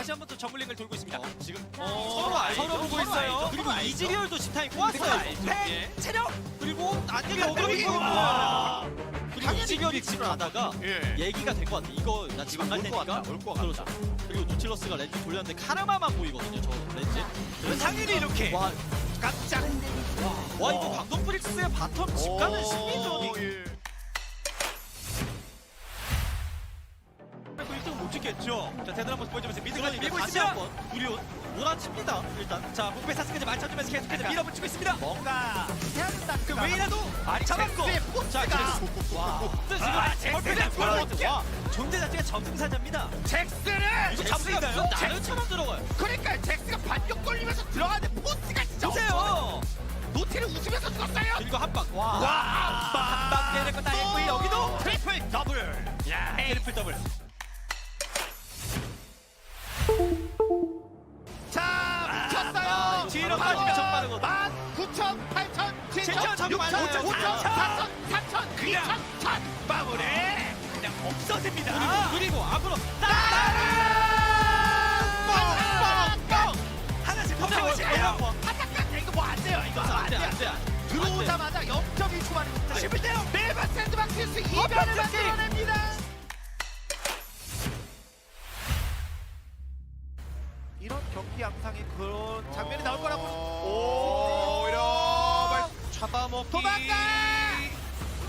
다시 한번 또 정글링을 돌고 있습니다. 지금 서로 보고 있어요. 그리고 이즈리얼도 지타임 꼬았어요. 팩 체력 그리고 안쪽에 어그로 그리고 이즈리얼이 지금 가다가 얘기가 된 것 같아. 이거 나 지금 갈 테니까 올것 같다. 그리고 노틸러스가 렌즈 돌렸는데 카르마만 보이거든요. 저 렌즈. 당연히 이렇게 와 깜짝. 와 이거 광동 프릭스의 바텀 집 가는 심리전이. 못 찍겠죠. 자, 대단한 모습 보여주면서 미드까지 밀고 있습니다. 우리온 몰아칩니다. 일단 자, 목배 사스까지 맞춰주면서 계속해서 밀어붙이고 있습니다. 뭔가 해야 된다. 그 웨이라도 잡았고. 자, 지금 잭스는 와 존재 자체가 점승사자입니다. 잭스를 이거 잡으니까요. 나르처럼 들어가요. 그러니까 잭스가 반격 돌리면서 들어가는데 포스가 진짜 보세요. 노티를 웃으면서 죽었어요. 그리고 한 방. 한방 때릴 거다 했고 여기도 트리플 더블. 야, 트리플 더블. 자, 미쳤어요. 뒤로 빠지면 정 빠르거든. 19,000, 8,000, 7,000, 7,000, 6,000, 5,000, 4,000, 3,000, 그냥 2,000, 1,000 마무리. 그냥 없어집니다. 그리고 앞으로 뻥뻥뻥 하나씩 덮쳐보세요. 하다가 이거 뭐 안 돼요. 이거 안 돼요. 들어오자마자 0.1 초만에 11대요. 매번 샌드박스에서 이변을 만들어냅니다. 이런 경기 양상의 그런 장면이 나올 거라고. 오히려 잡아먹기. 도망가!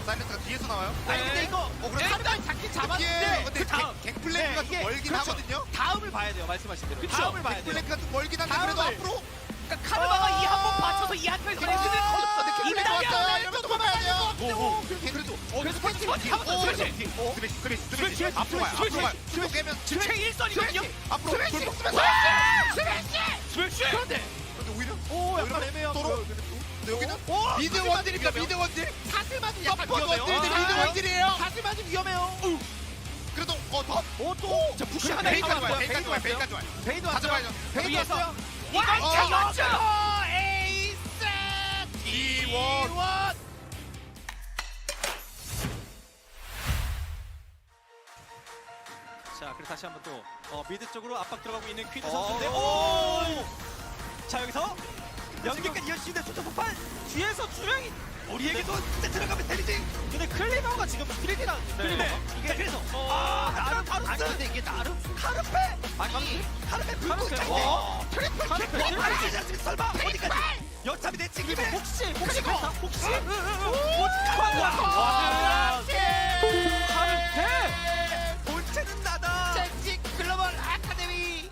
사이렌트가 뒤에서 나와요. 아니 근데 이거 일단 잡긴 잡았는데 근데 그 다음 갱플랭크가 좀 멀긴 하거든요. 다음을 봐야 돼요. 말씀하신 대로. 그쵸? 다음을 봐야 돼요. 갱플랭크가 좀 멀긴 한데 그래도 다음을. 앞으로. 그러니까 카르마가 이 한 번 받쳐서 이 한 편에서 갱플랭크 왔어요. 이러면 도망가야 돼요. 그래도 그래서 패스 스매시 앞으로 가요. 앞으로 가요. 스매시 깨면 스매시 1선이거든요. 앞으로 돌고 스매시! 그런데 오히려 약간 애매해요. 근데 여기는 미드 원딜입니다. 미드 원딜. 사슬 맞으면 약간 서포트 위험해요. 원딜인데 미드 원딜이에요. 사슬 맞으면 위험해요. 그래도 또 자, 푸시 하나 베이까지 와요. 잡았어요. 베이까지 와요. 베이까지 와요. 베이도 다 왔어요. 잡아야죠. 베이도 왔어요. 맞죠? 에이스! 이원. 자, 그리고 다시 한번 또 미드 쪽으로 압박 들어가고 있는 퀴즈 선수인데 오! 자, 여기서 연기까지 이어지는데 투톱 폭발 뒤에서 주령이 우리에게도 진짜 들어가면 때리지. 근데 클리버가 지금 필기나 이게 그래서 나름 바로 아니 근데 이게 나름 카르페 아니 카르페 불꽃 차인데 트리플 카르페 설마 어디까지 여차비 내치기에 혹시 카르페 본체는 나다. 젠지 글로벌 아카데미.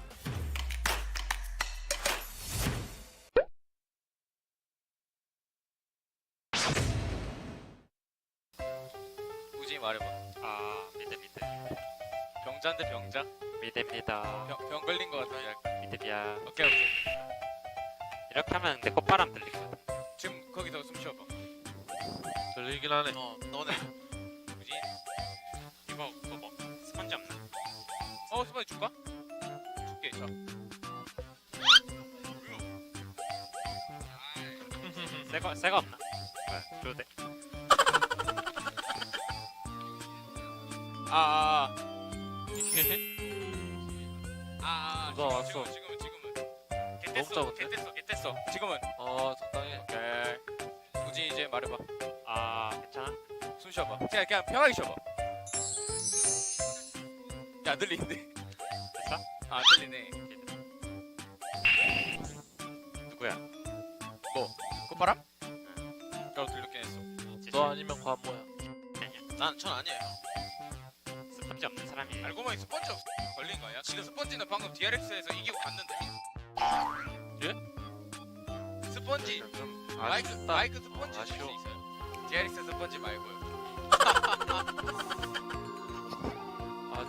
굳이 말해봐. 미드 병자인데 병자? 미드입니다. 병 걸린 거 같아. 약간. 미드야. 오케이. 이렇게 하면 내 콧바람 들리거든. 지금 거기서 숨 쉬어봐. 들리긴 하네. 너네. 뭐지? 이거 그거 뭐 스펀지 없나? 스파이 줄까? 줄게. 자. 새거 없나? 줘도 돼. 누가 왔어? 지금은. 깼댔어. 지금은. 적당히. 오케이. 굳이 이제 말해봐. 괜찮아? 숨 쉬어봐. 그냥 편하게 쉬어봐. 야, 안 들리는데. 됐어? 안 들리네. 누구야? 뭐? 꽃바람? 나도 들렸긴 했어. 너 아니면 과모야. 전 아니에요. 스펀지 없는 사람이. 알고 보니 스펀지 걸린 거 아니야? 지금 스펀지는 방금 DRX에서 이기고 갔는데. 예? 스펀지. 좀 마이크 스펀지 줄수 아쉬워. 있어요. DRX 스펀지 말고요.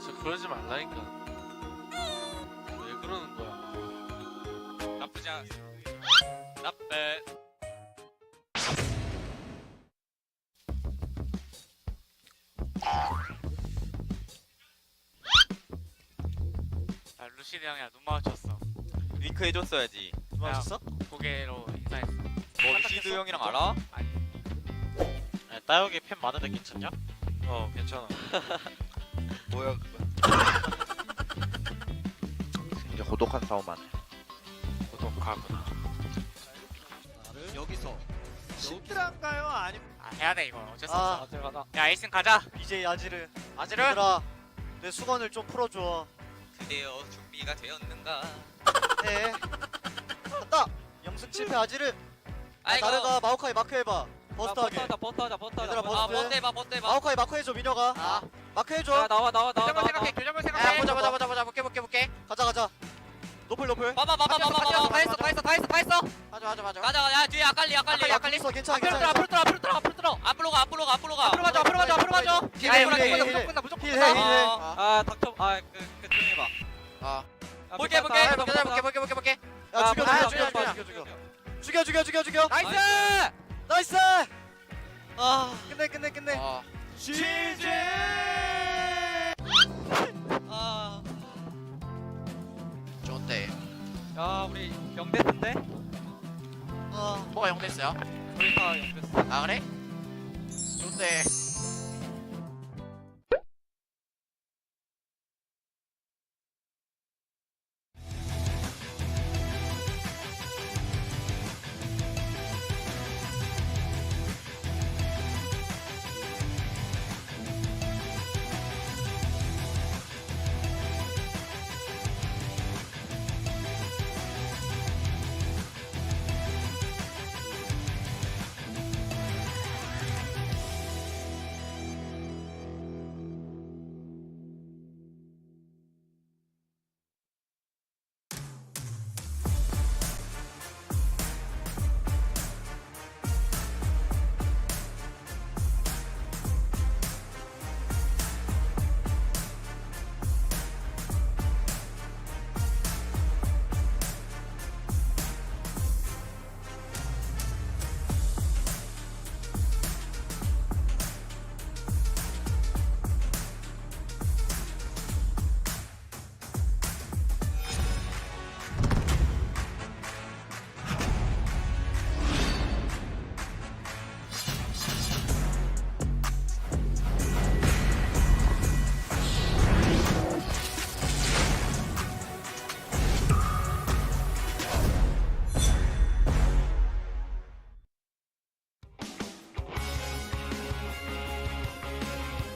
진짜 그러지 말라니까. 왜 그러는 거야? 나쁘지 않았어. 나빼. 루시드 형이야 눈 마주쳤어. 윙크 해줬어야지. 맞았어? 고개로 인사했어. 너 루시드 형이랑 알아? 따여기 팬 많은데 괜찮냐? 괜찮아. 뭐야 그거? 고독한 싸움만. 고독하구나. 여기서 힘들한가요? 아니면 해야 돼 이거. 어쩔 수 아. 없어. 야 에이슨 가자. 이제 야지르. 아지르. 얘들아, 내 수건을 좀 풀어줘. 드디어 준비가 되었는가? 네. 갔다. 영승 실패 아지르. 아이고. 나르가 마오카이 마크 해봐. 버스트하게. 버터하자. 얘들아, 아 버스트. 버텨봐 버텨봐. 마오카이 마크 해줘 민혁아. 아. 마크 해줘. 나와. 교정을 생각해. 교정을 야, 생각해. 보자. 볼게. 가자. 노플. 봐봐. 다 했어. 맞아. 가자. 야 뒤에 아칼리. 있어 괜찮아. 앞으로 가. 앞으로 가죠. 힐해. 무조건 힐해. 아 닥쳐. 좀 해봐. 아. 볼게. 야 죽여. 나이스. 아 끝내. 아. 아. 좋대. 야 우리 영대인데? 뭐가 영됐어요? 우리 다 영대스. 아 그래? 좋대.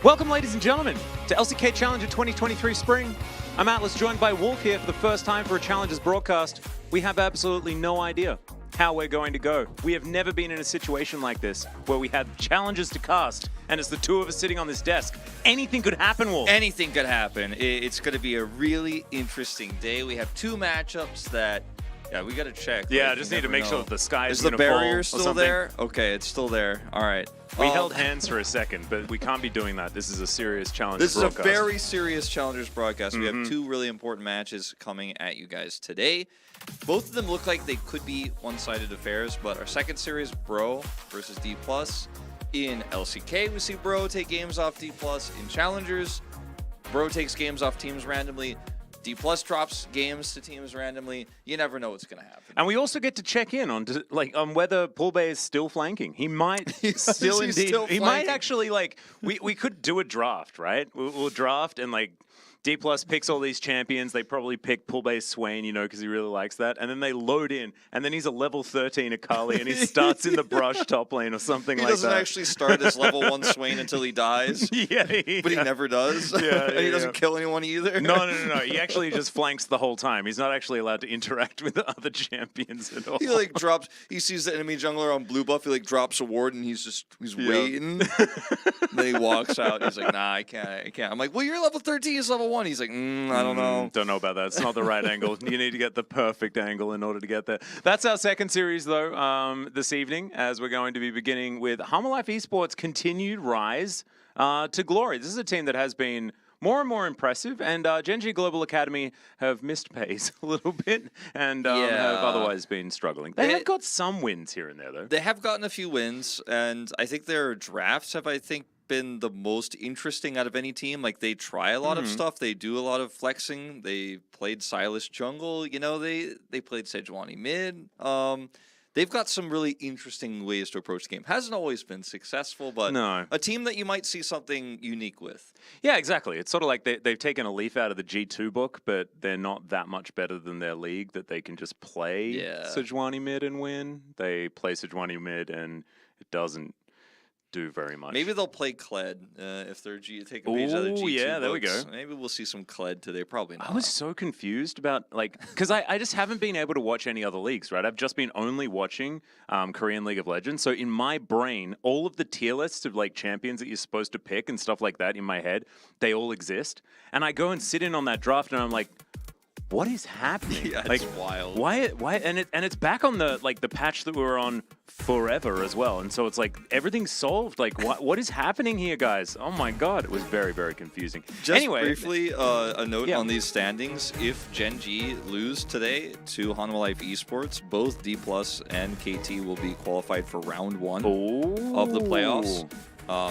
Welcome, ladies and gentlemen, to LCK Challenger 2023 Spring. I'm Atlas, joined by Wolf here for the first time for a Challengers broadcast. We have absolutely no idea how we're going to go. We have never been in a situation like this, where we have challenges to cast, and it's the two of us sitting on this desk. Anything could happen, Wolf. Anything could happen. It's going to be a really interesting day. We have two matchups that, yeah, we got to check. Yeah, right? I just You need to never make sure know. that the sky Is is the going to fall barrier or still something. there? Okay, it's still there. All right. We held hands for a second, but we can't be doing that. This is a serious Challengers This is a broadcast. very serious Challengers broadcast. We have two really important matches coming at you guys today. Both of them look like they could be one-sided affairs, but our second series, Bro versus D+. In LCK, we see Bro take games off D+. In Challengers, Bro takes games off teams randomly. D+ drops games to teams randomly. You never know what's going to happen. And we also get to check in on whether Paul Bay is still flanking. He might still He's indeed. still He might flanking. actually we could do a draft, right? We'll draft and D+ picks all these champions. They probably pick Paul Bay's Swain, because he really likes that. And then they load in, and then he's a level 13 Akali, and he starts in the brush top lane or something like that. He doesn't actually start as level 1 Swain until he dies. Yeah, But he never does. Yeah, And he doesn't kill anyone either. No. He actually just flanks the whole time. He's not actually allowed to interact with the other champions at all. He drops. He sees the enemy jungler on blue buff. He drops a ward and he's waiting. Then he walks out. He's like, nah, I can't. I'm like, well, you're level 13. He's level 1. He's like, I don't know. Don't know about that. It's not the right angle. You need to get the perfect angle in order to get there. That's our second series, though, this evening, as we're going to be beginning with Harmalife Esports' continued rise to glory. This is a team that has been more and more impressive, and Gen.G Global Academy have missed pace a little bit and have otherwise been struggling. They have got some wins here and there, though. They have gotten a few wins, and I think their drafts have, been the most interesting out of any team. They try a lot of stuff. They do a lot of flexing. They played Silas jungle. They played Sejuani mid. they've got some really interesting ways to approach the game. Hasn't always been successful, but No. a team that you might see something unique with. Yeah, exactly. It's sort of like they've taken a leaf out of the G2 book, but they're not that much better than their league that they can just play Sejuani mid and win. They play Sejuani mid and it doesn't do very much. Maybe they'll play Kled if they're take a page out of the G2 yeah, there we books. go. Maybe we'll see some Kled today. Probably not. I was so confused about, like, because I just haven't been able to watch any other leagues, right? I've just been only watching Korean League of Legends. So in my brain, all of the tier lists of, like, champions that you're supposed to pick and stuff like that in my head, they all exist. And I go and sit in on that draft and I'm like, what is happening? Yeah, like, it's wild. Why? And it's back on the patch that we were on forever as well. And so it's like everything's solved. Like, what is happening here, guys? Oh my god, it was very, very confusing. Just anyway, briefly, a note on these standings: if Gen.G lose today to Hanwha Life Esports, both D+ and KT will be qualified for round 1 of the playoffs.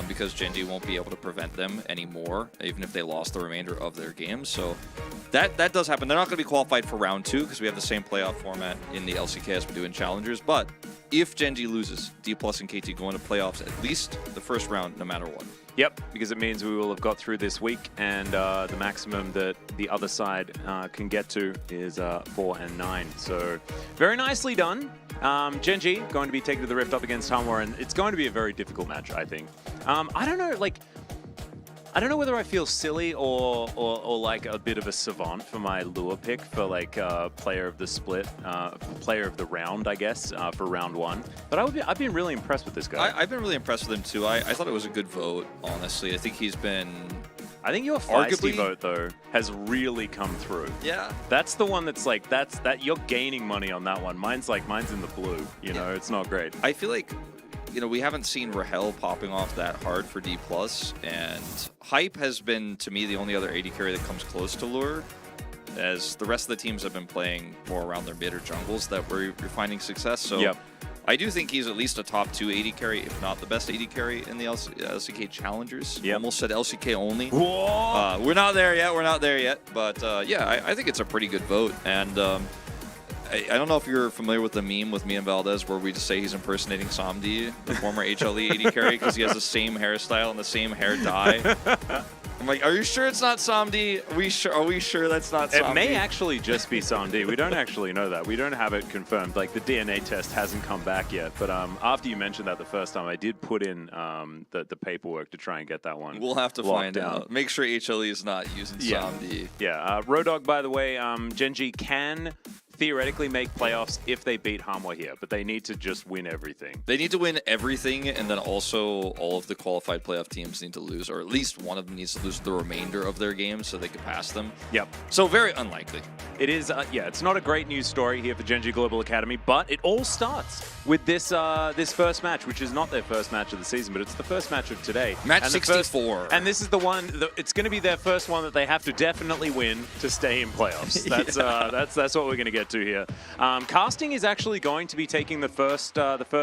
Because Gen.G won't be able to prevent them anymore, even if they lost the remainder of their games. So that does happen. They're not going to be qualified for round 2 because we have the same playoff format in the LCK as we do in Challengers. But if Gen.G loses, D+ and KT go into playoffs at least the first round, no matter what. Yep, because it means we will have got through this week, and the maximum that the other side can get to is 4 and 9. So very nicely done. Gen.G going to be taking to the Rift up against Hanwha, and it's going to be a very difficult match, I think. I don't know, like, I don't know whether I feel silly or like a bit of a savant for my lure pick for like player of the split, player of the round, I guess, for round 1. But I've been really impressed with this guy. I've been really impressed with him too. I thought it was a good vote, honestly. I think he's been... I think your feisty arguably vote though has really come through. Yeah. That's the one that's like that you're gaining money on that one. Mine's in the blue. You know, it's not great. I feel like, you know, we haven't seen Rahel popping off that hard for D+, and Hype has been, to me, the only other AD carry that comes close to Lure, as the rest of the teams have been playing more around their mid or jungles that we're finding success. So I do think he's at least a top 2 AD carry, if not the best AD carry in the LCK Challengers. Almost said LCK only. Whoa! We're not there yet, but yeah, I think it's a pretty good vote. And I don't know if you're familiar with the meme with me and Valdez where we just say he's impersonating Samdi, the former HLE AD carry, because he has the same hairstyle and the same hair dye. I'm like, are you sure it's not Samdi? Are we sure that's not Samdi? It may actually just be Samdi. We don't actually know that. We don't have it confirmed. Like, the DNA test hasn't come back yet. But after you mentioned that the first time, I did put in the paperwork to try and get that one. We'll have to find out. Make sure HLE is not using Samdi. Yeah. Rodog, by the way, Gen.G can theoretically make playoffs if they beat Hanwha here, but they need to just win everything. They need to win everything, and then also all of the qualified playoff teams need to lose, or at least one of them needs to lose the remainder of their games so they can pass them. Yep. So very unlikely. It is, yeah, it's not a great news story here for Gen.G Global Academy, but it all starts with this this first match, which is not their first match of the season, but it's the first match of today. Match and 64. And this is the one, it's going to be their first one that they have to definitely win to stay in playoffs. That's that's what we're going to get to here. Casting is actually going to be taking the first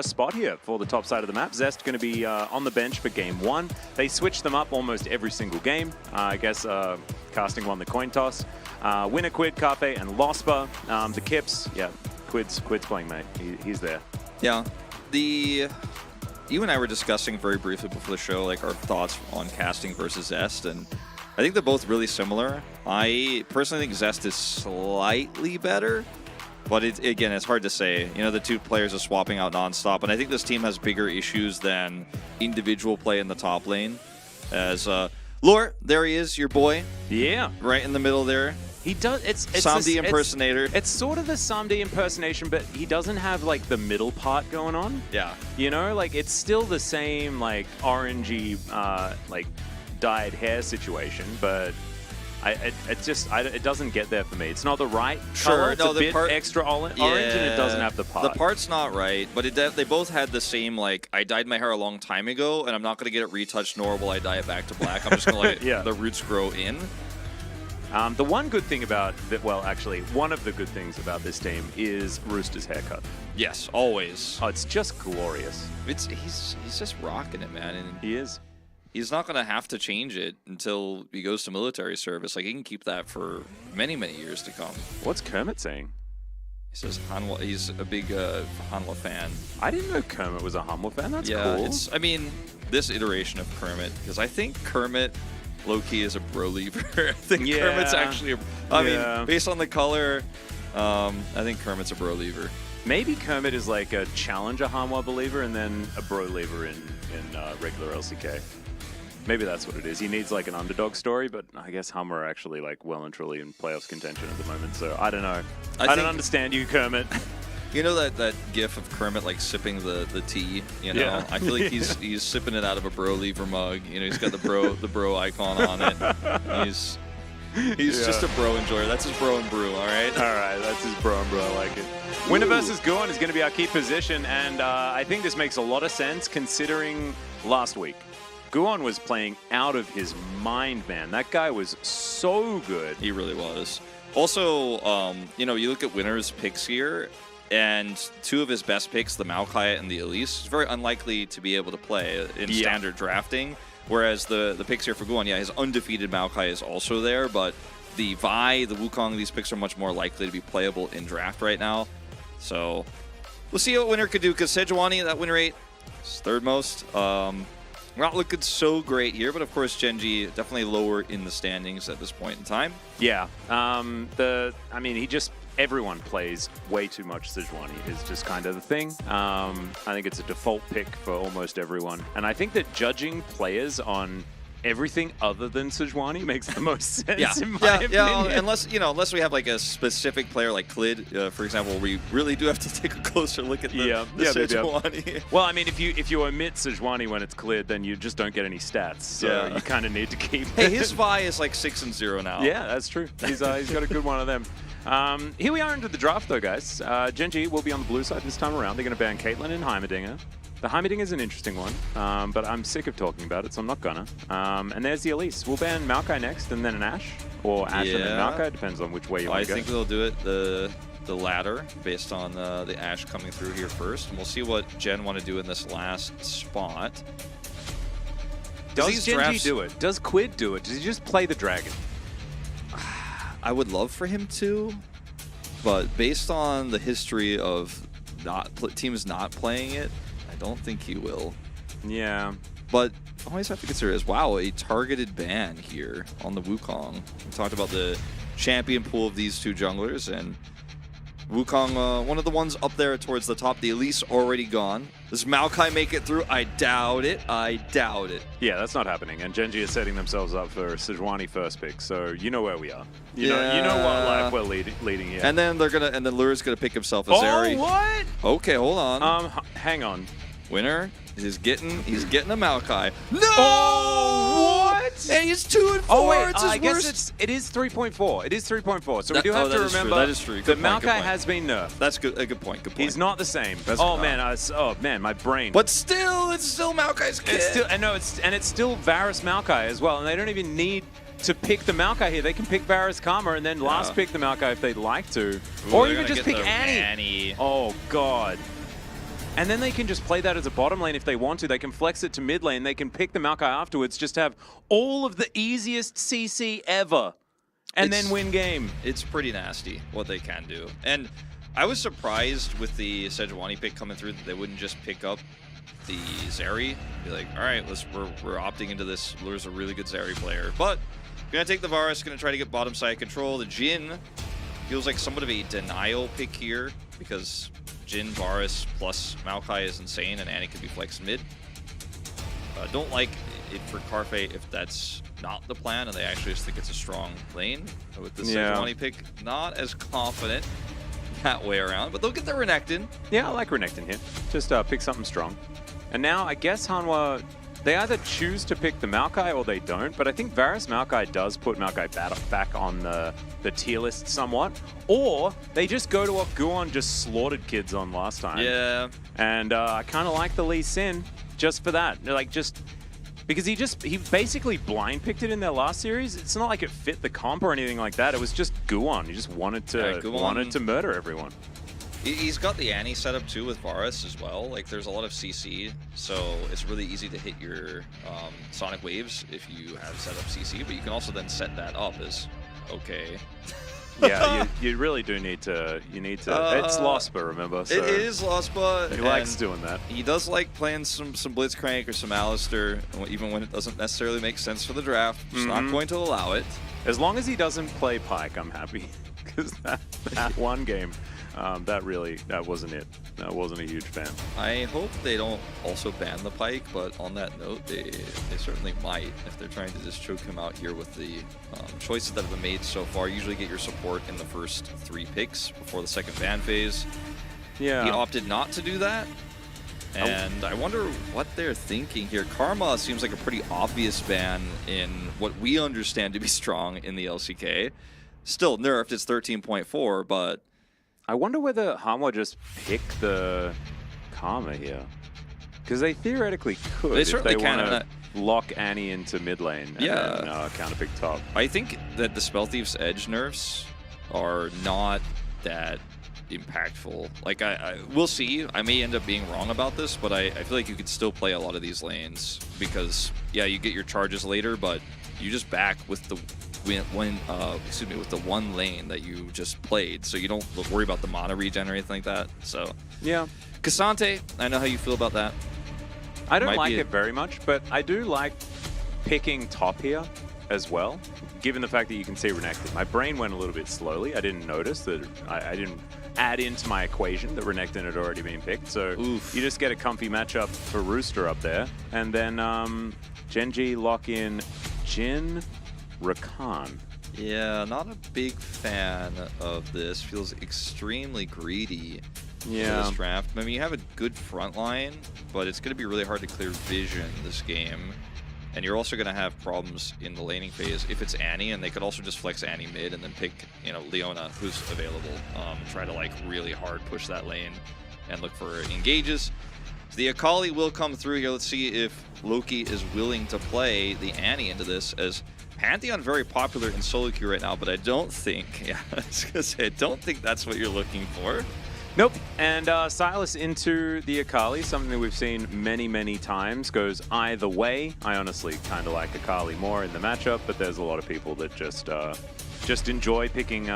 spot here for the top side of the map. Zest going to be on the bench for game 1. They switch them up almost every single game. I guess Casting won the coin toss. Winner Quid, Carpe, and Lospa. The Kips, yeah, Quid's playing, mate. He's there. Yeah. You and I were discussing very briefly before the show, like, our thoughts on Casting versus Zest, and I think they're both really similar. I personally think Zest is slightly better, but again, it's hard to say. You know, the two players are swapping out nonstop, and I think this team has bigger issues than individual play in the top lane. As Lure, there he is, your boy. Yeah. Right in the middle there. He does. It's Samdi impersonator. It's sort of the Samdi impersonation, but he doesn't have like the middle part going on. Yeah. You know, like it's still the same like orangey, like dyed hair situation, but it doesn't get there for me. It's not the right color. It's a bit extra orange, and it doesn't have the part. The part's not right, but they both had the same, like, I dyed my hair a long time ago, and I'm not going to get it retouched, nor will I dye it back to black. I'm just going to let the roots grow in. The one good thing about that, well, actually, one of the good things about this team is Rooster's haircut. Yes, always. Oh, it's just glorious. He's just rocking it, man. And he is. He's not going to have to change it until he goes to military service. Like, he can keep that for many, many years to come. What's Kermit saying? He says Hanwha. He's a big Hanwha fan. I didn't know Kermit was a Hanwha fan. That's Yeah, cool. I mean, this iteration of Kermit, because I think Kermit low-key is a bro leaver. I think Yeah. Kermit's actually I Yeah. mean, based on the color, I think Kermit's a bro leaver. Maybe Kermit is like a challenger Hanwha believer and then a bro leaver in regular LCK. Maybe that's what it is. He needs like an underdog story, but I guess Hanwha are actually like well and truly in playoffs contention at the moment. So I don't know. I don't think- understand you, Kermit. You know that gif of Kermit like sipping the tea, you know? Yeah. I feel like he's sipping it out of a bro lever mug. You know, he's got the bro icon on it. He's just a bro enjoyer. That's his bro and brew, all right? All right, that's his bro and bro. I like it. Winner versus Guan is going to be our key position, and I think this makes a lot of sense considering last week. Guan was playing out of his mind, man. That guy was so good. He really was. Also, you know, you look at winners' picks here, and two of his best picks, the Maokai and the Elise, is very unlikely to be able to play in standard drafting. Whereas the picks here for Guan, yeah, his undefeated Maokai is also there, but the Vi, the Wukong, these picks are much more likely to be playable in draft right now. So we'll see what winner could do, because Sejuani, that win rate is third most. We're not looking so great here, but of course Gen.G definitely lower in the standings at this point in time. Yeah. I mean, everyone plays way too much Sejuani is just kind of the thing. I think it's a default pick for almost everyone. And I think that judging players on everything other than Sejuani makes the most sense in my opinion. Unless we have like a specific player like Clid, for example, where we really do have to take a closer look at the Sejuani. Well, I mean, if you omit Sejuani when it's cleared, then you just don't get any stats. So you kind of need to keep Hey, his Vi is like 6-0 now. Yeah, that's true. He's got a good one of them. Here we are into the draft, though, guys. Gen.G will be on the blue side this time around. They're going to ban Caitlyn and Heimerdinger. The Heimerdinger is an interesting one, but I'm sick of talking about it, so I'm not gonna. And there's the Elise. We'll ban Maokai next, and then an Ashe, or Ashe and then Maokai. Depends on which way you want to go. I think they'll do it the latter, based on the Ashe coming through here first, and we'll see what Gen want to do in this last spot. Does Gen.G do it? Does Quid do it? Does he just play the dragon? I would love for him to, but based on the history of teams not playing it, I don't think he will. Yeah. But I always have to consider is, wow, a targeted ban here on the Wukong. We talked about the champion pool of these two junglers, and Wukong, one of the ones up there towards the top. The Elise already gone. Does Maokai make it through? I doubt it. I doubt it. Yeah, that's not happening. And Gen.G is setting themselves up for Sejuani first pick, so you know where we are. You know what life we're leading here. And then Lure's gonna pick himself a Zeri. Oh, what? Okay, hold on. Hang on. Winner is getting a Maokai. No! Oh, what? And he's 2 and 4. Oh wait, it's his I guess worst. it is 3.4. It is 3.4. So we do have to remember that is true. that Good point, Maokai has been nerfed. That's good. A good point. Good point. He's not the same. That's man, my brain. But still, it's still Maokai's kid. It's still Varus Maokai as well, and they don't even need to pick the Maokai here. They can pick Varus Karma and then last pick the Maokai if they'd like to, or even just pick Annie. Oh god. And then they can just play that as a bottom lane if they want to. They can flex it to mid lane. They can pick the Maokai afterwards, just have all of the easiest CC ever, and then win game. It's pretty nasty what they can do. And I was surprised with the Sejuani pick coming through that they wouldn't just pick up the Zeri. Be like, all right, we're opting into this. Lure's a really good Zeri player. But gonna take the Varus, gonna try to get bottom side control. The Jhin feels like somewhat of a denial pick here, because Jhin, Varus plus Maokai is insane, and Annie could be flexed mid. Don't like it for Carfe if that's not the plan, and they actually just think it's a strong lane. With the Sejuani pick, not as confident that way around, but they'll get the Renekton. Yeah, I like Renekton here. Just pick something strong. And now I guess Hanwha, they either choose to pick the Maokai or they don't, but I think Varus Maokai does put Maokai back on the tier list somewhat, or they just go to what Guan just slaughtered kids on last time. Yeah. And I kind of like the Lee Sin just for that. Like, just because he basically blind picked it in their last series. It's not like it fit the comp or anything like that. It was just Guan. He just wanted to murder everyone. He's got the Annie setup too with Varus as well. Like, there's a lot of CC, so it's really easy to hit your Sonic Waves if you have set up CC, but you can also then set that up as, okay, Yeah, you really do need to. You need to. It's Losper, remember? So It is Lospa. he likes doing that. He does like playing some Blitzcrank or some Alistair, even when it doesn't necessarily make sense for the draft. Just not going to allow it. As long as he doesn't play Pike, I'm happy. Because that one game, that wasn't it. I wasn't a huge fan. I hope they don't also ban the Pike, but on that note, they certainly might if they're trying to just choke him out here with the choices that have been made so far. Usually get your support in the first 3 picks before the second ban phase. Yeah. He opted not to do that. And I wonder what they're thinking here. Karma seems like a pretty obvious ban in what we understand to be strong in the LCK. Still nerfed, it's 13.4, but I wonder whether Hanwha just pick the Karma here. Because they theoretically could They if certainly they can, want to lock Annie into mid lane and then counterpick top. I think that the Spell Thief's Edge nerfs are not that impactful. Like, we'll see. I may end up being wrong about this, but I feel like you could still play a lot of these lanes because, yeah, you get your charges later, but you just back with the with the one lane that you just played, so you don't worry about the mana regen or anything like that. So Yeah. Cassante, I know how you feel about that. I don't Might like be it very much, but I do like picking top here as well, given the fact that you can see Renekton. My brain went a little bit slowly. I didn't notice that I didn't add into my equation that Renekton had already been picked. So Oof. you just get a comfy matchup for Rooster up there. And then Gen.G lock in Jin Rakan. Yeah, not a big fan of this. Feels extremely greedy for this draft. I mean, you have a good front line, but it's going to be really hard to clear vision this game. And you're also going to have problems in the laning phase if it's Annie, and they could also just flex Annie mid and then pick, Leona, who's available. Try to like really hard push that lane and look for engages. The Akali will come through here. Let's see if Loki is willing to play the Annie into this, as Pantheon very popular in solo queue right now, but I don't think, I was gonna say, I don't think that's what you're looking for. Nope. And Silas into the Akali, something that we've seen many, many times, goes either way. I honestly kind of like Akali more in the matchup, but there's a lot of people that just enjoy picking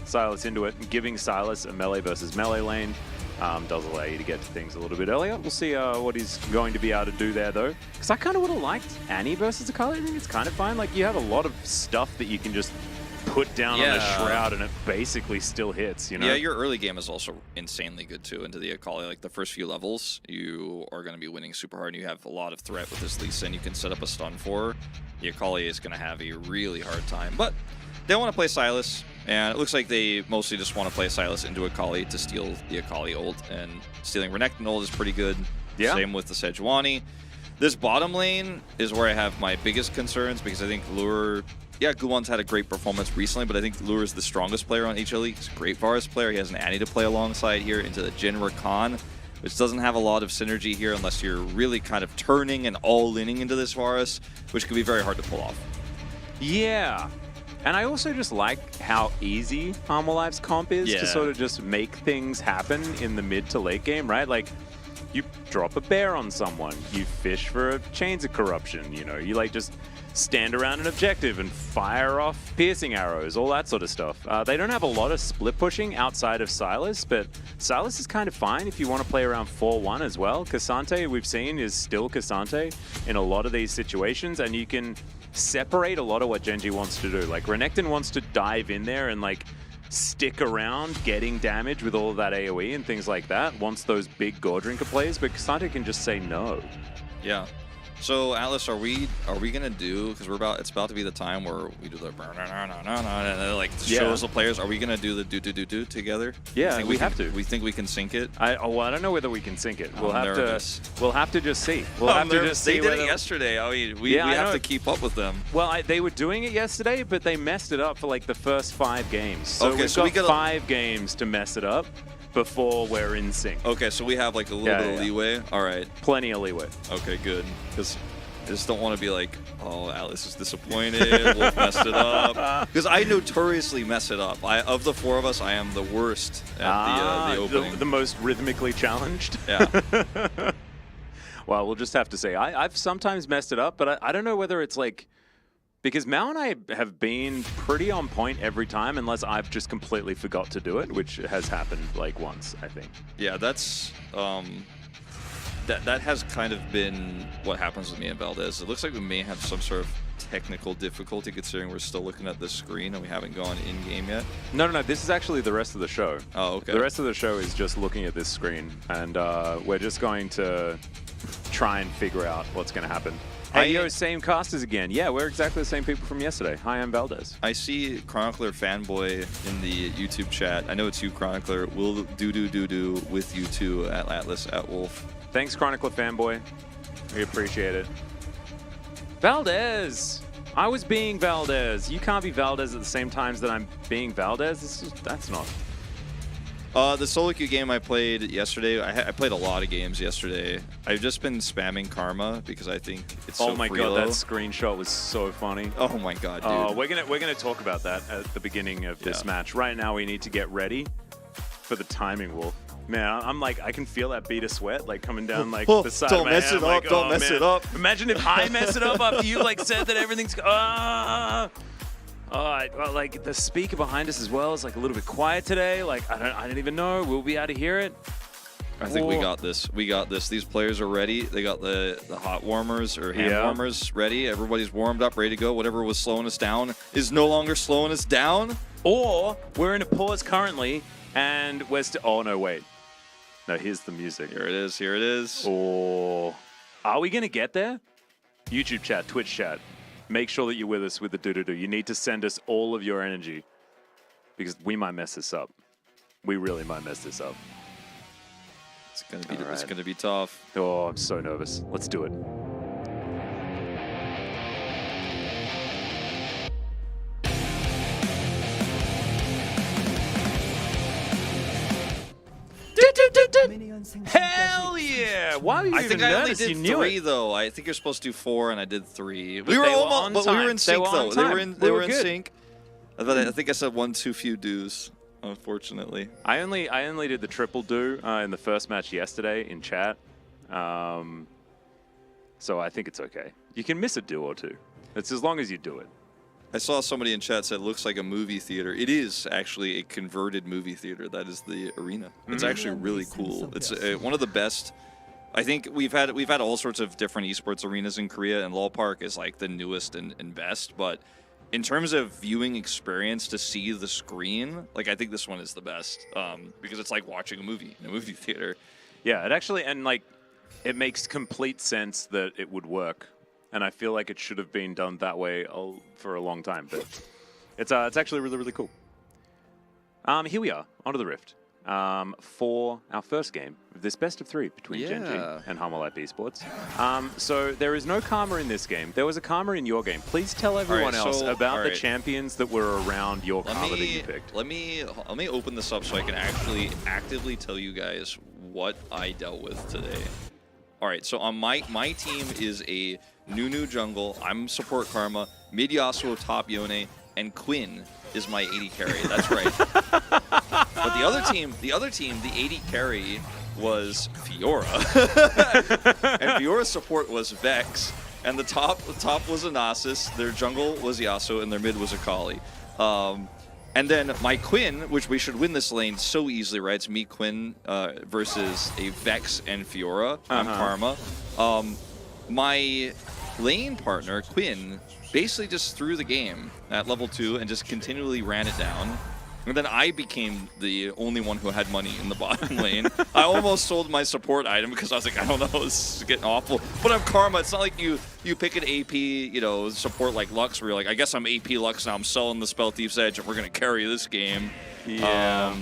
Silas into it. And giving Silas a melee versus melee lane does allow you to get to things a little bit earlier. We'll see what he's going to be able to do there, though. Because I kind of would have liked Annie versus Akali. I think it's kind of fine. Like, you have a lot of stuff that you can just put down on the Shroud, and it basically still hits, Yeah, your early game is also insanely good, too, into the Akali. Like, the first few levels, you are going to be winning super hard, and you have a lot of threat with this Lee Sin. You can set up a stun for. The Akali is going to have a really hard time. But they want to play Silas, and it looks like they mostly just want to play Silas into Akali to steal the Akali ult, and stealing Renekton ult is pretty good. Yeah. Same with the Sejuani. This bottom lane is where I have my biggest concerns, because I think Lure... Yeah, Guwon's had a great performance recently, but I think Lure is the strongest player on HLE. He's a great Varus player. He has an Annie to play alongside here into the Jin Rakan, which doesn't have a lot of synergy here unless you're really kind of turning and all-inning into this Varus, which can be very hard to pull off. Yeah. And I also just like how easy Harmolife's comp is to sort of just make things happen in the mid to late game, right? Like, you drop a bear on someone, you fish for Chains of Corruption, you like just stand around an objective and fire off piercing arrows, all that sort of stuff. They don't have a lot of split pushing outside of Silas, but Silas is kind of fine if you want to play around 4-1 as well. Cassante, we've seen, is still Cassante in a lot of these situations, and you can separate a lot of what Gen.G wants to do. Like, Renekton wants to dive in there and like stick around getting damage with all of that AoE and things like that, wants those big Gore Drinker plays, but Cassante can just say no. Yeah. So Atlas, are we gonna do, because it's about to be the time where we do the and it like shows the players. Are we gonna do the do together? Yeah, we have to. We think we can sync it. I don't know whether we can sync it. We'll have to just see. We'll I'm have to nervous. just see. They did it yesterday. I mean, we have to keep up with them. Well, they were doing it yesterday, but they messed it up for like the first 5 games. So okay, we got 5 games to mess it up before we're in sync. Okay, so we have like a little bit of leeway. All right. Plenty of leeway. Okay, good. Because I just don't want to be like, oh, Atlas is disappointed. Wolf messed it up. Because I notoriously mess it up. Of the 4 of us, I am the worst at the opening. The most rhythmically challenged. Yeah. Well, we'll just have to say. I've sometimes messed it up, but I don't know whether it's like Because Mao and I have been pretty on point every time, unless I've just completely forgot to do it, which has happened like once, I think. Yeah, that's that has kind of been what happens with me and Valdez. It looks like we may have some sort of technical difficulty considering we're still looking at this screen and we haven't gone in game yet. No, this is actually the rest of the show. Oh, okay. The rest of the show is just looking at this screen, and we're just going to try and figure out what's going to happen. Hey, yo, same casters again. Yeah, we're exactly the same people from yesterday. Hi, I'm Valdez. I see Chronicler Fanboy in the YouTube chat. I know it's you, Chronicler. We'll do with you too at Atlas at Wolf. Thanks, Chronicler Fanboy. We appreciate it. Valdez! I was being Valdez. You can't be Valdez at the same times that I'm being Valdez. That's not... The solo queue game I played yesterday, I played a lot of games yesterday. I've just been spamming Karma because I think it's so Oh my free-low. god, that screenshot was so funny. Oh my god, dude. We're gonna talk about that at the beginning of this match. Right now, we need to get ready for the timing wolf. Man, I'm like, I can feel that beat of sweat like coming down like the side don't of my mess head. it I'm up, like, don't oh, mess man. it up. Imagine if I mess it up after you like said that everything's. Well, like the speaker behind us as well is like a little bit quiet today. Like I don't even know. We'll be able to hear it. I think we got this. We got this. These players are ready. They got the hot warmers or hand warmers ready. Everybody's warmed up, ready to go. Whatever was slowing us down is no longer slowing us down. Or we're in a pause currently, and we're still. Oh no, wait. No, here's the music. Here it is. Here it is. Or are we gonna get there? YouTube chat, Twitch chat. Make sure that you're with us with the do-do-do. You need to send us all of your energy because we might mess this up. We really might mess this up. It's gonna be tough. Oh, I'm so nervous. Let's do it. Hell yeah! Why were you I even think I only nervous? did You knew 3 it. though. I think you're supposed to do 4, and I did 3. But they were on but we were time. in They sync were on though. They were time. in. They We were were in good. sync. I think I said 1 too few do's. Unfortunately. I only did the triple do in the first match yesterday in chat. So I think it's okay. You can miss a do or two. It's as long as you do it. I saw somebody in chat said it looks like a movie theater. It is actually a converted movie theater. That is the arena. It's actually really cool. It's one of the best. I think we've had all sorts of different esports arenas in Korea, and Lol Park is like the newest and best. But in terms of viewing experience to see the screen, like I think this one is the best because it's like watching a movie in a movie theater. Yeah, it actually, and like, it makes complete sense that it would work. And I feel like it should have been done that way for a long time. But it's actually really, really cool. Here we are, onto the Rift. For our first game of this best of 3 between Gen.G and Harmolife Esports. So there is no Karma in this game. There was a Karma in your game. Please tell everyone else about the champions that were around your Karma that you picked. Let me open this up so I can actually actively tell you guys what I dealt with today. All right, so on my team is a Nunu jungle. I'm support Karma, mid Yasuo, top Yone, and Quinn is my AD carry. That's right. But the other team, the AD carry was Fiora. And Fiora's support was Vex. And the top was Anasis, their jungle was Yasuo, and their mid was Akali. And then my Quinn, which we should win this lane so easily, right? It's me, Quinn, versus a Vex and Fiora. I'm Karma. My lane partner, Quinn, basically just threw the game at level 2 and just continually ran it down. And then I became the only one who had money in the bottom lane. I almost sold my support item because I was like, I don't know, this is getting awful. But I'm Karma. It's not like you pick an AP, support like Lux, where you're like, I guess I'm AP Lux now. I'm selling the Spell Thief's Edge, and we're going to carry this game. Yeah.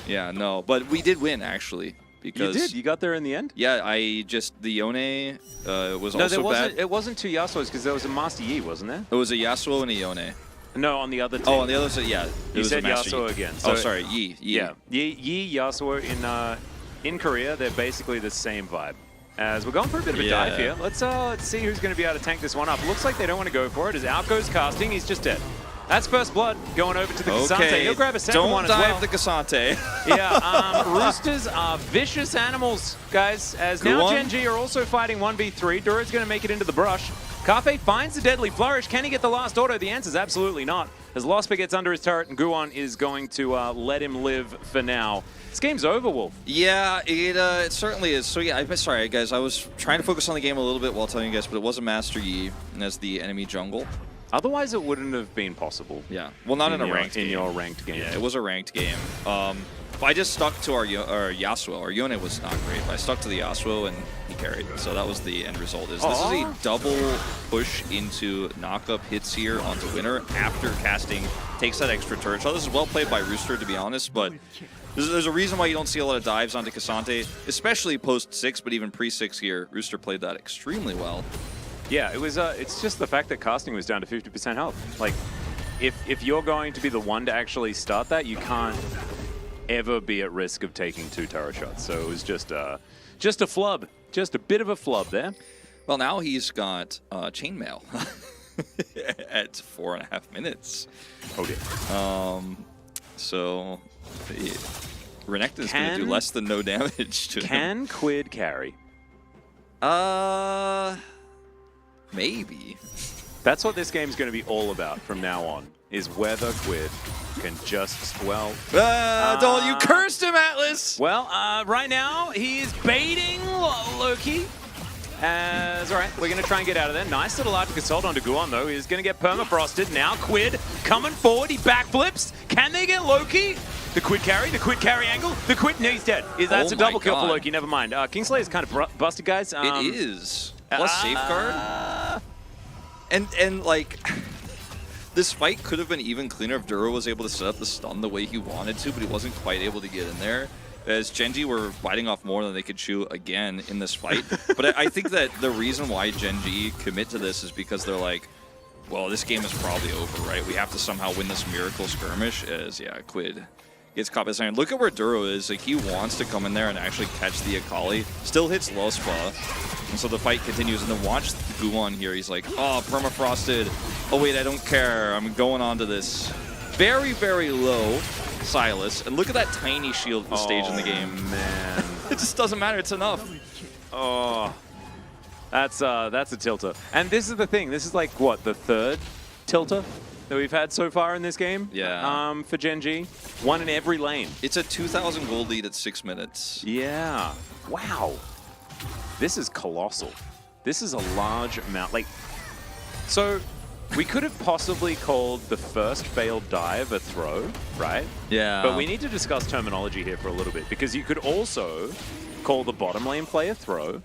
Yeah, no. But we did win, actually. Because You did? You got there in the end? Yeah, the Yone was No, also bad. It wasn't 2 Yasuos because there was a Master Yi, wasn't there? It was a Yasuo and a Yone. No, on the other team. Oh, on the other side, yeah. You said Yasuo again. So sorry, Yi. Yeah, Yi, Yasuo in Korea, they're basically the same vibe. As we're going for a bit of a dive here, let's see who's going to be able to tank this one up. Looks like they don't want to go for it. As out goes casting, he's just dead. That's first blood going over to the Cassante. He'll grab a second one as well. Don't dive the Cassante. Yeah, Roosters are vicious animals, guys. As now Gen.G are also fighting 1v3. Dura's going to make it into the brush. Carfe finds the deadly flourish. Can he get the last auto? The answer is absolutely not. As Losper gets under his turret and Guon is going to let him live for now. This game's over, Wolf. Yeah, it certainly is. So yeah, I'm sorry guys, I was trying to focus on the game a little bit while telling you guys, but it was a Master Yi as the enemy jungle. Otherwise, it wouldn't have been possible. Yeah, well, not in a ranked game. In your ranked game. Yeah, it was a ranked game. I just stuck to our Yasuo. Our Yone was not great, but I stuck to the Yasuo and he carried. So that was the end result. This is a double push into knock-up hits here onto winner after casting takes that extra turret shot. This is well played by Rooster, to be honest, but there's a reason why you don't see a lot of dives onto Cassante, especially post-6, but even pre-6 here. Rooster played that extremely well. Yeah, it was. It's just the fact that casting was down to 50% health. Like, if you're going to be the one to actually start that, you can't ever be at risk of taking 2 turret shots. So it was just a flub, just a bit of a flub there. Well, now he's got chainmail at 4.5 minutes. Oh dear. So Renekton's going to do less than no damage to him. Can Quid carry? Maybe. That's what this game's going to be all about from now on, is whether Quid can just, well... don't you cursed him, Atlas! Well, right now, he is baiting Loki. All right, we're going to try and get out of there. Nice little Arctic Assault onto Guon, though. He's going to get permafrosted. Now Quid coming forward. He backflips. Can they get Loki? The Quid carry angle. The Quid, no, he's dead. That's a double kill for Loki, never mind. Kingslayer's kind of busted, guys. It is. Plus safeguard. And like, this fight could have been even cleaner if Duro was able to set up the stun the way he wanted to, but he wasn't quite able to get in there. As Gen.G were biting off more than they could chew again in this fight. But I think that the reason why Gen.G commit to this is because they're like, well, this game is probably over, right? We have to somehow win this miracle skirmish. As, yeah, Quid gets caught by Siren. Look at where Duro is. Like, he wants to come in there and actually catch the Akali. Still hits low spa. And so the fight continues. And then watch Guon here. He's like, oh, permafrosted. Oh, wait, I don't care. I'm going on to this. Very, very low Silas. And look at that tiny shield stage in the game. Man. It just doesn't matter. It's enough. Oh, that's a tilter. And this is the thing. This is like, what, the 3rd tilter that we've had so far in this game? Yeah. For Gen.G. One in every lane. It's a 2,000 gold lead at 6 minutes. Yeah. Wow. This is colossal. This is a large amount. Like, so we could have possibly called the first failed dive a throw, right? Yeah. But we need to discuss terminology here for a little bit, because you could also call the bottom lane play a throw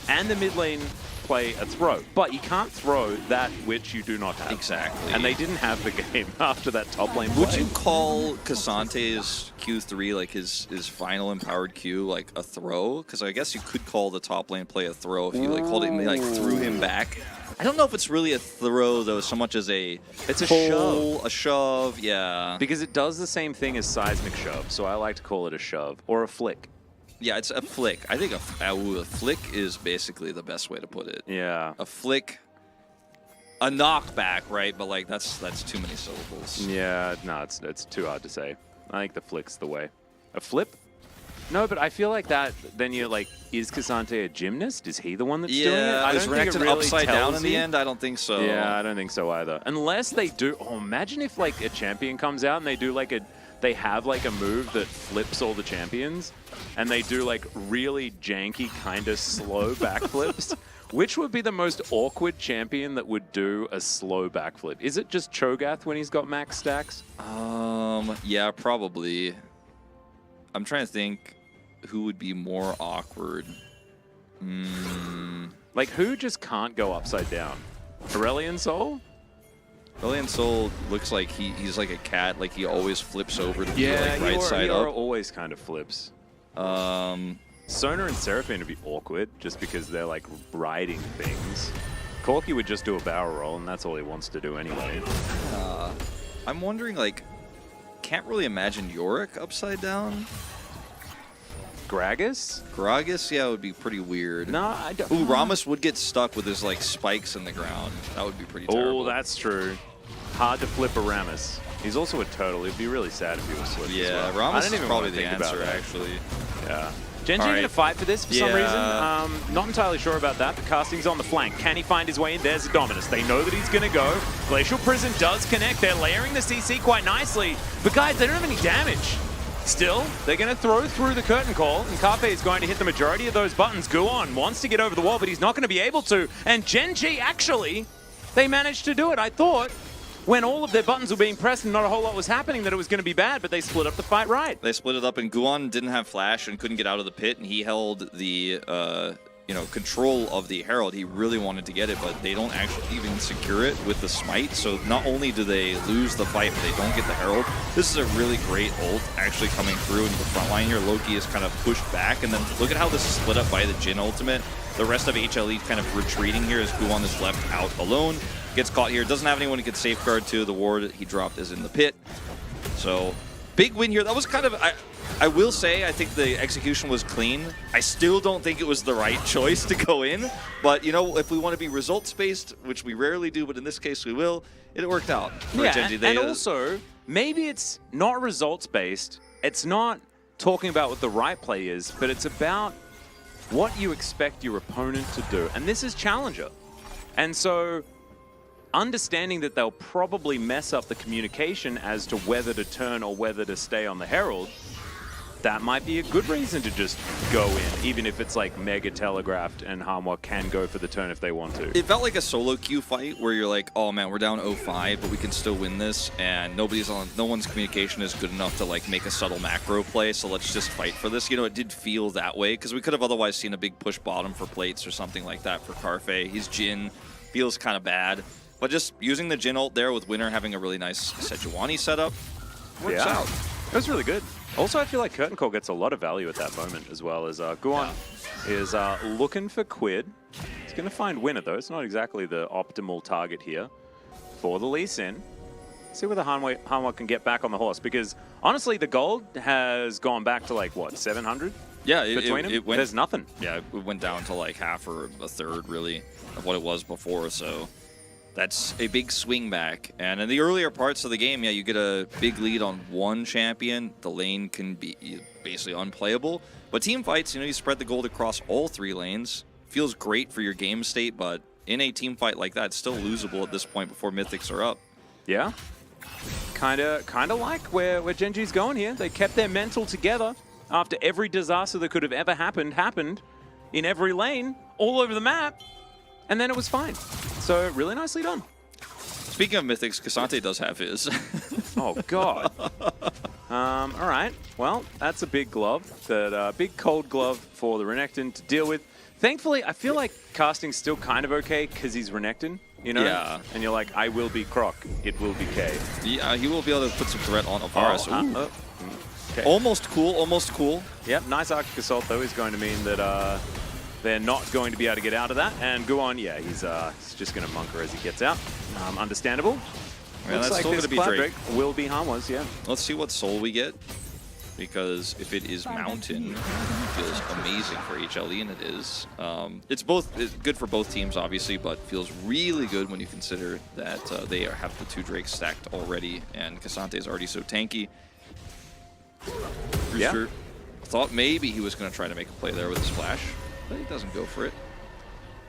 and the mid lane play a throw, but you can't throw that which you do not have. Exactly. And they didn't have the game after that top lane play. Would you call Cassante's Q3, like his final empowered Q, like a throw? Because I guess you could call the top lane play a throw if you like called it and like threw him back. I don't know if it's really a throw though, so much as it's a pull, shove. A shove, yeah. Because it does the same thing as seismic shove, so I like to call it a shove or a flick. Yeah, it's a flick. I think a flick is basically the best way to put it. Yeah. A flick, a knockback, right? But like that's too many syllables. Yeah, no, it's too hard to say. I think the flick's the way. A flip? No, but I feel like that. Then you're like, is Cassante a gymnast? Is he the one that's doing it? I is don't think it Renekton really upside down tells in the you. end? I don't think so. Yeah, I don't think so either. Unless they do. Oh, imagine if like a champion comes out and they do like they have like a move that flips all the champions, and they do like really janky kind of slow backflips. Which would be the most awkward champion that would do a slow backflip? Is it just Cho'Gath when he's got max stacks? Yeah, probably. I'm trying to think who would be more awkward. Like, who just can't go upside down? Aurelion Sol? Aurelion Sol looks like he's like a cat. Like, he always flips over to be Yeah, like right side Eeyore up. always kind of flips. Sona and Seraphine would be awkward just because they're like riding things. Corki would just do a barrel roll, and that's all he wants to do anyway. I'm wondering, like, can't really imagine Yorick upside down. Gragas? Gragas, yeah, would be pretty weird. No, I don't. Ooh, Rammus would get stuck with his like spikes in the ground. That would be pretty terrible. Oh, that's true. Hard to flip a Rammus. He's also a turtle. It'd be really sad if he was flipped. Yeah, as well. Rammus is probably the answer, that. actually. Yeah. Gen.G All going to right. fight for this for some Yeah. reason. Not entirely sure about that. The casting's on the flank. Can he find his way in? There's a Dominus. They know that he's going to go. Glacial Prison does connect. They're layering the CC quite nicely. But guys, they don't have any damage. Still, they're going to throw through the curtain call, and Carpe is going to hit the majority of those buttons. Guon wants to get over the wall, but he's not going to be able to. And Gen.G, actually, they managed to do it. I thought when all of their buttons were being pressed and not a whole lot was happening that it was going to be bad, but they split up the fight right. They split it up, and Guon didn't have flash and couldn't get out of the pit, and he held the control of the Herald. He really wanted to get it, but they don't actually even secure it with the smite. So not only do they lose the fight, but they don't get the Herald. This is a really great ult actually coming through into the front line here. Loki is kind of pushed back, and then look at how this is split up by the Jhin ultimate. The rest of HLE kind of retreating here as Guon is left out alone. Gets caught here, doesn't have anyone to get safeguard to. The ward he dropped is in the pit. So big win here. That was kind of, I will say, I think the execution was clean. I still don't think it was the right choice to go in. But, you know, if we want to be results-based, which we rarely do, but in this case we will, it worked out for Gen.G. And also, maybe it's not results-based. It's not talking about what the right play is, but it's about what you expect your opponent to do. And this is Challenger. And so understanding that they'll probably mess up the communication as to whether to turn or whether to stay on the Herald, that might be a good reason to just go in, even if it's like mega telegraphed and Hanwha can go for the turn if they want to. It felt like a solo queue fight where you're like, oh man, we're down 0-5, but we can still win this, and no one's communication is good enough to like make a subtle macro play, so let's just fight for this. You know, it did feel that way, because we could have otherwise seen a big push bottom for plates or something like that for Carfe. He's Jhin, feels kind of bad. But just using the Jhin ult there with Winner having a really nice Sejuani setup works out. It was really good. Also, I feel like Curtain Call gets a lot of value at that moment as well, as Guon is looking for Quid. He's going to find Winner, though. It's not exactly the optimal target here for the Lee Sin. See whether Hanwha can get back on the horse, because honestly, the gold has gone back to like, what, 700? Yeah, between them? it went, there's nothing. Yeah, it went down to like half or a third, really, of what it was before, so that's a big swing back. And in the earlier parts of the game, yeah, you get a big lead on one champion. The lane can be basically unplayable. But team fights, you know, you spread the gold across all 3 lanes. Feels great for your game state, but in a team fight like that, it's still losable at this point before Mythics are up. Yeah. Kind of like where Gen.G's going here. They kept their mental together after every disaster that could have ever happened in every lane, all over the map, and then it was fine. So really nicely done. Speaking of Mythics, Cassante does have his. Oh, God. All right. Well, that's a big glove, big cold glove for the Renekton to deal with. Thankfully, I feel like casting's still kind of okay because he's Renekton, you know? Yeah. And you're like, I will be Croc. It will be K. Yeah, he will be able to put some threat on Avaris. Okay. Almost cool, almost cool. Yep, nice Arctic Assault, though, is going to mean that they're not going to be able to get out of that. And Guon, yeah, he's just going to Monker as he gets out. Understandable. Yeah, Looks that's like still this going to be Cloud Drake. Drake will be Hanwha's, yeah. Let's see what soul we get, because if it is Mountain, it feels amazing for HLE, and it is. It's good for both teams, obviously, but feels really good when you consider that they have the 2 Drakes stacked already, and Cassante is already so tanky. Brewster thought maybe he was going to try to make a play there with his flash, but he doesn't go for it.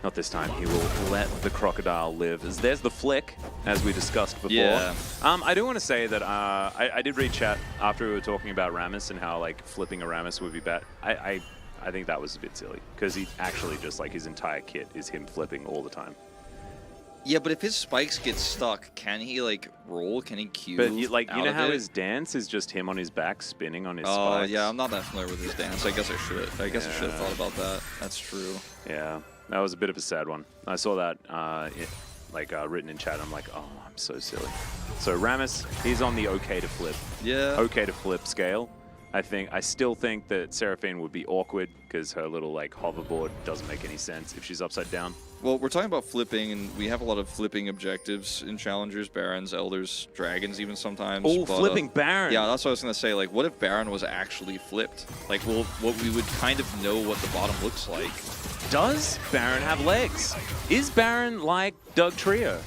Not this time. He will let the crocodile live. There's the flick, as we discussed before. Yeah. I do want to say that I did read chat after we were talking about Rammus and how like flipping a Rammus would be bad. I think that was a bit silly, because he actually just like his entire kit is him flipping all the time. Yeah, but if his spikes get stuck, can he like roll? Can he Q? But you know how it? his dance is just him on his back spinning on his Oh, spikes? yeah, I'm not that familiar with his dance. I guess I should. I guess I should have thought about that. That's true. Yeah, that was a bit of a sad one. I saw that written in chat. I'm like, oh, I'm so silly. So Rammus, he's on the okay to flip. Yeah. Okay to flip scale. I still think that Seraphine would be awkward because her little like hoverboard doesn't make any sense if she's upside down. Well, we're talking about flipping, and we have a lot of flipping objectives in Challengers, Barons, Elders, Dragons even sometimes. Oh, but, flipping Baron. Yeah, that's what I was going to say. Like, what if Baron was actually flipped? Like, what we would kind of know what the bottom looks like. Does Baron have legs? Is Baron like Doug Trio?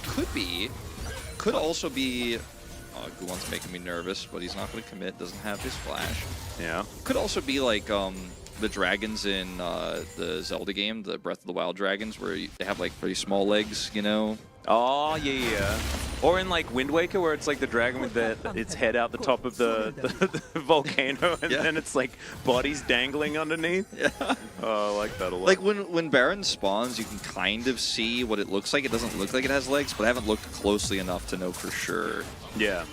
Could be. Could also be Guwon's making me nervous, but he's not going to commit. Doesn't have his flash. Yeah. Could also be like the dragons in the Zelda game, the Breath of the Wild dragons, where they have like pretty small legs, you know? Oh, yeah. Or in like Wind Waker, where it's like the dragon with its head out the top of the volcano, and then it's like bodies dangling underneath. Yeah. Oh, I like that a lot. Like when Baron spawns, you can kind of see what it looks like. It doesn't look like it has legs, but I haven't looked closely enough to know for sure. Yeah.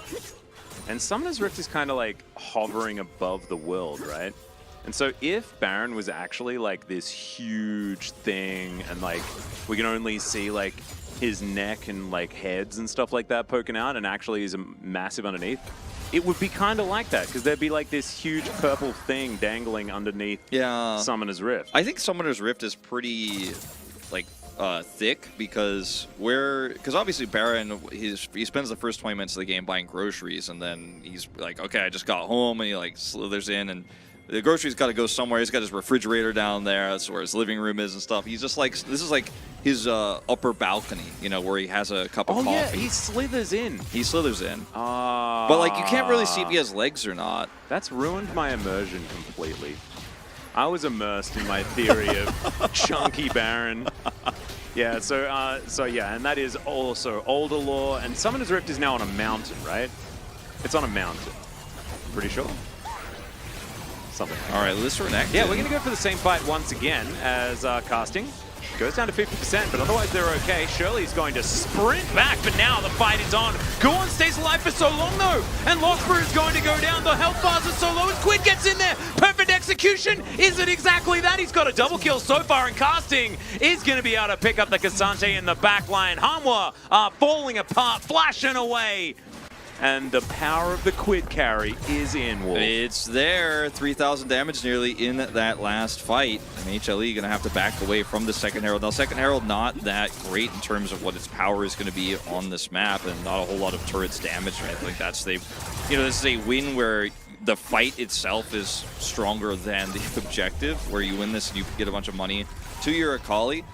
And Summoner's Rift is kind of like hovering above the world, right? And so if Baron was actually like this huge thing and like we can only see like his neck and like heads and stuff like that poking out and actually is a massive underneath, it would be kind of like that because there'd be like this huge purple thing dangling underneath Summoner's Rift. I think Summoner's Rift is pretty like thick because obviously Baron he spends the first 20 minutes of the game buying groceries and then he's like, okay, I just got home, and he like slithers in and the groceries got to go somewhere. He's got his refrigerator down there. That's where his living room is and stuff. He's just like, this is like his upper balcony, you know, where he has a cup of coffee. Oh, yeah, he slithers in. He slithers in. But, like, you can't really see if he has legs or not. That's ruined my immersion completely. I was immersed in my theory of chunky Baron. Yeah, so yeah, and that is also older lore. And Summoner's Rift is now on a mountain, right? It's on a mountain. Pretty sure. Something. All right, let's reenact. Yeah, we're going to go for the same fight once again as casting. Goes down to 50%, but otherwise they're okay. Shirley's going to sprint back, but now the fight is on. Guwon stays alive for so long, though. And Lothborough is going to go down. The health bars are so low as Quid gets in there. Perfect execution. Is it exactly that? He's got a double kill so far, and casting is going to be able to pick up the Cassante in the back line. Hanwha falling apart, flashing away. And the power of the Quid carry is in, Wolf. It's there. 3,000 damage nearly in that last fight. And HLE going to have to back away from the Second Herald. Now, Second Herald not that great in terms of what its power is going to be on this map, and not a whole lot of turrets damage or anything like that. So this is a win where the fight itself is stronger than the objective, where you win this and you get a bunch of money to your Akali.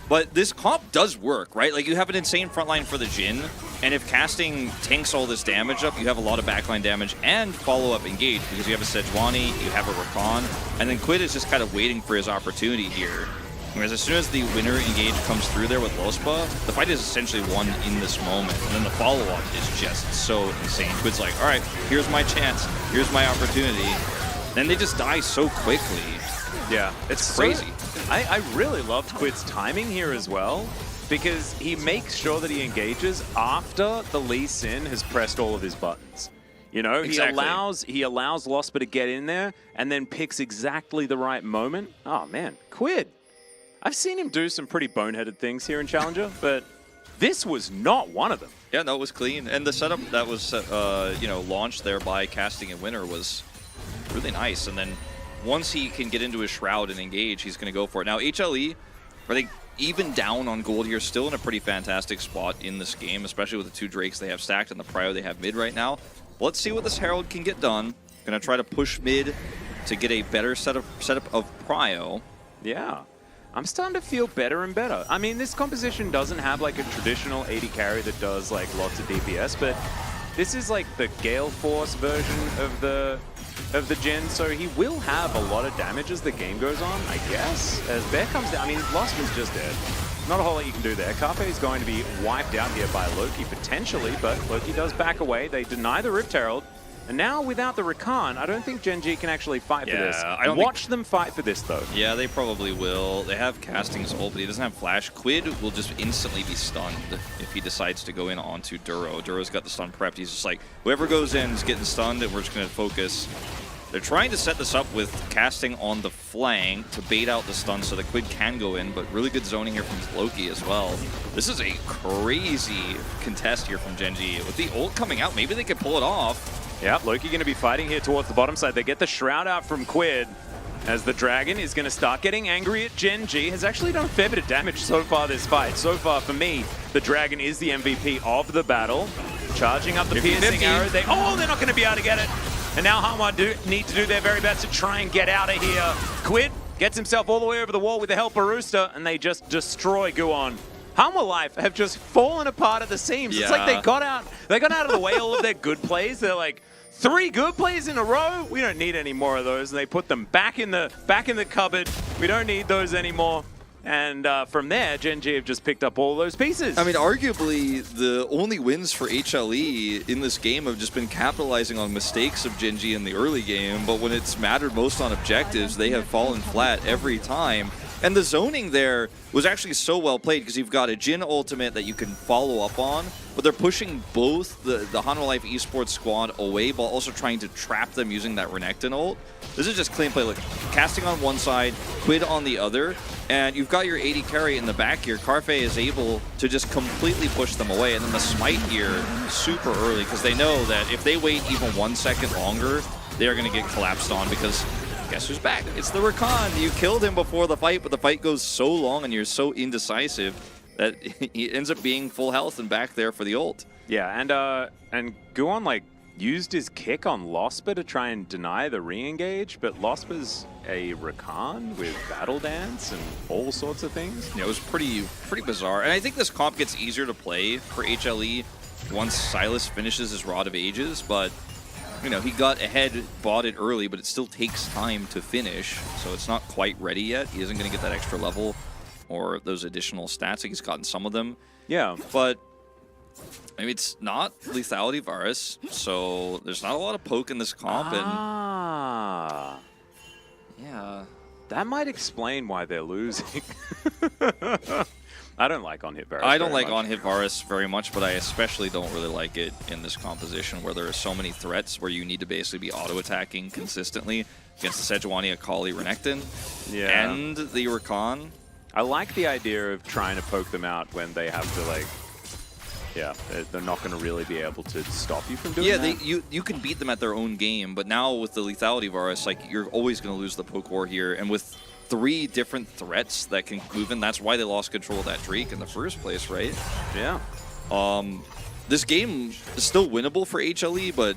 But this comp does work, right? Like, you have an insane frontline for the Jhin, and if casting tanks all this damage up, you have a lot of backline damage and follow-up engage, because you have a Sejuani, you have a Rakan, and then Quid is just kind of waiting for his opportunity here. Whereas as soon as the winner engage comes through there with Lospa, the fight is essentially won in this moment, and then the follow-up is just so insane. Quid's like, all right, here's my chance, here's my opportunity. Then they just die so quickly. Yeah, it's crazy. I really loved Quid's timing here as well, because he makes sure that he engages after the Lee Sin has pressed all of his buttons. You know, exactly. he allows Lospa to get in there and then picks exactly the right moment. Oh man, Quid. I've seen him do some pretty boneheaded things here in Challenger, but this was not one of them. Yeah, no, it was clean. And the setup that was launched there by casting and winner was really nice. And then once he can get into his shroud and engage, he's going to go for it. Now, HLE, are they even down on gold here? Still in a pretty fantastic spot in this game, especially with the two Drakes they have stacked and the Prio they have mid right now. Let's see what this Herald can get done. Going to try to push mid to get a better setup of Prio. Yeah. I'm starting to feel better and better. I mean, this composition doesn't have like a traditional 80 carry that does like lots of DPS, but this is like the Gale Force version of the Jhin, so he will have a lot of damage as the game goes on, I guess. As Bear comes down, I mean, Lost was just dead. Not a whole lot you can do there. Carpe is going to be wiped out here by Loki, potentially, but Loki does back away. They deny the Rift Herald, and now without the Rakan, I don't think Gen.G can actually fight for this. Watch them fight for this, though. Yeah, they probably will. They have Casting's ult, but he doesn't have Flash. Quid will just instantly be stunned if he decides to go in onto Duro. Duro's got the stun prepped. He's just like, whoever goes in is getting stunned, and we're just going to focus. They're trying to set this up with Casting on the flank to bait out the stun so that Quid can go in, but really good zoning here from Loki as well. This is a crazy contest here from Gen.G. With the ult coming out, maybe they could pull it off. Yeah, Loki going to be fighting here towards the bottom side. They get the Shroud out from Quid as the Dragon is going to start getting angry at Gen.G. Has actually done a fair bit of damage so far this fight. So far, for me, the Dragon is the MVP of the battle. Charging up the piercing arrow. They're not going to be able to get it. And now Hanwha need to do their very best to try and get out of here. Quid gets himself all the way over the wall with the help of Rooster, and they just destroy Guwon. Humble Life have just fallen apart at the seams. It's like Yeah. they got out of the way all of their good plays. They're like, 3 good plays in a row? We don't need any more of those. And they put them back in the cupboard. We don't need those anymore. And from there, Gen.G have just picked up all those pieces. I mean, arguably, the only wins for HLE in this game have just been capitalizing on mistakes of Gen.G in the early game, but when it's mattered most on objectives, they have fallen flat every time. And the zoning there was actually so well played because you've got a Jin ultimate that you can follow up on, but they're pushing both the Hanwha Life esports squad away while also trying to trap them using that Renekton ult. This is just clean play. Look, casting on one side, Quid on the other, and you've got your 80 carry in the back here. Carfe is able to just completely push them away, and then the smite here super early because they know that if they wait even 1 second longer, they are going to get collapsed on because guess who's back? It's the Rakan. You killed him before the fight, but the fight goes so long and you're so indecisive that he ends up being full health and back there for the ult. Yeah, and Guon like used his kick on Losper to try and deny the re-engage, but Losper's a Rakan with Battle Dance and all sorts of things. Yeah, it was pretty bizarre. And I think this comp gets easier to play for HLE once Silas finishes his Rod of Ages, but you know, he got ahead, bought it early, but it still takes time to finish, so it's not quite ready yet. He isn't going to get that extra level or those additional stats. I think he's gotten some of them. Yeah. But I mean, it's not Lethality Varus, so there's not a lot of poke in this comp. Ah. And yeah. That might explain why they're losing. I don't like on-hit Varus. I don't very like much. on-hit Varus very much, but I especially don't really like it in this composition where there are so many threats where you need to basically be auto-attacking consistently against the Sejuani, Akali, Renekton, Yeah. and the Rakan. I like the idea of trying to poke them out when they have to, like, yeah, they're not going to really be able to stop you from doing Yeah, that. you can beat them at their own game, but now with the Lethality Varus, like, you're always going to lose the poke war here, and with 3 different threats that can move in, that's why they lost control of that Drake in the first place, right? Yeah. This game is still winnable for HLE, but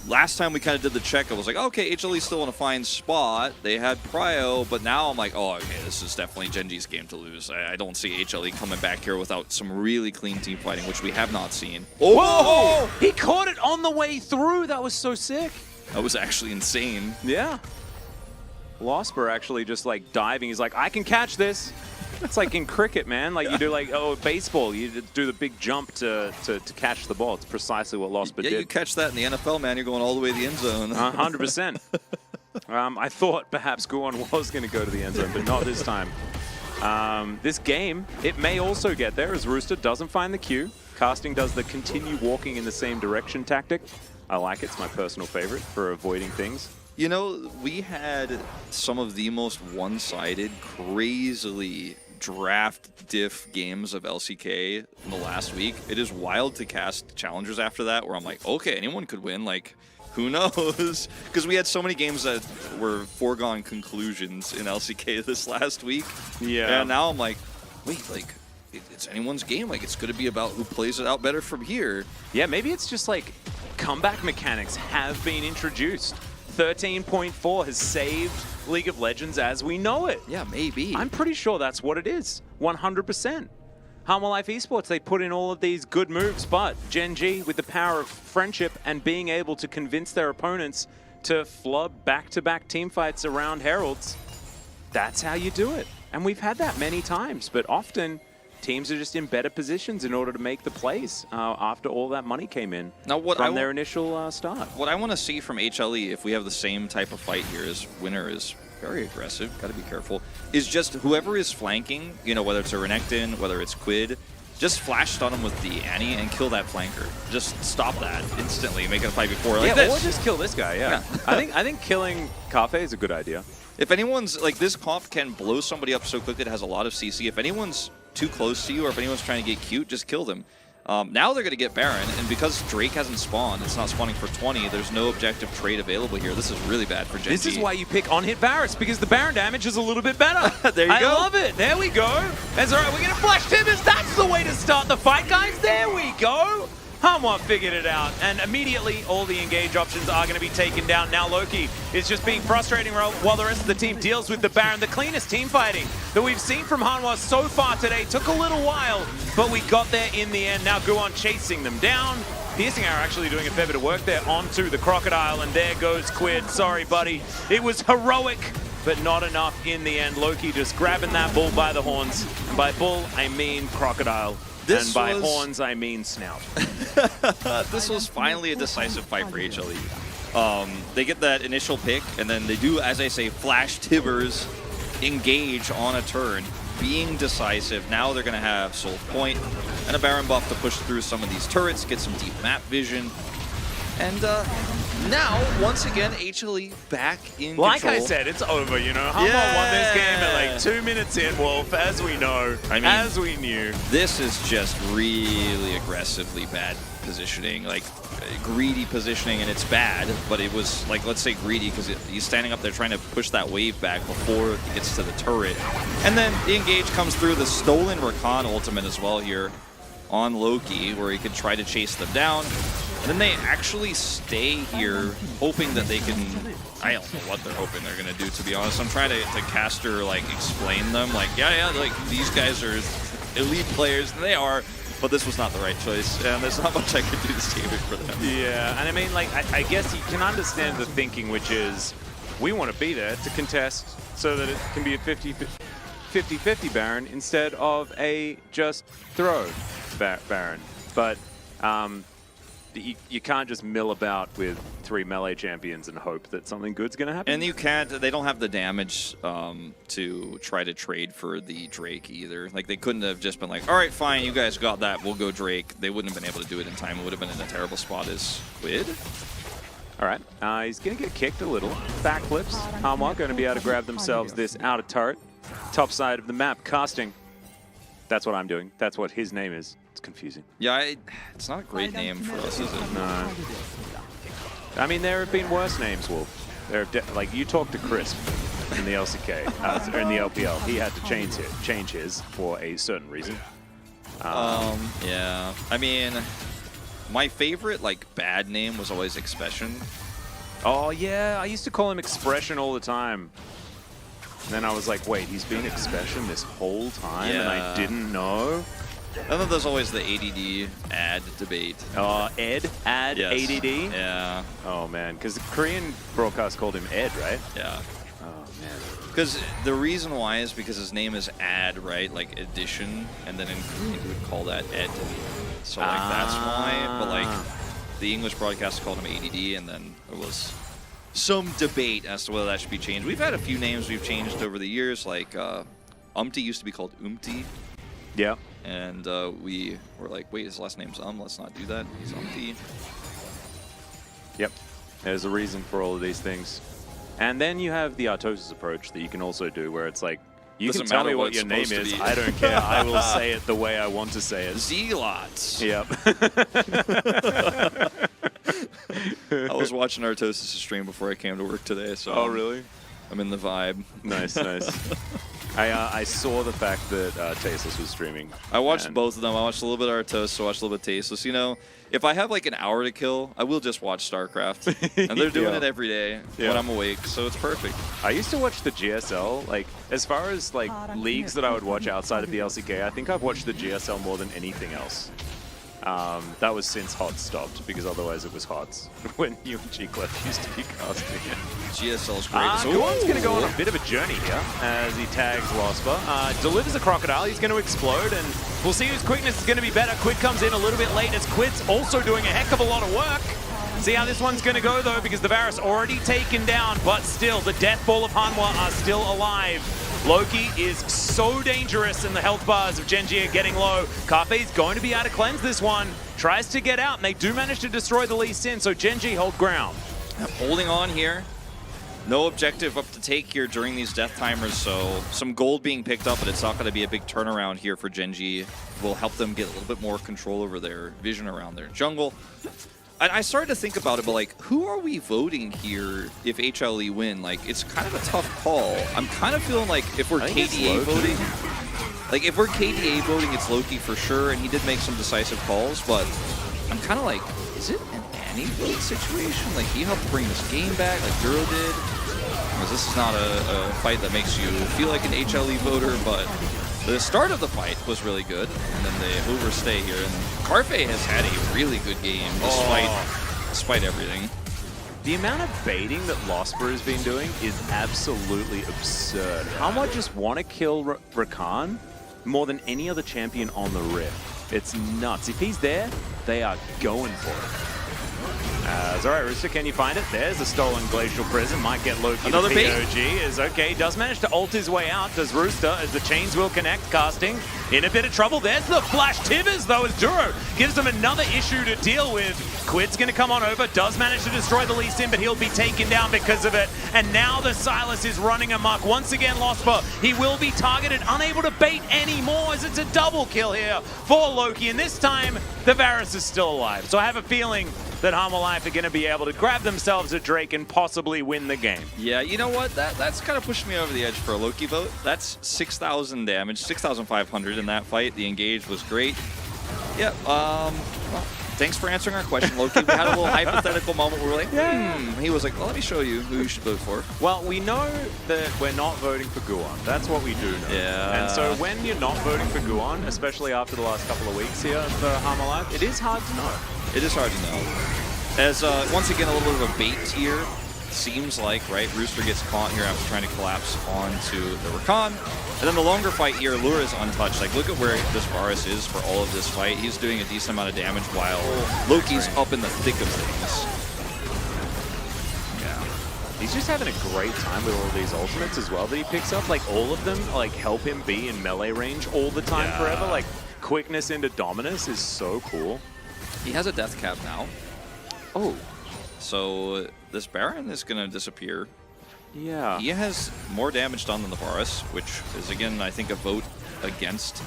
last time we kind of did the check, I was like, okay, HLE's still in a fine spot. They had Prio, but now I'm like, oh, okay, this is definitely Gen.G's game to lose. I don't see HLE coming back here without some really clean team fighting, which we have not seen. Whoa! He caught it on the way through. That was so sick. That was actually insane. Yeah. Losper actually just like diving. He's like, I can catch this. It's like in cricket, man. Like you do like, baseball. You do the big jump to catch the ball. It's precisely what Losper Yeah, did. you catch that in the NFL, man. You're going all the way to the end zone. 100%. I thought perhaps Guon was going to go to the end zone, but not this time. This game, it may also get there as Rooster doesn't find the Q. Casting does the continue walking in the same direction tactic. I like it. It's my personal favorite for avoiding things. You know, we had some of the most one-sided, crazily draft diff games of LCK in the last week. It is wild to cast challengers after that where I'm like, okay, anyone could win. Like, who knows? Because we had so many games that were foregone conclusions in LCK this last week. Yeah. And now I'm like, wait, like, it's anyone's game. Like, it's going to be about who plays it out better from here. Yeah, maybe it's just like comeback mechanics have been introduced. 13.4 has saved League of Legends as we know it. Yeah, maybe. I'm pretty sure that's what it is. 100%. Hanwha Life Esports, they put in all of these good moves, but Gen.G, with the power of friendship and being able to convince their opponents to flub back-to-back teamfights around Heralds, that's how you do it. And we've had that many times, but often teams are just in better positions in order to make the plays after all that money came in Now, what from their initial start. What I want to see from HLE, if we have the same type of fight here, is winner is very aggressive, got to be careful, is just whoever is flanking, you know, whether it's a Renekton, whether it's Quid, just flash stun him with the Annie and kill that flanker. Just stop that instantly, make it a 5v4 like this. Or just kill this guy, yeah. I think killing Carfe is a good idea. If anyone's, like, this comp can blow somebody up so quickly, it has a lot of CC. If anyone's too close to you or if anyone's trying to get cute, just kill them. Now they're going to get Baron, and because Drake hasn't spawned, it's not spawning for 20, there's no objective trade available here. This is really bad for Gen.G. This is why you pick on-hit Varus, because the Baron damage is a little bit better. There you go. I love it. There we go. That's all right. We're going to flash Timbers. That's the way to start the fight, guys. There we go. Hanwha figured it out, and immediately all the engage options are going to be taken down. Now Loki is just being frustrating while the rest of the team deals with the Baron. The cleanest team fighting that we've seen from Hanwha so far today. Took a little while, but we got there in the end. Now Guon chasing them down. Piercing Arrow actually doing a fair bit of work there onto the Crocodile, and there goes Quid. Sorry, buddy. It was heroic, but not enough in the end. Loki just grabbing that bull by the horns. And by bull, I mean Crocodile. And by horns, I mean snout. This was finally a decisive fight for HLE. They get that initial pick, and then they do, as I say, flash Tibbers engage on a turn, being decisive. Now they're going to have Soul Point and a Baron buff to push through some of these turrets, get some deep map vision. And now, once again, HLE back in like control. I said, it's over, you know. Hanwha won this game at like 2 minutes in, Wolf, as we know, as we knew. This is just really aggressively bad positioning, like greedy positioning, and it's bad, but it was like, let's say greedy because he's standing up there trying to push that wave back before it gets to the turret. And then the engage comes through the stolen Rakan ultimate as well here on Loki, where he could try to chase them down. And then they actually stay here, hoping that they can... I don't know what they're hoping they're going to do, to be honest. I'm trying to caster, like, explain them. Like, yeah, like, these guys are elite players, and they are, but this was not the right choice, and there's not much I could do to save it for them. Yeah, and I mean, like, I guess you can understand the thinking, which is, we want to be there to contest so that it can be a 50-50 Baron instead of a just throw Baron. But you can't just mill about with 3 melee champions and hope that something good's going to happen. And you can't, they don't have the damage to try to trade for the Drake either. Like, they couldn't have just been like, all right, fine, you guys got that, we'll go Drake. They wouldn't have been able to do it in time. It would have been in a terrible spot as Quid. All right, he's going to get kicked a little. Backflips. Hanwha going to be able to grab themselves this outer turret. Top side of the map, casting. That's what I'm doing. That's what his name is. It's confusing. Yeah, it's not a great name for us, is it? No. I mean, there have been worse names, Wolf. There have like, you talked to Crisp in the LCK, or in the LPL. He had to change his for a certain reason. Yeah. I mean, my favorite, like, bad name was always Expression. Oh, yeah. I used to call him Expression all the time. And then I was like, wait, he's been Expression this whole time, and I didn't know? And then there's always the ADD ad debate. Ed? Ad? Yes. ADD? Yeah. Oh, man. Because the Korean broadcast called him Ed, right? Yeah. Oh, man. Because the reason why is because his name is Ad, right? Like, addition. And then in Korean, we would call that Ed. So, like, that's why. But, like, the English broadcast called him ADD, and then there was some debate as to whether that should be changed. We've had a few names we've changed over the years, like Umti used to be called Umti. Yeah. And we were like, wait, his last name's let's not do that. He's Umti. Yep. There's a reason for all of these things. And then you have the Artosis approach that you can also do, where it's like, you can tell me what your name is, I don't care, I will say it the way I want to say it. Zealots. Yep. I was watching Artosis' stream before I came to work today, so oh, really? I'm in the vibe. Nice, nice. I saw the fact that Tasteless was streaming. I watched both of them. I watched a little bit of Artosis, I watched a little bit of Tasteless. You know, if I have like an hour to kill, I will just watch StarCraft. And they're doing it every day when I'm awake, so it's perfect. I used to watch the GSL, like, as far as like leagues that I would watch outside of the LCK, I think I've watched the GSL more than anything else. That was since HOTS stopped, because otherwise it was HOTS when you and G-Clef used to be casting it. GSL's great. Guon's going to go on a bit of a journey here as he tags Losper. Delivers a Crocodile, he's going to explode, and we'll see whose quickness is going to be better. Quid comes in a little bit late as Quid's also doing a heck of a lot of work. See how this one's going to go, though, because the Varus already taken down, but still, the Death Ball of Hanwha are still alive. Loki is so dangerous, and the health bars of Gen.G are getting low. Carpe's going to be able to cleanse this one. Tries to get out, and they do manage to destroy the Lee Sin, so Gen.G hold ground. Holding on here. No objective up to take here during these death timers, so some gold being picked up, but it's not going to be a big turnaround here for Gen.G. Will help them get a little bit more control over their vision around their jungle. I started to think about it, but like, who are we voting here if HLE win? Like, it's kind of a tough call. I'm kind of feeling like if we're KDA voting, like if we're KDA voting, it's Loki for sure, and he did make some decisive calls, but I'm kind of like, is it an Annie vote situation? Like, he helped bring this game back, like Duro did. Because this is not a fight that makes you feel like an HLE voter, but the start of the fight was really good, and then they overstay here. And Carfe has had a really good game despite everything. The amount of baiting that Losper has been doing is absolutely absurd. Hama just want to kill Rakan more than any other champion on the Rift. It's nuts. If he's there, they are going for it. It's all right, Rooster, can you find it? There's a stolen Glacial Prism. Might get Loki. Another bait. POG is okay. Does manage to ult his way out. Does Rooster as the chains will connect. Casting in a bit of trouble. There's the flash Tivers, though, as Duro gives them another issue to deal with. Quid's going to come on over. Does manage to destroy the Lee Sin, but he'll be taken down because of it. And now the Silas is running amok. Once again, Losper. He will be targeted. Unable to bait anymore as it's a double kill here for Loki. And this time, the Varus is still alive. So I have a feeling that Hama Life are going to be able to grab themselves a Drake and possibly win the game. Yeah, you know what? That's kind of pushed me over the edge for a Loki vote. That's 6,000 damage, 6,500 in that fight. The engage was great. Yeah, well, thanks for answering our question, Loki. We had a little hypothetical moment where we were like, He was like, well, let me show you who you should vote for. Well, we know that we're not voting for Guan. That's what we do know. Yeah. And so when you're not voting for Guan, especially after the last couple of weeks here for Hama Life, it is hard to know. It is hard to know. As, once again, a little bit of a bait here. Seems like, right, Rooster gets caught here after trying to collapse onto the Rakan. And then the longer fight here, Lure is untouched. Like, look at where this Varus is for all of this fight. He's doing a decent amount of damage while Loki's up in the thick of things. Yeah. He's just having a great time with all these ultimates as well that he picks up. Like, all of them, like, help him be in melee range all the time forever. Like, quickness into Dominus is so cool. He has a death cap now. Oh. So this Baron is going to disappear. Yeah. He has more damage done than the Varus, which is, again, I think a vote against,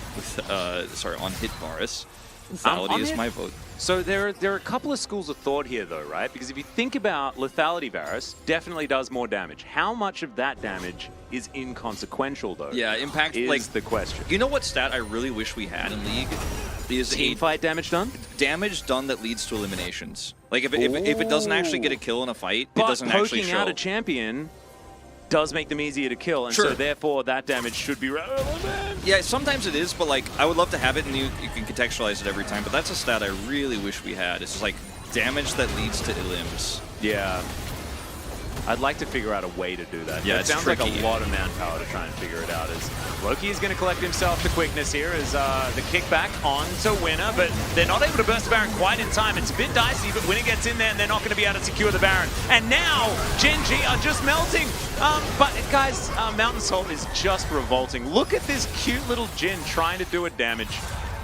on hit Varus. Lethality is my vote. So there are a couple of schools of thought here, though, right? Because if you think about Lethality Varus, definitely does more damage. How much of that damage is inconsequential, though? Yeah, impact, is like, the question. You know what stat I really wish we had in League? Is Team fight damage done? Damage done that leads to eliminations. Like, if it doesn't actually get a kill in a fight, it doesn't actually show. Poking out a champion does make them easier to kill, and so therefore that damage should be relevant. Yeah, sometimes it is, but like I would love to have it, and you can contextualize it every time. But that's a stat I really wish we had. It's like damage that leads to elims. Yeah. I'd like to figure out a way to do that. Yeah, it sounds tricky. like a lot of manpower to try and figure it out. As Loki is going to collect himself the quickness here as the kickback on to Winner, but they're not able to burst the Baron quite in time. It's a bit dicey, but Winner gets in there and they're not going to be able to secure the Baron. And now Gen.G are just melting. But guys, Mountain Salt is just revolting. Look at this cute little Jin trying to do a damage.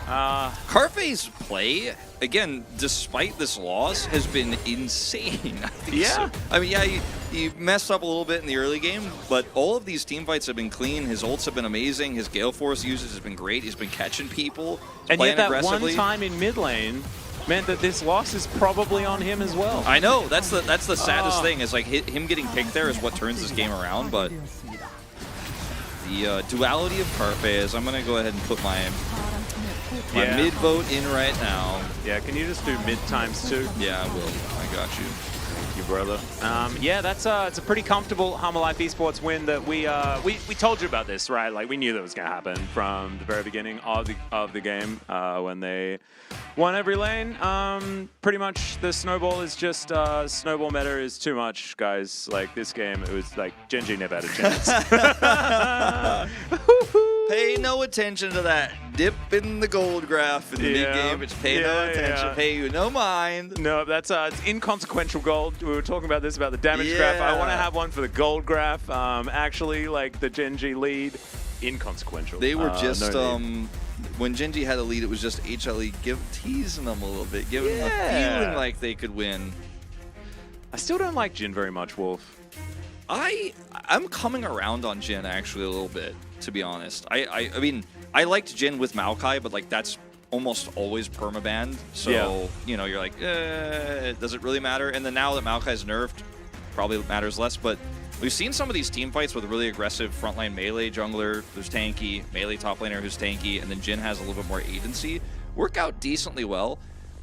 Carfe's play, again, despite this loss, has been insane. Yeah. I mean, yeah, he messed up a little bit in the early game, but all of these team fights have been clean. His ults have been amazing. His Gale Force usage has been great. He's been catching people, and playing yet that aggressively. one time in mid lane meant that this loss is probably on him as well. I know. That's the saddest thing is like him getting picked there is what turns this game around, but the duality of Carfe is I'm going to go ahead and put my mid vote in right now. Yeah, can you just do mid times 2? Yeah, I will. I got you. Thank you, brother. Yeah, that's it's a pretty comfortable Hama Life Esports win that we told you about this, right? Like we knew that was gonna happen from the very beginning of the game when they won every lane. Pretty much the snowball is just snowball meta is too much, guys. Like this game, it was like Gen.G never had a chance. Pay no attention to that dip in the gold graph in the mid game. It's pay no attention, pay you no mind. No, that's it's inconsequential gold. We were talking about this about the damage graph. I want to have one for the gold graph. Actually, like the Gen.G lead, inconsequential. They were just when Gen.G had a lead, it was just HLE teasing them a little bit, giving them a feeling like they could win. I still don't like Jin very much, Wolf. I'm coming around on Jin actually a little bit, to be honest. I mean, I liked Jin with Maokai, but like that's almost always permabanned. So, you know, you're like, does it really matter? And then now that Maokai's nerfed, probably matters less. But we've seen some of these team fights with a really aggressive frontline melee jungler who's tanky, melee top laner who's tanky, and then Jin has a little bit more agency, work out decently well.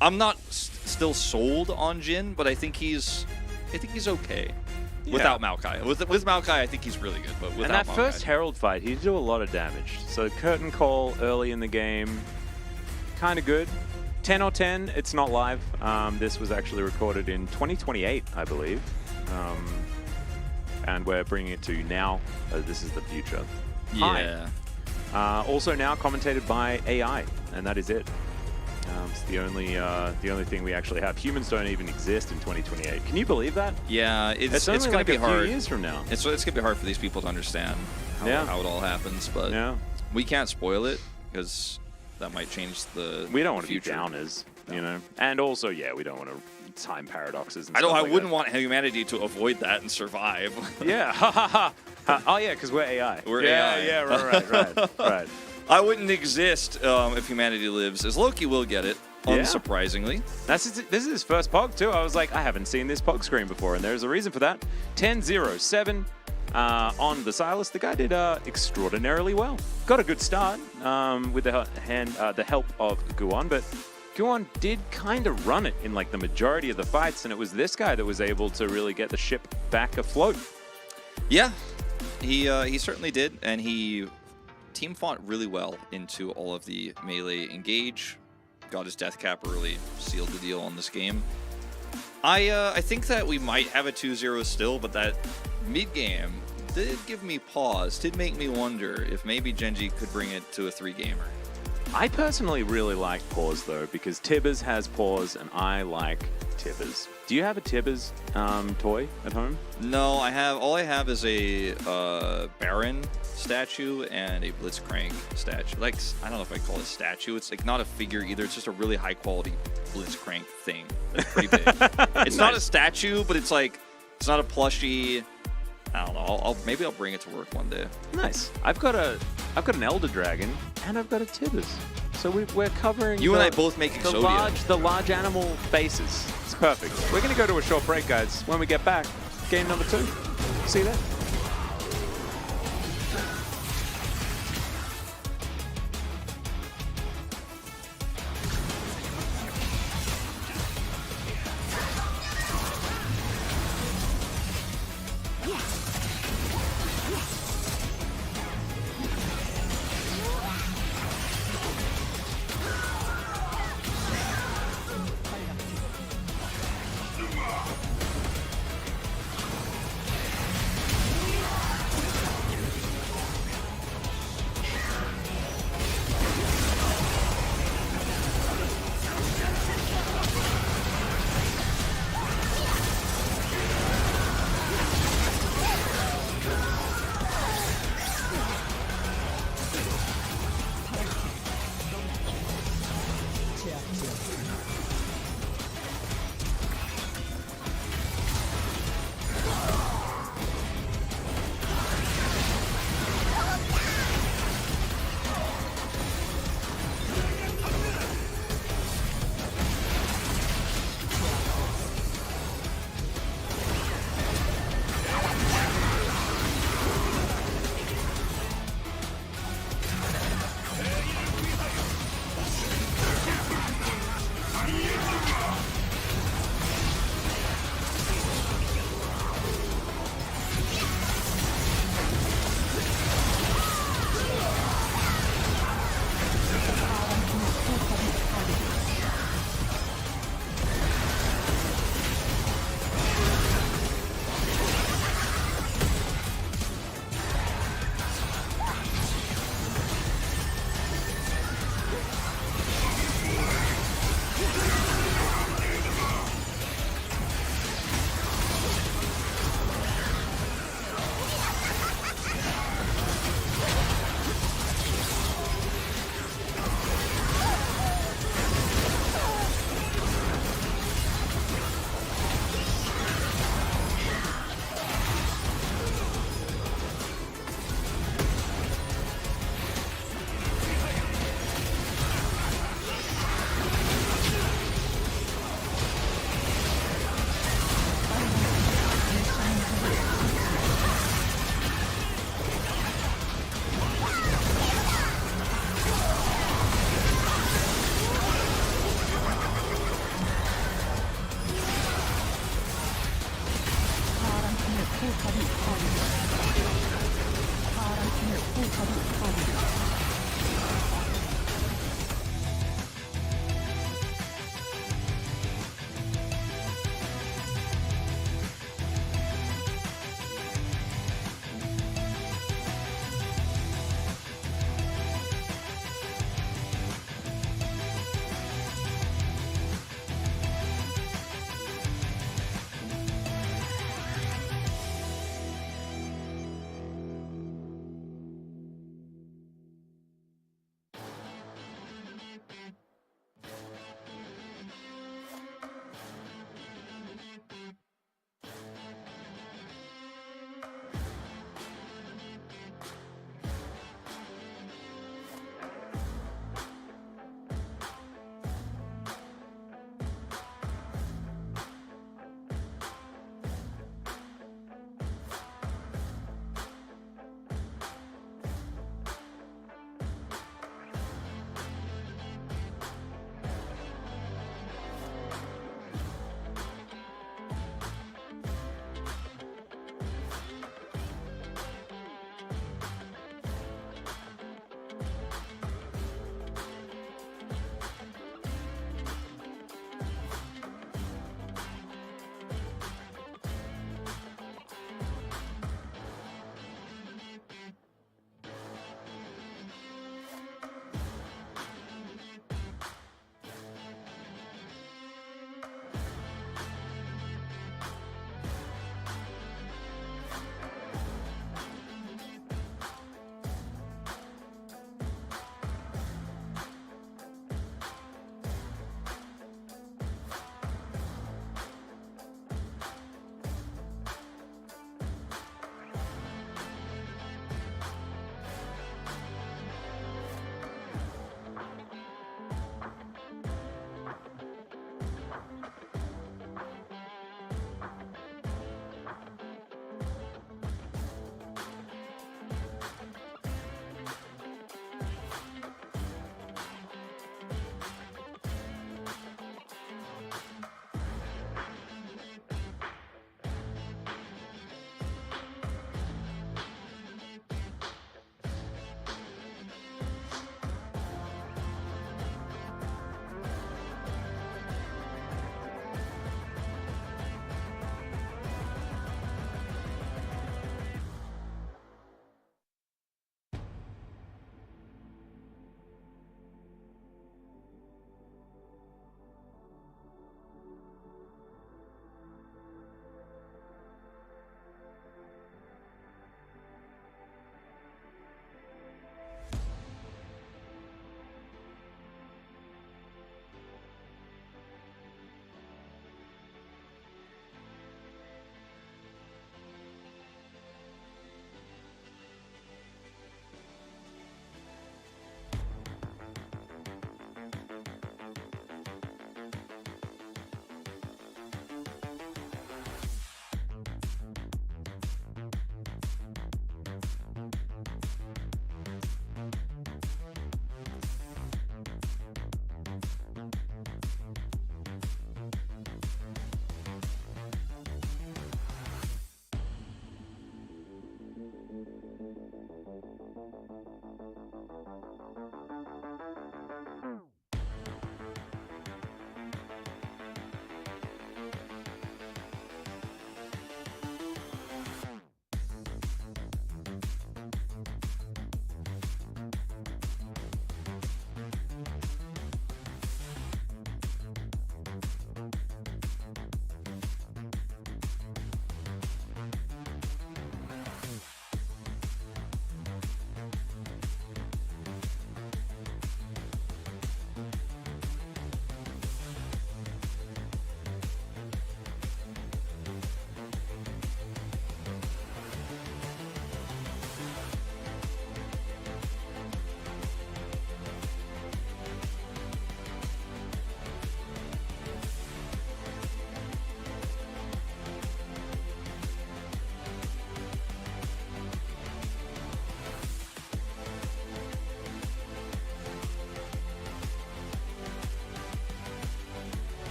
I'm not still sold on Jin, but I think he's okay. Without Maokai. With Maokai, I think he's really good, but without And that Maokai. first Herald fight, he did do a lot of damage. So curtain call early in the game, kind of good. 10 or 10, it's not live. This was actually recorded in 2028, I believe. And we're bringing it to you now. This is the future. Yeah. Also now commentated by AI, and that is it. It's the only thing we actually have. Humans don't even exist in 2028. Can you believe that? Yeah, it's only going to like be a hard. few years from now. It's going to be hard for these people to understand how it all happens, but Yeah. we can't spoil it because that might change the We don't want to be future. downers, you know? And also, yeah, we don't want to time paradoxes and I stuff like wouldn't that. want humanity to avoid that and survive. Yeah, ha ha ha. Oh yeah, because we're AI. We're yeah, AI. Yeah, right. I wouldn't exist if humanity lives, as Loki will get it, Yeah. unsurprisingly. This is his first POG too. I was like, I haven't seen this POG screen before, and there's a reason for that. 10-0-7 on the Silas. The guy did extraordinarily well. Got a good start with the help of Guwon, but Guwon did kind of run it in like the majority of the fights, and it was this guy that was able to really get the ship back afloat. Yeah, he certainly did, and he team fought really well into all of the melee engage. Got his death cap early, sealed the deal on this game. I think that we might have a 2-0 still, but that mid game did give me pause. Did make me wonder if maybe Gen.G could bring it to a 3-gamer. I personally really like Pause though, because Tibbers has Pause, and I like Tibbers. Do you have a Tibbers toy at home? No, all I have is a Baron statue and a Blitzcrank statue. Like, I don't know if I call it a statue. It's like not a figure either. It's just a really high quality Blitzcrank thing. That's pretty big. It's not a statue, but it's like, it's not a plushie. I don't know. Maybe I'll bring it to work one day. Nice. I've got an Elder Dragon and I've got a Tibbers. So we're covering You and I both make Exodia. the large animal bases. It's perfect. We're gonna go to a short break, guys. When we get back, game number 2. See you there.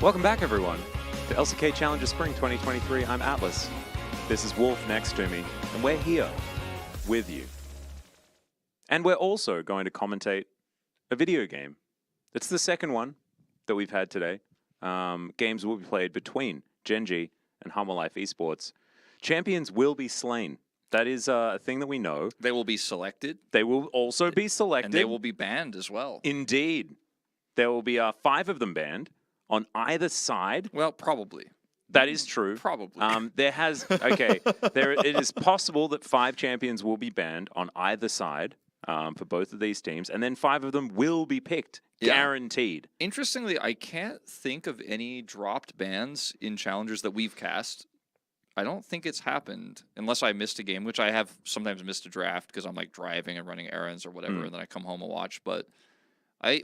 Welcome back, everyone, to LCK Challenger Spring 2023. I'm Atlas. This is Wolf next to me, and we're here with you. And we're also going to commentate a video game. It's the second one that we've had today. Games will be played between Gen.G and Life Esports. Champions will be slain. That is a thing that we know. They will be selected. They will also be selected. And they will be banned as well. Indeed. There will be 5 of them banned on either side. Well, probably. That is true. Probably. It is possible that 5 champions will be banned on either side for both of these teams, and then 5 of them will be picked, guaranteed. Interestingly, I can't think of any dropped bans in challengers that we've cast. I don't think it's happened, unless I missed a game, which I have sometimes missed a draft because I'm like driving and running errands or whatever, and then I come home and watch. But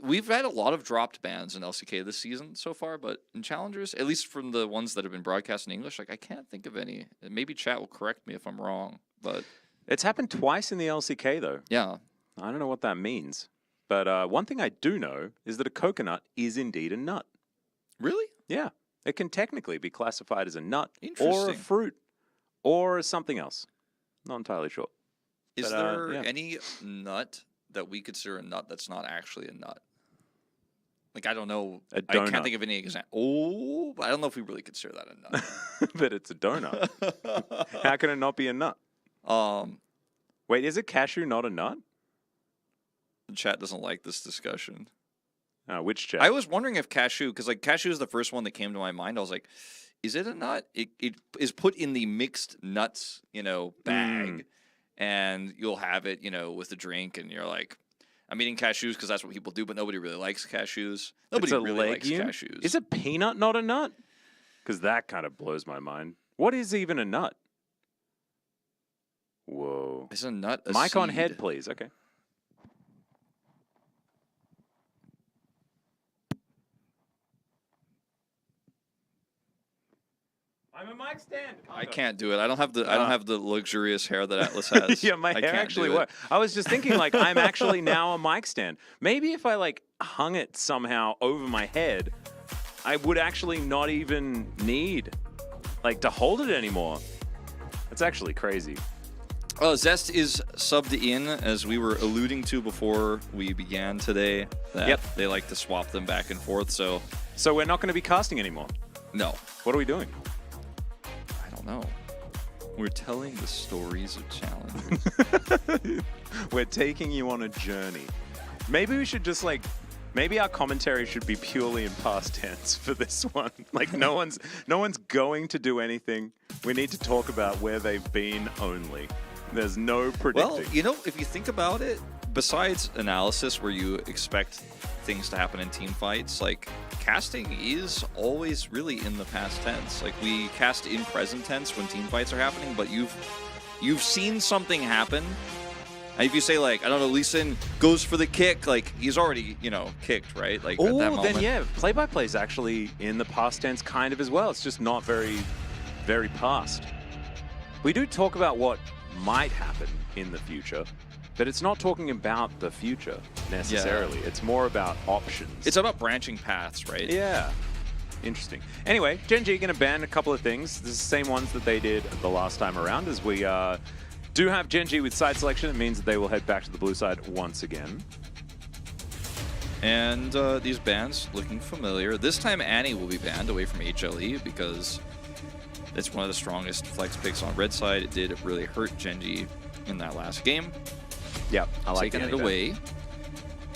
we've had a lot of dropped bans in LCK this season so far, but in challengers, at least from the ones that have been broadcast in English, like I can't think of any. Maybe chat will correct me if I'm wrong, but it's happened twice in the LCK though. Yeah, I don't know what that means, but one thing I do know is that a coconut is indeed a nut. Really? Yeah, it can technically be classified as a nut or a Interesting. fruit or something else. Not entirely sure. Is there any nut that we consider a nut that's not actually a nut? Like, I don't know. A I donut. can't think of any example. Oh, but I don't know if we really consider that a nut. But it's a donut. How can it not be a nut? Wait, is a cashew not a nut? The chat doesn't like this discussion. Which chat? I was wondering if cashew, because like cashew is the first one that came to my mind. I was like, is it a nut? It is put in the mixed nuts, bag, and you'll have it, with a drink, and you're like, I'm eating cashews because that's what people do, but nobody really likes cashews. Nobody really likes cashews. Is a peanut not a nut? Because that kind of blows my mind. What is even a nut? Whoa. Is a nut a Mic on seed? head, please. Okay. I'm a mic stand. I can't do it. I don't have the luxurious hair that Atlas has. Yeah, my hair actually works. I was just thinking, like, I'm actually now a mic stand. Maybe if I like hung it somehow over my head, I would actually not even need like to hold it anymore. That's actually crazy. Zest is subbed in, as we were alluding to before we began today. That they like to swap them back and forth. So we're not going to be casting anymore. No. What are we doing? No. We're telling the stories of challenges. We're taking you on a journey. Maybe we should just maybe our commentary should be purely in past tense for this one. Like no one's going to do anything. We need to talk about where they've been only. There's no predicting. Well, if you think about it, besides analysis where you expect things to happen in team fights, like casting is always really in the past tense. Like we cast in present tense when team fights are happening, but you've seen something happen. And if you say like, I don't know, Lee Sin goes for the kick, like he's already, kicked, right? Like at that moment. Then yeah, play-by-play is actually in the past tense kind of as well. It's just not very, very past. We do talk about what might happen in the future, but it's not talking about the future necessarily. Yeah. It's more about options. It's about branching paths, right? Yeah. Interesting. Anyway, Gen.G going to ban a couple of things. This is the same ones that they did the last time around. As we do have Gen.G with side selection, it means that they will head back to the blue side once again. And these bans looking familiar. This time Annie will be banned away from HLE because it's one of the strongest flex picks on red side. It did really hurt Gen.G in that last game. Yeah, I like taking it away.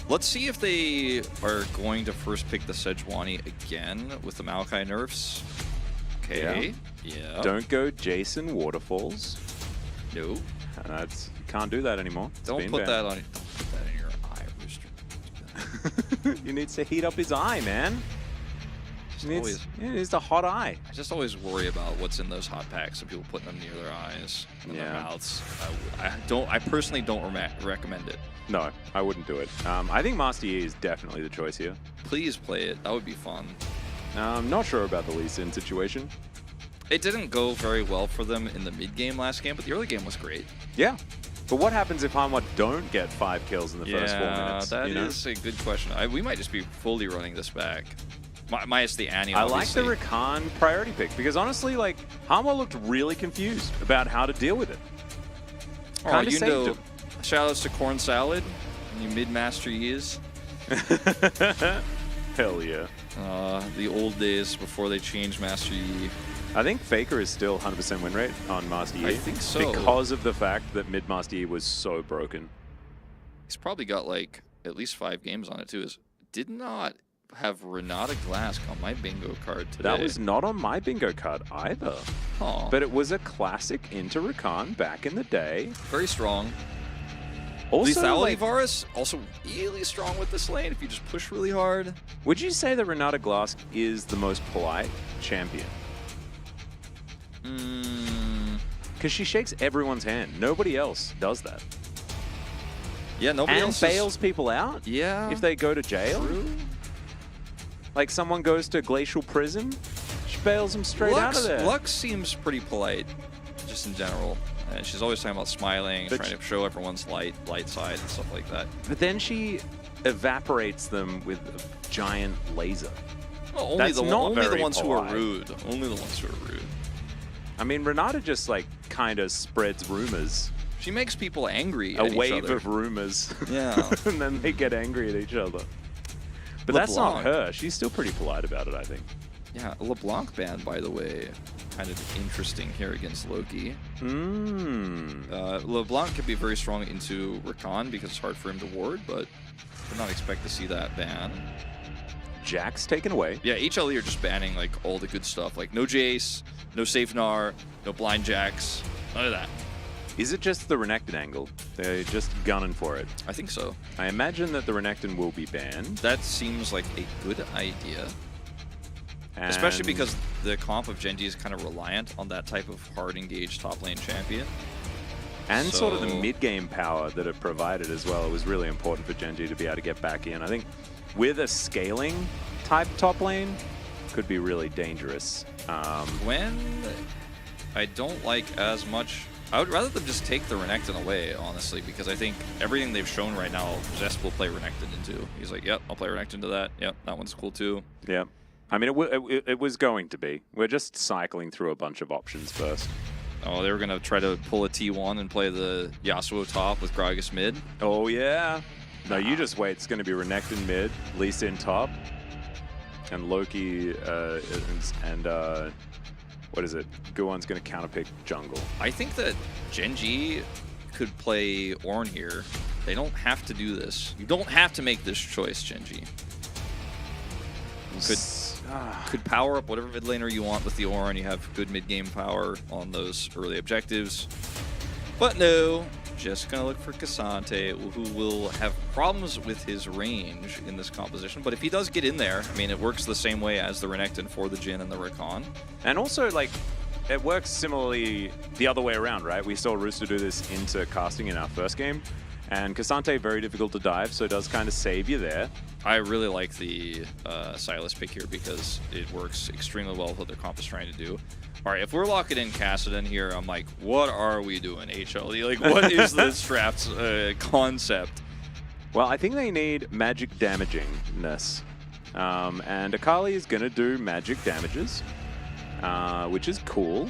Let's see if they are going to first pick the Sejuani again with the Maokai nerfs. Okay. Yeah. Don't go Jason Waterfalls. No. You can't do that anymore. Don't put that on. Don't put that in your eye, Rooster. You need to heat up his eye, man. It needs a hot eye. I just always worry about what's in those hot packs and people putting them near their eyes and their mouths. I personally don't recommend it. No, I wouldn't do it. I think Master Yi is definitely the choice here. Please play it. That would be fun. I'm not sure about the Lee Sin situation. It didn't go very well for them in the mid game last game, but the early game was great. Yeah. But what happens if Hanwha don't get 5 kills in the first 4 minutes? That is a good question. We might just be fully running this back. Minus the Annie, I like the obviously. Rakan priority pick because honestly, like, Hama looked really confused about how to deal with it. Oh, Kinda you saved know, him. shoutouts to Corn Salad, you mid-master years. Hell yeah. The old days before they changed Master Yi. I think Faker is still 100% win rate on Master Yi. I think so. Because of the fact that mid Master Yi was so broken. He's probably got like at least 5 games on it too. Did not have Renata Glask on my bingo card today. That was not on my bingo card either. Huh. But it was a classic into Rakan back in the day. Very strong. Also, Lethality like, Varus, also really strong with this lane if you just push really hard. would you say that Renata Glask is the most polite champion? Because she shakes everyone's hand. Nobody else does that. Yeah, nobody And else bails people out Yeah. if they go to jail. True. Like someone goes to glacial prison, she bails them straight out of there. Lux seems pretty polite, just in general. And she's always talking about smiling, But trying to show everyone's light side and stuff like that. But then she evaporates them with a giant laser. Well, only That's not only the very ones who are polite. rude. Only the ones who are rude. I mean, Renata just like kind of spreads rumors, She makes people angry a at each wave other. of rumors. Yeah. And then they get angry at each other. But that's not LeBlanc. her. She's still pretty polite about it, I think. Yeah, LeBlanc ban, by the way, kind of interesting here against Loki. LeBlanc can be very strong into Rakan because it's hard for him to ward, but did not expect to see that ban. Jack's taken away. Yeah, HLE are just banning like all the good stuff, like no Jace, no Safe Gnar, no Blind Jacks, none of that. Is it just the Renekton angle? They're just gunning for it. I think so. I imagine that the Renekton will be banned. That seems like a good idea. Especially and- because the comp of Gen.G is kind of reliant on that type of hard engaged top lane champion. And sort of the So- mid-game power that it provided as well. It was really important for Gen.G to be able to get back in. I think with a scaling type top lane, could be really dangerous. When I don't like as much, I would rather them just take the Renekton away, honestly, because I think everything they've shown right now, Zest will play Renekton into. He's like, yep, I'll play Renekton to that. Yep, that one's cool too. Yeah. I mean, it was going to be. We're just cycling through a bunch of options first. Oh, they were going to try to pull a T1 and play the Yasuo top with Gragas mid. Oh, yeah. No, you just wait. It's going to be Renekton mid, Lee Sin top, and Loki and what is it? Guwan's going to counterpick jungle. I think that Gen.G could play Ornn here. They don't have to do this. You don't have to make this choice, Gen.G. Could power up whatever mid laner you want with the Ornn. You have good mid-game power on those early objectives. But no, just going to look for Cassante, who will have problems with his range in this composition. But if he does get in there, I mean, it works the same way as the Renekton for the Jhin and the Rakan. And also, like, it works similarly the other way around, right? We saw Rooster do this into casting in our first game. And Cassante, very difficult to dive, so it does kind of save you there. I really like the Sylas pick here because it works extremely well with what their comp is trying to do. All right, if we're locking in Kassadin here, I'm like, what are we doing, HLE? Like, what is this draft's concept? Well, I think they need magic damagingness. And Akali is going to do magic damages, which is cool.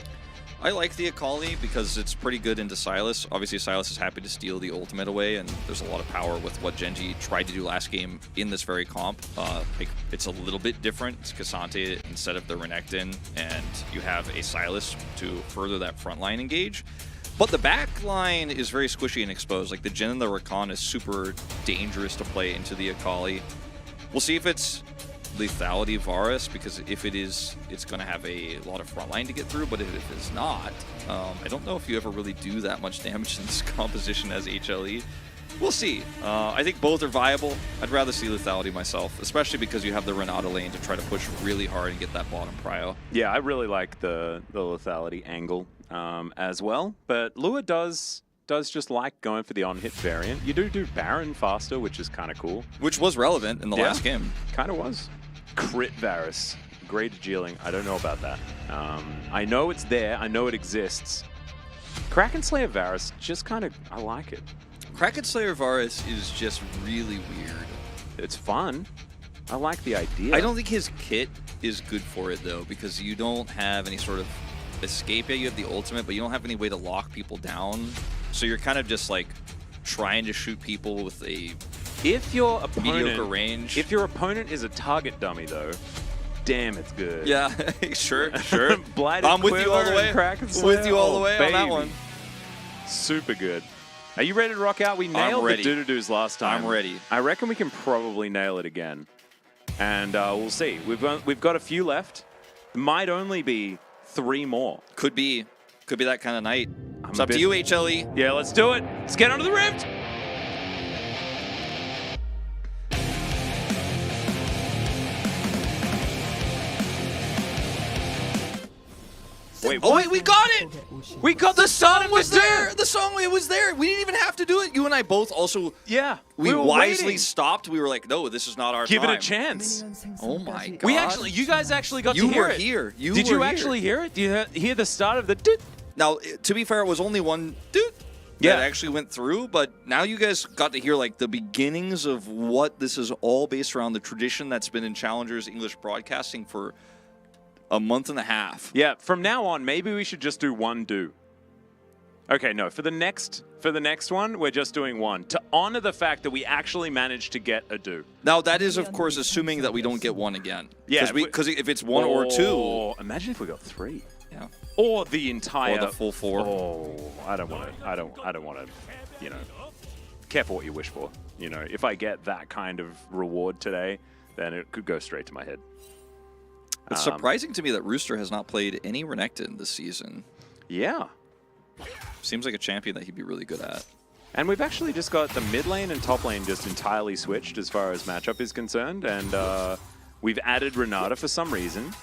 I like the Akali because it's pretty good into Sylas. Obviously, Sylas is happy to steal the ultimate away, and there's a lot of power with what Gen.G tried to do last game in this very comp. It's a little bit different. It's Cassante instead of the Renekton, and you have a Sylas to further that frontline engage. But the back line is very squishy and exposed. Like, the Jhin and the Rakan is super dangerous to play into the Akali. We'll see if it's lethality Varus, because if it is, it's going to have a lot of frontline to get through, but if it's not, I don't know if you ever really do that much damage in this composition as HLE. We'll see. I think both are viable. I'd rather see lethality myself, especially because you have the Renata lane to try to push really hard and get that bottom prio. Yeah, I really like the lethality angle as well, but Lua does just like going for the on-hit variant. You do Baron faster, which is kind of cool. Which was relevant in the last game. Kind of was. Crit Varus. Great Jeeling. I don't know about that. I know it's there. I know it exists. Kraken Slayer Varus, just kind of, I like it. Kraken Slayer Varus is just really weird. It's fun. I like the idea. I don't think his kit is good for it, though, because you don't have any sort of escape yet. You have the ultimate, but you don't have any way to lock people down. So you're kind of just, like, trying to shoot people with a If your mediocre opponent, range. if your opponent is a target dummy, though, damn, it's good. Yeah, sure, sure. Blighted I'm with you all the Quiver way. and Kraken With you all the Slayer. way Oh, on that baby. one. Super good. Are you ready to rock out? We nailed the ready. doo-doo-doos last time. I'm ready. I reckon we can probably nail it again. And we'll see. We've got a few left. Might only be 3 more. Could be that kind of night. It's a up bit- to you, HLE. Yeah, let's do it. Let's get under the rift. Wait, Oh, wait, we got it! we got the start of Was the there? The song, it was there. We didn't even have to do it. You and I both also, Yeah, we were wisely waiting. stopped. We were like, no, this is not our Give time. it a chance. Oh my god. We actually, you guys actually got You to hear were it. here. You Did were you here. actually hear it? Do you hear the start of the? Doot? Now, to be fair, it was only one dude Yeah. that actually went through, but now you guys got to hear like the beginnings of what this is all based around, the tradition that's been in Challengers English broadcasting for a month and a half. Yeah. From now on, maybe we should just do one do. Okay, no. For the next one, we're just doing one to honor the fact that we actually managed to get a do. Now, that is, of course, assuming that we don't get one again. Yeah, Because if it's one or two, Oh, imagine if we got 3. yeah. Or the entire. Or the full 4. Oh, I don't want to. I don't want to. You know, careful what you wish for. You know, if I get that kind of reward today, then it could go straight to my head. It's surprising to me that Rooster has not played any Renekton this season. Yeah. Seems like a champion that he'd be really good at. And we've actually just got the mid lane and top lane just entirely switched as far as matchup is concerned. And we've added Renata for some reason.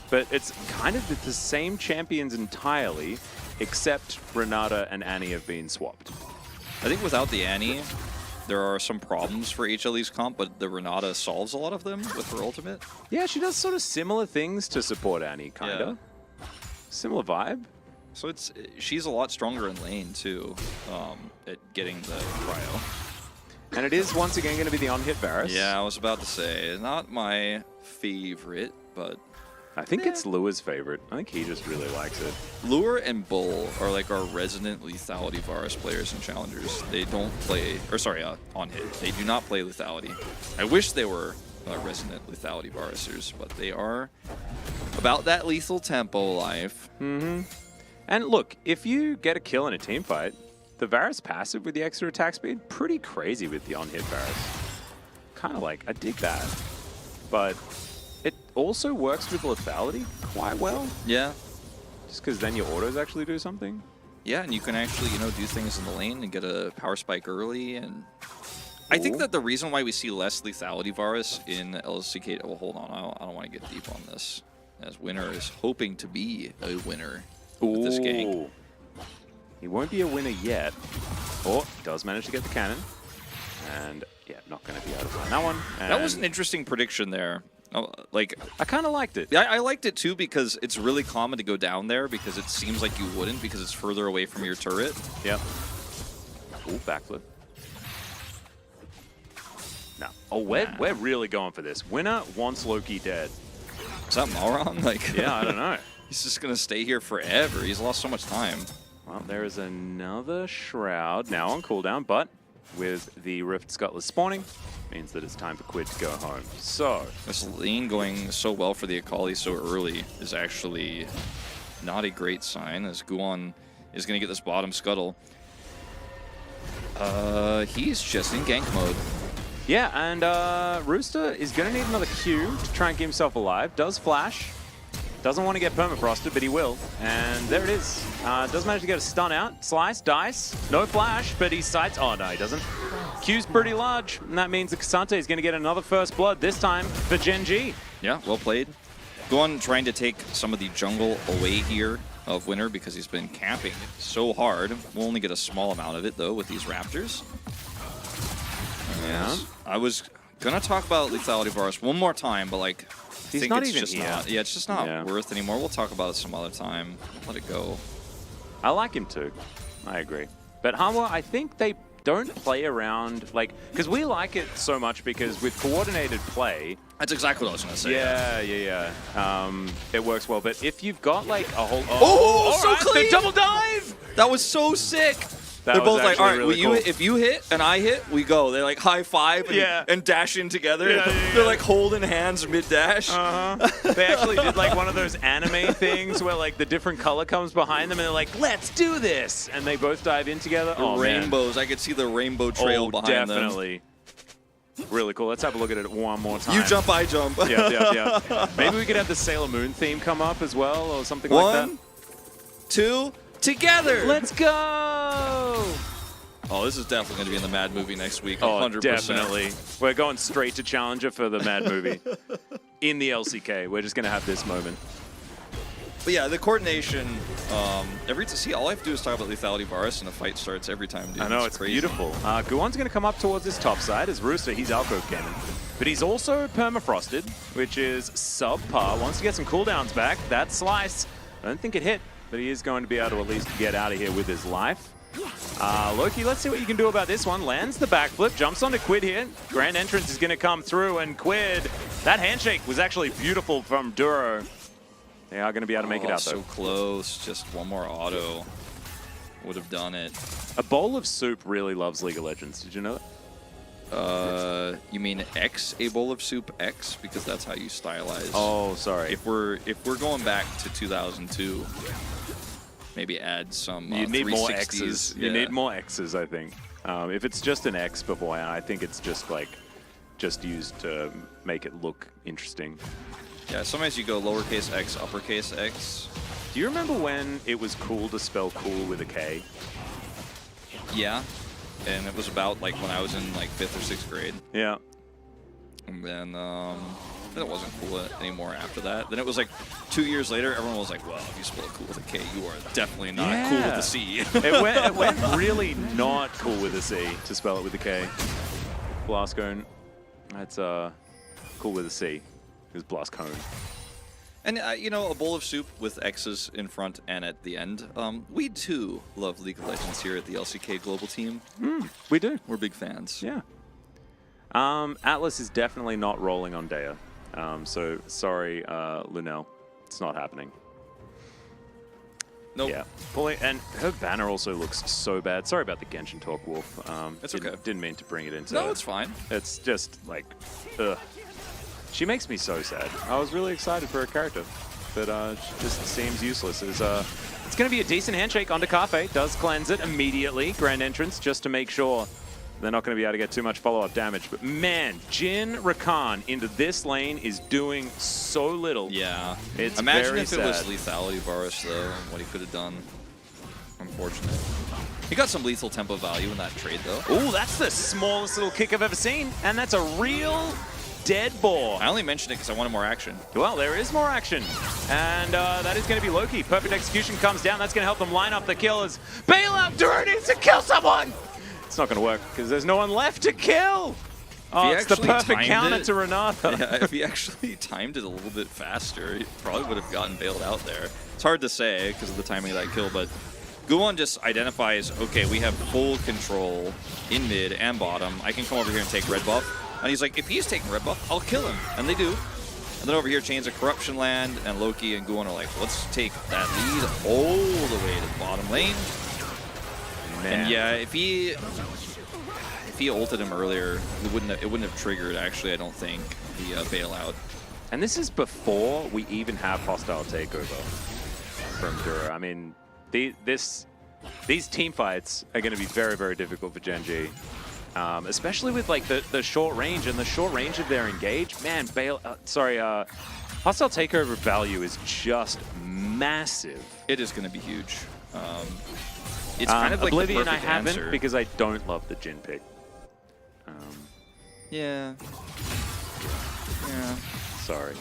But it's kind of the same champions entirely, except Renata and Annie have been swapped. I think without the Annie, there are some problems for HLE's comp, but the Renata solves a lot of them with her ultimate. Yeah, she does sort of similar things to support Annie, kind of. Similar vibe. So she's a lot stronger in lane, too, at getting the cryo. And it is once again going to be the on-hit Varus. Yeah, I was about to say, not my favorite, but I think it's Lua's favorite. I think he just really likes it. Lure and Bull are like our resident lethality Varus players and challengers. They don't play, or sorry, on hit. They do not play lethality. I wish they were resident lethality Varusers, but they are about that lethal tempo life. Mm-hmm. And look, if you get a kill in a team fight, the Varus passive with the extra attack speed, pretty crazy with the on-hit Varus. Kind of like, I dig that. But it also works with lethality quite well. Yeah. Just because then your autos actually do something. Yeah, and you can actually, do things in the lane and get a power spike early. And I think that the reason why we see less lethality Varus in LCK... Well, hold on. I don't want to get deep on this. As Winner is hoping to be a winner with this gank. He won't be a winner yet. Oh, does manage to get the cannon. And, yeah, not going to be able to find that one. And That was an interesting prediction there. Like, I kind of liked it. yeah, I liked it too because it's really common to go down there because it seems like you wouldn't because it's further away from your turret. Yep. Ooh, backflip. No. Oh, we're really going for this. Winner wants Loki dead. Is that Malron? Like, Yeah, I don't know. He's just going to stay here forever. He's lost so much time. Well, there is another Shroud now on cooldown, but with the Rift Scutler spawning, means that it's time for Quid to go home. So, This lane going so well for the Akali so early is actually not a great sign, as Guon is going to get this bottom scuttle. He's just in gank mode. yeah, and Rooster is going to need another Q to try and keep himself alive. Does flash. Doesn't want to get permafrosted, but he will. And there it is. Does manage to get a stun out. Slice, dice. No flash, but he sights. Oh, no, he doesn't. Q's pretty large, and that means that Kasante is going to get another first blood, this time for Gen.G. Yeah, well played. Guon trying to take some of the jungle away here of Winner because he's been camping so hard. We'll only get a small amount of it, though, with these Raptors. Yeah. I was going to talk about lethality Varus one more time, but, like, I He's think not it's even just here. not. Yeah, it's just not Yeah. worth anymore. We'll talk about it some other time. Let it go. I like him too. I agree. But Hanwha, I think they don't play around, like, because we like it so much because with coordinated play, That's exactly what I was gonna say. it works well. But if you've got like a whole Oh, so alright, the clean! double dive. That was so sick. That They're was both like, actually all right, really well, cool. if you hit and I hit, we go. They like high five and dash in together. They're like holding hands mid dash. They actually did like one of those anime things where like the different color comes behind them and they're like, let's do this, and they both dive in together. Oh man. Rainbows. I could see the rainbow trail behind them. Definitely. Really cool. Let's have a look at it one more time. You jump, I jump. Yeah. Maybe we could have the Sailor Moon theme come up as well, or something like that. 1, 2, together. Let's go! Oh, this is definitely going to be in the Mad movie next week. Oh, 100%. definitely. We're going straight to Challenger for the Mad movie. In the LCK, we're just going to have this moment. But yeah, the coordination. All I have to do is talk about lethality Varus, and the fight starts every time. Dude. I know, it's crazy. beautiful. Guwon's going to come up towards this top side as Rooster. He's Alcove Cannon. But he's also permafrosted, which is subpar. Wants to get some cooldowns back. That slice, I don't think it hit, but he is going to be able to at least get out of here with his life. Loki, let's see what you can do about this one. Lands the backflip, jumps onto Quid here. Grand Entrance is going to come through, and Quid, that handshake was actually beautiful from Duro. They are going to be able to make it out, though. So close. Just one more auto would have done it. A bowl of soup really loves League of Legends. Did you know that? You mean X, a bowl of soup X, because that's how you stylize. Oh, sorry. If we're going back to 2002, maybe add some. You need more 360s. X's. You need more X's, I think. If it's just an X beforehand, I think it's just like used to make it look interesting. Yeah, sometimes you go lowercase x, uppercase x. Do you remember when it was cool to spell cool with a K? Yeah, and it was about like when I was in like 5th or 6th grade. Yeah. And then it wasn't cool anymore after that. Then it was like 2 years later, everyone was like, well, if you spell cool with a K, you are definitely not cool with a C. it went really not cool with a C to spell it with a K. Blastcone, that's cool with a C. It was Blastcone. And, you know, a bowl of soup with X's in front and at the end. We, too, love League of Legends here at the LCK Global team. We do. We're big fans. Yeah. Atlas is definitely not rolling on Daya. So, sorry, Lunel. It's not happening. Nope. Yeah. And her banner also looks so bad. Sorry about the Genshin talk, Wolf. It's okay. Didn't mean to bring it into... No, it's fine. It's just, like, ugh. She makes me so sad. I was really excited for her character, but she just seems useless. It's going to be a decent handshake onto Cafe. Does cleanse it immediately. Grand Entrance, just to make sure they're not going to be able to get too much follow-up damage. But man, Jin Rakan into this lane is doing so little. Yeah. It's Imagine very if it was sad. lethality Varus, though, and what he could have done. Unfortunate. He got some lethal tempo value in that trade, though. Ooh, that's the smallest little kick I've ever seen, and that's a real dead ball. I only mentioned it because I wanted more action. Well, there is more action. And that is going to be Loki. Perfect execution comes down. That's going to help them line up the killers. Bailout, Duro needs to kill someone! It's not going to work because there's no one left to kill. Oh, it's the perfect counter to Renata. Yeah, if he actually timed it a little bit faster, he probably would have gotten bailed out there. It's hard to say because of the timing of that kill, but Guwon just identifies, okay, we have full control in mid and bottom. I can come over here and take red buff. And he's like, if he's taking red buff, I'll kill him. And they do. And then over here, Chains of Corruption land, and Loki and Guwon are like, let's take that lead all the way to the bottom lane. Man. And yeah, if he ulted him earlier, it wouldn't have triggered, actually, I don't think, the bailout. And this is before we even have hostile takeover from Duro. I mean, these team fights are going to be very, very difficult for Gen.G. Especially with like the short range and the short range of their engage. Man, hostile takeover value is just massive. It is going to be huge. It's kind of like Oblivion the I perfect haven't answer. because I don't love the Jin pick. Yeah. Yeah. Sorry.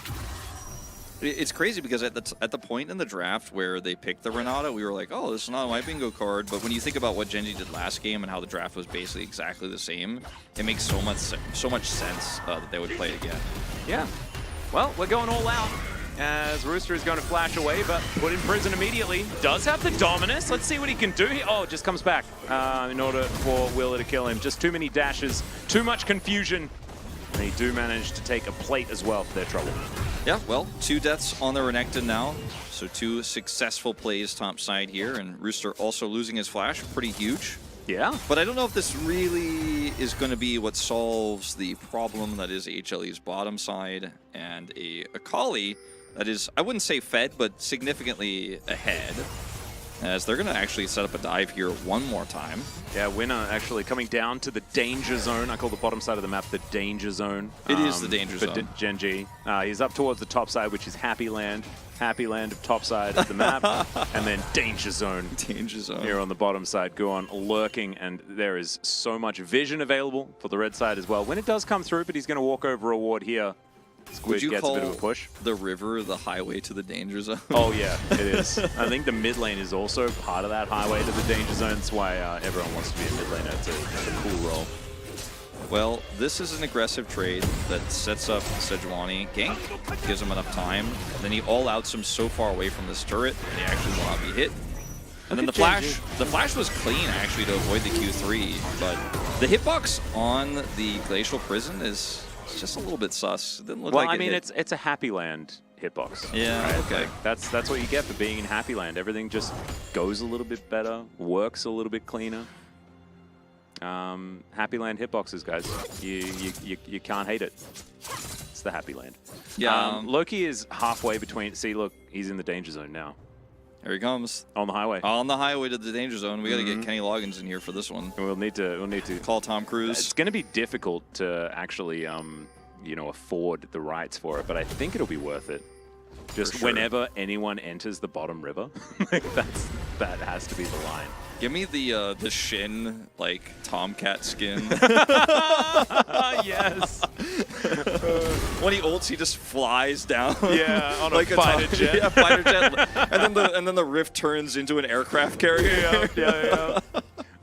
It's crazy because at the point in the draft where they picked the Renata, we were like, oh, this is not my bingo card. But when you think about what Gen.G did last game and how the draft was basically exactly the same, it makes so much sense that they would play it again. Yeah. Well, we're going all out. as Rooster is going to flash away, but put in prison immediately. Does have the Dominus. Let's see what he can do here. Oh, just comes back in order for Willa to kill him. Just too many dashes, too much confusion. And they do manage to take a plate as well for their trouble. Yeah, well, 2 deaths on the Renekton now. So 2 successful plays top side here. And Rooster also losing his flash. Pretty huge. Yeah. But I don't know if this really is going to be what solves the problem that is HLE's bottom side and a Akali that is, I wouldn't say fed, but significantly ahead. As they're going to actually set up a dive here one more time. Yeah, Winner actually coming down to the danger zone. I call the bottom side of the map the danger zone. It is the danger zone. For Gen.G. He's up towards the top side, which is Happy Land. Happy Land of top side of the map. And then danger zone. Danger zone. Here on the bottom side, Guon lurking, and there is so much vision available for the red side as well. When it does come through, but he's going to walk over a ward here. Squid gets a bit of a push. The river the highway to the danger zone? Oh yeah, it is. I think the mid lane is also part of that highway to the danger zone. That's why everyone wants to be a mid laner. It's a cool role. Well, this is an aggressive trade that sets up Sejuani. Gank gives him enough time. Then he all-outs him so far away from this turret, and he actually will not be hit. And then the flash was clean, actually, to avoid the Q3. But the hitbox on the Glacial Prison is just a little bit sus. It didn't look like I mean, hit. it's a Happy Land hitbox. Yeah, right? okay. Like, that's what you get for being in Happy Land. Everything just goes a little bit better, works a little bit cleaner. Happy Land hitboxes, guys. You can't hate it. It's the Happy Land. Yeah. Loki is halfway between. See, look, he's in the danger zone now. Here he comes. On the highway. On the highway to the danger zone. We got to get Kenny Loggins in here for this one. We'll need to Call Tom Cruise. It's going to be difficult to actually, afford the rights for it, but I think it'll be worth it. Just sure. whenever anyone enters the bottom river, that has to be the line. Give me the Shin, like, Tomcat skin. Yes. When he ults, he just flies down. Yeah, on like a fighter jet. Yeah, fighter jet. and then the rift turns into an aircraft carrier. Yeah.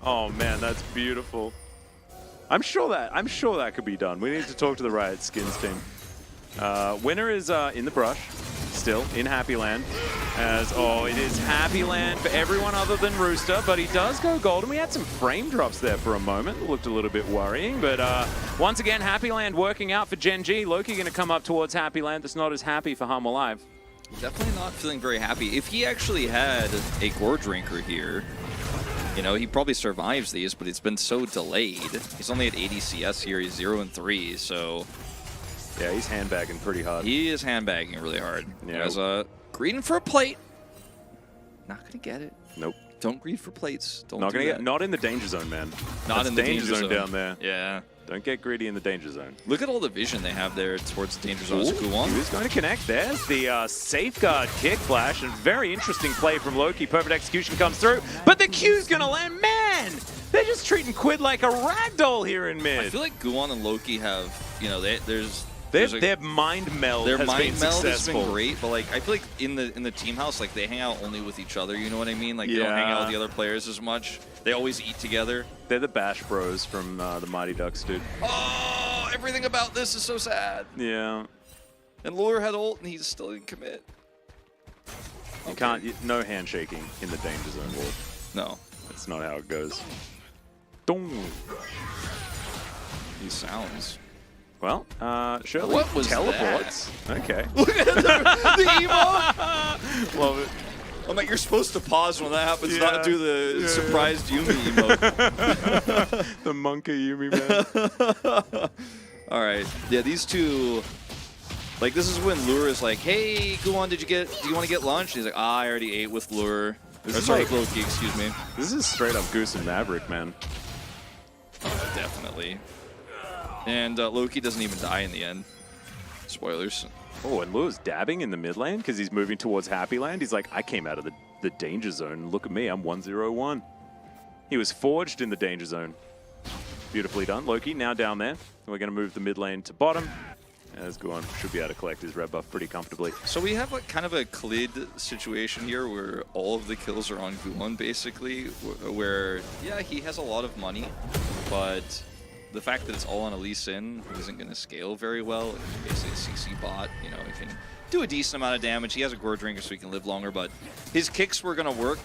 Oh man, that's beautiful. I'm sure that could be done. We need to talk to the Riot Skins team. Winner is in the brush, still in Happy Land. It is Happy Land for everyone other than Rooster, but he does go gold, and we had some frame drops there for a moment. It looked a little bit worrying, but once again, Happy Land working out for Gen.G. Loki going to come up towards Happy Land. That's not as happy for Hum Alive. Definitely not feeling very happy. If he actually had a Gore Drinker here, he probably survives these, but it's been so delayed. He's only at 80 CS here. He's 0-3, so... Yeah, he's handbagging pretty hard. He is handbagging really hard. Yeah. He has greeding for a plate. Not going to get it. Nope. Don't greed for plates. Not in the danger zone, man. Not in the danger zone down there. Yeah. Don't get greedy in the danger zone. Look at all the vision they have there towards the danger zone. He was going to connect. There's the safeguard kick flash, and very interesting play from Loki. Perfect execution comes through, but the Q's going to land. Man, they're just treating Quid like a ragdoll here in mid. I feel like Guon and Loki have, their mind meld their has mind been meld successful. has been great, but like I feel like in the team house, like they hang out only with each other. You know what I mean? Like they don't hang out with the other players as much. They always eat together. They're the Bash Bros from the Mighty Ducks, dude. Oh, everything about this is so sad. Yeah. And Lure had ult, and he still didn't commit. You can't. No handshaking in the danger zone, Lord. No, that's not how it goes. Dong. These sounds. Well, Shirley What was teleports. that? Okay. Look at the emo. Love it. I'm like, you're supposed to pause when that happens, not do the surprised Yumi emote. The monkey Yumi, man. All right. Yeah, these two. Like, this is when Lure is like, hey, Guon, do you want to get lunch? And he's like, I already ate with Lure. Sorry, Loki, excuse me. This is straight up Goose and Maverick, man. Oh, definitely. And Loki doesn't even die in the end. Spoilers. Oh, and Lure's dabbing in the mid lane because he's moving towards Happy Land. He's like, I came out of the danger zone. Look at me, I'm 1-0-1. He was forged in the danger zone. Beautifully done. Loki now down there. We're going to move the mid lane to bottom. As Guon should be able to collect his red buff pretty comfortably. So we have like kind of a Klid situation here where all of the kills are on Guon basically, where, yeah, he has a lot of money, but the fact that it's all on a Lee Sin isn't going to scale very well. It's basically a CC bot. You know, he can do a decent amount of damage. He has a Gore Drinker, so he can live longer. But his kicks were going to work,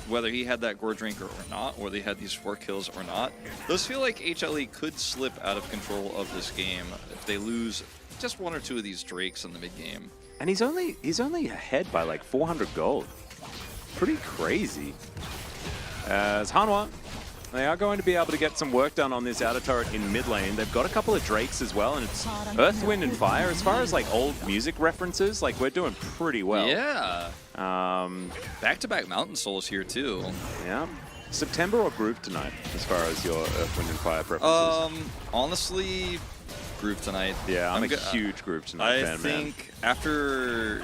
whether he had that Gore Drinker or not, or they had these 4 kills or not. Those feel like HLE could slip out of control of this game if they lose just 1 or 2 of these Drakes in the mid game. And he's only ahead by like 400 gold. Pretty crazy. As Hanwha, they are going to be able to get some work done on this outer turret in mid lane. They've got a couple of Drakes as well, and it's Earth, Wind, and Fire. As far as like old music references, like we're doing pretty well. Yeah. Back-to-back Mountain Souls here too. Yeah. September or Groove tonight, as far as your Earth, Wind, and Fire preferences? Honestly, Groove tonight. Yeah, I'm a huge Groove tonight fan, I think after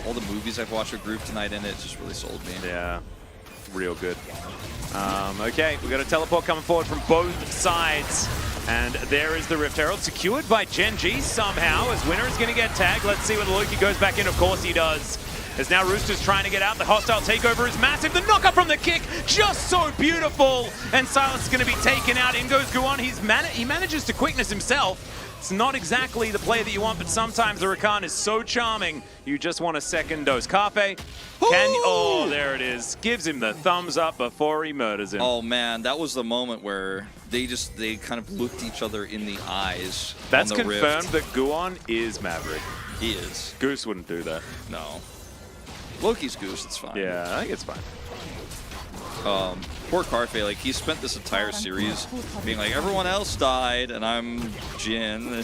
all the movies I've watched with Groove tonight in it, just really sold me. Yeah, real good. Okay, we got a teleport coming forward from both sides. And there is the Rift Herald, secured by Gen.G somehow, as Winner is going to get tagged. Let's see whether Loki goes back in. Of course he does. As now Rooster's trying to get out. The hostile takeover is massive. The knock-up from the kick, just so beautiful. And Silas is going to be taken out. In goes Guan. He manages to quickness himself. It's not exactly the play that you want, but sometimes the Rakan is so charming, you just want a second dose. Carpe, oh, there it is. Gives him the thumbs up before he murders him. Oh man, that was the moment where they kind of looked each other in the eyes. That's on the confirmed Rift. that Guan is Maverick. He is. Goose wouldn't do that. No. Loki's Goose, it's fine. Yeah, I think it's fine. Poor Carfe, like he spent this entire series being like, everyone else died and I'm Jin.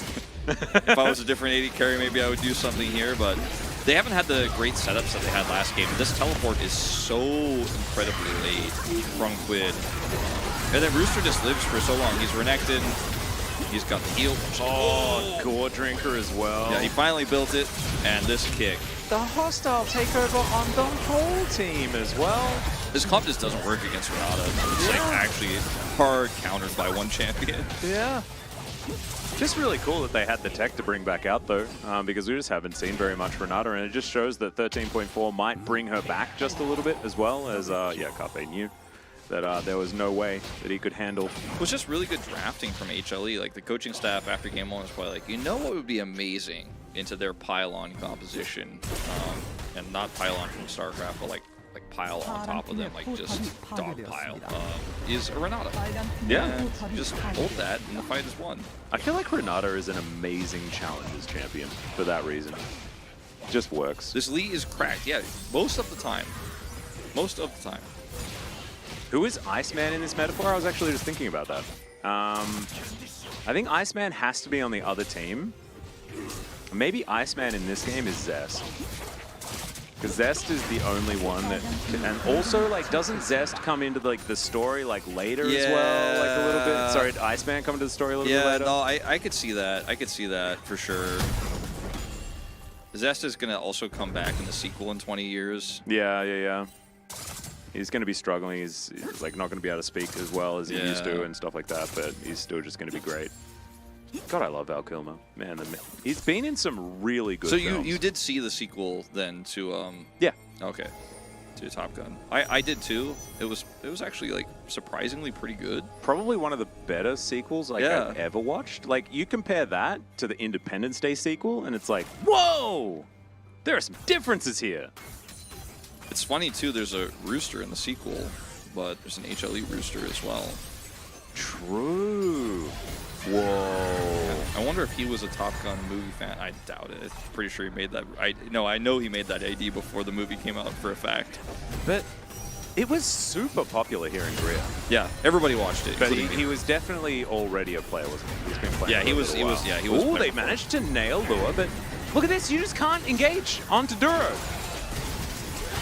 If I was a different AD carry, maybe I would do something here, but they haven't had the great setups that they had last game. This teleport is so incredibly late from Quid. And then Rooster just lives for so long. He's Renekton. He's got the heal. Oh, Gore Drinker as well. Yeah, he finally built it, and this kick. The hostile takeover on the whole team as well. This comp just doesn't work against Renata. It's like actually hard countered by one champion. Yeah. Just really cool that they had the tech to bring back out though, because we just haven't seen very much Renata, and it just shows that 13.4 might bring her back just a little bit, as well as, yeah, Carpe knew that there was no way that he could handle. It was just really good drafting from HLE. Like the coaching staff after game 1 was probably like, you know what would be amazing into their pylon composition, and not pylon from StarCraft, but like pile on top of them, like just dog pile, is a Renata. Yeah. Just hold that and the fight is won. I feel like Renata is an amazing challenges champion for that reason. Just works. This Lee is cracked, yeah, most of the time. Most of the time. Who is Iceman in this metaphor? I was actually just thinking about that. I think Iceman has to be on the other team. Maybe Iceman in this game is Zest. Because Zest is the only one that can, and also like doesn't Zest come into like the story like later as well, like a little bit? Sorry, did Iceman come into the story a little bit later? No, I could see that. I could see that for sure. Zest is gonna also come back in the sequel in 20 years. Yeah. He's going to be struggling. He's like not going to be able to speak as well as he used to and stuff like that, but he's still just going to be great. God, I love Val Kilmer. Man, he's been in some really good films. So you did see the sequel then to Yeah. Okay. To Top Gun. I did too. It was actually like surprisingly pretty good. Probably one of the better sequels like I've ever watched. Like you compare that to the Independence Day sequel and it's like, whoa! There are some differences here. It's funny too, there's a Rooster in the sequel, but there's an HLE Rooster as well. True. Whoa. I wonder if he was a Top Gun movie fan. I doubt it. Pretty sure he made that. I know he made that AD before the movie came out for a fact. But it was super popular here in Korea. Yeah, everybody watched it. But he was definitely already a player, wasn't he? He's been playing. Yeah, he was. Ooh, they managed to nail Lua, but look at this. You just can't engage onto Duro.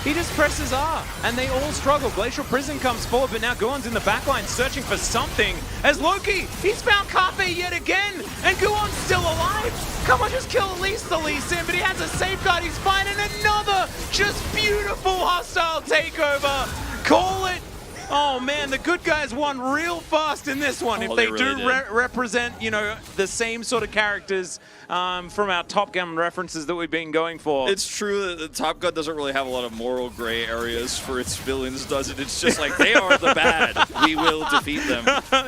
He just presses R, and they all struggle. Glacial Prison comes forward, but now Guon's in the backline searching for something. As Loki, he's found Carpe yet again, and Guon's still alive. Come on, just kill at least the Lee Sin, but he has a safeguard. He's fine, and another just beautiful hostile takeover. Call it. Oh man, the good guys won real fast in this one. If they really do represent, you know, the same sort of characters from our Top Gun references that we've been going for. It's true that Top Gun doesn't really have a lot of moral gray areas for its villains, does it? It's just like, they are the bad. We will defeat them.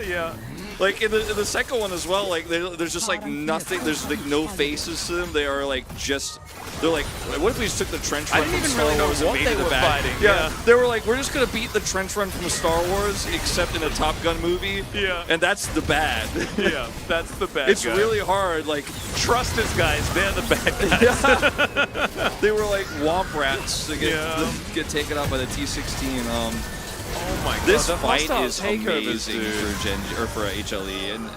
Yeah. Like in the second one as well, like there's just like nothing. There's like no faces to them. They are like just. They're like, what if we just took the trench run I didn't from even Star really know Wars and what made they it the were bad? fighting. Yeah, they were like, we're just gonna beat the trench run from Star Wars, except in a Top Gun movie. Yeah. And that's the bad. Yeah, that's the bad It's guy. really hard. Like, Trust us, guys. They're the bad guys. they were like womp rats to Yeah. get taken out by the T-16. Oh my god. This the fight hostile is takeovers, amazing dude. for Gen.G or for HLE. And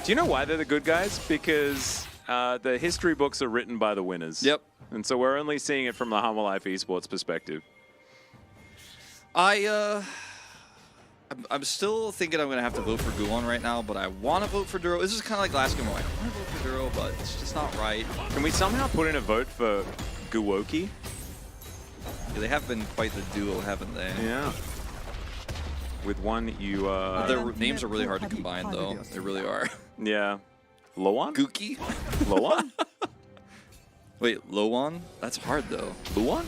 Do you know why they're the good guys? Because the history books are written by the winners. Yep. And so we're only seeing it from the Humble Life Esports perspective. I'm still thinking I'm gonna have to vote for Guwon right now, but I want to vote for Duro. This is kind of like last game. I'm like, I want to vote for Duro, but it's just not right. Can we somehow put in a vote for Guwoki? Yeah, they have been quite the duo, haven't they? Yeah. With one you, Their names are really hard to combine, though. They really are. yeah. Loan? Gookie? Loan? Wait, Lowon? That's hard, though. Luan?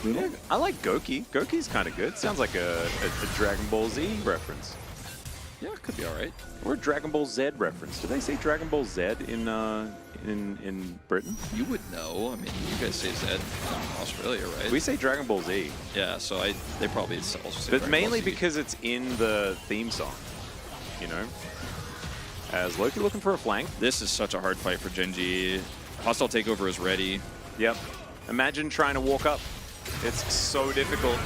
Yeah, I like Goki. Goki's kind of good. Sounds like a Dragon Ball Z reference. Yeah, it could be all right. Or a Dragon Ball Z reference. Do they say Dragon Ball Z in Britain? You would know. I mean, you guys say Zed in Australia, right? We say Dragon Ball Z. Yeah, so they probably also say But Dragon mainly Ball Z. because it's in the theme song, you know? As Loki looking for a flank. This is such a hard fight for Gen.G. Hostile takeover is ready. Yep. Imagine trying to walk up. It's so difficult.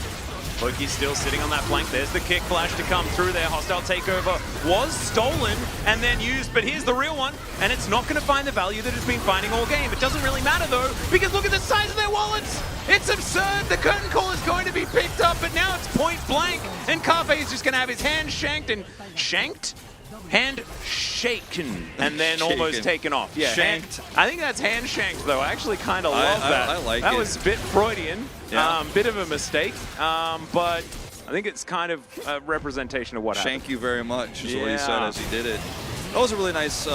Loki's still sitting on that flank. There's the kick flash to come through there. Hostile takeover was stolen and then used, but here's the real one, and it's not going to find the value that it's been finding all game. It doesn't really matter, though, because look at the size of their wallets. It's absurd. The curtain call is going to be picked up, but now it's point blank, and Carfe is just going to have his hand shanked and shanked? Hand shaken and then almost taken off. Yeah, Shanked. I think that's hand shanked, though. I actually kind of love that. I like that it. was a bit Freudian, Yeah. bit of a mistake, but I think it's kind of a representation of what happened. Thank you very much, is what he Yeah. said as he did it. That was a really nice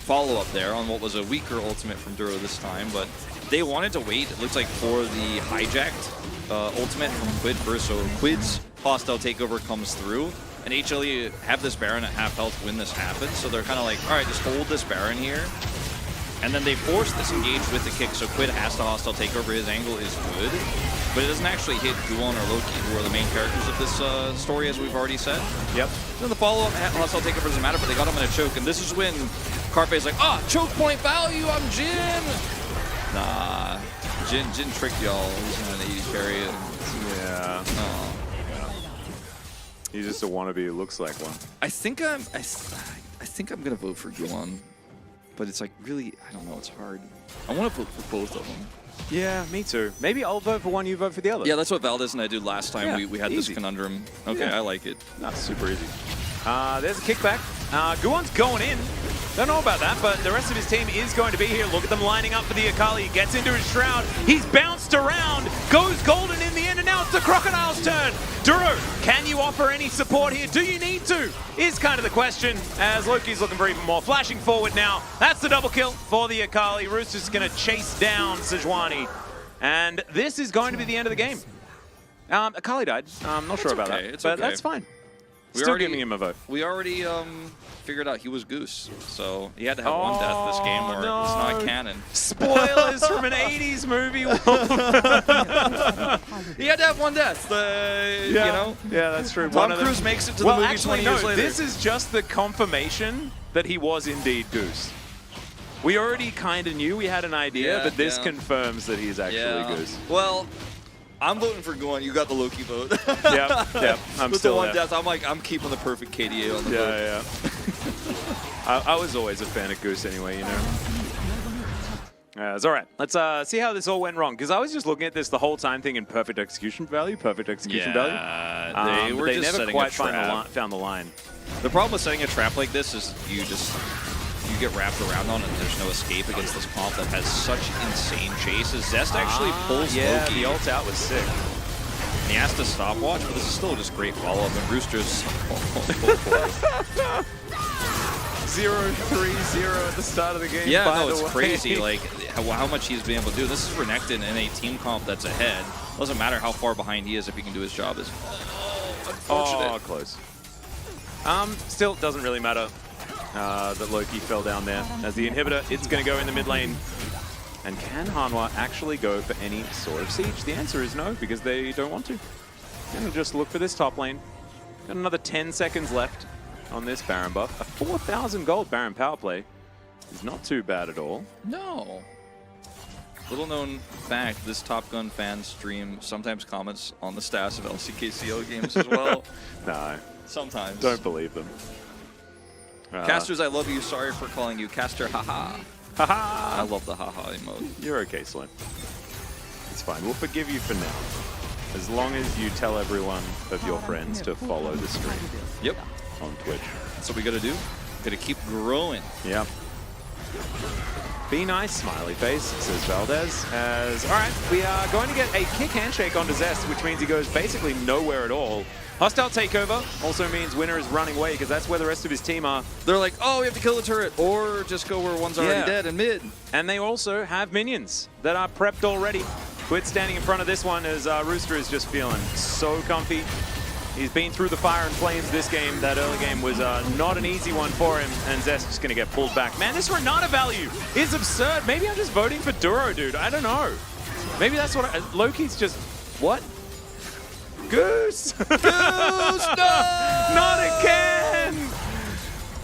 follow-up there on what was a weaker ultimate from Duro this time, but they wanted to wait, it looks like, for the hijacked ultimate from Quid first, so Quid's hostile takeover comes through, and HLE have this Baron at half health when this happens, so they're kind of like, all right, just hold this Baron here. And then they force this engage with the kick, so Quid has to hostile takeover. His angle is good, but it doesn't actually hit Guwon or Loki, who are the main characters of this story, as we've already said. Yep. Then the follow-up hostile takeover doesn't matter, but they got him in a choke, and this is when Carpe's like, choke point value, I'm Jin! Nah, Jin tricked y'all. He's an 80 carry. Yeah. Oh. He's just a wannabe who looks like one. I think I'm gonna vote for Guwon, but it's like really, I don't know, it's hard. I want to vote for both of them. Yeah, me too. Maybe I'll vote for one, you vote for the other. Yeah, that's what Valdez and I did last time. Yeah, we had easy. this conundrum. Okay, Yeah. I like it. That's super easy. There's a kickback. Guwon's going in. Don't know about that, but the rest of his team is going to be here. Look at them lining up for the Akali. He gets into his shroud. He's bounced around, goes golden in the end, and now it's the Crocodile's turn. Duro, can you offer any support here? Do you need to? Is kind of the question, as Loki's looking for even more. Flashing forward now. That's the double kill for the Akali. Rooster's going to chase down Sejuani. And this is going to be the end of the game. Akali died. I'm not sure about that, It's but okay. that's fine. We Still already- giving him a vote. We already figured out he was Goose, so he had to have one death this game, or no. it's not canon. Spoilers from an 80s movie. He had to have one death. You know, Yeah, that's true. Tom Cruise makes it to the well, movie actually, 20 no, years later. this is just the confirmation that he was indeed Goose. We already kind of knew, we had an idea, Yeah, but this yeah. confirms that he's actually Goose. Well, I'm voting for Guwon. You got the Loki vote. Yep. I'm With still the one there. death, I'm keeping the perfect KDA on the vote. Yeah. I was always a fan of Goose anyway, you know. It's all right. Let's see how this all went wrong. Because I was just looking at this the whole time thinking perfect execution value, perfect execution value. They were But just never setting quite a trap. found the line. The problem with setting a trap like this is you get wrapped around on it and there's no escape against this comp that has such insane chases. Zest actually pulls yeah, Loki. the ult out was sick. He has to stopwatch, but this is still just great follow-up. And Brewster's 0-3-0 at the start of the game. yeah, by no, the it's way. crazy. Like how much he's been able to do. This is Renekton in a team comp that's ahead. Doesn't matter how far behind he is if he can do his job. Is unfortunate. Oh, close. Still, doesn't really matter that Loki fell down there. As the inhibitor, it's going to go in the mid lane. And can Hanwha actually go for any sort of siege? The answer is no, because they don't want to. Going to just look for this top lane. Got another 10 seconds left on this Baron buff. A 4,000 gold Baron power play is not too bad at all. No. Little known fact, this Top Gun fan stream sometimes comments on the stats of LCK CL games as well. No, Sometimes. don't believe them. Casters, I love you. Sorry for calling you Caster. Haha. Haha! I love the haha emote. You're okay, Slim. It's fine. We'll forgive you for now. As long as you tell everyone of your friends to follow the stream Yep. on Twitch. That's what we gotta do. Gotta keep growing. Yep. Be nice, smiley face, says Valdez. All right, we are going to get a kick handshake onto Zest, which means he goes basically nowhere at all. Hostile takeover also means winner is running away because that's where the rest of his team are. They're like, oh, we have to kill the turret, or just go where one's already dead in mid. And they also have minions that are prepped already. Quit standing in front of this one as Rooster is just feeling so comfy. He's been through the fire and flames this game. That early game was not an easy one for him, and Zest just going to get pulled back. Man, this Renata value is absurd. Maybe I'm just voting for Duro, dude. I don't know. Maybe that's what Loki's just... What? Goose! Goose, no! Not again!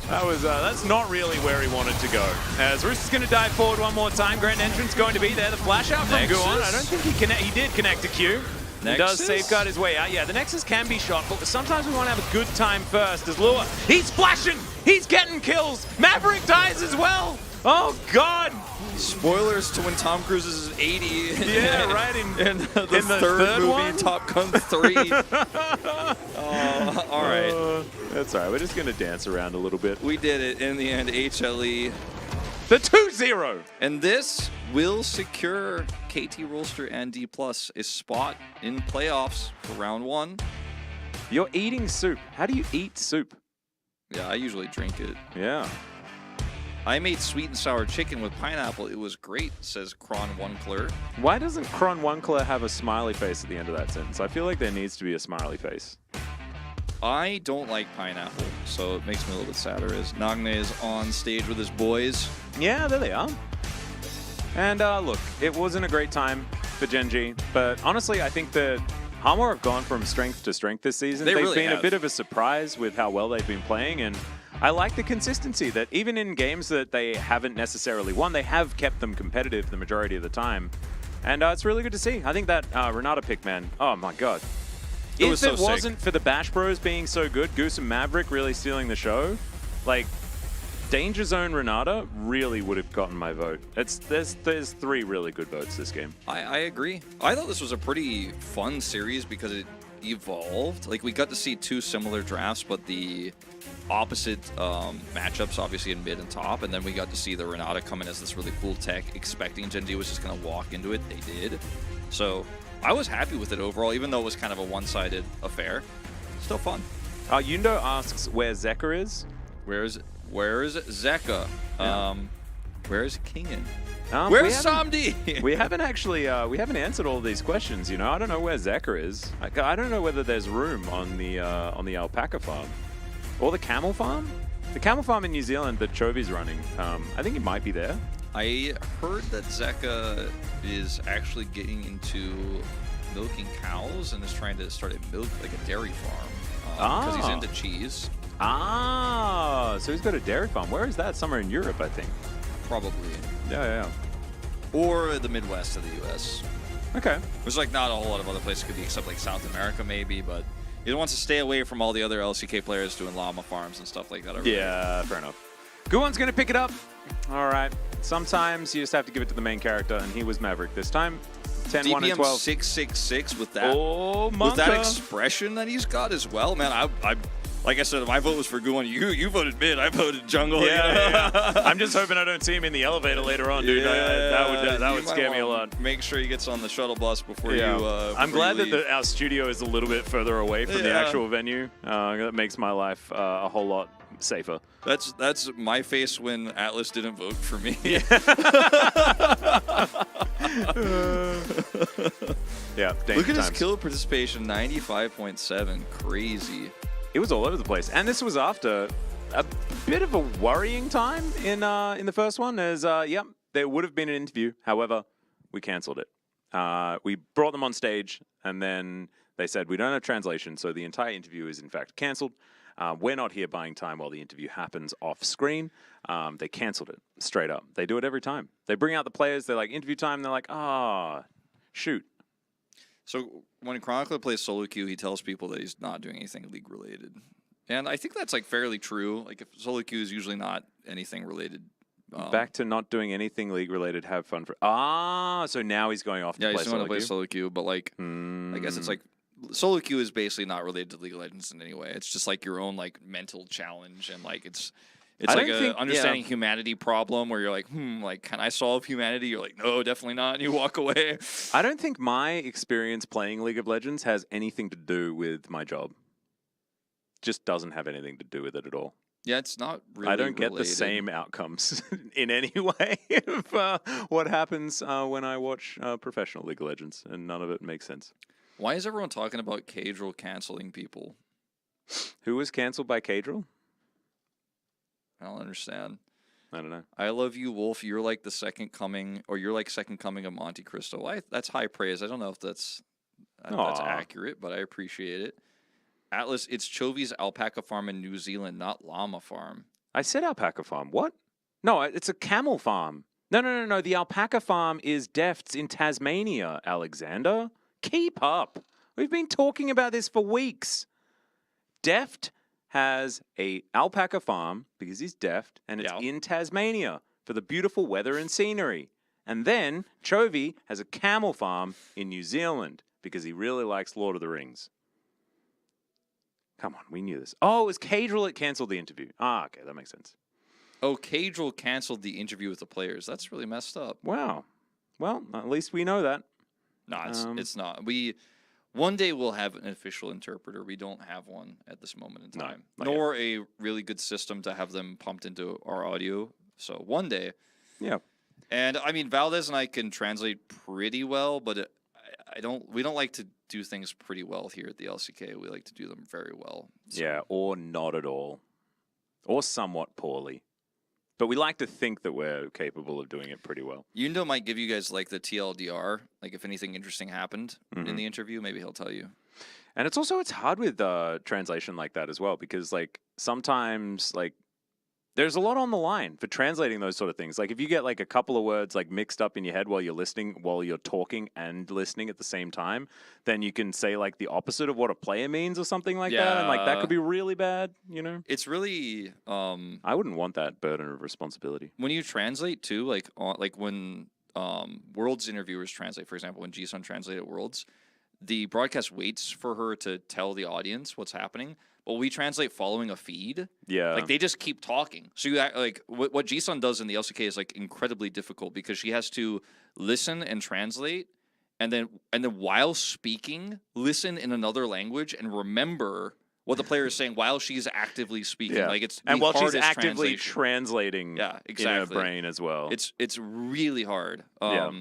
That was, that's not really where he wanted to go. As Rooster's going to dive forward one more time. Grand entrance going to be there. The flash out from Guan. I don't think he did connect to Q. He does safeguard his way out. Yeah, the Nexus can be shot, but sometimes we want to have a good time first. As Lua, he's flashing! He's getting kills! Maverick dies as well! Oh, God! Spoilers to when Tom Cruise is 80. Yeah, right. In the third movie, one? Top Gun 3. All right. That's all right. We're just going to dance around a little bit. We did it in the end, HLE. The 2-0! And this will secure KT Rolster and D+ a spot in playoffs for round 1. You're eating soup. How do you eat soup? Yeah, I usually drink it. Yeah. I made sweet and sour chicken with pineapple. It was great, says Kron Onencler. Why doesn't Kron Onencler have a smiley face at the end of that sentence? I feel like there needs to be a smiley face. I don't like pineapple, so it makes me a little bit sadder as Nagne is on stage with his boys. Yeah, there they are. And look, it wasn't a great time for Gen.G, but honestly, I think that Hanwha have gone from strength to strength this season. They've really been have. A bit of a surprise with how well they've been playing, and I like the consistency that even in games that they haven't necessarily won, they have kept them competitive the majority of the time. And it's really good to see. I think that Renata pick, man, oh my God. If it wasn't for the Bash Bros being so good, Goose and Maverick really stealing the show, like, Danger Zone Renata really would have gotten my vote. There's 3 really good votes this game. I agree. I thought this was a pretty fun series because it evolved. Like, we got to see 2 similar drafts, but the opposite matchups, obviously in mid and top, and then we got to see the Renata come in as this really cool tech, expecting Gen.G was just going to walk into it. They did. So I was happy with it overall, even though it was kind of a one-sided affair. Still fun. Yundo asks where Zeka is. Where is Zeka? Yeah. Where is Kingen? Where's Samdi? We haven't actually we haven't answered all of these questions. You know, I don't know where Zeka is. I don't know whether there's room on the alpaca farm or the camel farm. The camel farm in New Zealand that Chovy's running. I think it might be there. I heard that Zeka is actually getting into milking cows and is trying to start a dairy farm because he's into cheese. So he's got a dairy farm. Where is that? Somewhere in Europe, I think. Probably. Yeah. Or the Midwest of the U.S. Okay. There's like not a whole lot of other places it could be except like South America maybe, but he wants to stay away from all the other LCK players doing llama farms and stuff like that. Yeah, fair enough. Guwan's going to pick it up. All right. Sometimes you just have to give it to the main character, and he was Maverick this time. 10, 1, and 12. 666 with that. Oh, with that expression that he's got as well, man. I like I said, my vote was for Guwan. You voted mid. I voted jungle. Yeah. I'm just hoping I don't see him in the elevator later on, dude. Yeah, that would scare me a lot. Make sure he gets on the shuttle bus before you. I'm glad that our studio is a little bit further away from the actual venue. That makes my life a whole lot safer. That's my face when Atlas didn't vote for me. Yeah. Look at his kill participation, 95.7. Crazy. It was all over the place, and this was after a bit of a worrying time in the first one. As yep, there would have been an interview. However, we cancelled it. We brought them on stage, and then they said we don't have translation, so the entire interview is in fact cancelled. We're not here buying time while the interview happens off screen. They cancelled it straight up. They do it every time. They bring out the players. They're like interview time. They're like, shoot. So when Chronicler plays solo queue, he tells people that he's not doing anything league related, and I think that's like fairly true. Like if solo queue is usually not anything related. Back to not doing anything league related. Have fun for so now he's going off to play he's going to play solo queue, but like I guess it's like solo queue is basically not related to League of Legends in any way. It's just like your own like mental challenge, and like it's like a understanding humanity problem where you're like, like, can I solve humanity? You're like, no, definitely not, and you walk away. I don't think my experience playing League of Legends has anything to do with my job. Just doesn't have anything to do with it at all. Yeah, it's not really I don't get related. the same outcomes in any way of what happens when I watch professional League of Legends, and none of it makes sense. Why is everyone talking about Cadril canceling people? Who was cancelled by Cadril? I don't understand. I don't know. I love you, Wolf. You're like the second coming, or you're like second coming of Monte Cristo. That's high praise. I don't know if that's accurate, but I appreciate it. Atlas, it's Chovi's alpaca farm in New Zealand, not llama farm. I said alpaca farm. What? No, it's a camel farm. No. The alpaca farm is Deft's in Tasmania, Alexander. Keep up. We've been talking about this for weeks. Deft has a alpaca farm because he's Deft, and it's in Tasmania for the beautiful weather and scenery. And then Chovy has a camel farm in New Zealand because he really likes Lord of the Rings. Come on, we knew this. Oh, it was Cadril that cancelled the interview. Okay, that makes sense. Oh, Cadril canceled the interview with the players. That's really messed up. Wow. Well, at least we know that. No, it's not. One day we'll have an official interpreter. We don't have one at this moment in time. Nor a really good system to have them pumped into our audio. So one day. Yeah. And I mean, Valdez and I can translate pretty well, but we don't like to do things pretty well here at the LCK. We like to do them very well. So. Yeah, or not at all. Or somewhat poorly. But we like to think that we're capable of doing it pretty well. Yundo might give you guys like the TLDR, like if anything interesting happened in the interview, maybe he'll tell you. And it's hard with translation like that as well, because like sometimes like there's a lot on the line for translating those sort of things. Like if you get like a couple of words like mixed up in your head while you're listening, while you're talking and listening at the same time, then you can say like the opposite of what a player means or something like that. And like that could be really bad, you know? It's really... I wouldn't want that burden of responsibility. When you translate too, like when Worlds interviewers translate, for example, when G-Sun translated Worlds, the broadcast waits for her to tell the audience what's happening. Well, we translate following a feed. Yeah. Like, they just keep talking. So, you like, what G-Sun does in the LCK is, like, incredibly difficult because she has to listen and translate, and then while speaking, listen in another language and remember what the player is saying while she's actively speaking. Yeah. Like, it's and while she's actively translation. translating exactly. in her brain as well. It's really hard. Yeah.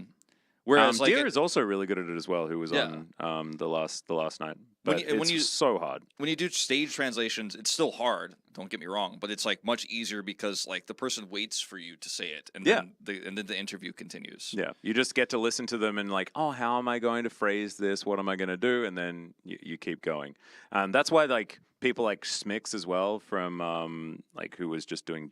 Whereas, like, Deer is also really good at it as well, who was on the last night. But it's so hard. When you do stage translations, it's still hard. Don't get me wrong, but it's like much easier because like the person waits for you to say it, and then the interview continues. Yeah, you just get to listen to them and like, oh, how am I going to phrase this? What am I going to do? And then you keep going. That's why like people like Smix as well from like who was just doing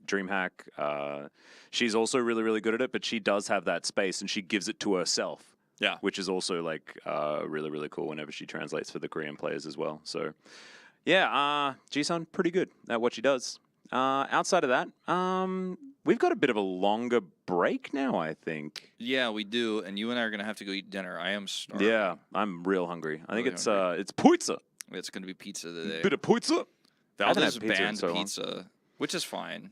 DreamHack. She's also really really good at it, but she does have that space and she gives it to herself. Yeah, which is also like really really cool whenever she translates for the Korean players as well. So yeah, Ji-sun pretty good at what she does. Outside of that, we've got a bit of a longer break now, I think. Yeah, we do, and you and I are gonna have to go eat dinner. I am starving. Yeah, I'm real hungry. I think it's pizza. It's gonna be pizza today. Bit of pizza. Valdez banned pizza, which is fine.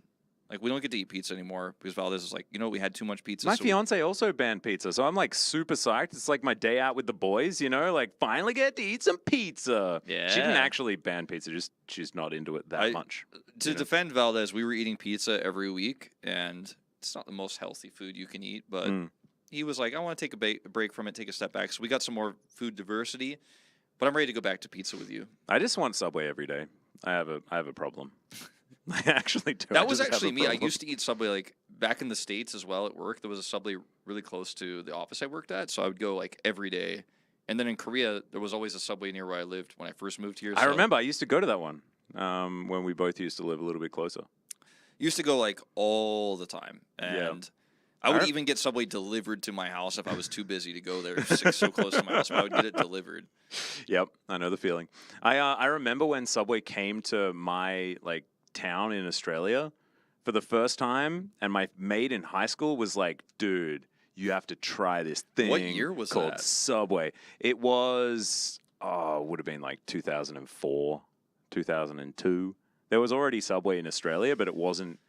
Like, we don't get to eat pizza anymore because Valdez is like, you know, we had too much pizza. My fiance also banned pizza, so I'm like super psyched. It's like my day out with the boys, you know, like finally get to eat some pizza. Yeah. She didn't actually ban pizza, just she's not into it that much. To defend Valdez, we were eating pizza every week, and it's not the most healthy food you can eat, but he was like, I want to take a break from it, take a step back. So we got some more food diversity. But I'm ready to go back to pizza with you. I just want Subway every day. I have a problem. I actually do. That I was just have actually a me. I problem. used to eat Subway like back in the States as well at work. There was a Subway really close to the office I worked at, so I would go like every day. And then in Korea, there was always a Subway near where I lived when I first moved here. I so remember I used to go to that one when we both used to live a little bit closer. used to go like all the time, and Yeah. I would I- even get Subway delivered to my house if I was too busy to go there. So close to my house, but I would get it delivered. Yep, I know the feeling. I remember when Subway came to my like town in Australia for the first time, and my mate in high school was like, "Dude, you have to try this thing." What year was called that? Subway. It was would have been like 2004, 2002. There was already Subway in Australia, but it wasn't,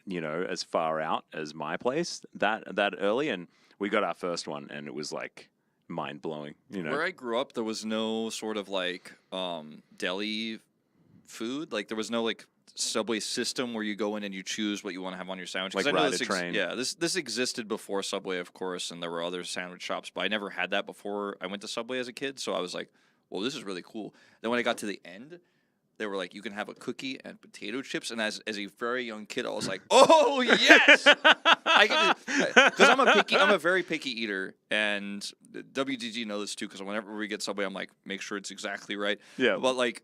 as far out as my place that early. And we got our first one, and it was like mind blowing. Where I grew up, there was no sort of like deli food. Like there was no like Subway system where you go in and you choose what you want to have on your sandwich. 'Cause Like I know ride a this train. Yeah, this existed before Subway, of course, and there were other sandwich shops, but I never had that before I went to Subway as a kid. So I was like, well, this is really cool. Then when I got to the end, they were like, you can have a cookie and potato chips. And as a very young kid, I was like, oh yes, because I'm a very picky eater, and WDG knows this too. Because whenever we get Subway, I'm like, make sure it's exactly right. Yeah. But like,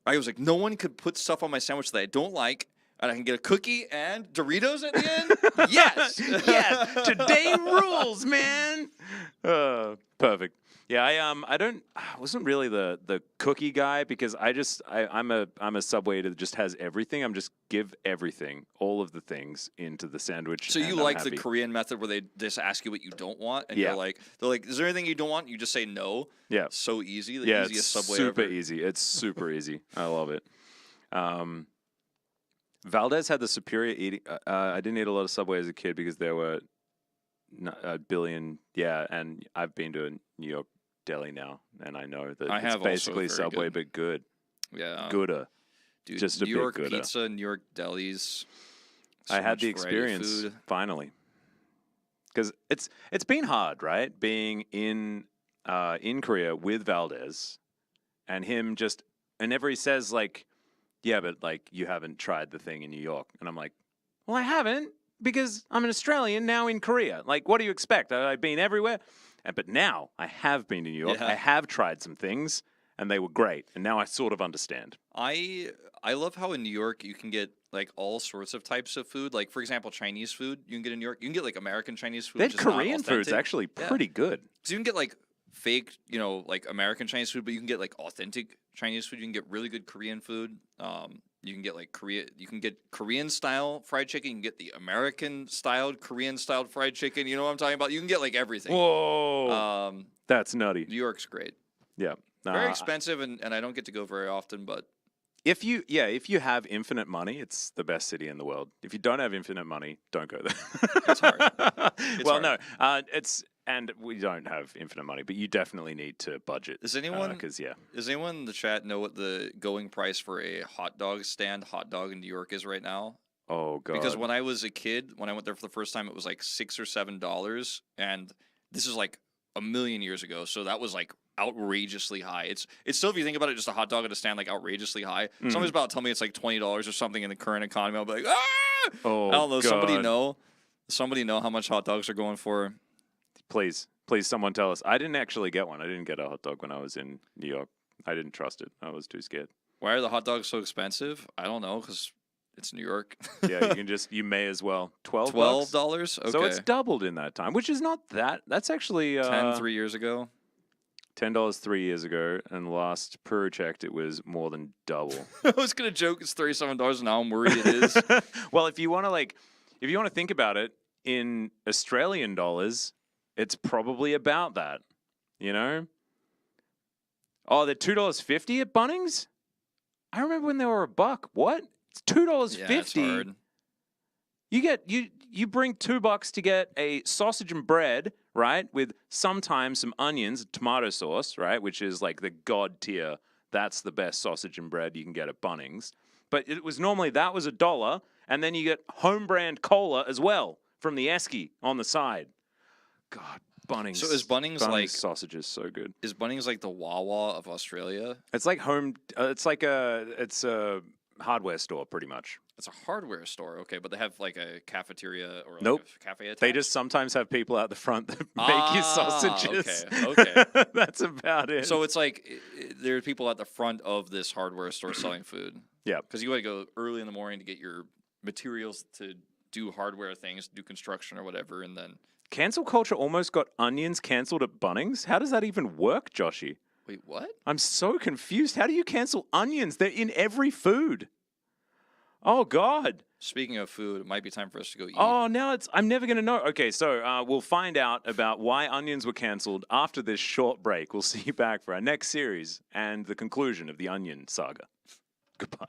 I was like, no one could put stuff on my sandwich that I don't like, and I can get a cookie and Doritos at the end. Yes, yes, today rules, man. Perfect. Yeah, I wasn't really the cookie guy because I'm a Subway that just has everything. I'm just give everything, all of the things into the sandwich. So you and I'm like the happy. Korean method where they just ask you what you don't want, and Yeah. they're like, is there anything you don't want? You just say no. Yeah. So easy. The Yeah, it's easiest Subway super ever. easy. It's super easy. I love it. Valdez had the superior eating. I didn't eat a lot of Subway as a kid because there were a billion. Yeah, and I've been to a New York deli now, and I know that I it's have also basically very Subway, good. but good, Yeah. gooder. Dude, just a New bit York gooder. pizza, New York delis. so I had much the variety of experience food. finally, because it's been hard, right? Being in Korea with Valdez, and him just whenever he says like, yeah, but like you haven't tried the thing in New York, and I'm like, well, I haven't because I'm an Australian now in Korea. Like, what do you expect? I've been everywhere, but now I have been to New York. Yeah. I have tried some things, and they were great, and now I sort of understand. I love how in New York you can get like all sorts of types of food. Like for example, Chinese food you can get in New York. You can get like American Chinese food. That which is not Korean food's authentic. actually Yeah. pretty good. So you can get like fake, like American Chinese food, but you can get like authentic Chinese food. You can get really good Korean food. You can get like You can get Korean style fried chicken. You can get the American styled Korean styled fried chicken. You know what I'm talking about? You can get like everything. Whoa, that's nutty. New York's great. Yeah. Very expensive, and I don't get to go very often, but If you have infinite money, it's the best city in the world. If you don't have infinite money, don't go there. It's hard. Well, hard. no, and we don't have infinite money, but you definitely need to budget. Does anyone Does anyone in the chat know what the going price for a hot dog in New York is right now? Oh god. Because when I was a kid, when I went there for the first time, it was like $6 or $7, and this is like a million years ago. So that was like outrageously high. It's still, if you think about it, just a hot dog at a stand, like outrageously high. Somebody's about to tell me it's like $20 or something in the current economy. I'll be like, ah! Oh, I don't know. God. Somebody know how much hot dogs are going for. Please, someone tell us. I didn't actually get one. I didn't get a hot dog when I was in New York. I didn't trust it. I was too scared. Why are the hot dogs so expensive? I don't know, because it's New York. Yeah, you may as well. $12? $12? Okay. So it's doubled in that time, which is not that. That's actually 3 years ago. $10 3 years ago, and last Peru checked, it was more than double. I was gonna joke it's $37, and now I'm worried it is. Well, if you want to think about it in Australian dollars, it's probably about that. Oh, they're $2.50 at Bunnings. I remember when they were $1. What? It's $2.50. Yeah, it's hard. You get you bring $2 to get a sausage and bread, right? With sometimes some onions, tomato sauce, right? Which is like the god tier. That's the best sausage and bread you can get at Bunnings. But it was normally that was $1, and then you get home brand cola as well from the Esky on the side. God, Bunnings. So is Bunnings like sausages so good? Is Bunnings like the Wawa of Australia? It's like home. It's a hardware store pretty much. It's a hardware store, okay, but they have like a cafeteria or like Nope. a cafe attached? They just sometimes have people out the front that make you sausages. Okay. That's about it. So it's like there are people at the front of this hardware store selling food. Yeah. Because you got to go early in the morning to get your materials to do hardware things, do construction or whatever, and then... Cancel culture almost got onions cancelled at Bunnings? How does that even work, Joshy? Wait, what? I'm so confused. How do you cancel onions? They're in every food. Oh, God. Speaking of food, it might be time for us to go eat. Oh, now I'm never going to know. Okay, so we'll find out about why onions were cancelled after this short break. We'll see you back for our next series and the conclusion of the onion saga. Goodbye.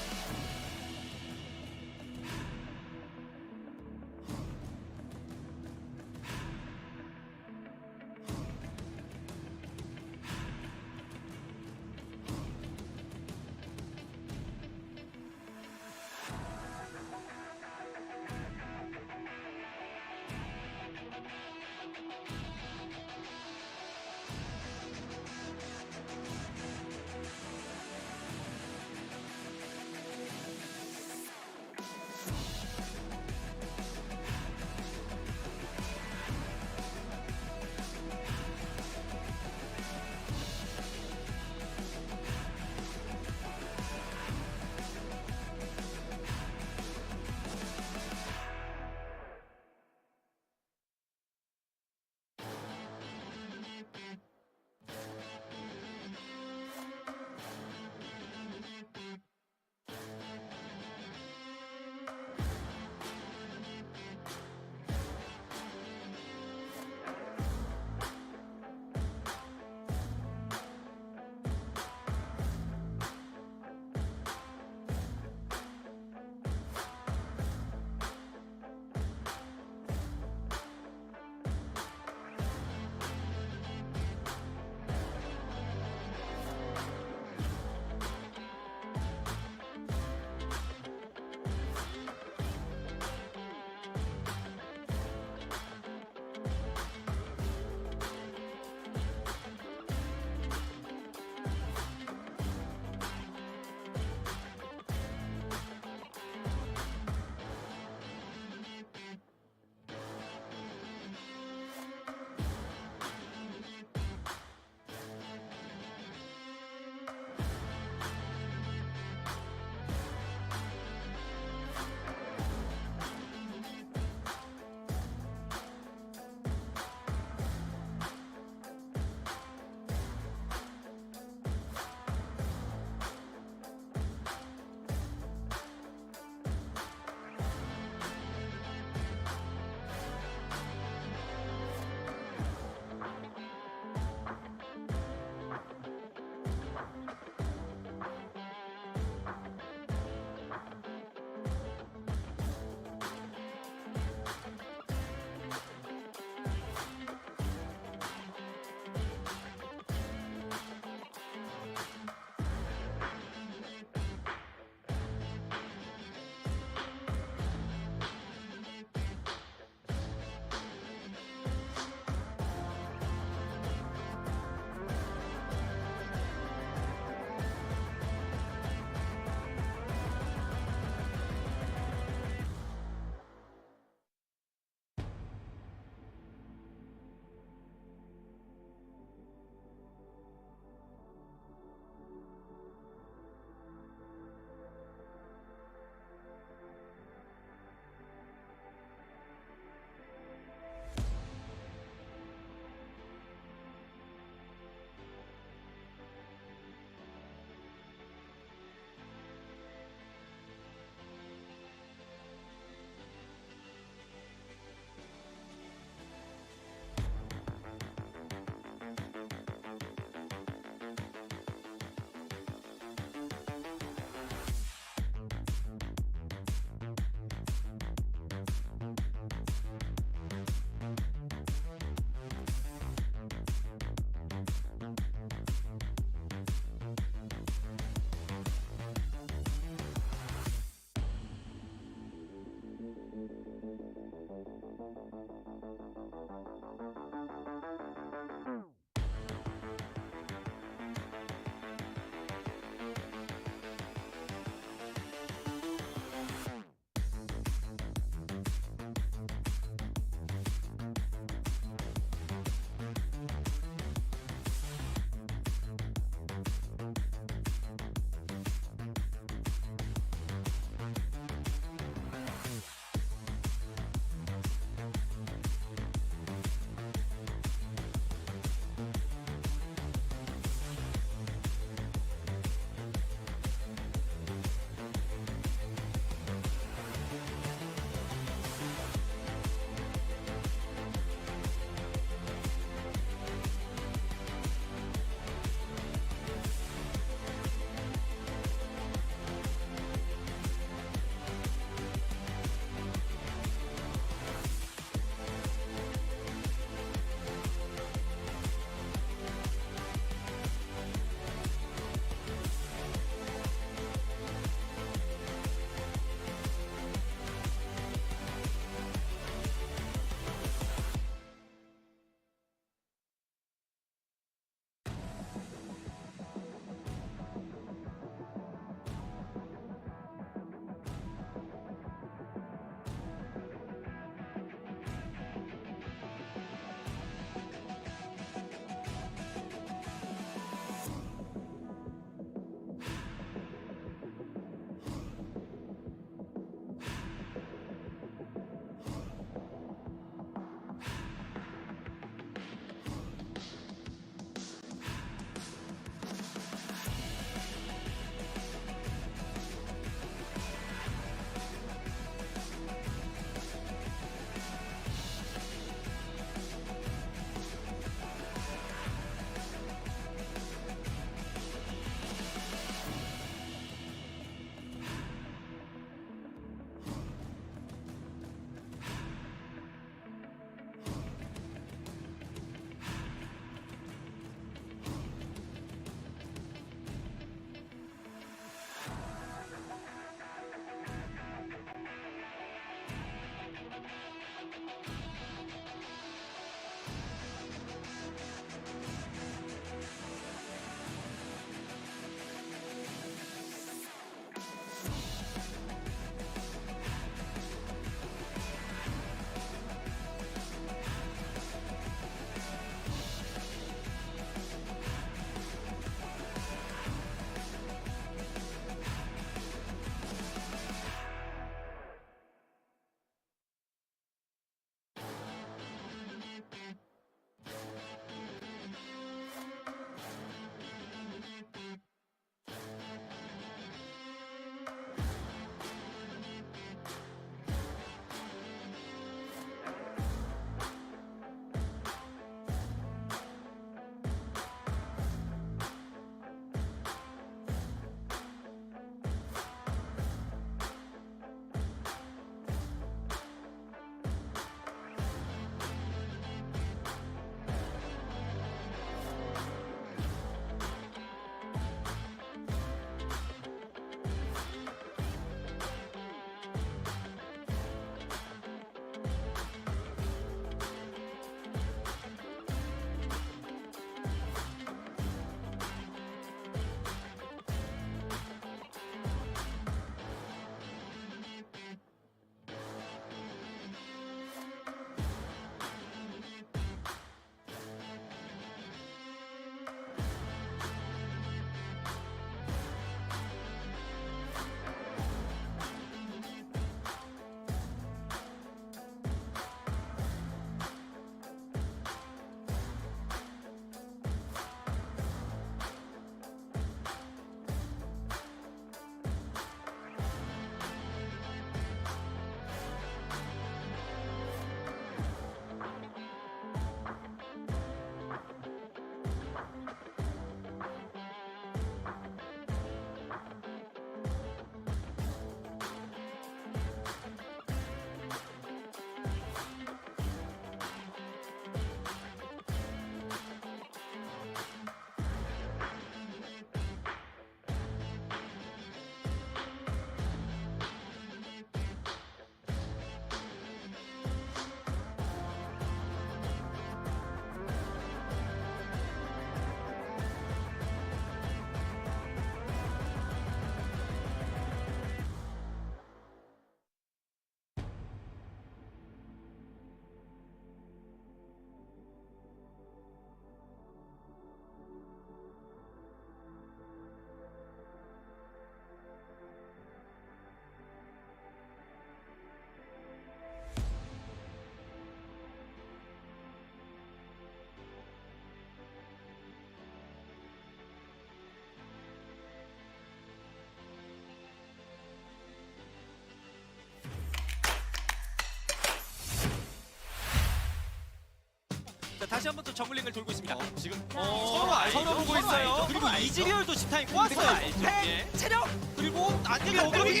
다시 한번 또 정글링을 돌고 있습니다. 지금 서로 보고 있어요. 그리고 이즈리얼도 지타임 꼬았어요. 팩 체력 그리고 안쪽에 어그로이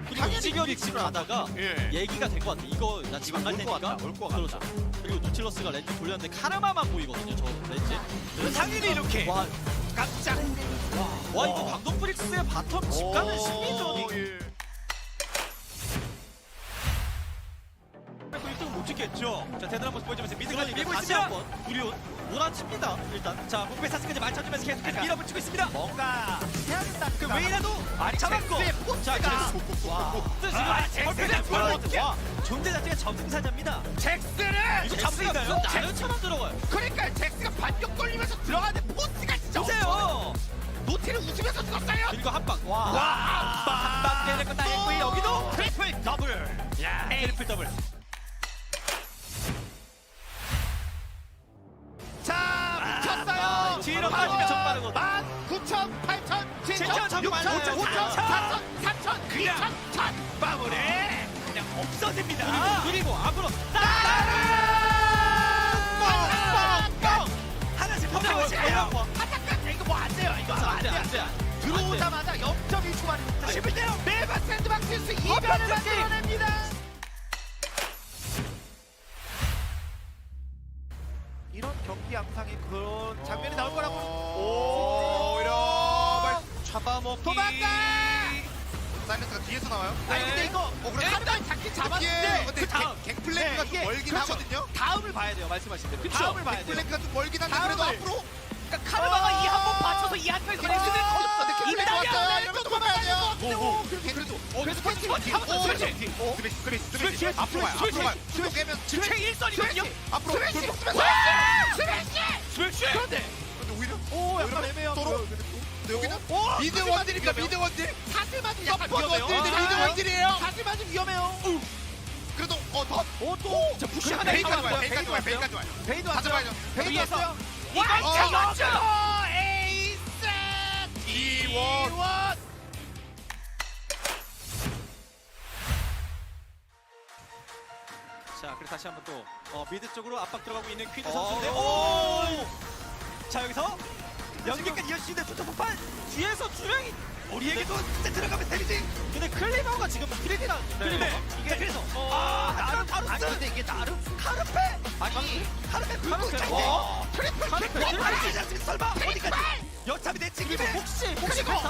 그리고 이즈리얼이 지금 가다가 얘기가 된 것 같아. 이거 나 지금 갈 테니까 올것 같다. 그렇죠. 그리고 노틸러스가 렌즈 돌렸는데 카르마만 보이거든요. 저 렌즈. 당연히 이렇게 와, 깜짝. 와 이거 광동 프릭스의 바텀 집 가는 심리전이. 또 1등을 못 찍겠죠. 자 대단한 모습 보여주면서 미드까지 밀고 다시 있습니다. 한번 우리온 몰아칩니다. 일단 자 목배 사스까지 맞춰주면서 계속해서 밀어붙이고 있습니다. 뭔가 해야 된다. 그 웨이라도 잡았고. 자 지금 잭스는 와 존재 자체가 저승사자입니다. 잭스는 이거 잡으니까요. 나연처럼 들어가요. 그러니까 잭스가 반격 돌리면서 들어가는데 포스가 진짜 보세요. 노티를 웃으면서 죽었어요. 그리고 한방 한방 때릴 거다 했고 여기도 트리플 더블. 야 트리플 더블. 자 미쳤어요. 뒤로 빠지면 çok 빠르거든. 9천, 8천, 7천, 7천, 6천, 5천, 5천, 4천, 3천, 그냥 2천, 1천. 마무리. 그냥 없어집니다. 그리고 앞으로 하나씩 퍼져오세요. 이거 뭐 안 돼요. 이거 안 돼요. 안돼. 들어오자마자 0.1 초반입니다. 11대요. 매번 샌드박스에서 이변을 만들어냅니다. 이런 경기 양상의 그런 장면이 나올 거라고. 오, 이런 잡아먹기. 도망가! 사이렌스가 뒤에서 나와요. 아니 근데 이거 카르마 잡긴 잡았는데 근데 그 다음 갱플랭크가 좀 멀긴 하거든요. 다음을 봐야 돼요. 말씀하신 대로. 다음을 봐야 돼요. 갱플랭크가 좀 멀긴 한데 그래도 다음을. 앞으로 그러니까 카르마가 이 한 번 받쳐서 이 한까지 갱플랭크 왔어요. 이러면 도망가야 돼요. 그래도 그래서 스매시 앞으로 가요. 앞으로 가요. 수도 깨면 최 1선이거든요. 앞으로 돌격 스매시. 그런데 오히려 오 약간 애매해요. 근데 여기는 미드 원딜입니다. 미드 원딜. 사슬 맞으면 약간 위험해요. 미드 원딜이에요. 사슬 맞으면 위험해요. 그래도 더. 또 푸시 하나 베이까지 있어요. 와요. 베이까지 와요. 베이까지 와요. 베이도 가져 왔어요. 봐야죠. 베이도 위에서. 왔어요. 이거 에이스 이원. 자, 그리고 다시 한번 또 미드 쪽으로 압박 들어가고 있는 퀴즈 선수인데, 오! 자 여기서 연기까지 이어지는데 투톱 폭발. 뒤에서 주명이 우리에게도 진짜 들어가면 되지. 근데 클리버가 지금 프리디랑 이게 그래서 나름 아니 근데 이게 나름 카르페 아니 카르페 불고 있는데 트리플 트리플 설마 어디까지 여차비 내친 김에 혹시 혹시 카르페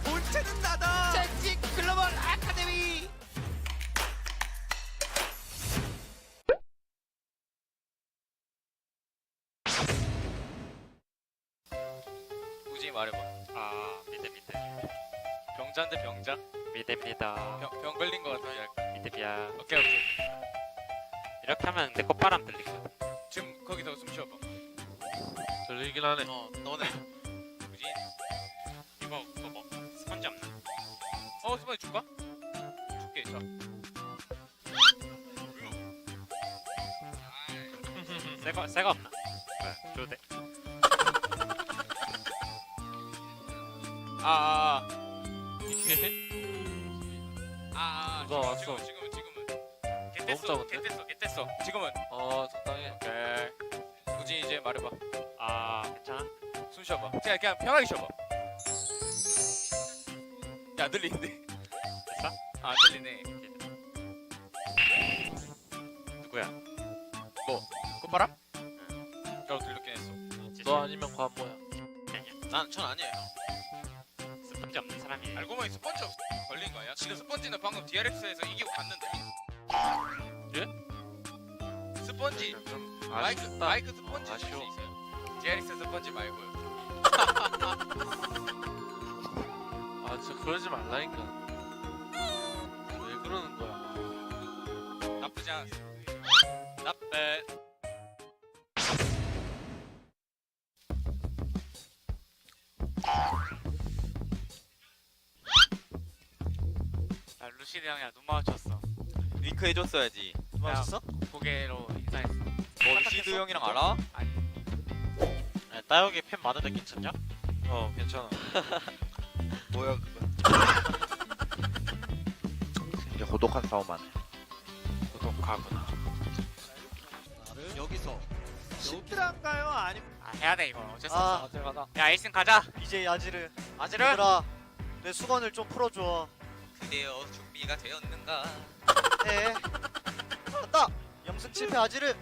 본체는 나다. 젠지 글로벌 아카데미. 우진이 말해봐. 아 미드 병자인데 병자? 미드입니다. 병 걸린 거 같아. 약간. 미드비야. 오케이. 이렇게 하면 내 꽃바람 들리거든. 지금 거기서 숨 쉬어봐. 들리긴 하네. 너네. 우진 이거 그거 뭐 스펀지 없나? 스펀지 줄까? 줄게. 자. 새거 없나? 네, 줘도 돼. 이게. 누가 왔어? 지금은. 너무 작은데? 깼댔어. 지금은. 적당히. 오케이. 우진이 이제 말해봐. 아 괜찮아? 숨 쉬어봐. 그냥 편하게 쉬어봐. 야, 안 들리는데. 됐어? 안 들리네. 누구야? 꽃바람? 나도 들렸긴 했어. 너 아니면 관모야. 아니야. 전 아니에요. 스펀지 없는 사람이. 알고 보니 스펀지 걸린 거 아니야? 지금 스펀지는 방금 DRX에서 이기고 갔는데. 예? 스펀지. 좀 마이크 스펀지 아쉬워. 있어요. DRX 스펀지 말고요. 아 진짜 그러지 말라니까. 왜 그러는 거야? 나쁘지 않았어. 나빼. 야 루시드 형이랑 눈 마주쳤어. 링크 해줬어야지. 마주쳤어? 고개로 인사했어. 뭐 루시드 형이랑 알아? 야, 따여기 팬 많은데 괜찮냐? 괜찮아. 뭐야 그거? 고독한 싸움하네. 고독하구나. 여기서 심플한가요? 아니면 아, 해야 돼 이거. 어쩔 수 아. 없어. 야 에이슨 가자. 이제 아지르 아지르. 얘들아 내 수건을 좀 풀어줘. 드디어 준비가 되었는가? 네 갔다. 영승 실패 아지르.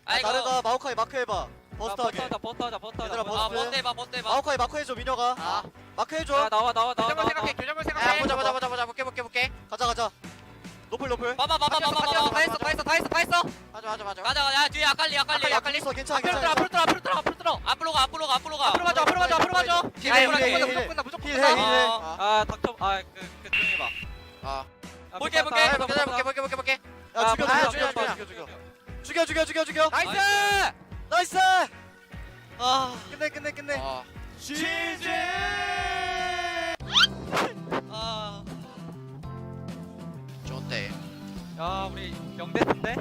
아이고. 나르가 마오카이 마크 해봐. 버스트하게. 버스트하자. 얘들아 아 버스트. 버스 해봐. 버스 해봐. 마오카이 마크 해줘 민혁아. 아. 마크 해줘. 나와. 교정을 생각해. 교정을 생각해. 보자, 볼게. 가자. 노플. 봐봐. 다 했어. 맞아. 가자. 야 뒤에 아칼리. 있어 괜찮아. 앞으로 들어. 앞으로 가. 앞으로 가죠. 힐. 힐. 아 닥터. 그 조용히 봐. 아. 볼게. 야 죽여. 나이스. 아 끝내. 아. 아. 좋은데. 야 우리 영대스인데?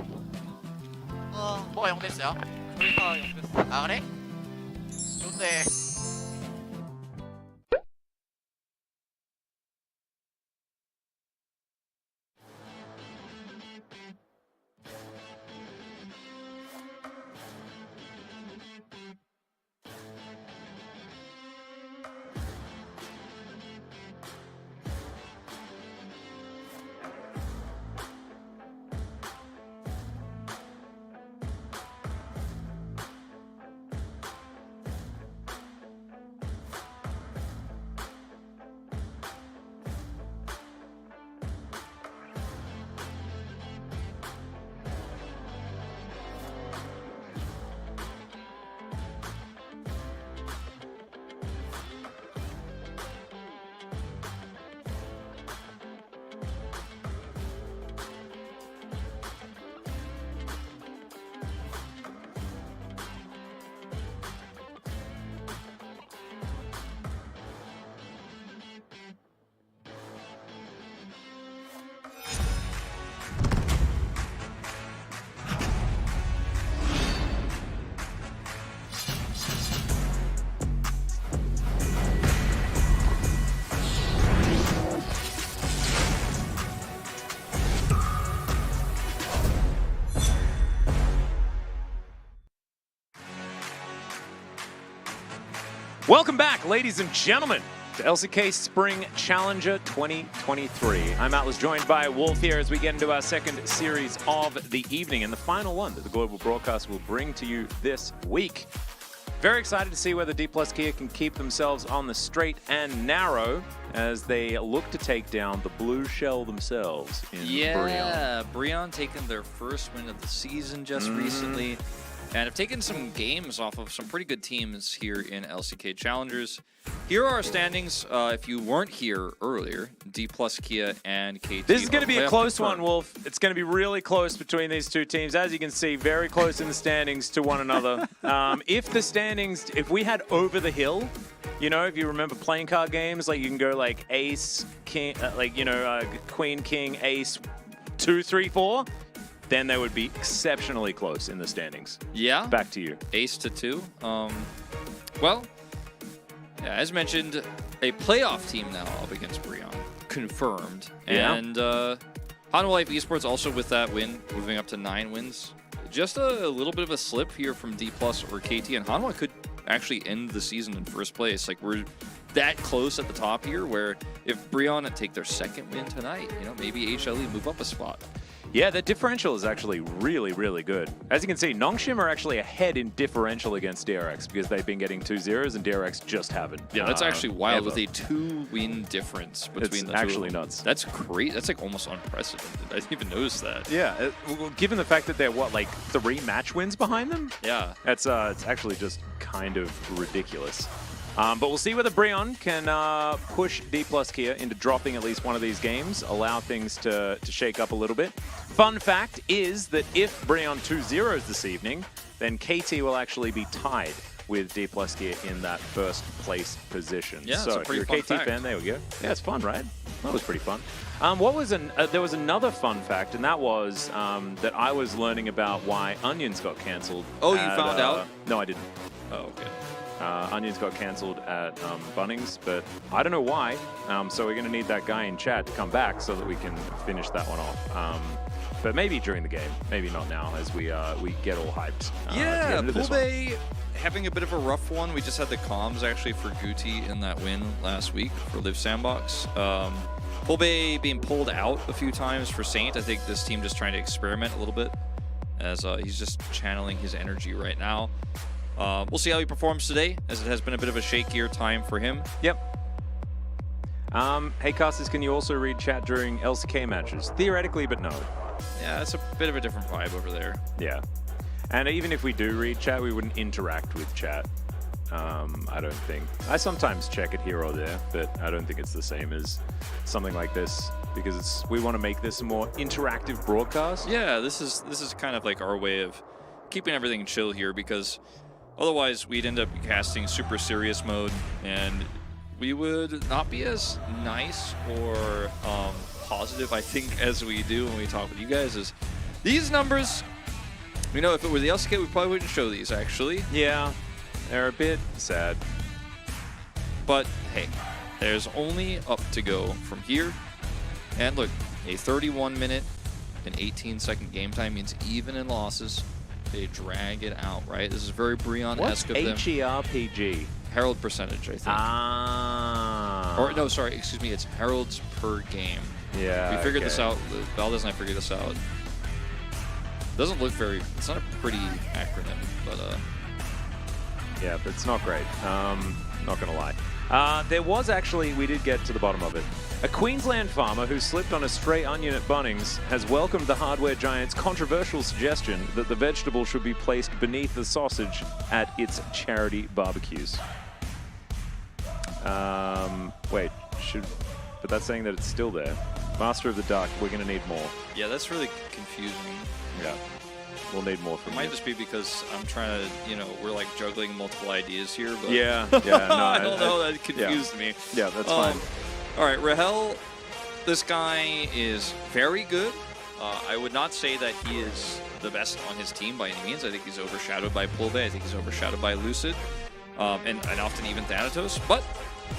뭐가 영됐어요? 우리 다 영대스. 아 그래? 좋은데. Welcome back, ladies and gentlemen, to LCK Spring Challenger 2023. I'm Atlas, joined by Wolf here as we get into our second series of the evening and the final one that the global broadcast will bring to you this week. Very excited to see whether D+ Kia can keep themselves on the straight and narrow as they look to take down the blue shell themselves in Breon. Breon taking their first win of the season just recently, and have taken some games off of some pretty good teams here in LCK Challengers. Here are our standings. If you weren't here earlier, D+ Kia and KT. This is going to be a close confirmed. one, Wolf. It's going to be really close between these two teams. As you can see, very close in the standings to one another. If we had over the hill, you know, if you remember playing card games, like you can go like ace, king, queen, king, ace, 2, 3, 4, then they would be exceptionally close in the standings. Yeah. Back to you. Ace to 2. Well, yeah, as mentioned, a playoff team now up against Breon. Confirmed. Yeah. And Hanwha Life Esports also with that win, moving up to 9 wins. Just a little bit of a slip here from D+ or KT, and Hanwha could actually end the season in first place. Like, we're that close at the top here, where if Breon take their second win tonight, you know, maybe HLE move up a spot. Yeah, the differential is actually really, really good. As you can see, Nongshim are actually ahead in differential against DRX because they've been getting 2-0s and DRX just haven't. Yeah, that's actually wild ever. with a 2-win difference between the two. It's actually nuts. That's great. That's like almost unprecedented. I didn't even notice that. Yeah, well, given the fact that they're, what, like 3 match wins behind them? Yeah. That's it's actually just kind of ridiculous. But we'll see whether Breon can push D+ Kia into dropping at least one of these games, allow things to shake up a little bit. Fun fact is that if Breon 2-0s this evening, then KT will actually be tied with D+ Kia in that first place position. Yeah, so it's a pretty if you're a fun KT fact. fan, there we go. Yeah, it's fun, right? That was pretty fun. There was another fun fact, and that was that I was learning about why Onions got cancelled. Oh, you found out? No, I didn't. Oh, okay. Onions got cancelled at Bunnings, but I don't know why. So we're going to need that guy in chat to come back so that we can finish that one off. But maybe during the game, maybe not now, as we get all hyped. Yeah, Poolbay having a bit of a rough one. We just had the comms actually for Guti in that win last week for Live Sandbox. Poolbay being pulled out a few times for Saint. I think this team just trying to experiment a little bit as he's just channeling his energy right now. We'll see how he performs today, as it has been a bit of a shakier time for him. Yep. Hey, casters, can you also read chat during LCK matches? Theoretically, but no. Yeah, it's a bit of a different vibe over there. Yeah. And even if we do read chat, we wouldn't interact with chat. I don't think. I sometimes check it here or there, but I don't think it's the same as something like this, because we want to make this a more interactive broadcast. Yeah, this is kind of like our way of keeping everything chill here, because otherwise we'd end up casting super serious mode, and we would not be as nice or positive, I think, as we do when we talk with you guys. Is these numbers, you know, if it were the LCK, we probably wouldn't show these, actually. Yeah, they're a bit sad. But hey, there's only up to go from here. And look, a 31-minute and 18-second game time means even in losses, they drag it out, right? This is very Breon-esque of them. What's HERPG? Herald percentage, I think. Ah. Or no, sorry, excuse me, it's heralds per game. Yeah. We figured this out. Valdez and I figured this out. Doesn't look very. It's not a pretty acronym, but yeah, but it's not great. Not gonna lie. There was actually, we did get to the bottom of it. A Queensland farmer who slipped on a stray onion at Bunnings has welcomed the hardware giant's controversial suggestion that the vegetable should be placed beneath the sausage at its charity barbecues. Wait, but that's saying that it's still there. Master of the Dark, we're gonna need more. yeah, that's really confusing. Yeah, we'll need more It from might you. just be because I'm trying to, you know, we're like juggling multiple ideas here. But Yeah, no, I don't know. That confused me. Yeah, that's fine. All right, Rahel, this guy is very good. I would not say that he is the best on his team by any means. I think he's overshadowed by Poolbay. I think he's overshadowed by Lucid, and often even Thanatos. But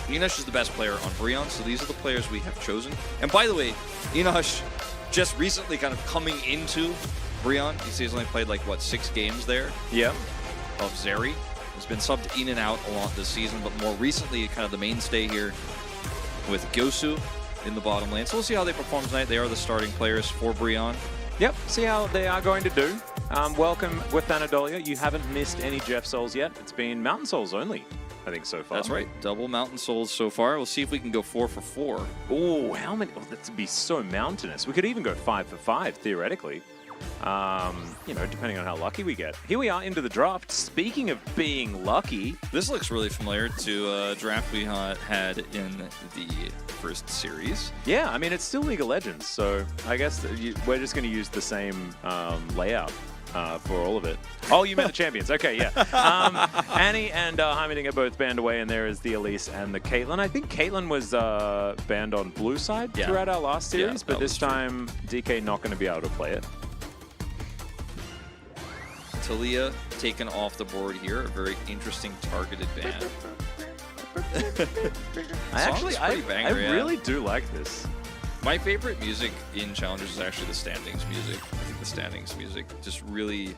Enosh is the best player on Breon, so these are the players we have chosen. And by the way, Enosh just recently kind of coming into Breon. You see he's only played like, what, 6 games there? Yeah. Of Zeri. Has been subbed in and out a lot this season, but more recently kind of the mainstay here with Gosu in the bottom lane. So we'll see how they perform tonight. They are the starting players for Breon. Yep, see how they are going to do. Welcome with Anadolia. You haven't missed any Jeff Souls yet. It's been Mountain Souls only, I think, so far. That's right. Double Mountain Souls so far. We'll see if we can go 4 for 4. Oh, how many? Oh, that would be so mountainous. We could even go 5 for 5, theoretically. You know, depending on how lucky we get. Here we are into the draft. Speaking of being lucky. This looks really familiar to a draft we had in the first series. Yeah, I mean, it's still League of Legends, so I guess we're just going to use the same layout. For all of it. Oh, you meant the champions. Okay, yeah. Annie and Heimerdinger are both banned away, and there is the Elise and the Caitlyn. I think Caitlyn was banned on blue side throughout our last series, but this time DK not going to be able to play it. Talia taken off the board here. A very interesting targeted ban. I really do like this. My favorite music in Challengers is actually the standings music. I think the standings music just really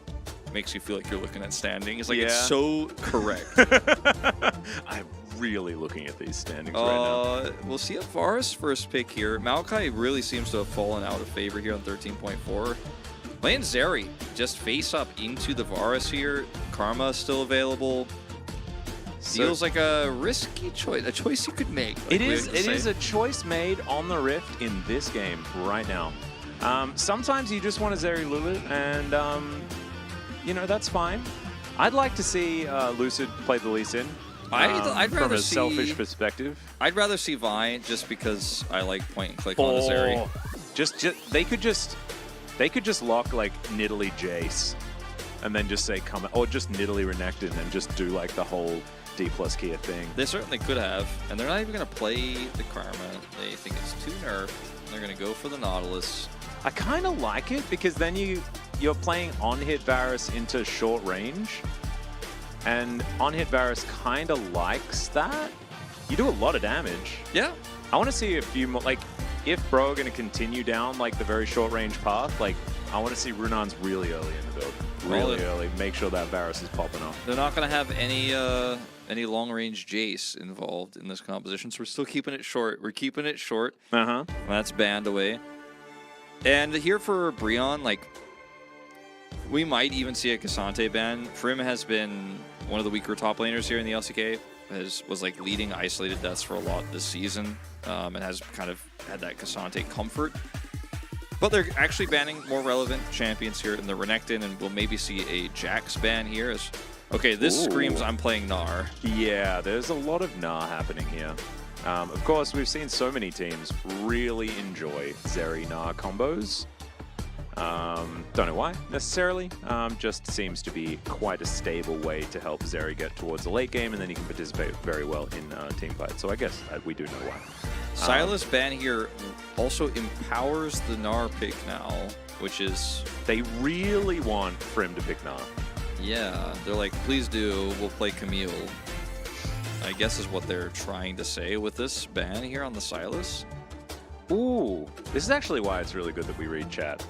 makes you feel like you're looking at standings. Like, it's so correct. I'm really looking at these standings right now. We'll see a Varus first pick here. Maokai really seems to have fallen out of favor here on 13.4. Playing Zeri, just face up into the Varus here. Karma is still available. Feels like a risky choice, a choice you could make. Like it is a choice made on the Rift in this game right now. Sometimes you just want a Zeri Lulu, and you know, that's fine. I'd like to see Lucid play the Lee Sin. I'd rather from a see, selfish perspective. I'd rather see Vi just because I like point and click on the Zeri. They could just lock like Nidalee Jace, and then just say come, or just Nidalee Renekton and just do like the whole D plus Kia thing. They certainly could have, and they're not even going to play the Karma. They think it's too nerfed. They're going to go for the Nautilus. I kind of like it because then you're playing on-hit Varus into short range. And on-hit Varus kind of likes that. You do a lot of damage. Yeah. I want to see a few more, like, if Bro are going to continue down, like, the very short-range path, like, I want to see Runan's really early in the build. Really early. Make sure that Varus is popping off. They're not going to have any long-range Jace involved in this composition, so we're still keeping it short. We're keeping it short. Uh-huh. That's banned away. And here for Breon, like, we might even see a Cassante ban. Frim has been one of the weaker top laners here in the LCK. Was like leading isolated deaths for a lot this season, and has kind of had that Cassante comfort. But they're actually banning more relevant champions here in the Renekton, and we'll maybe see a Jax ban here. Okay, this screams I'm playing Gnar. Yeah, there's a lot of Gnar happening here. Of course, we've seen so many teams really enjoy Zeri-Gnar combos. Don't know why, necessarily. Just seems to be quite a stable way to help Zeri get towards the late game, and then he can participate very well in team fights. So I guess we do know why. Silas ban here also empowers the Gnar pick now, which is... They really want Frim to pick Gnar. Yeah, they're like, please do, we'll play Camille. I guess is what they're trying to say with this ban here on the Silas. Ooh, this is actually why it's really good that we read chat.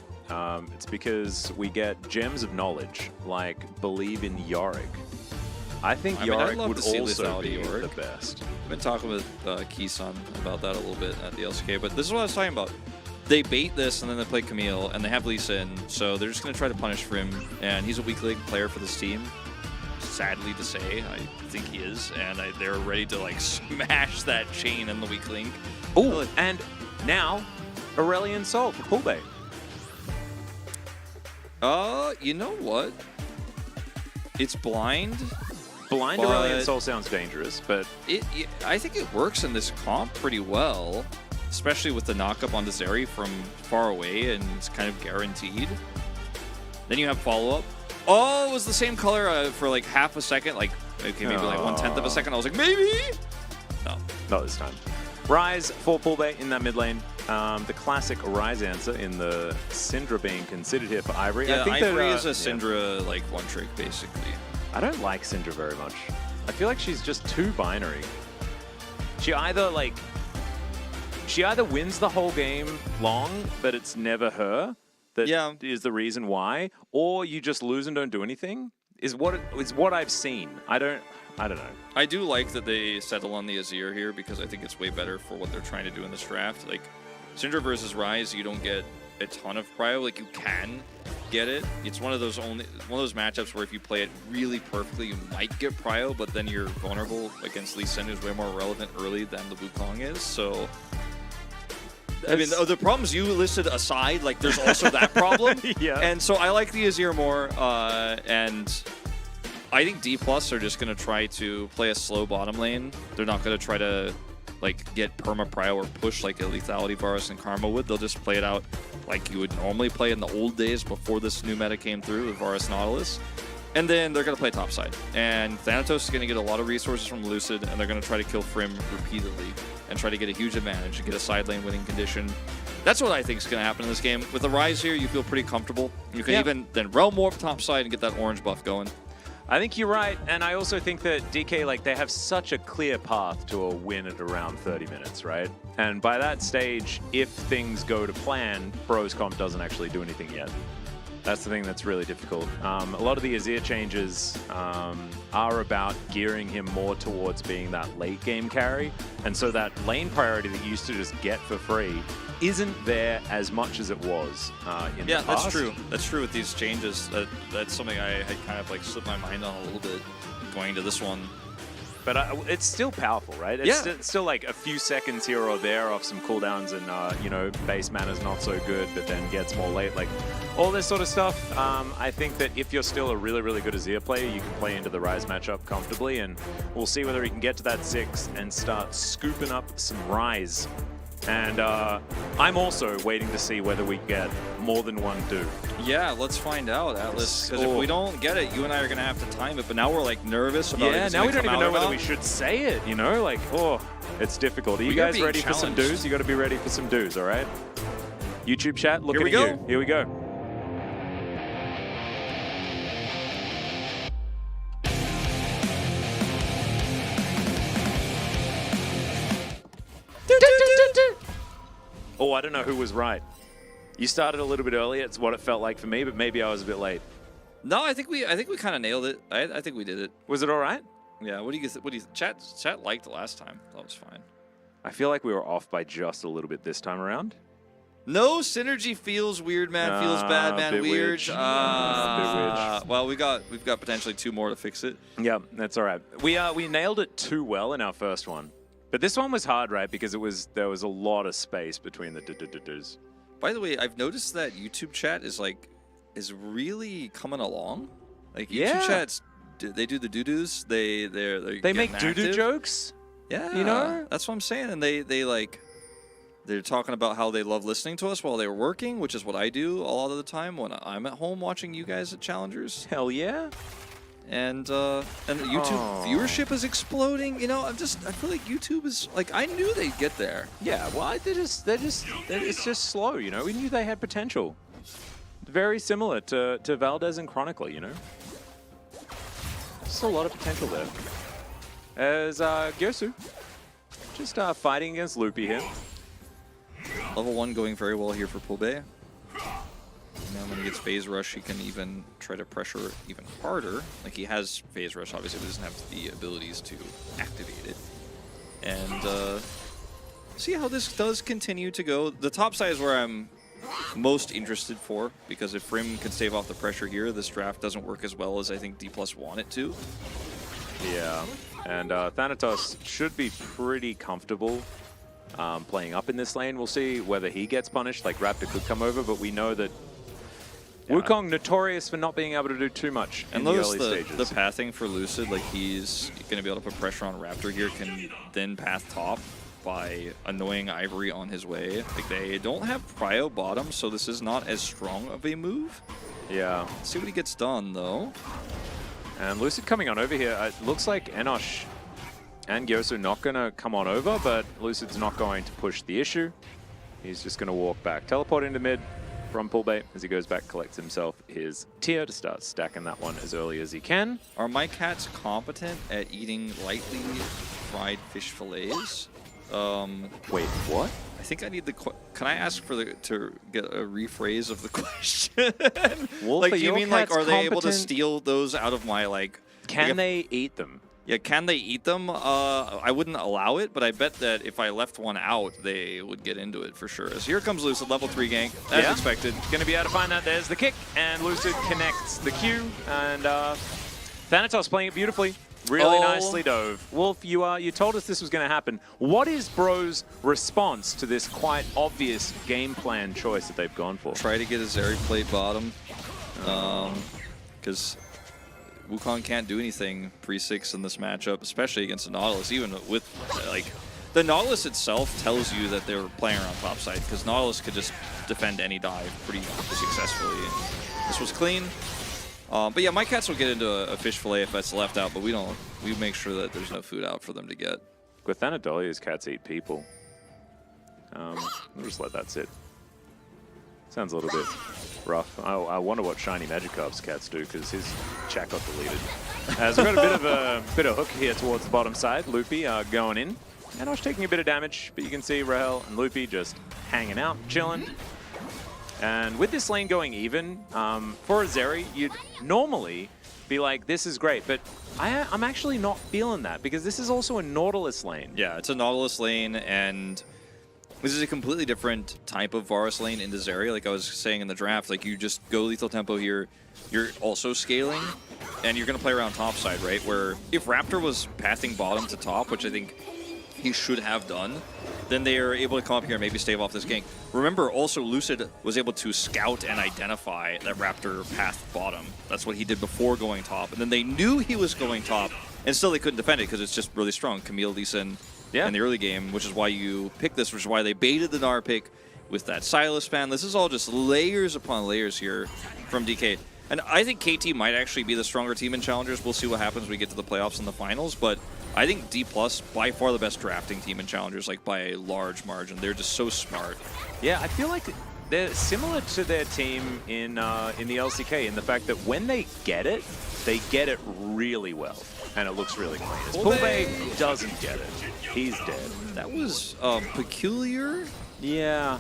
It's because we get gems of knowledge, like believe in Yorick. I think Yorick would also be the best. I've been talking with Kisan about that a little bit at the LCK, but this is what I was talking about. They bait this and then they play Camille, and they have Lee Sin, so they're just going to try to punish Frim, and he's a weak link player for this team. Sadly to say, I think he is, and they're ready to like smash that chain in the weak link. Oh, and now Aurelion Sol for pull bait. You know what? It's blind. Blind Aurelion Sol sounds dangerous, but I think it works in this comp pretty well, especially with the knockup onto Zeri from far away, and it's kind of guaranteed. Then you have follow-up. Oh, it was the same color for like half a second, like okay, maybe like 1/10 of a second. I was like, maybe? No. Not this time. Ryze for pull bait in that mid lane. The classic Ryze answer in the Syndra being considered here for Ivory. Yeah, I think Ivory is a Syndra like one trick basically. I don't like Syndra very much. I feel like she's just too binary. She either wins the whole game long, but it's never her. That is the reason why, or you just lose and don't do anything. Is what I've seen. I don't know. I do like that they settle on the Azir here because I think it's way better for what they're trying to do in this draft. Like Syndra versus Ryze, you don't get a ton of prio. Like you can get it. It's one of those matchups where if you play it really perfectly, you might get prio, but then you're vulnerable against Lee Sin, who's way more relevant early than the Wukong is. So. I mean, the problems you listed aside, like there's also that problem. Yeah. And so I like the Azir more, and I think D+ are just going to try to play a slow bottom lane. They're not going to try to like get perma prio or push like a lethality Varus and Karma would. They'll just play it out like you would normally play in the old days before this new meta came through with Varus Nautilus. And then they're going to play topside. And Thanatos is going to get a lot of resources from Lucid, and they're going to try to kill Frim repeatedly and try to get a huge advantage and get a side lane winning condition. That's what I think is going to happen in this game. With the Ryze here, you feel pretty comfortable. You can even then realm warp topside and get that orange buff going. I think you're right, and I also think that DK, like, they have such a clear path to a win at around 30 minutes, right? And by that stage, if things go to plan, Bros Comp doesn't actually do anything yet. That's the thing that's really difficult. A lot of the Azir changes are about gearing him more towards being that late game carry. And so that lane priority that you used to just get for free isn't there as much as it was in the past. Yeah, that's true. That's true with these changes. That's something I had kind of like slipped my mind on a little bit going into this one. But it's still powerful, right? It's still like a few seconds here or there off some cooldowns, and you know, base mana's not so good, but then gets more late. Like all this sort of stuff. I think that if you're still a really, really good Azir player, you can play into the Ryze matchup comfortably, and we'll see whether he can get to that 6 and start scooping up some Ryze. And I'm also waiting to see whether we get more than one dude. Yeah, let's find out, Atlas. Because if we don't get it, you and I are going to have to time it. But now we're like nervous about it. Yeah, now we don't even know whether we should say it, you know? Like, oh, it's difficult. Are you guys ready for some dudes? You got to be ready for some dudes, all right? YouTube chat, looking at you. Here we go. Oh, I don't know who was right. You started a little bit earlier. It's what it felt like for me, but maybe I was a bit late. No, I think we kind of nailed it. I think we did it. Was it all right? Yeah. What do you chat liked it last time? That was fine. I feel like we were off by just a little bit this time around. No synergy feels weird, man. Feels bad, man. Bit Weird. bit weird. Well, we've got potentially 2 more to fix it. Yeah, that's all right. We nailed it too well in our first one, but this one was hard, right? Because there was a lot of space between the do's. By the way, I've noticed that YouTube chat is really coming along. Like YouTube chats, they do the doo-doos. They make doo-doo jokes. Yeah, you know, that's what I'm saying. And they're talking about how they love listening to us while they're working, which is what I do a lot of the time when I'm at home watching you guys at Challengers. Hell yeah. And the YouTube viewership is exploding. You know, I feel like YouTube is I knew they'd get there. Yeah, well, it's just slow. You know, we knew they had potential. Very similar to Valdez and Chronicler. You know, just a lot of potential there. As Gyosu just fighting against Loopy here. Level 1 going very well here for Pulbe. Now when he gets Phase Rush, he can even try to pressure even harder. Like, he has Phase Rush, obviously, but doesn't have the abilities to activate it. And see how this does continue to go. The top side is where I'm most interested for, because if Rim can stave off the pressure here, this draft doesn't work as well as I think D+ want it to. Yeah, and Thanatos should be pretty comfortable playing up in this lane. We'll see whether he gets punished. Like, Raptor could come over, but we know that Wukong notorious for not being able to do too much in the early stages. The pathing for Lucid, like, he's going to be able to put pressure on Raptor here, can then path top by annoying Ivory on his way. Like, they don't have prio bottom, so this is not as strong of a move. Yeah. Let's see what he gets done, though. And Lucid coming on over here. It looks like Enosh and Gyosu not going to come on over, but Lucid's not going to push the issue. He's just going to walk back. Teleport into mid from Pulbe as he goes back, collects himself his tier to start stacking that one as early as he can. Are my cats competent at eating lightly fried fish fillets? Wait, what? I think I need the... Can I ask for to get a rephrase of the question? Wolf, like, do you mean, like, are they able to competent? steal those out of my, like... Can they eat them? Yeah, can they eat them? I wouldn't allow it, but I bet that if I left one out, they would get into it for sure. So here comes Lucid, level 3 gank, as expected. Going to be able to find that. There's the kick, and Lucid connects the Q, and Thanatos playing it beautifully. Really nicely dove. Wolf, you told us this was going to happen. What is Bro's response to this quite obvious game plan choice that they've gone for? Try to get a Zeri plate bottom, because Wukong can't do anything pre-6 in this matchup, especially against the Nautilus, even with, like, the Nautilus itself tells you that they're playing around topside, because Nautilus could just defend any dive pretty successfully. And this was clean. But yeah, my cats will get into a fish fillet if that's left out, but we make sure that there's no food out for them to get. With Anadolia's cats eat people. We'll just let that sit. Sounds a little bit rough. I wonder what Shiny Magikarp's cats do, because his chat got deleted. As we've got a bit of hook here towards the bottom side. Loopy going in. Enosh taking a bit of damage, but you can see Rahel and Loopy just hanging out, chilling. And with this lane going even, for a Zeri, you'd normally be like, this is great, but I'm actually not feeling that, because this is also a Nautilus lane. Yeah, it's a Nautilus lane, and this is a completely different type of Varus lane into Zeri. Like I was saying in the draft, like, you just go lethal tempo here, you're also scaling, and you're going to play around topside, right? Where if Raptor was pathing bottom to top, which I think he should have done, then they are able to come up here and maybe stave off this gank. Remember, also, Lucid was able to scout and identify that Raptor pathed bottom. That's what he did before going top. And then they knew he was going top, and still they couldn't defend it because it's just really strong. Camille, Lee Sin in the early game, which is why you picked this, which is why they baited the Gnar pick with that Silas ban. This is all just layers upon layers here from DK. And I think KT might actually be the stronger team in Challengers. We'll see what happens when we get to the playoffs and the finals, but I think D+, by far the best drafting team in Challengers, like by a large margin. They're just so smart. Yeah, I feel like they're similar to their team in the LCK in the fact that when they get it really well, and it looks really clean. Pulbe doesn't get it. He's dead. That was peculiar. Yeah.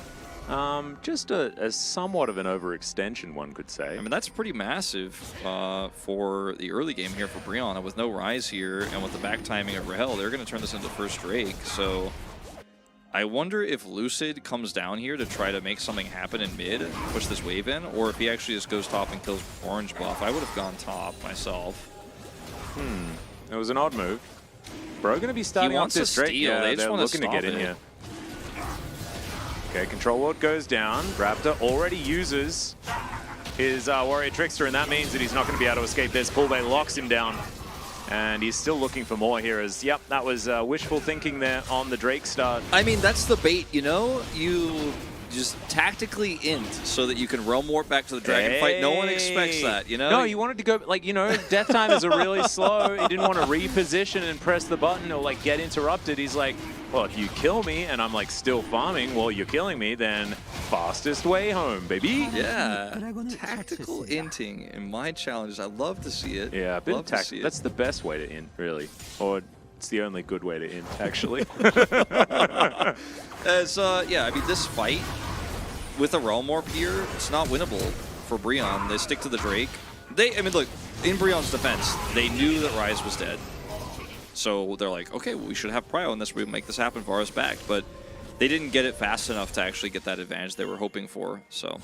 Just a somewhat of an overextension, one could say. I mean, that's pretty massive for the early game here for Breon. And with no Rise here, and with the back timing of Rahel, they're going to turn this into first Drake. So I wonder if Lucid comes down here to try to make something happen in mid, push this wave in, or if he actually just goes top and kills Orange buff. I would have gone top myself. It was an odd move. Bro going to be starting off wants to this Drake. steal. Yeah, They just they're wanna looking to get stop in it. here. Okay, Control Ward goes down. Raptor already uses his Warrior Trickster, and that means that he's not going to be able to escape this. Bullbay locks him down, and he's still looking for more here as, yep, that was wishful thinking there on the Drake start. I mean, that's the bait, you know? You just tactically int so that you can realm warp back to the dragon fight. No one expects that, you know? No, he wanted to go, like, you know, death timers are really slow. He didn't want to reposition and press the button or, like, get interrupted. He's like, well, if you kill me and I'm, like, still farming while you're killing me, then fastest way home, baby. Yeah, tactical inting in my challenges. I love to see it. Yeah, a bit Love of to tact. see it. That's the best way to int, really. Or it's the only good way to int, actually. As yeah, I mean, this fight with a realm warp here, it's not winnable for Breon. They stick to the Drake. I mean, look, in Breon's defense, they knew that Rise was dead. So they're like, okay, well, we should have Prio in this. We make this happen for us back. But they didn't get it fast enough to actually get that advantage they were hoping for. So,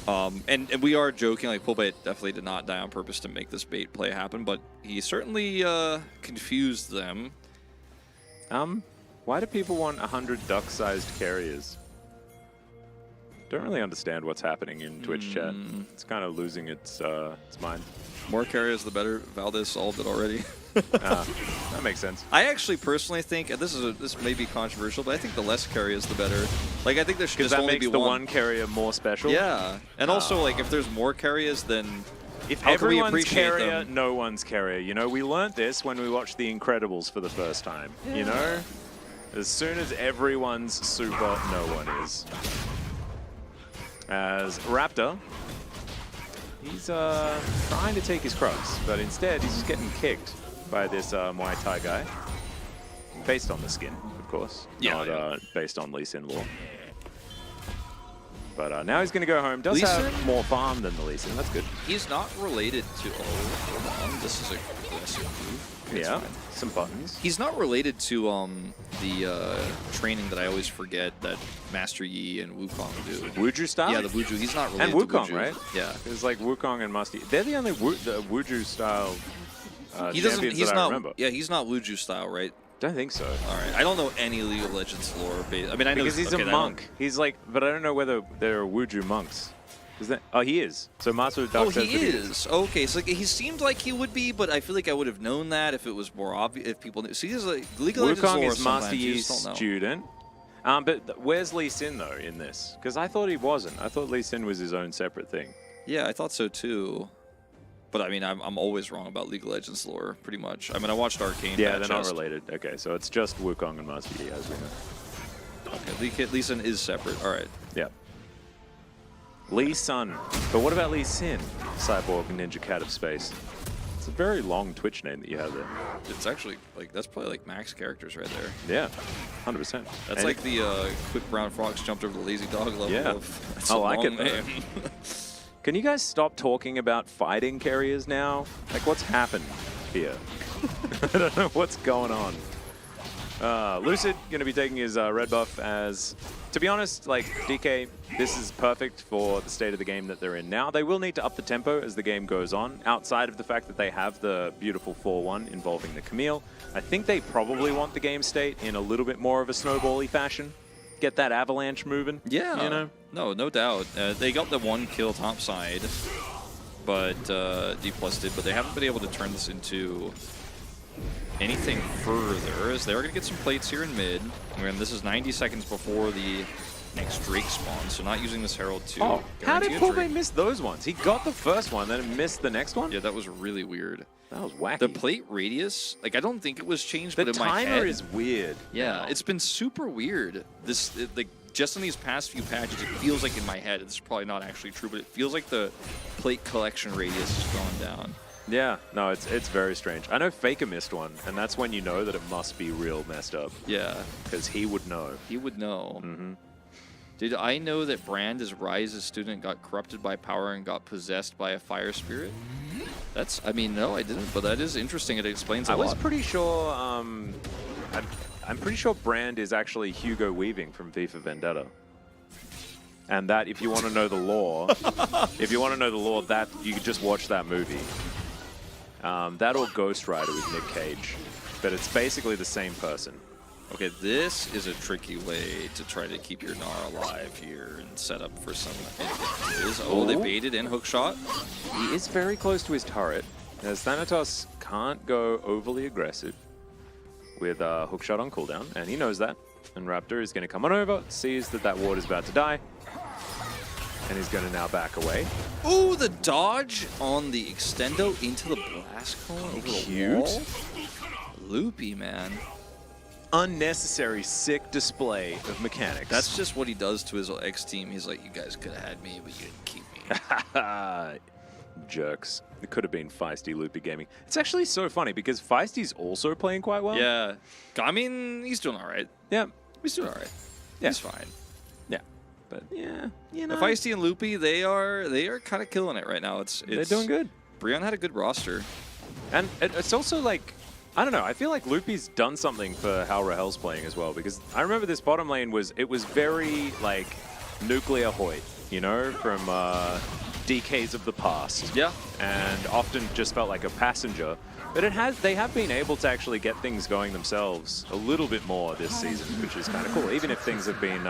and we are joking, like, Pullbait definitely did not die on purpose to make this bait play happen, but he certainly confused them. Why do people want 100 duck-sized carriers? Don't really understand what's happening in Twitch chat. It's kind of losing its mind. More carriers, the better. Valdez solved it already. That makes sense. I actually personally think, and this may be controversial, but I think the less carriers, the better. Like, I think there should Because just that only makes be the one. one carrier more special. Yeah, and also, like, if there's more carriers, then If how can we everyone's appreciate carrier, them? no one's carrier. You know, we learned this when we watched The Incredibles for the first time. You know? As soon as everyone's super, no one is. As Raptor, he's trying to take his crocs, but instead he's just getting kicked by this Muay Thai guy. Based on the skin, of course. Yeah, Not based on Lee Sin lore. But now he's going to go home. Does Lee have Sin? more farm than the Lee Sin. That's good. He's not related to. Oh, hold on. This is a aggressive move. It's Yeah, fine. some buttons. He's not related to the training that I always forget that Master Yi and Wukong do. Wuju style? Yeah, the Wuju. He's not related And to Wukong, Wuju. right? Yeah. It's like Wukong and Musty. They're the only the Wuju style He doesn't. champions He's that I not. remember. Yeah, he's not Wuju style, right? Don't think so. All right. I don't know any League of Legends lore. I mean, I know Because he's okay, a I monk. He's like, but I don't know whether they're Wuju monks. Is that? Oh, he is. So Master of the Dark Oh, says he that is. Okay, so he seemed like he would be, but I feel like I would have known that if it was more obvious, if people knew. See, he's like League of Legends Wukong lore is Master sometimes you Yi's just don't know. student. But where's Lee Sin though in this? Because I thought he wasn't. I thought Lee Sin was his own separate thing. Yeah, I thought so too. But I mean, I'm always wrong about League of Legends lore, pretty much. I mean, I watched Arcane. Yeah, Bad they're not Chest. related. Okay, so it's just Wukong and Master Yi, as we know. Okay, Lee Sin is separate. All right. Yeah. Lee Sun. But what about Lee Sin? Cyborg Ninja Cat of Space. It's a very long Twitch name that you have there. It's actually like that's probably like max characters right there. Yeah, 100%. That's like the quick brown fox jumped over the lazy dog level. Yeah. Of, that's I a like long it, though. name. Can you guys stop talking about fighting carriers now? Like, what's happened here? I don't know what's going on. Lucid going to be taking his red buff as, to be honest, like, DK, this is perfect for the state of the game that they're in now. They will need to up the tempo as the game goes on, outside of the fact that they have the beautiful 4-1 involving the Camille. I think they probably want the game state in a little bit more of a snowball-y fashion. Get that avalanche moving. Yeah. You know? No doubt. They got the one kill top side, but D+ did, but they haven't been able to turn this into anything further, as they are going to get some plates here in mid. And this is 90 seconds before the next Drake spawn, so not using this Herald to Oh, how did guarantee a Drake. Pullbay miss those ones? He got the first one, then missed the next one? Yeah, that was really weird. That was wacky. The plate radius, like, I don't think it was changed, The but in my timer head, is weird. yeah, it's been super weird. Like, just in these past few patches, it feels like in my head, it's probably not actually true, but it feels like the plate collection radius has gone down. Yeah, no, it's very strange. I know Faker missed one, and that's when you know that it must be real messed up. Yeah. Because he would know. He would know. Mm-hmm. Did I know that Brand is Rise's student got corrupted by power and got possessed by a fire spirit? That's, I mean, no, I didn't, but that is interesting. It explains a lot. I was pretty sure, I'm pretty sure Brand is actually Hugo Weaving from V for Vendetta. And that, if you want to know the lore, that you could just watch that movie. That or Ghost Rider with Nick Cage. But it's basically the same person. Okay, this is a tricky way to try to keep your Gnar alive here and set up for some advantages. Oh, they baited in hook shot. He is very close to his turret, as Thanatos can't go overly aggressive with hook shot on cooldown, and he knows that. And Raptor is going to come on over, sees that ward is about to die, and he's going to now back away. Ooh, the dodge on the extendo into the blast cone over the wall. Loopy, man. Unnecessary sick display of mechanics. That's just what he does to his X team. He's like, you guys could have had me, but you didn't keep me. Jerks. It could have been Feisty Loopy Gaming. It's actually so funny because Feisty's also playing quite well. Yeah. I mean, he's doing all right. Yeah. He's doing all right. Yeah. He's fine. Yeah. But yeah, you know. Feisty and Loopy, they are kind of killing it right now. They're doing good. Brion had a good roster. And it's also like, I don't know, I feel like Loopy's done something for how Rahel's playing as well, because I remember this bottom lane was very like Nuclear Hoyt, you know, from DKs of the past. Yeah. And often just felt like a passenger. But they have been able to actually get things going themselves a little bit more this season, which is kind of cool, even if things have been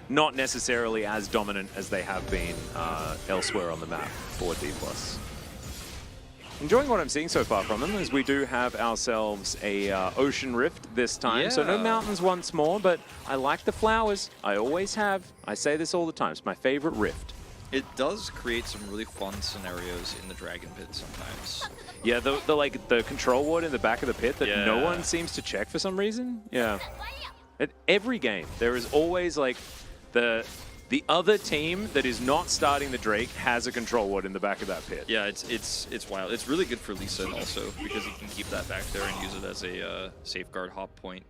not necessarily as dominant as they have been elsewhere on the map for D+. Enjoying what I'm seeing so far from them, as we do have ourselves a Ocean Rift this time. So no mountains once more, but I like the flowers. I always have. I say this all the time. It's my favorite rift. It does create some really fun scenarios in the Dragon Pit sometimes. Yeah, the control ward in the back of the pit that no one seems to check for some reason. Yeah. At every game, there is always like the other team that is not starting the Drake has a control ward in the back of that pit. Yeah, it's wild. It's really good for Lee Sin also, because he can keep that back there and use it as a safeguard hop point.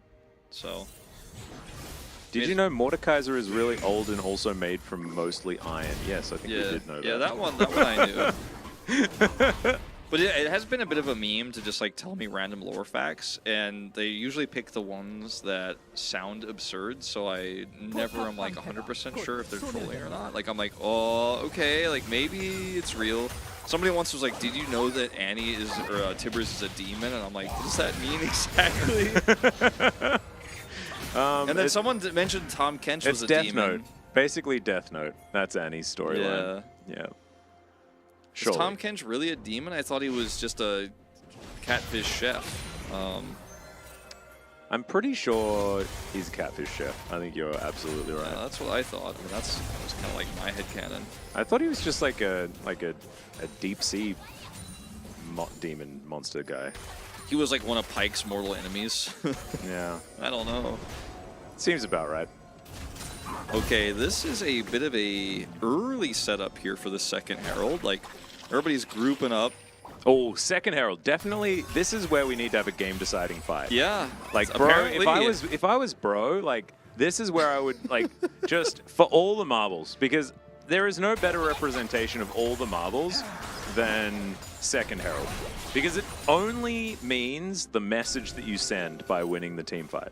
So. Did you know Mordekaiser is really old and also made from mostly iron? Yes, I think we did know that. Yeah, that one I knew. But it has been a bit of a meme to just like tell me random lore facts, and they usually pick the ones that sound absurd, so I never am like 100% sure if they're trolling or not. Like I'm like, oh, okay, like maybe it's real. Somebody once was like, did you know that Annie is, or Tibbers is a demon? And I'm like, what does that mean exactly? And then someone mentioned Tom Kench was a Death demon. Note. Basically Death Note. That's Annie's storyline. Yeah. Is Tom Kench really a demon? I thought he was just a catfish chef. I'm pretty sure he's a catfish chef. I think you're absolutely right. Yeah, that's what I thought. I mean, that was kind of like my headcanon. I thought he was just like a deep sea demon monster guy. He was like one of Pike's mortal enemies. Yeah. I don't know. Seems about right. Okay, this is a bit of a early setup here for the second Herald. Like, everybody's grouping up. Oh, second Herald, definitely. This is where we need to have a game-deciding fight. Yeah, like bro, if I was bro, like this is where I would like just for all the marbles, because there is no better representation of all the marbles than second Herald, because it only means the message that you send by winning the team fight.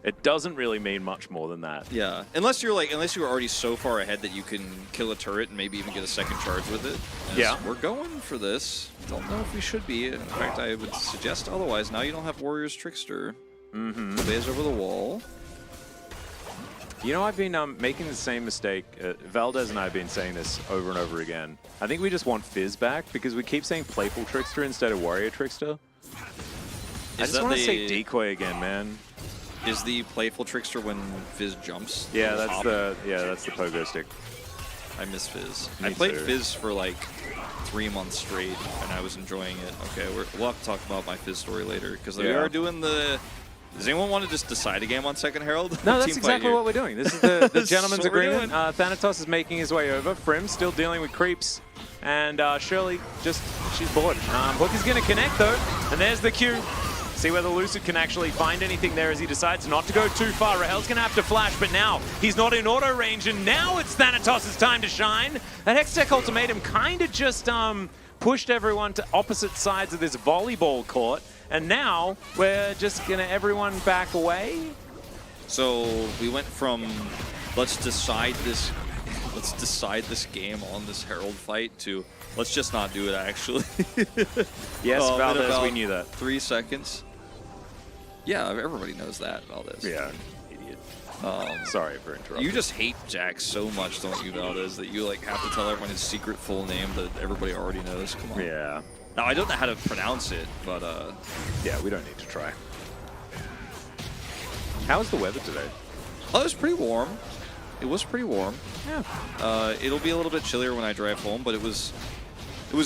It doesn't really mean much more than that. Yeah, unless you're already so far ahead that you can kill a turret and maybe even get a second charge with it. Yeah, we're going for this. Don't know if we should be. In fact, I would suggest otherwise. Now you don't have Warrior's Trickster. Plays over the wall. You know, I've been making the same mistake. Valdez and I have been saying this over and over again. I think we just want Fizz back because we keep saying Playful Trickster instead of Warrior Trickster. I just want to say Decoy again, man. Is the Playful Trickster when Fizz jumps? Yeah, that's the pogo stick. I miss Fizz. Me I played too. Fizz for like 3 months straight, and I was enjoying it. Okay, we'll have to talk about my Fizz story later, because we are doing the Does anyone want to just decide a game on second Herald? No, that's Team fight exactly here. what we're doing. This is the This is gentleman's what we're agreement. doing. Thanatos is making his way over. Frim still dealing with creeps. And Shirley, she's bored. Hook is going to connect, though. And there's the Q. See whether Lucid can actually find anything there as he decides not to go too far. Rahel's going to have to flash, but now he's not in auto range, and now it's Thanatos' time to shine. That Hextech ultimatum kind of just pushed everyone to opposite sides of this volleyball court, and now we're just going to everyone back away. So we went from let's decide this game on this Herald fight to let's just not do it actually. Yes, in Valdez, about we knew that. 3 seconds. Yeah, everybody knows that, Valdez. Yeah, idiot. Sorry for interrupting. You just hate Jack so much, don't you, Valdez, that you like have to tell everyone his secret full name that everybody already knows. Come on. Yeah. Now I don't know how to pronounce it, but Yeah, we don't need to try. How was the weather today? oh, it was pretty warm. It was pretty warm. Yeah. It'll be a little bit chillier when I drive home, but it was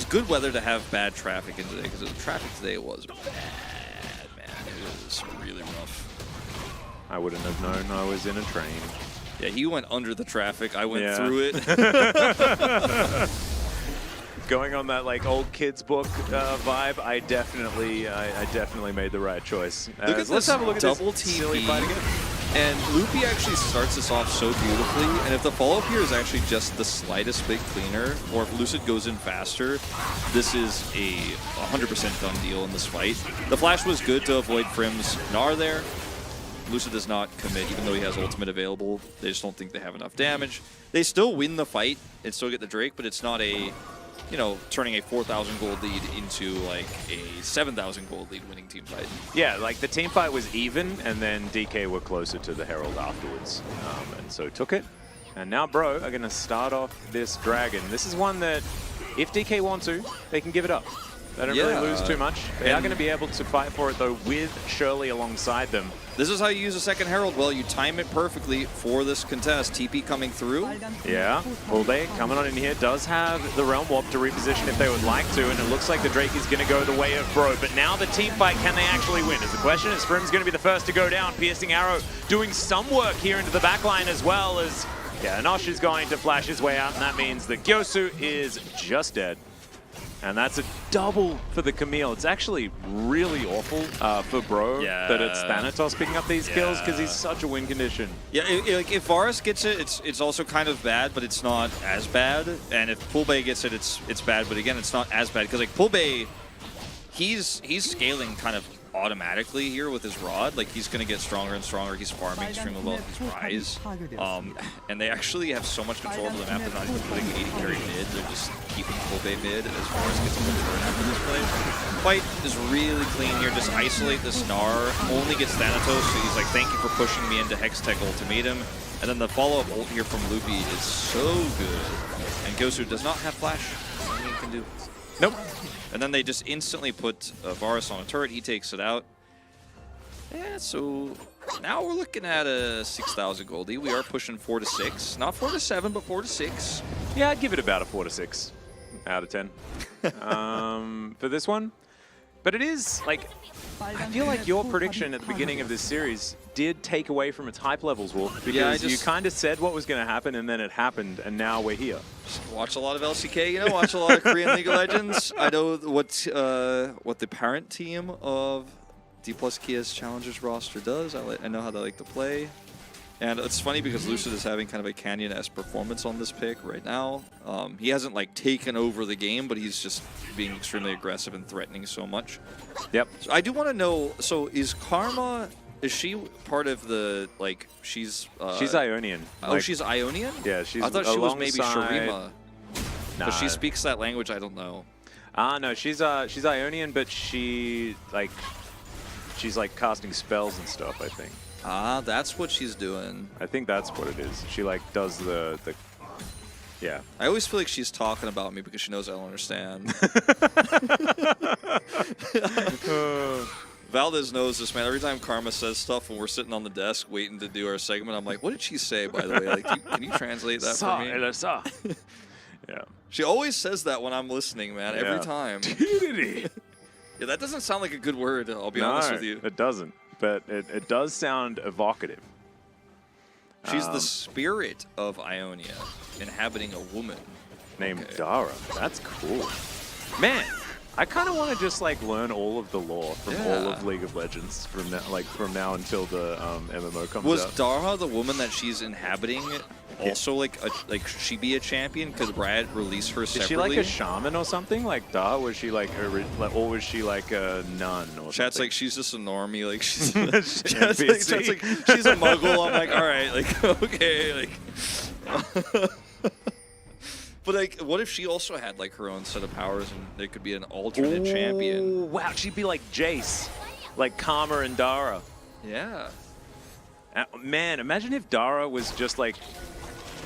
good weather to have bad traffic in today because the traffic today was bad, man. It was really rough. I wouldn't have known I was in a train. Yeah, he went under the traffic. I went Yeah. through it. Going on that like old kids book vibe, I definitely made the right choice. Look at Let's this have a look at double this silly TP. fight again. And Loopy actually starts this off so beautifully, and if the follow-up here is actually just the slightest bit cleaner, or if Lucid goes in faster, this is a 100% done deal in this fight. The flash was good to avoid Frim's Gnar there. Lucid does not commit, even though he has ultimate available. They just don't think they have enough damage. They still win the fight and still get the Drake, but it's not a, you know, turning a 4,000 gold lead into like a 7,000 gold lead winning team fight. Yeah, like the team fight was even, and then DK were closer to the Herald afterwards, and so took it. And now Bro are going to start off this Dragon. This is one that, if DK want to, they can give it up. They don't really lose too much. They are going to be able to fight for it, though, with Shirley alongside them. This is how you use a second Herald. Well, you time it perfectly for this contest. TP coming through. Yeah, Ulday coming on in here does have the Realm Warp to reposition if they would like to, and it looks like the Drake is going to go the way of Bro. But now the team fight, can they actually win? Is the question. Is Frim's going to be the first to go down. Piercing Arrow doing some work here into the backline as well as, yeah, Anosh is going to flash his way out, and that means that Gyosu is just dead. And that's a double for the Camille. It's actually really awful for Bro that it's Thanatos picking up these kills because he's such a win condition. Yeah, like if Varus gets it, it's also kind of bad, but it's not as bad. And if Poolbay gets it, it's bad, but again, it's not as bad because like Poolbay, he's scaling kind of automatically here with his rod. Like he's gonna get stronger and stronger. He's farming extremely well with his Rise. And they actually have so much control over the map. They're not even putting 80 carry mid. They're just keeping Poolbay mid as far as gets a little turn after this play. Fight is really clean here. Just isolate this Gnar. Only gets Thanatos, so he's like, thank you for pushing me into Hextech Ultimatum. And then the follow-up ult here from Loopy is so good. And Gyosu does not have flash. Nothing he can do. Nope. And then they just instantly put Varus on a turret. He takes it out. Yeah, so now we're looking at a 6,000 goldie. We are pushing 4 to 6. Not 4 to 7, but 4 to 6. Yeah, I'd give it about a 4 to 6 out of 10 for this one. But it is, like, I feel like your prediction at the beginning of this series did take away from its hype levels, Wolf, because you kind of said what was going to happen, and then it happened, and now we're here. Watch a lot of LCK, you know, watch a lot of Korean League of Legends. I know what the parent team of D+ Kia's Challengers roster does. I know how they like to play. And it's funny because Lucid is having kind of a Canyon-esque performance on this pick right now. He hasn't like taken over the game, but he's just being extremely aggressive and threatening so much. Yep. So I do want to know, so is Karma, is she part of the, like, she's Ionian. Oh, she's Ionian? Yeah, she's I thought she was maybe alongside- Shurima. Nah. But she speaks that language, I don't know. No, she's Ionian, but she's like casting spells and stuff, I think. Ah, that's what she's doing. I think that's what it is. She like does the yeah. I always feel like she's talking about me because she knows I don't understand. Valdez knows this, man. Every time Karma says stuff when we're sitting on the desk waiting to do our segment, I'm like, what did she say, by the way? Like, can you translate that for me? Yeah. She always says that when I'm listening, man, every time. Yeah, that doesn't sound like a good word, I'll be honest with you. It doesn't. but it does sound evocative. She's the spirit of Ionia, inhabiting a woman. Named Dara. That's cool. Man, I kind of want to just like learn all of the lore from all of League of Legends from now until the MMO comes out. Was Dara the woman that she's inhabiting also like she be a champion? Could Brad release her separately? Is she like a shaman or something? Like Dara, was she like or was she like a nun or Chat's something? like she's just a normie, like she's NPC. Chat's like she's a muggle. I'm like, all right, like okay, like. But like, what if she also had like her own set of powers and there could be an alternate champion? Wow, she'd be like Jace, like Karma and Dara. Yeah. Man, imagine if Dara was just like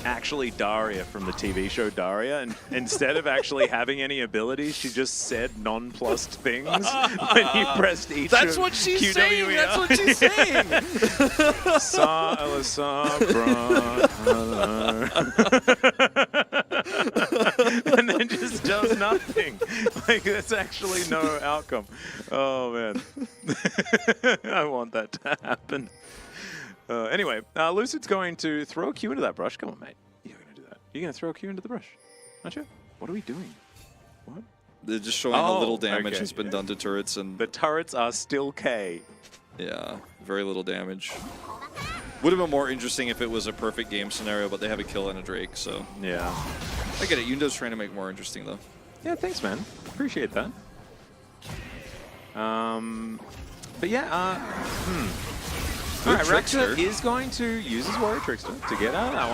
actually Daria from the TV show Daria, and instead of actually having any abilities, she just said nonplussed things when you pressed each. That's what she's QWER. saying. That's what she's saying. And then just does nothing. Like that's actually no outcome. Oh man, I want that to happen. Anyway, Lucid's going to throw a Q into that brush. Come on, mate. You're going to do that. You're going to throw a Q into the brush, aren't you? What are we doing? What? They're just showing how little damage okay. has been done to turrets, and The turrets are still K. yeah, very little damage. Would have been more interesting if it was a perfect game scenario, but they have a kill and a Drake, so Yeah. I get it. Yundo's trying to make it more interesting, though. Yeah, thanks, man. Appreciate that. But yeah, Good Alright, Trickster. Rexa is going to use his Warrior Trickster to get out of that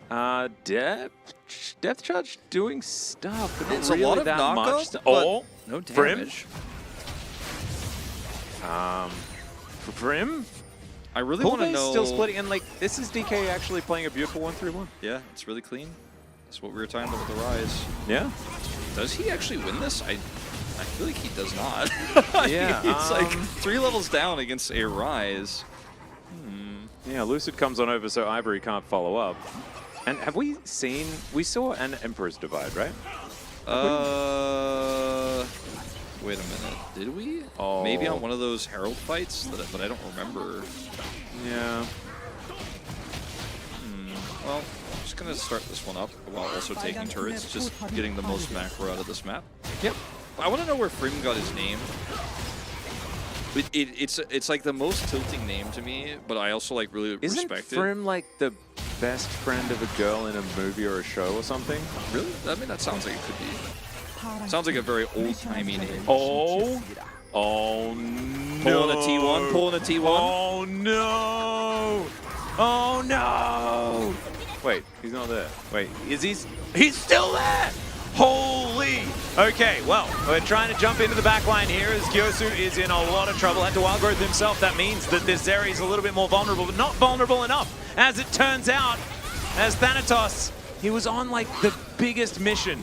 one. Depth Charge doing stuff, but not It's really a lot of that knockup, much. but no Brim? damage. For Brim, I really want to know. still splitting, and like this is DK actually playing a beautiful 1-3-1. Yeah, it's really clean. That's what we were talking about with the Rise. Yeah. Does he actually win this? I feel like he does not. Yeah, it's like 3 levels down against a Rise. Yeah, Lucid comes on over so Ivory can't follow up. And have we seen... We saw an Emperor's Divide, right? Wait a minute. Did we? Oh. Maybe on one of those Herald fights, but I don't remember. Yeah. Well, I'm just going to start this one up while also taking turrets, just getting the most macro out of this map. Yep. I want to know where Frim got his name. It's like the most tilting name to me, but I also like really Isn't respect Frim like the best friend of a girl in a movie or a show or something? it. Really? I mean, that sounds like it could be. Sounds like a very old-timey name. Oh no. Pulling a T1, pulling a T1. Oh no. Oh no. Wait, he's not there. Wait, is he's still there? Holy! Okay, well, we're trying to jump into the back line here as Gyosu is in a lot of trouble. Had to wild growth himself. That means that this Zeri is a little bit more vulnerable, but not vulnerable enough. As it turns out, as Thanatos, he was on like the biggest mission,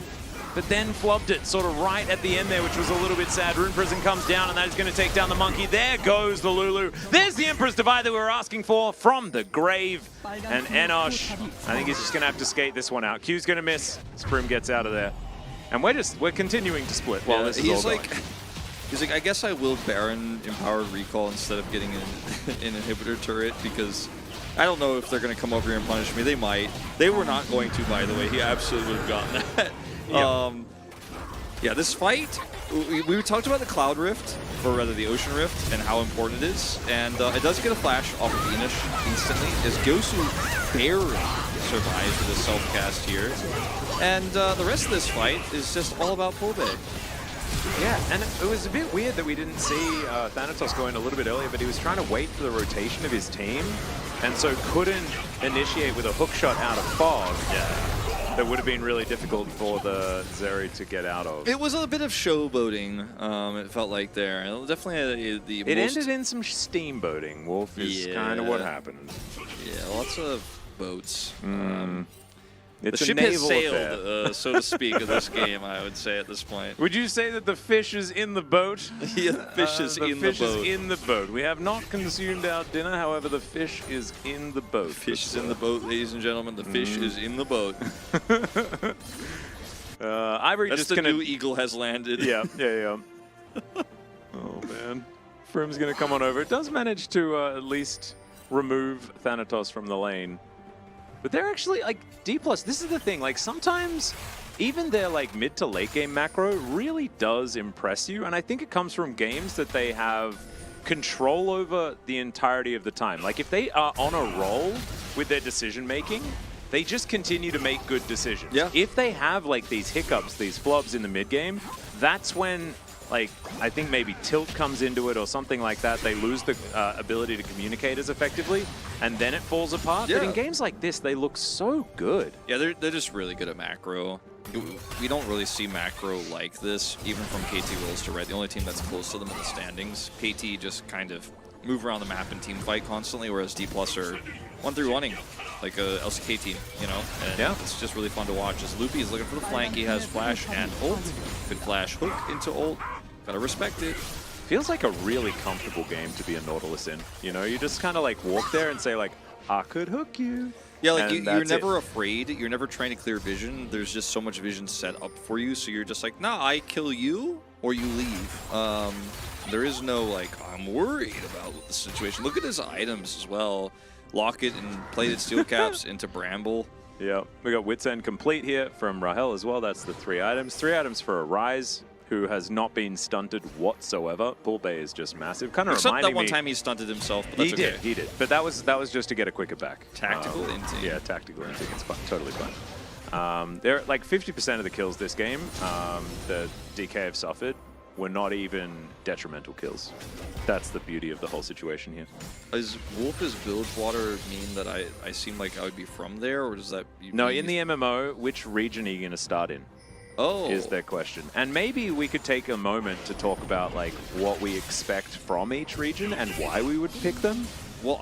but then flubbed it sort of right at the end there, which was a little bit sad. Rune Prison comes down, and that is going to take down the monkey. There goes the Lulu. There's the Emperor's Divide that we were asking for from the grave. And Enosh, I think he's just going to have to skate this one out. Q's going to miss. Sprim gets out of there. And we're continuing to split while this is all going. He's like, I guess I will Baron Empowered Recall instead of getting an inhibitor turret, because I don't know if they're going to come over here and punish me. They might. They were not going to, by the way. He absolutely would have gotten that. Yeah. Yeah, this fight, we talked about the Cloud Rift, or rather the Ocean Rift, and how important it is. And it does get a flash off of Enish instantly, as Gyosu barely survives with his self-cast here. And the rest of this fight is just all about pull bait. Yeah, and it was a bit weird that we didn't see Thanatos go in a little bit earlier, but he was trying to wait for the rotation of his team, and so couldn't initiate with a hook shot out of fog. Yeah. That would have been really difficult for the Zeri to get out of. It was a bit of showboating, it felt like there. Definitely It ended in some steamboating, Wolf, is kind of what happened. Yeah, lots of boats. It's the a ship has naval affair. sailed, so to speak, of this game, I would say at this point. Would you say that the fish is in the boat? Yeah, the fish is in the boat. The fish is in the boat. We have not consumed our dinner, however, the fish is in the boat. Fish is in the boat, ladies and gentlemen. The fish is in the boat. Ivory That's just the gonna... new eagle has landed. Yeah. Oh, man. Frim's going to come on over. It does manage to at least remove Thanatos from the lane. But they're actually, like, D+, this is the thing, like, sometimes even their, like, mid to late game macro really does impress you, and I think it comes from games that they have control over the entirety of the time. Like, if they are on a roll with their decision making, they just continue to make good decisions. Yeah. If they have, like, these hiccups, these flubs in the mid game, that's when, like, I think maybe tilt comes into it or something like that. They lose the ability to communicate as effectively, and then it falls apart. Yeah. But in games like this, they look so good. Yeah, they're just really good at macro. We don't really see macro like this, even from KT rolls to red. The only team that's close to them in the standings. KT just kind of move around the map and team fight constantly, whereas D+ are 1-3-1-ing, like a LCK team, you know? And yeah, it's just really fun to watch. As Loopy is looking for the flank, he has flash and ult. Good flash hook into ult. Gotta respect it. Feels like a really comfortable game to be a Nautilus in. You know, you just kind of like walk there and say like, I could hook you. Yeah, like And you're that's never it. afraid. You're never trying to clear vision. There's just so much vision set up for you. So you're just like, nah, I kill you or you leave. There is no like, I'm worried about the situation. Look at his items as well. Locket and plated steel caps into Bramble. Yeah, we got Wits End complete here from Rahel as well. That's the 3 items. 3 items for a Rise, who has not been stunted whatsoever. Pool Bay is just massive. Kind of Except reminding that one me, time he stunted himself, but that's okay. He did. But that was just to get a quicker back. Tactical inting. Yeah, tactical inting. It's fun, totally fun. They're like 50% of the kills this game that DK have suffered were not even detrimental kills. That's the beauty of the whole situation here. Is Wolf's bilge water mean that I seem like I would be from there, or does that... No, in the MMO, which region are you going to start in? Oh. Is their question. And maybe we could take a moment to talk about like what we expect from each region and why we would pick them. Well,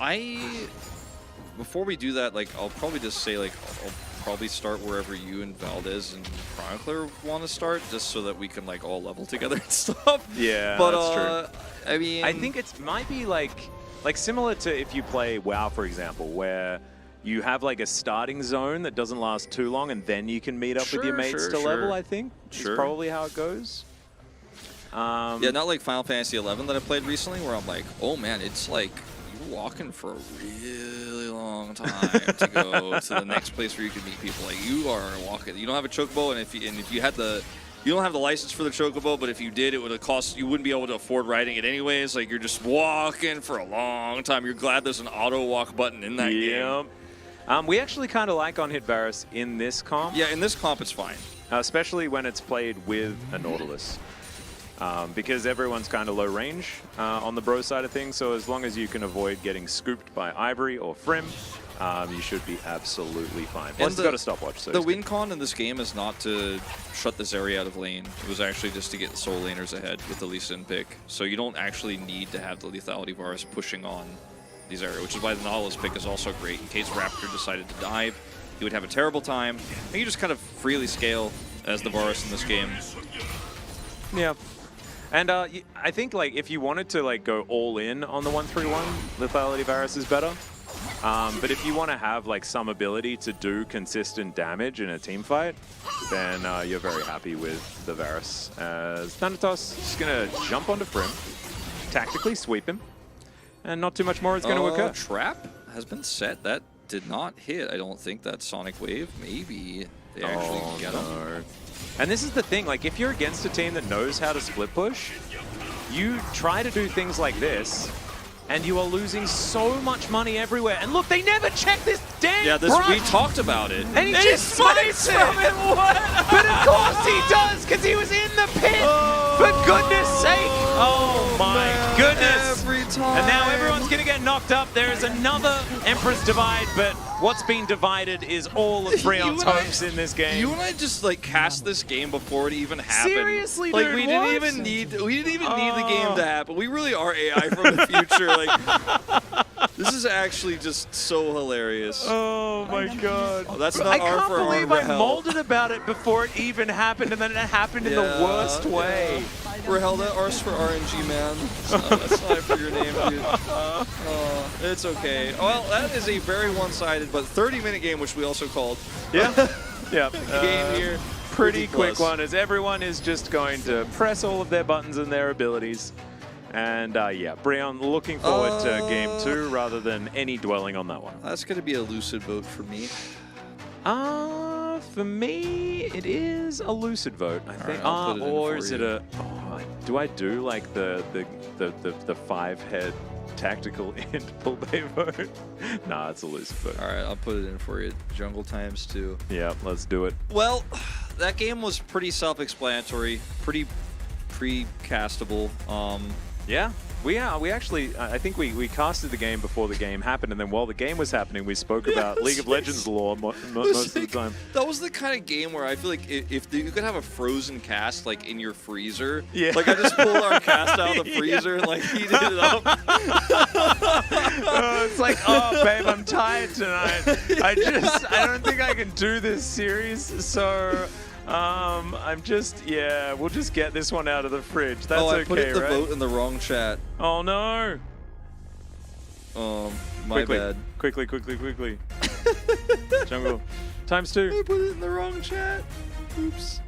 before we do that, like, I'll probably just say, like, I'll probably start wherever you and Valdez and Chronicler want to start, just so that we can, like, all level together and stuff. Yeah, but, that's true. I mean... I think it might be like similar to if you play WoW, for example, where you have like a starting zone that doesn't last too long and then you can meet up with your mates to level, I think. Is probably how it goes. Yeah, not like Final Fantasy 11 that I played recently, where I'm like, oh man, it's like you're walking for a really long time to go to the next place where you can meet people. Like you are walking. You don't have a chocobo, and if you had the, you don't have the license for the chocobo, but if you did, it would have cost. You wouldn't be able to afford riding it anyways. Like you're just walking for a long time. You're glad there's an auto walk button in that game. We actually kind of like on-hit Varus in this comp. Yeah, in this comp it's fine. Especially when it's played with a Nautilus. Because everyone's kind of low range on the bro side of things, so as long as you can avoid getting scooped by Ivory or Frim, you should be absolutely fine. Plus, it's got a stopwatch. So the win con in this game is not to shut this area out of lane. It was actually just to get the soul laners ahead with the Lee Sin pick. So you don't actually need to have the lethality Varus pushing on these areas, which is why the Nautilus pick is also great. In case Raptor decided to dive, he would have a terrible time. And you just kind of freely scale as the Varus in this game. Yeah. And I think like if you wanted to like go all in on the 1-3-1, lethality Varus is better. But if you want to have like some ability to do consistent damage in a team fight, then you're very happy with the Varus. As Thanatos is going to jump onto Frim, tactically sweep him, and not too much more is going to occur. Trap has been set. That did not hit. I don't think that Sonic Wave. Maybe they actually get him. And this is the thing, like if you're against a team that knows how to split push, you try to do things like this, and you are losing so much money everywhere. And look, they never check this damn we talked about it. And he just smites from it. What? But of course he does, because he was in the pit. For goodness sake. Oh my goodness. Every time. And now everyone's going to get knocked up. There is another Emperor's Divide, but what's been divided is all of Freon's hopes in this game. You and I just like cast this game before it even happened. Seriously, like dude, we what? didn't even need the game to happen. We really are AI from the future. Like this is actually just so hilarious. Oh my god. Oh, that's not I R can't for believe R, I Rahel. molded about it before it even happened, and then it happened in the worst way. Rahel, that R's for RNG, man. That's not for your name, dude. It's okay. Well, that is a very one-sided but 30-minute game, which we also called. Yeah. Yeah. Game here. Pretty quick Plus. one, as everyone is just going to press all of their buttons and their abilities. And yeah, Breon, looking forward to game 2 rather than any dwelling on that one. That's going to be a Lucid vote for me. For me, it is a Lucid vote, I think. I'll put it in or for is you. it a? Oh, do I do like the 5-head tactical int pull bait vote? Nah, it's a Lucid vote. All right, I'll put it in for you. Jungle times 2. Yeah, let's do it. Well, that game was pretty self-explanatory, pretty pre-castable. Yeah, we actually, I think we casted the game before the game happened, and then while the game was happening, we spoke about League of Legends lore most of the time. That was the kind of game where I feel like if you could have a frozen cast like in your freezer, Yeah. like I just pulled our cast out of the freezer and like heated it up. It's like, oh, babe, I'm tired tonight. I don't think I can do this series, so we'll just get this one out of the fridge. That's I okay, put the right? vote in the wrong chat. Oh no! My bad. Quickly. Jungle. ×2. I put it in the wrong chat. Oops.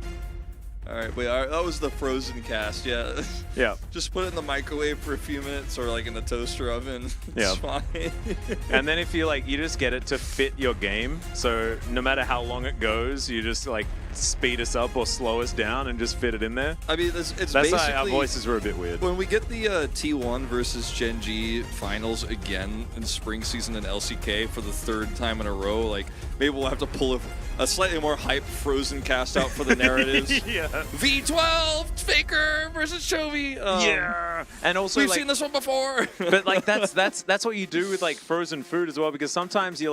All right, wait. That was the frozen cast. Yeah. Yeah. Just put it in the microwave for a few minutes, or like in the toaster oven. It's fine. And then if you you just get it to fit your game. So no matter how long it goes, you just like speed us up or slow us down and just fit it in there. I mean, it's That's basically why our voices were a bit weird. when we get the T1 versus Gen.G finals again in spring season in LCK for the 3rd time in a row. Like maybe we'll have to pull a slightly more hype frozen cast out for the narratives. Yeah. V12 Faker versus Chovy. Yeah. And also We've seen this one before. But like that's what you do with like frozen food as well, because sometimes you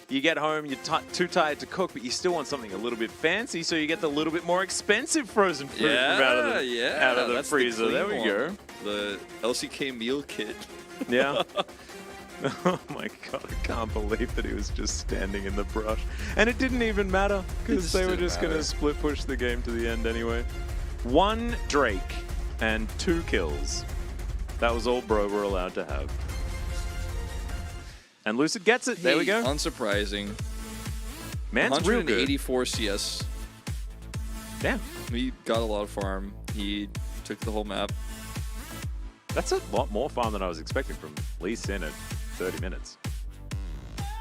get home, you're too tired to cook, but you still want something a little bit fancy, so you get the little bit more expensive frozen food from out of the that's freezer. clean There we go. one. The LCK meal kit. Yeah. Oh my god, I can't believe that he was just standing in the brush. And it didn't even matter, because they were just going to split push the game to the end anyway. 1 Drake and 2 kills. That was all bro were allowed to have. And Lucid gets it. There we go. Unsurprising. Man's real good. 184 CS. Damn. He got a lot of farm. He took the whole map. That's a lot more farm than I was expecting from Lee Sin at 30 minutes.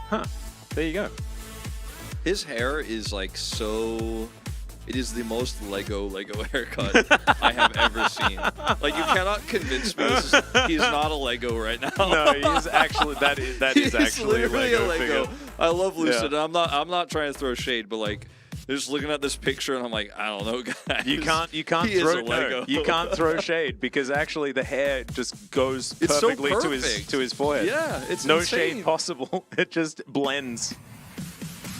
Huh. There you go. His hair is like so... It is the most Lego haircut I have ever seen. Like, you cannot convince me he's not a Lego right now. No, he's actually... That is actually a literally Lego figure. I love Lucid. Yeah. And I'm not trying to throw shade, but like... Just looking at this picture, and I'm like, I don't know, guys. You can't He throw is a Lego. you can't throw shade, because actually the hair just goes It's so perfectly perfect. to his forehead. Yeah, it's no insane. shade possible. It just blends.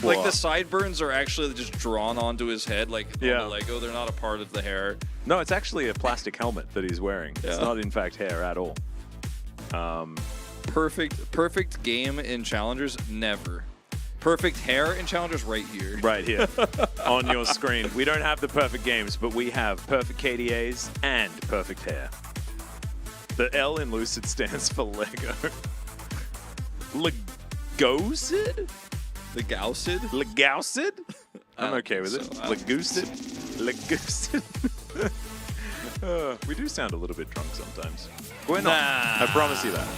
Like Whoa. the sideburns are actually just drawn onto his head, like on the Lego. They're not a part of the hair. No, it's actually a plastic helmet that he's wearing. It's not in fact hair at all. Perfect game in challengers, never. Perfect hair in challengers, right here. Right here on your screen. We don't have the perfect games, but we have perfect KDAs and perfect hair. The L in Lucid stands for Lego. Legocid? Legaucid? Legaucid? I'm okay with it. so. Legoosid? Legoosid? We do sound a little bit drunk sometimes. We're not. I promise you that.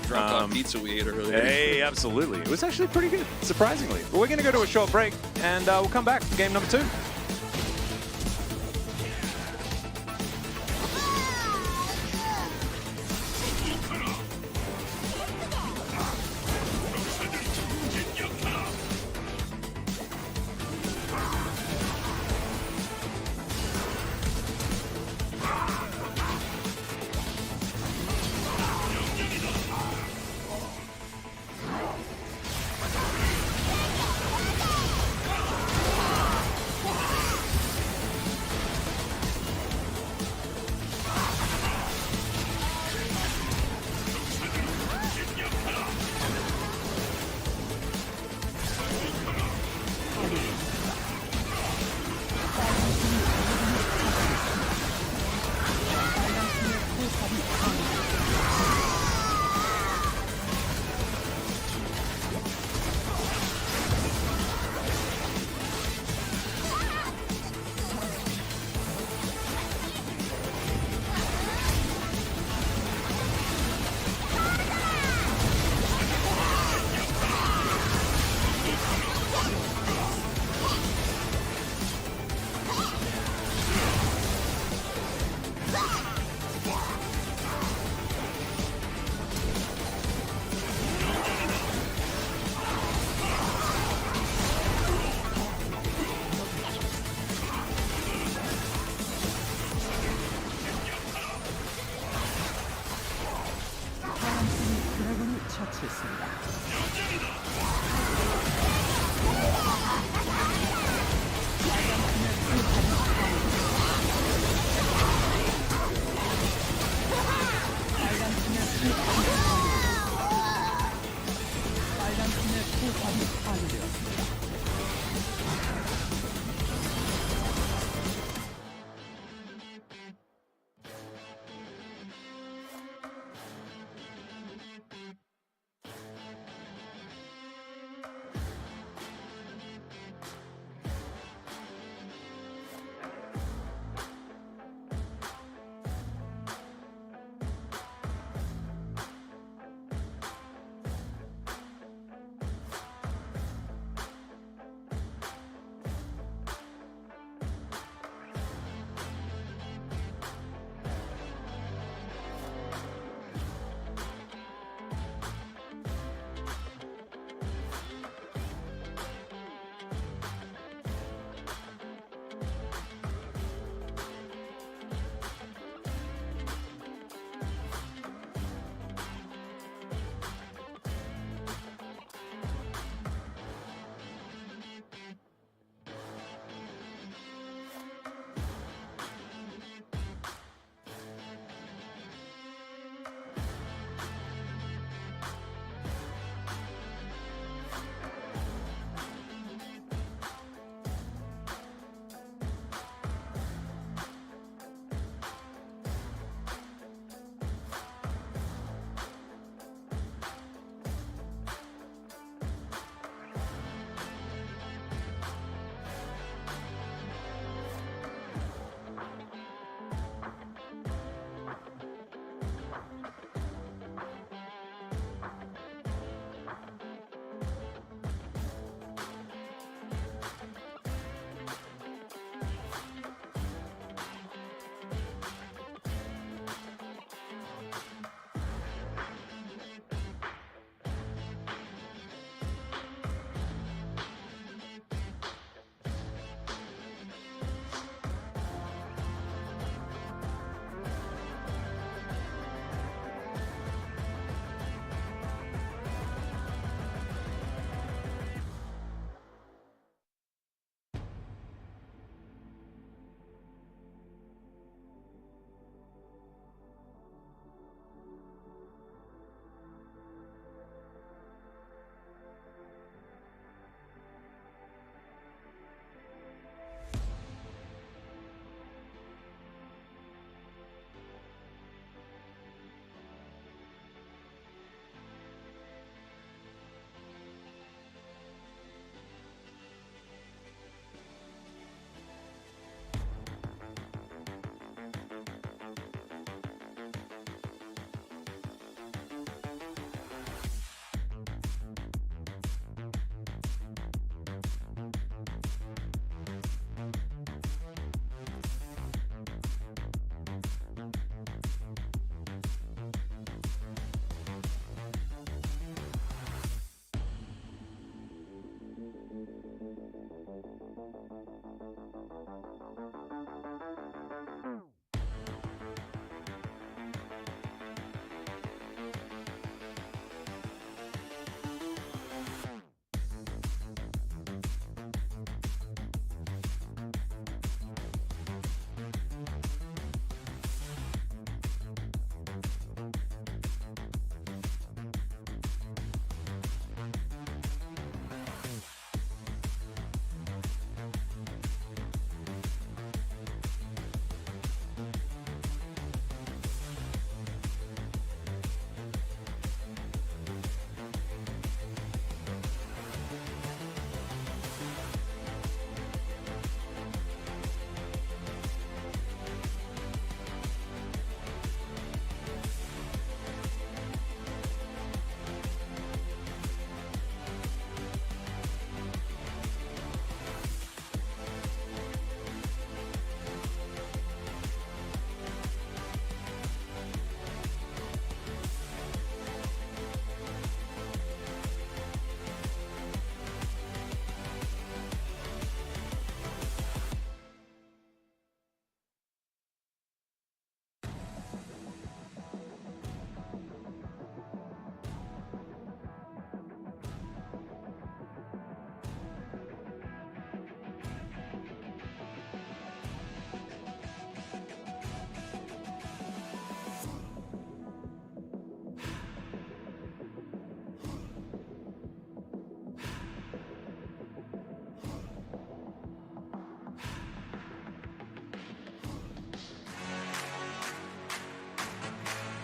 Drunk on pizza we ate earlier. Hey, absolutely. It was actually pretty good, surprisingly. But we're going to go to a short break, and we'll come back for game number 2.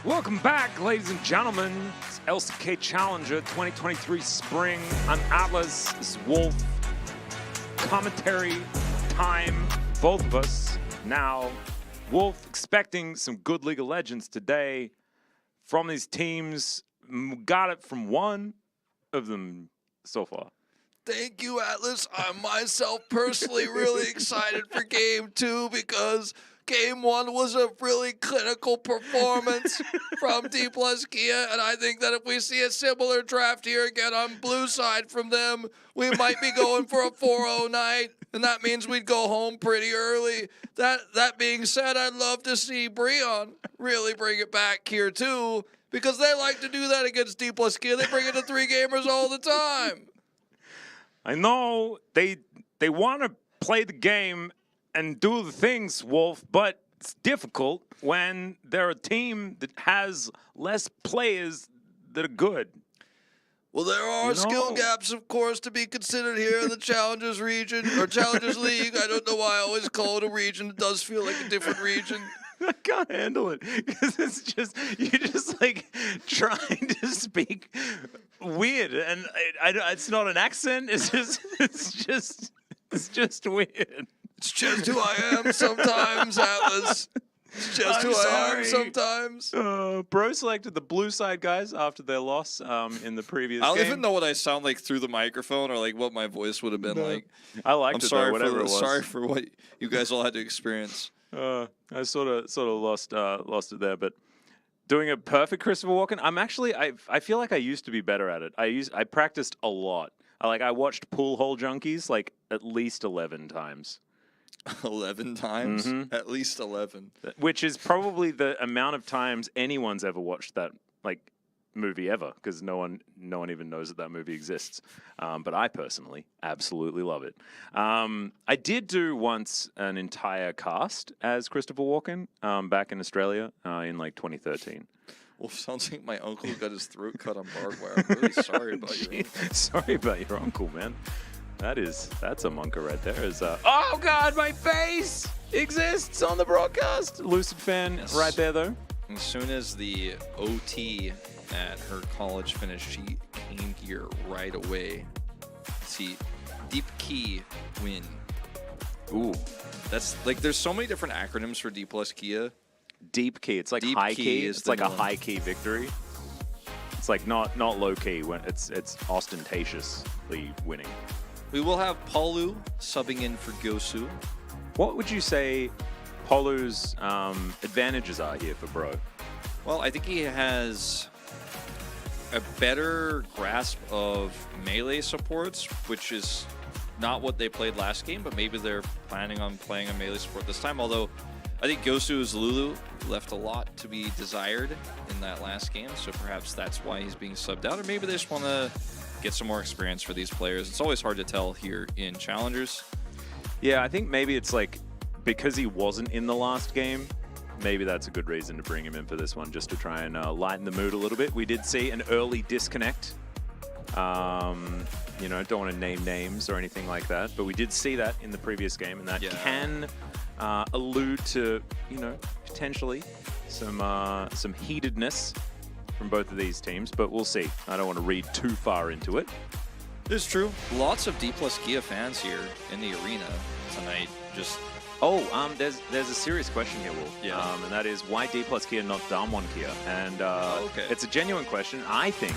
Welcome back, ladies and gentlemen. It's LCK Challenger 2023 Spring. I'm Atlas, this is Wolf. Commentary time, both of us. Now, Wolf expecting some good League of Legends today from these teams. Got it from one of them so far. Thank you, Atlas. I'm myself personally really excited for Game 2 because Game 1 was a really clinical performance from D plus Kia, and I think that if we see a similar draft here again on blue side from them, we might be going for a 4-0 night, and that means we'd go home pretty early. That being said, I'd love to see Breon really bring it back here too, because they like to do that against D plus Kia. They bring it to 3 gamers all the time. I know they want to play the game and do the things, Wolf, but it's difficult when they're a team that has less players that are good. Well, there are skill gaps, of course, to be considered here in the Challengers region, or Challengers League. I don't know why I always call it a region. It does feel like a different region. I can't handle it because it's just you're just like trying to speak weird, and it's not an accent. It's just weird. It's just who I am sometimes, Atlas. It's just who I am sometimes. Bro selected the blue side guys after their loss in the previous game. I don't even know what I sound like through the microphone or like what my voice would have been like. I liked I'm it sorry though, whatever it was. Sorry for what you guys all had to experience. I sort of lost it there, but doing a perfect Christopher Walken. I feel like I used to be better at it. I practiced a lot. I watched Pool Hole Junkies like at least 11 times. 11 times? Mm-hmm. At least 11. Which is probably the amount of times anyone's ever watched that movie ever, because no one even knows that movie exists. But I personally absolutely love it. I did do once an entire cast as Christopher Walken back in Australia in 2013. Well, sounds like my uncle got his throat cut on barbed wire. I'm really sorry about your uncle. Sorry about your uncle, man. That's a monka right there. Oh God, my face exists on the broadcast. Lucid fan right there though. As soon as the OT at her college finished, she came here right away. See, Deep Key win. Ooh, that's there's so many different acronyms for D plus Kia. Deep key. It's like Deep high key key. is It's like a one. high key victory. It's like not low key when it's ostentatiously winning. We will have Paulu subbing in for Gosu. What would you say Polu's advantages are here for Bro? Well, I think he has a better grasp of melee supports, which is not what they played last game, but maybe they're planning on playing a melee support this time. Although I think Gosu's Lulu left a lot to be desired in that last game, so perhaps that's why he's being subbed out, or maybe they just want to get some more experience for these players. It's always hard to tell here in Challengers. Yeah, I think maybe it's because he wasn't in the last game, maybe that's a good reason to bring him in for this one, just to try and lighten the mood a little bit. We did see an early disconnect. Don't want to name names or anything like that, but we did see that in the previous game, and that can allude to, potentially some heatedness from both of these teams, but we'll see. I don't want to read too far into it. It's true. Lots of D plus Kia fans here in the arena tonight. There's a serious question here, Wolf. Yeah. And that is why D plus Kia, not Damwon Kia? And okay. It's a genuine question. I think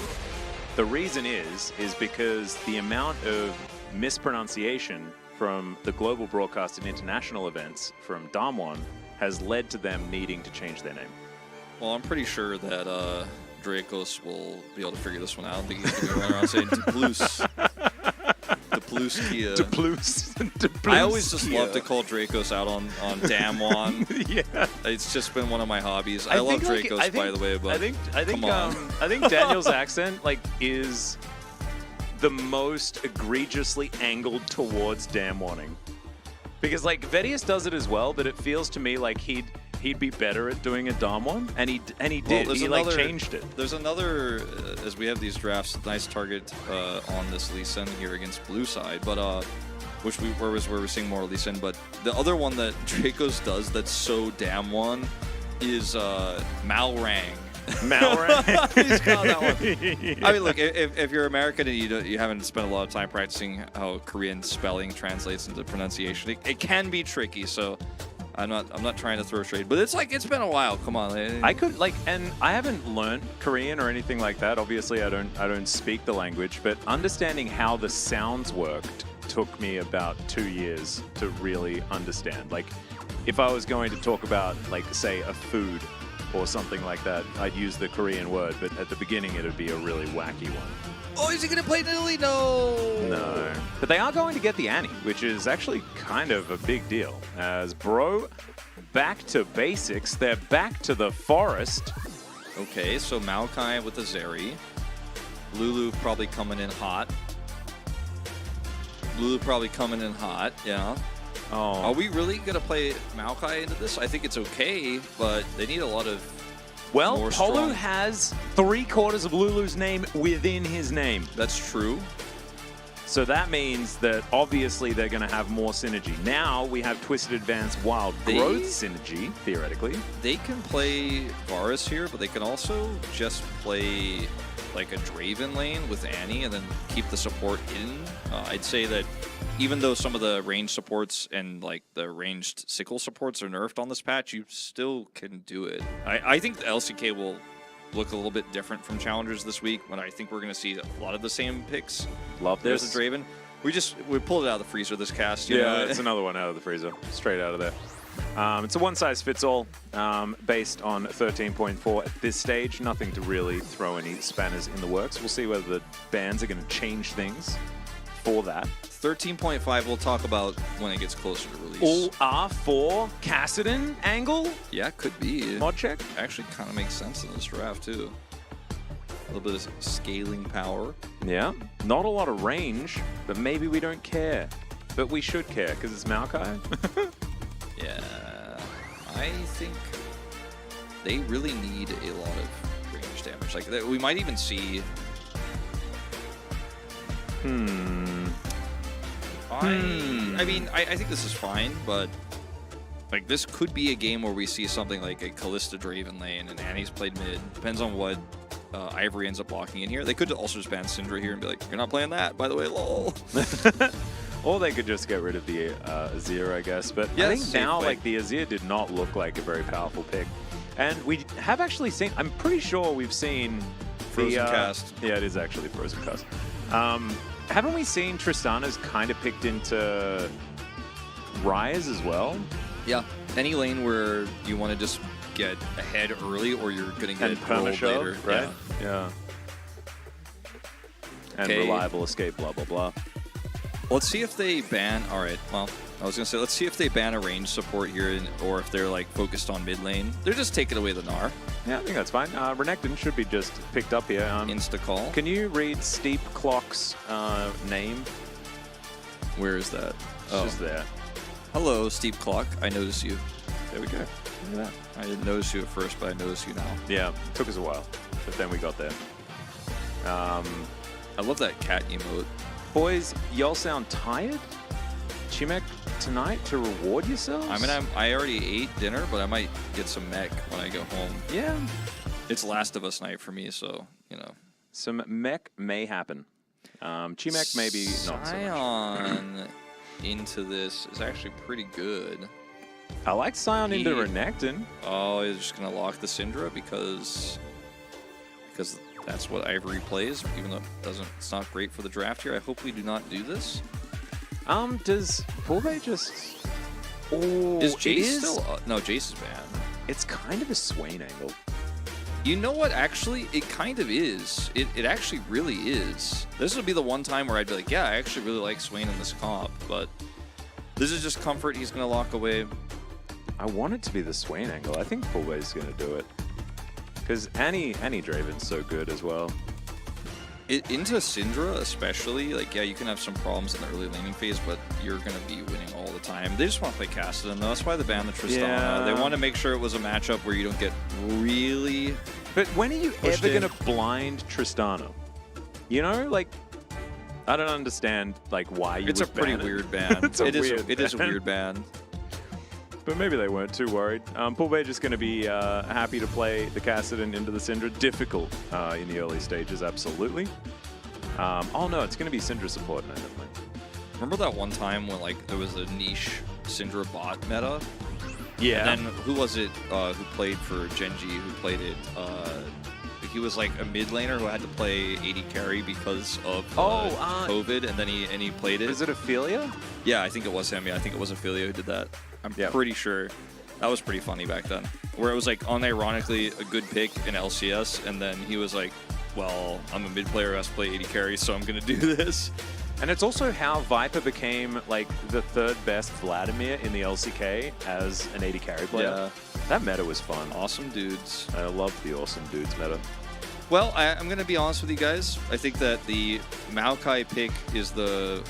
the reason is because the amount of mispronunciation from the global broadcast and international events from Damwon has led to them needing to change their name. Well, I'm pretty sure that Dracos will be able to figure this one out. I don't think he's going to run around saying DePlus. DePlus Kia. DePlus. I always just love to call Dracos out on Damwon. Yeah. It's just been one of my hobbies. I love Dracos, by the way, but come on. I think Daniel's accent is the most egregiously angled towards Damwoning. Because Vedius does it as well, but it feels to me like he'd be better at doing a Damwon, and he did. Well, he changed it. There's another, as we have these drafts, nice target on this Lee Sin here against blue side, but where we're seeing more Lee Sin. But the other one that Dracos does that's so Damwon is Malrang Malran. He's got that one. I mean, look, if you're American and you haven't spent a lot of time practicing how Korean spelling translates into pronunciation, it can be tricky. So I'm not trying to throw shade, but it's been a while. Come on. I could and I haven't learned Korean or anything like that. Obviously, I don't speak the language, but understanding how the sounds worked took me about 2 years to really understand. Like, if I was going to talk about, like, say, a food or something like that, I'd use the Korean word, but at the beginning it'd be a really wacky one. Oh, is he going to play Italy? No. No. But they are going to get the Annie, which is actually kind of a big deal. As Bro, back to basics. They're back to the forest. Okay, so Maokai with the Zeri. Lulu probably coming in hot. Yeah. Oh. Are we really going to play Maokai into this? I think it's okay, but they need a lot of Well, more Polo strong. has 3/4 of Lulu's name within his name. That's true. So that means that obviously they're going to have more synergy. Now we have Twisted Advance Wild Growth synergy, theoretically. They can play Varus here, but they can also just play like a Draven lane with Annie and then keep the support in. I'd say that even though some of the ranged supports and like the ranged sickle supports are nerfed on this patch, you still can do it. I think the LCK will look a little bit different from Challengers this week, when I think we're going to see a lot of the same picks. Love this. There's a Draven. We pulled it out of the freezer this cast. You know? It's another one out of the freezer, straight out of there. It's a one-size-fits-all based on 13.4 at this stage. Nothing to really throw any spanners in the works. We'll see whether the bans are going to change things for that. 13.5 we'll talk about when it gets closer to release. All R4 Kassadin angle? Yeah, could be. Mod check? Actually kind of makes sense in this draft, too. A little bit of scaling power. Yeah. Not a lot of range, but maybe we don't care. But we should care, because it's Maokai. Yeah. I think they really need a lot of range damage. Like, we might even see... I mean, I think this is fine, but like this could be a game where we see something like a Kalista Draven lane and Annie's played mid. Depends on what Ivory ends up blocking in here. They could also just ban Syndra here and be like, you're not playing that, by the way, lol. Or they could just get rid of the Azir, I guess. But I think now, like, the Azir did not look like a very powerful pick. And we have actually seen, I'm pretty sure we've seen Frozen Cast. Yeah, it is actually Frozen Cast. Haven't we seen Tristana's kind of picked into Rise as well? Yeah. Any lane where you want to just get ahead early or you're going to get rolled later. Right? Yeah. And reliable escape, blah, blah, blah. Let's see if they ban... Alright, well, I was going to say, let's see if they ban a range support here, or if they're, like, focused on mid lane. They're just taking away the Gnar. Yeah, I think that's fine. Renekton should be just picked up here. Insta-call. Can you read Steep Clock's name? Where is that? It's just there. Hello, Steep Clock. I noticed you. There we go. Look at that. I didn't notice you at first, but I noticed you now. Yeah, took us a while, but then we got there. I love that cat emote. Boys, y'all sound tired? Chimek tonight to reward yourselves? I mean, I already ate dinner, but I might get some mech when I go home. Yeah. It's Last of Us night for me, so, you know. Some mech may happen. Chimek maybe not so much. Sion into this is actually pretty good. I like Sion into Renekton. Oh, he's just going to lock the Syndra because that's what Ivory plays, even though it's not great for the draft here. I hope we do not do this. Does Fulve just... Oh, is Jace still... no, Jace is banned. It's kind of a Swain angle. You know what? Actually, it kind of is. It actually really is. This would be the one time where I'd be like, yeah, I actually really like Swain in this comp, but this is just comfort. He's going to lock away. I want it to be the Swain angle. I think Fulve's going to do it. Because Annie Draven's so good as well. Into Syndra especially, like, yeah, you can have some problems in the early laning phase, but you're going to be winning all the time. They just want to play Kassadin, though. That's why they banned the Tristana. Yeah. They want to make sure it was a matchup where you don't get really... But when are you ever going to blind Tristana? You know, like, I don't understand, like, why you It's a would pretty ban it. weird ban. It is a weird ban. but maybe they weren't too worried. Poolbay just going to be happy to play the Kassadin into the Syndra. Difficult in the early stages, absolutely. Oh no, it's going to be Syndra support. No, never mind. Remember that one time when like there was a niche Syndra bot meta? Yeah. And then who was it who played for Gen.G, who played it? He was like a mid laner who had to play AD carry because of COVID, and then he played it. Is it Ophelia? Yeah, I think it was him. Yeah, I think it was Ophelia who did that. I'm pretty sure. That was pretty funny back then. Where it was like unironically a good pick in LCS, and then he was like, well, I'm a mid player who has to play AD carry, so I'm going to do this. And it's also how Viper became like the third best Vladimir in the LCK as an AD carry player. Yeah. That meta was fun. Awesome dudes. I love the awesome dudes meta. Well, I'm going to be honest with you guys. I think that the Maokai pick is the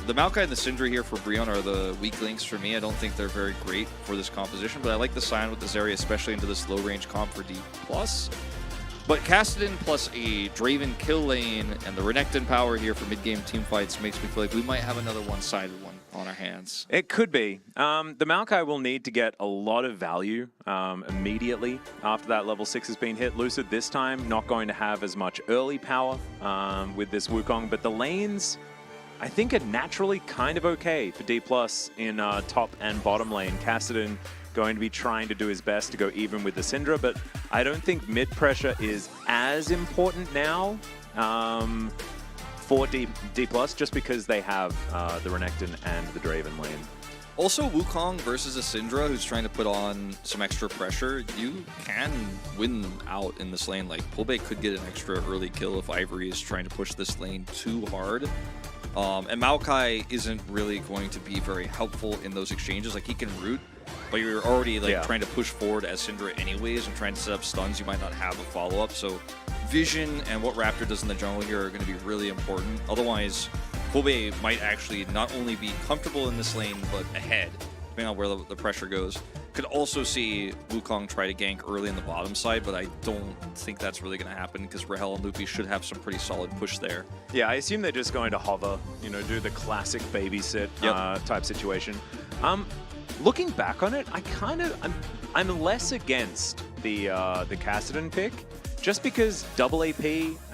Maokai and the Syndra here for Brion are the weak links for me. I don't think they're very great for this composition, but I like the sign with the Zeri, especially into this low-range comp for D+. But Kassadin plus a Draven kill lane and the Renekton power here for mid-game team fights makes me feel like we might have another one-sided one on our hands. It could be. The Maokai will need to get a lot of value immediately after that level 6 has been hit. Lucid this time not going to have as much early power with this Wukong, but the lanes I think are naturally kind of okay for D+ in top and bottom lane. Kassadin going to be trying to do his best to go even with the Syndra, but I don't think mid pressure is as important now for D+, just because they have the Renekton and the Draven lane. Also, Wukong versus a Syndra who's trying to put on some extra pressure, you can win out in this lane. Like, Poolbay could get an extra early kill if Ivory is trying to push this lane too hard. And Maokai isn't really going to be very helpful in those exchanges. Like, he can root, but you're already like trying to push forward as Syndra anyways and trying to set up stuns. You might not have a follow-up. So vision and what Raptor does in the jungle here are going to be really important. Otherwise, Poolbay might actually not only be comfortable in this lane, but ahead, depending on where the pressure goes. Could also see Wukong try to gank early in the bottom side, but I don't think that's really going to happen because Rahel and Loopy should have some pretty solid push there. Yeah, I assume they're just going to hover, you know, do the classic babysit type situation. Looking back on it, I'm less against the Kassadin pick, just because double AP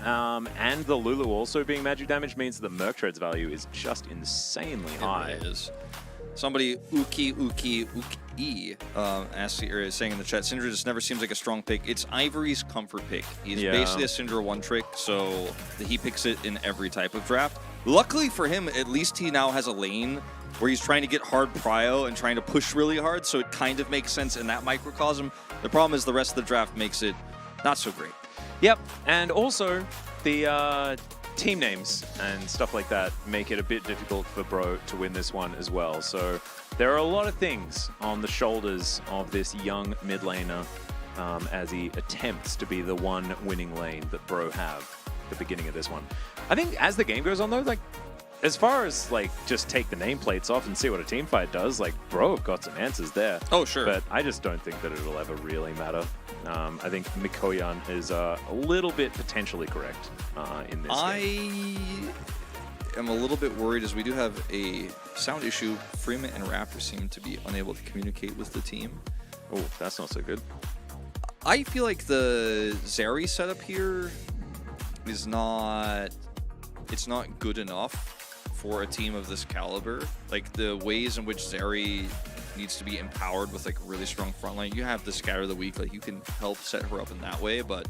and the Lulu also being magic damage means the Merc Tread's value is just insanely high. It is. Somebody Uki is saying in the chat, Syndra just never seems like a strong pick. It's Ivory's comfort pick. He's basically a Syndra one trick, so he picks it in every type of draft. Luckily for him, at least he now has a lane where he's trying to get hard prio and trying to push really hard, so it kind of makes sense in that microcosm. The problem is the rest of the draft makes it not so great. Yep, and also the team names and stuff like that make it a bit difficult for Bro to win this one as well. So there are a lot of things on the shoulders of this young mid laner as he attempts to be the one winning lane that Bro have at the beginning of this one. I think as the game goes on though, like as far as like just take the nameplates off and see what a team fight does, like Bro have got some answers there. Oh sure. But I just don't think that it'll ever really matter. I think Mikoyan is a little bit potentially correct in this game. I am a little bit worried as we do have a sound issue. Freeman and Raptor seem to be unable to communicate with the team. Oh, that's not so good. I feel like the Zeri setup here is not good enough for a team of this caliber. Like the ways in which Zeri needs to be empowered with like a really strong front line. You have the Scatter the Weak, like you can help set her up in that way, but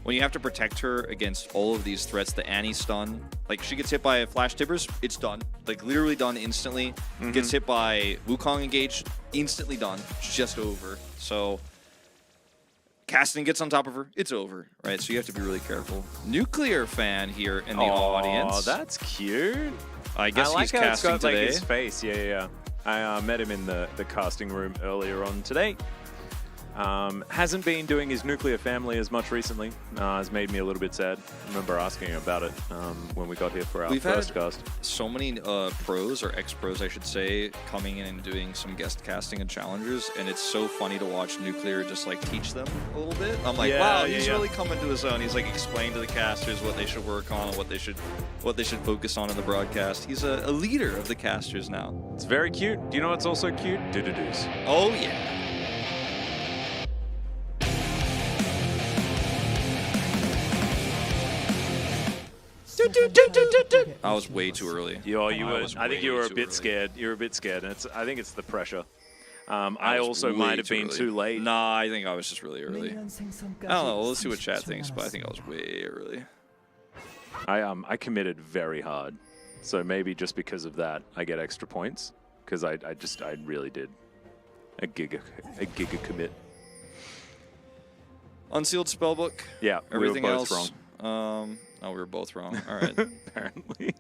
when you have to protect her against all of these threats, the Annie stun, like she gets hit by Flash Tibbers, it's done. Like literally done instantly. Gets hit by Wukong engaged, instantly done. It's just over. So Kassadin gets on top of her, it's over, right? So you have to be really careful. Nuclear fan here in the audience. Oh, that's cute. I guess he's how casting it's got, today. Like, his face. Yeah. I met him in the casting room earlier on today. Hasn't been doing his nuclear family as much recently. Has made me a little bit sad. I remember asking him about it when we got here for our first cast. So many pros, or ex-pros I should say, coming in and doing some guest casting and challengers, and it's so funny to watch Nuclear just like teach them a little bit. I'm like, wow, he's really coming to his own. He's like explaining to the casters what they should work on and what they should focus on in the broadcast. He's a leader of the casters now. It's very cute. Do you know what's also cute? Do-do-dos. Oh yeah. I was way too early. I think you were a bit scared. You were a bit scared, and I think it's the pressure. I also might have been too late. Nah, I think I was just really early. I don't know. Let's see what chat thinks, but I think I was way early. I committed very hard, so maybe just because of that, I get extra points because I really did a giga commit. Unsealed spellbook. Yeah, everything we were both else wrong. Oh, we were both wrong. All right. Apparently.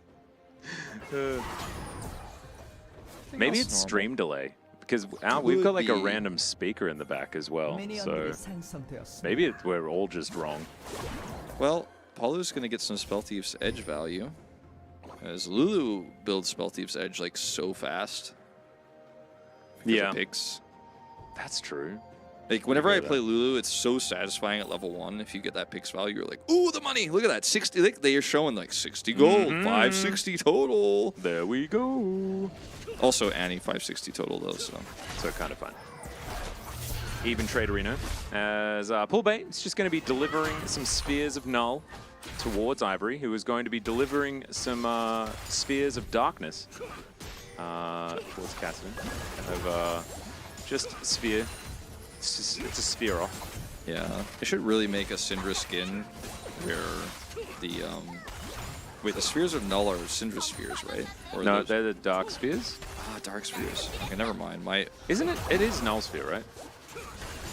Maybe it's stream delay because we've got like a random speaker in the back as well. So maybe we're all just wrong. Well, Paulo's going to get some Spell Thief's Edge value, as Lulu builds Spell Thief's Edge like so fast. Yeah. Picks. That's true. Like, whenever I play Lulu, it's so satisfying at level 1. If you get that picks value, you're like, ooh, the money! Look at that, 60. Like, they are showing like 60 gold, 560 total. There we go. Also, Annie 560 total though, so kind of fun. Even trade arena as Pullbait is just going to be delivering some spheres of null towards Ivory, who is going to be delivering some spheres of darkness towards Cassidy. Kind of just sphere. It's a sphere off. Yeah, they should really make a Syndra skin where the wait, the spheres of null are Syndra spheres, right? Or no, they're the dark spheres. Ah, dark spheres. Okay, never mind. Isn't it? It is null sphere, right?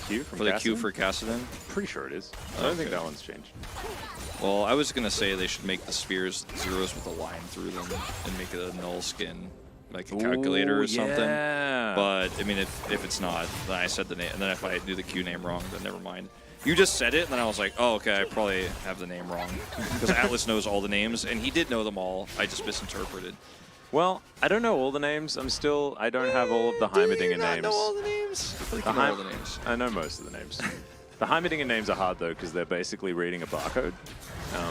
Q from for the Q for Kassadin? Pretty sure it is. I don't think that one's changed. Well, I was gonna say they should make the spheres zeros with a line through them and make it a null skin, like a calculator or something. But I mean, if it's not, then I said the name, and then if I do the Q name wrong, then never mind. You just said it, and then I was like, oh, okay, I probably have the name wrong. Because Atlas knows all the names, and he did know them all. I just misinterpreted. Well, I don't know all the names. I don't have all of the Heimerdinger names. I know all the names. I feel like you know all the names. I know most of the names. The Heimerdinger names are hard, though, because they're basically reading a barcode.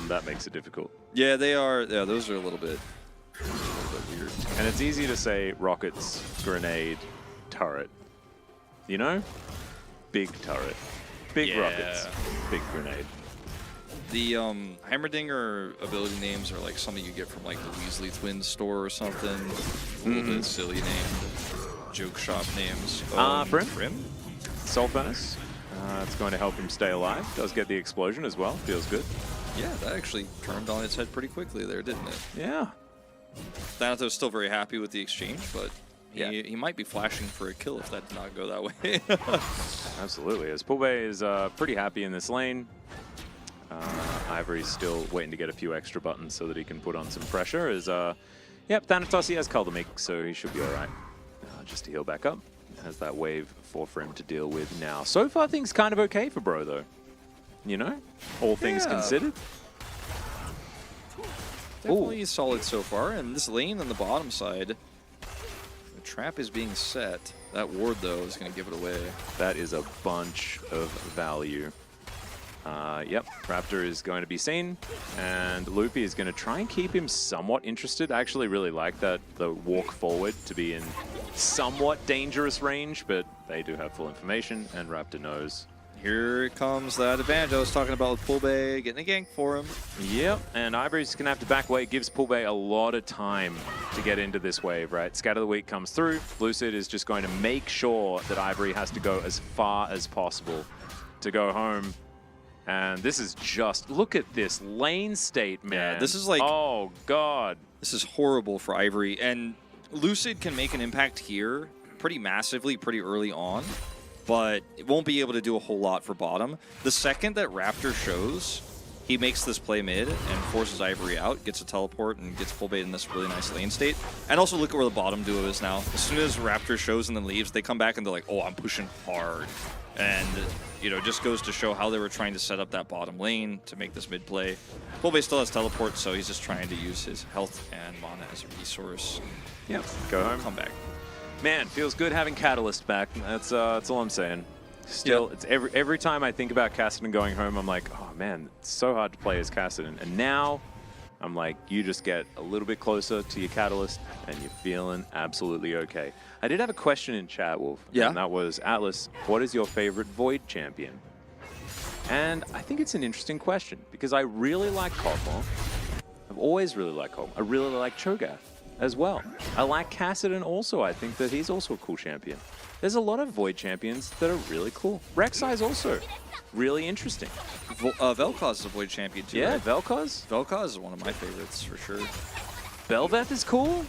That makes it difficult. Yeah, they are. Yeah, those are a little bit weird. And it's easy to say rockets, grenade, turret. You know? Big turret. Big rockets. Big grenade. The Heimerdinger ability names are like something you get from like the Weasley Twins store or something. A little bit silly named. Joke shop names. Brim? Soul Furnace. It's going to help him stay alive. Does get the explosion as well. Feels good. Yeah, that actually turned on its head pretty quickly there, didn't it? Yeah. Thanatos still very happy with the exchange, but he might be flashing for a kill if that did not go that way. Absolutely. As Pulbe is pretty happy in this lane. Ivory's still waiting to get a few extra buttons so that he can put on some pressure. Thanatos, he has Kaldamik, so he should be all right. Just to heal back up. Has that wave for him to deal with now. So far, things kind of okay for Bro, though. You know? All things considered. Definitely solid so far. And this lane on the bottom side, the trap is being set. That ward, though, is going to give it away. That is a bunch of value. Raptor is going to be seen, and Loopy is going to try and keep him somewhat interested. I actually really like that, the walk forward to be in somewhat dangerous range, but they do have full information, and Raptor knows. Here comes that advantage I was talking about with Pulbe, getting a gank for him. Yep, and Ivory's going to have to back away. It gives Pulbe a lot of time to get into this wave, right? Scatter the Weak comes through. Lucid is just going to make sure that Ivory has to go as far as possible to go home. And this is just, look at this lane state, man. Yeah, this is like, oh God. This is horrible for Ivory. And Lucid can make an impact here pretty massively, pretty early on, but it won't be able to do a whole lot for bottom. The second that Raptor shows, he makes this play mid and forces Ivory out, gets a teleport, and gets full bait in this really nice lane state. And also look at where the bottom duo is now. As soon as Raptor shows and then leaves, they come back and they're like, oh, I'm pushing hard. And, you know, it just goes to show how they were trying to set up that bottom lane to make this mid play. Full bait still has teleport, so he's just trying to use his health and mana as a resource. Yep, go home. Come back. Man, feels good having Catalyst back. That's all I'm saying. Still, it's every time I think about Kassadin going home, I'm like, oh man, it's so hard to play as Kassadin. And now, I'm like, you just get a little bit closer to your Catalyst, and you're feeling absolutely okay. I did have a question in chat, Wolf. Yeah. And that was, Atlas, what is your favorite Void champion? And I think it's an interesting question, because I really like Cosmo. I've always really liked Cosmo. I really like Cho'Gath as well. I like Kassadin also. I think that he's also a cool champion. There's a lot of Void champions that are really cool. Rek'Sai is also really interesting. Vel'Koz is a Void champion too. Yeah, right? Vel'Koz. Vel'Koz is one of my favorites for sure. Bel'Veth is cool.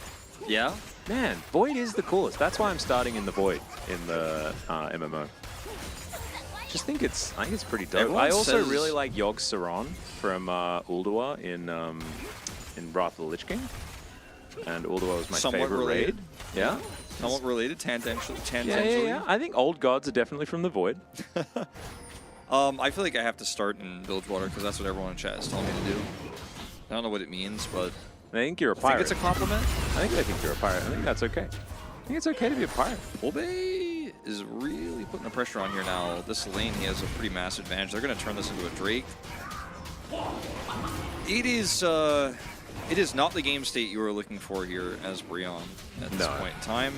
Yeah. Man, Void is the coolest. That's why I'm starting in the Void in the MMO. I think it's pretty dope. Everyone I also says- really like Yogg Saron from Ulduar in Wrath of the Lich King. And Ulduar was my Somewhat favorite related. raid. Yeah. Somewhat related, tangentially. Yeah. I think Old Gods are definitely from the Void. I feel like I have to start in Bilgewater because that's what everyone in chat is telling me to do. I don't know what it means, but I think you're a I pirate. think it's a compliment. I think you're a pirate. I think that's okay. I think it's okay to be a pirate. Fulbay is really putting the pressure on here now. This lane, he has a pretty massive advantage. They're going to turn this into a Drake. It is not the game state you were looking for here as Brion at this point in time.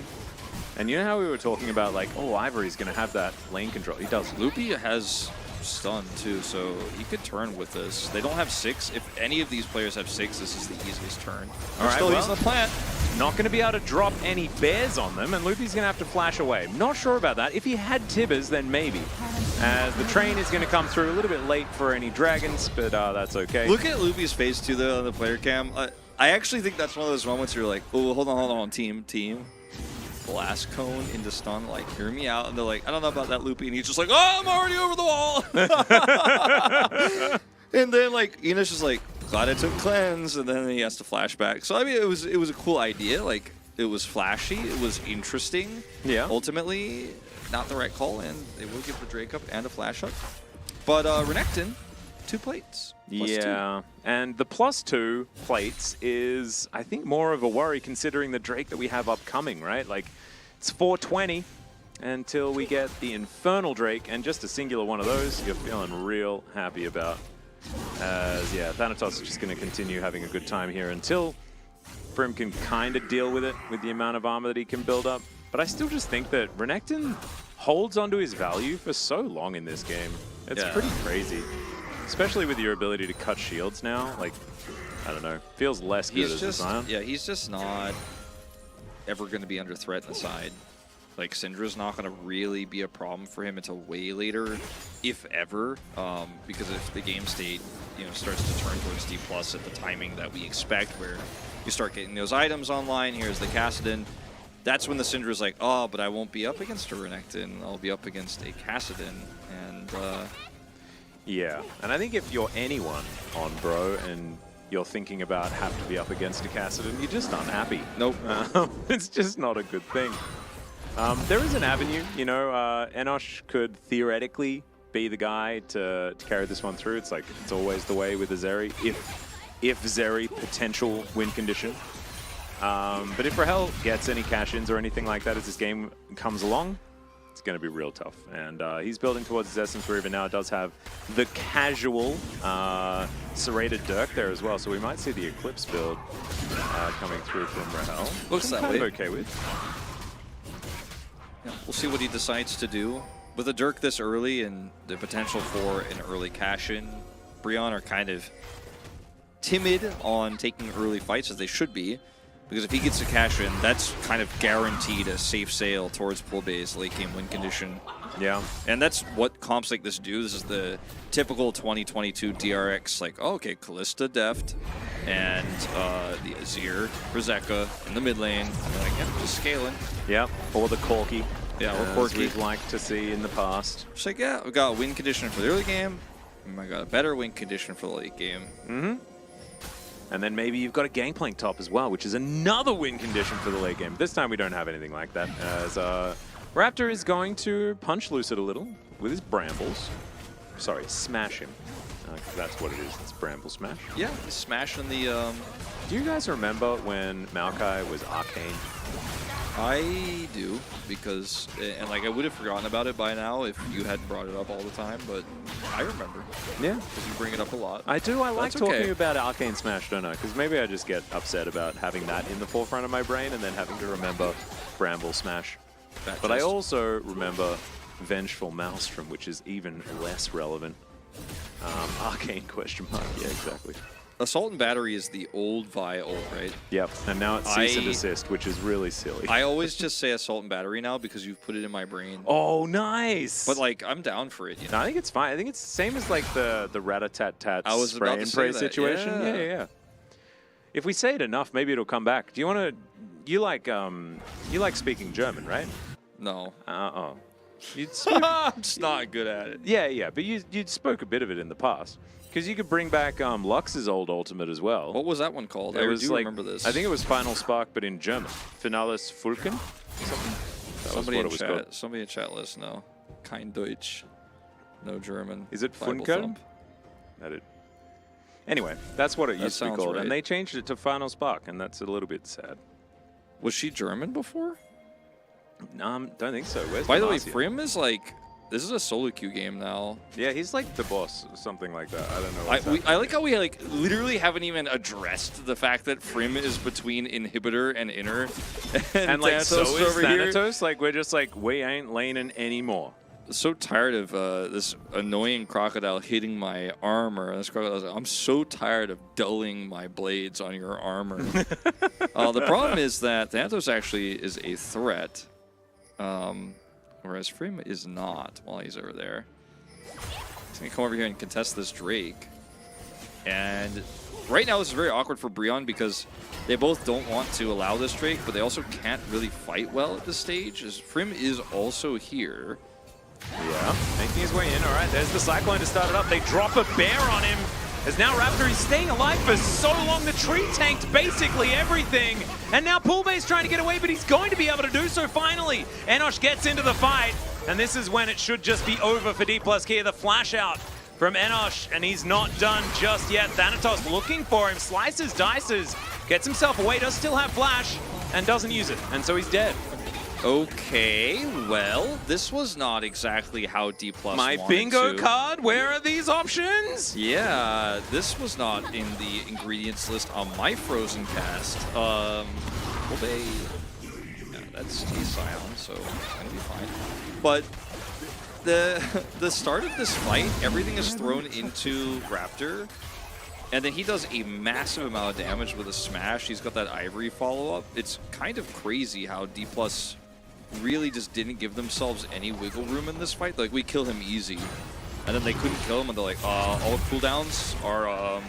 And you know how we were talking about, like, oh, Ivory's going to have that lane control. He does. Loopy has stun too, so he could turn with this. They don't have 6. If any of these players have 6, this is the easiest turn. All right, Still well, using the plant. Not going to be able to drop any bears on them, and Loopy's going to have to flash away. Not sure about that. If he had Tibbers, then maybe. As the train is going to come through a little bit late for any dragons, but that's okay. Look at Loopy's face too, though, on the player cam. I actually think that's one of those moments where you're like, oh, hold on, team. Blast cone into stun, like, hear me out. And they're like, I don't know about that, Loopy. And he's just like, oh, I'm already over the wall. And then, like, Enos just like, glad I took cleanse. And then he has to flash back. So, I mean, it was a cool idea. Like, it was flashy. It was interesting. Yeah. Ultimately, not the right call. And they will give the Drake up and a flash up. But Renekton, 2 plates. Yeah, and the +2 plates is, I think, more of a worry considering the Drake that we have upcoming, right? Like, it's 420 until we get the Infernal Drake, and just a singular one of those, you're feeling real happy about. As, yeah, Thanatos is just going to continue having a good time here until Brim can kind of deal with it with the amount of armor that he can build up. But I still just think that Renekton holds onto his value for so long in this game. It's pretty crazy. Especially with your ability to cut shields now, like, I don't know, feels less good as a Zion. Yeah, he's just not ever going to be under threat in the side. Like, Syndra's not going to really be a problem for him until way later, if ever, because if the game state, you know, starts to turn towards D+ at the timing that we expect, where you start getting those items online, here's the Kassadin, that's when the Syndra's like, oh, but I won't be up against a Renekton, I'll be up against a Kassadin, and yeah, and I think if you're anyone on Bro and you're thinking about having to be up against a Kassadin, you're just unhappy. Nope. It's just not a good thing. There is an avenue, you know, Enosh could theoretically be the guy to carry this one through. It's like, it's always the way with the Zeri, if Zeri potential win condition. But if Rahel gets any cash-ins or anything like that as this game comes along, it's going to be real tough. And he's building towards his essence, where even now it does have the casual serrated Dirk there as well. So we might see the Eclipse build coming through from Rahel. Looks that kind way. of okay with. Yeah, we'll see what he decides to do. With a Dirk this early and the potential for an early cash-in, Brion are kind of timid on taking early fights, as they should be. Because if he gets a cash-in, that's kind of guaranteed a safe sail towards Fulbay's late-game win condition. Yeah. And that's what comps like this do. This is the typical 2022 DRX, like, oh, okay, Kalista deft, and the Azir, Rizeka in the mid lane. And they're like, yeah, just scaling. Yeah, or the Corki. Yeah, or as Corki. we'd like to see in the past. Just like, yeah, we've got a win condition for the early game. Oh my god, a better win condition for the late game. Mm-hmm. And then maybe you've got a Gangplank top as well, which is another win condition for the late game. This time we don't have anything like that, as Raptor is going to punch Lucid a little with his brambles. Sorry, smash him. That's what it is. It's bramble smash. Yeah, he's smashing the... Do you guys remember when Maokai was Arcane? I do, because... And, like, I would have forgotten about it by now if you hadn't brought it up all the time, but I remember. Yeah. Because you bring it up a lot. I do. I like That's talking okay. about Arcane Smash, don't I? Because maybe I just get upset about having that in the forefront of my brain and then having to remember Bramble Smash. But I also remember Vengeful Maelstrom, which is even less relevant. Arcane question mark. Yeah, exactly. Assault and Battery is the old Vi ult, right? Yep. And now it's Cease and Desist, which is really silly. I always just say Assault and Battery now because you've put it in my brain. Oh, nice. But, like, I'm down for it, you know? No, I think it's fine. I think it's the same as, like, the rat-a-tat-tat spray and pray situation. Yeah. If we say it enough, maybe it'll come back. Do you want to... You like speaking German, right? No. Uh-oh. I'm just not good at it. Yeah, but you spoke a bit of it in the past. Because you could bring back Lux's old ultimate as well. What was that one called? I do remember this. I think it was Final Spark, but in German. Finales Fulken? Somebody in chat let us know. Kein Deutsch. No German. Is it Bible Funkel? thump. Anyway, that's what it used to be called. right. And they changed it to Final Spark, and that's a little bit sad. Was she German before? Don't think so. Where's By the way, Demacia? Frim is like... This is a solo queue game now. Yeah, he's like the boss, or something like that. I don't know. What's I like how we like literally haven't even addressed the fact that Frim is between Inhibitor and Inner. and like, so is over here. Thanatos. Like, we're just like, we ain't laning anymore. So tired of this annoying crocodile hitting my armor. And this crocodile's like, I'm so tired of dulling my blades on your armor. The problem is that Thanatos actually is a threat. Whereas Frim is not while he's over there. He's going to come over here and contest this Drake. And right now this is very awkward for Breon because they both don't want to allow this Drake, but they also can't really fight well at this stage, as Frim is also here. Yeah, making his way in. All right, there's the Cyclone to start it up. They drop a bear on him. As now Raptor is staying alive for so long, the tree tanked basically everything. And now Poolbay's trying to get away, but he's going to be able to do so finally. Enosh gets into the fight, and this is when it should just be over for D+ here. The flash out from Enosh, and he's not done just yet. Thanatos looking for him, slices, dices, gets himself away, does still have flash, and doesn't use it, and so he's dead. Okay, well, this was not exactly how D+ My wanted bingo to. card, where are these options? Yeah, this was not in the ingredients list on my Frozen cast. Poolbay, yeah, that's silent, so it's gonna be fine. But the start of this fight, everything is thrown into Raptor, and then he does a massive amount of damage with a smash. He's got that Ivory follow-up. It's kind of crazy how D+ really just didn't give themselves any wiggle room in this fight. Like, we kill him easy, and then they couldn't kill him, and they're like, all cooldowns are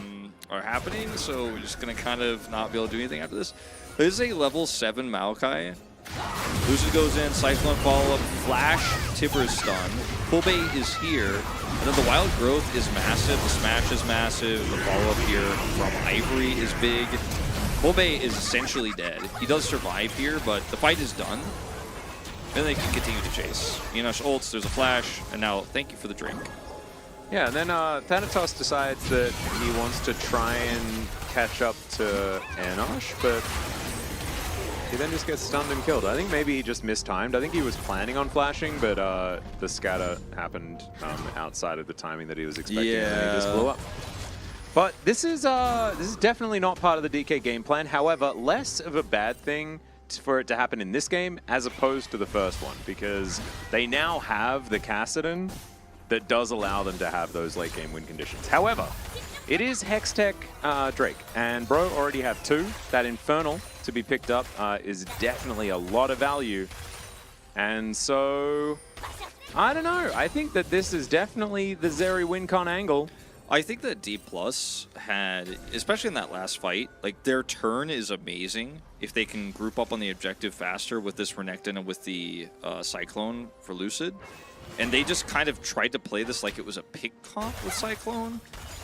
happening, so we're just gonna kind of not be able to do anything after this. This is a level 7 Maokai. Lucid goes in, Cyclone follow-up, Flash, Tipper's stun. Poolbay is here, and then the Wild Growth is massive, the Smash is massive, the follow-up here from Ivory is big. Poolbay is essentially dead. He does survive here, but the fight is done. Then they can continue to chase. Enosh ults, there's a flash, and now thank you for the drink. Yeah, and then Thanatos decides that he wants to try and catch up to Enosh, but he then just gets stunned and killed. I think maybe he just mistimed. I think he was planning on flashing, but the scatter happened outside of the timing that he was expecting, and he just blew up. But this is definitely not part of the DK game plan. However, less of a bad thing for it to happen in this game as opposed to the first one, because they now have the Kassadin that does allow them to have those late game win conditions. However, it is Hextech Drake, and Bro already have 2. That Infernal to be picked up is definitely a lot of value. And so, I don't know. I think that this is definitely the Zeri WinCon angle. I think that D+ had, especially in that last fight, like their turn is amazing. If they can group up on the objective faster with this Renekton and with the Cyclone for Lucid, And they just kind of tried to play this like it was a pick comp with Cyclone,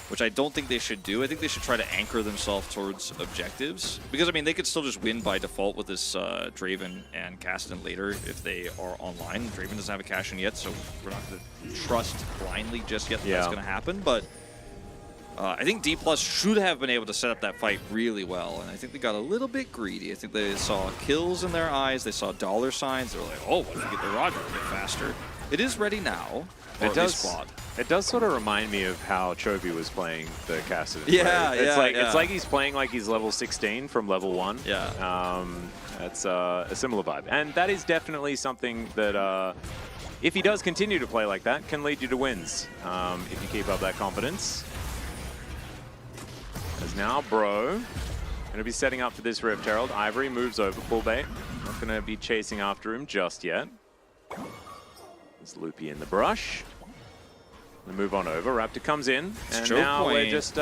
which I don't think they should do. I think they should try to anchor themselves towards objectives. Because, I mean, they could still just win by default with this Draven and Caston later if they are online. Draven doesn't have a cash in yet, so we're not going to trust blindly just yet that that's going to happen. But I think D+ should have been able to set up that fight really well. And I think they got a little bit greedy. I think they saw kills in their eyes. They saw dollar signs. They were like, oh, what if we get the Roger a bit faster? It is ready now. It does sort of remind me of how Chovy was playing the Cassidon. Yeah, right? it's it's like he's playing like he's level 16 from level 1. Yeah. That's a similar vibe. And that is definitely something that, if he does continue to play like that, can lead you to wins if you keep up that confidence. As now Bro going to be setting up for this Rift Herald. Ivory moves over, full bait. Not going to be chasing after him just yet. There's Loopy in the brush. We move on over. Raptor comes in, and now we're just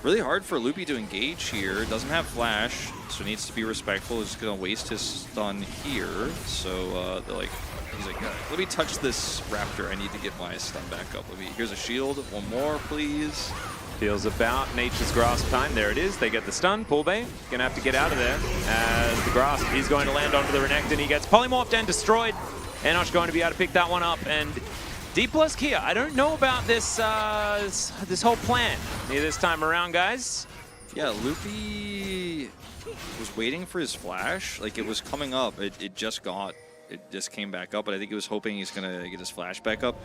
really hard for Loopy to engage here. Doesn't have flash, so needs to be respectful. He's going to waste his stun here. So they're like, he's like, let me touch this Raptor. I need to get my stun back up. Here's a shield. One more, please. Feels about Nature's Grasp time. There it is. They get the stun. Poolbay gonna have to get out of there as the Grasp. He's going to land onto the Renekton. He gets polymorphed and destroyed. Enosh going to be able to pick that one up. And D+ Kia, I don't know about this this whole plan here this time around, guys. Yeah, Loopy was waiting for his flash. Like, it was coming up. It just came back up, but I think he was hoping he's going to get his flash back up.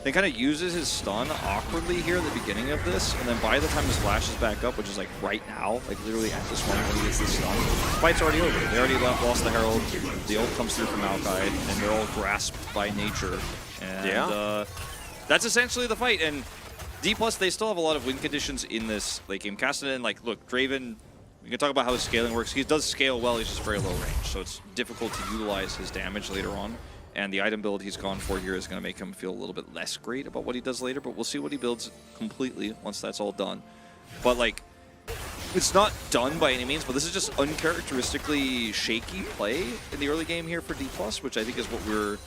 Then kind of uses his stun awkwardly here at the beginning of this, and then by the time his flash is back up, which is like right now, like literally at this moment when he gets the stun, the fight's already over. They already lost the Herald, the ult comes through from Maokai, and they're all grasped by nature. And that's essentially the fight. And D+, they still have a lot of win conditions in this late game. Caston, like, look, Draven, we can talk about how his scaling works. He does scale well, he's just very low range, so it's difficult to utilize his damage later on. And the item build he's gone for here is going to make him feel a little bit less great about what he does later, but we'll see what he builds completely once that's all done. But, like, it's not done by any means, but this is just uncharacteristically shaky play in the early game here for D+, which I think is what we're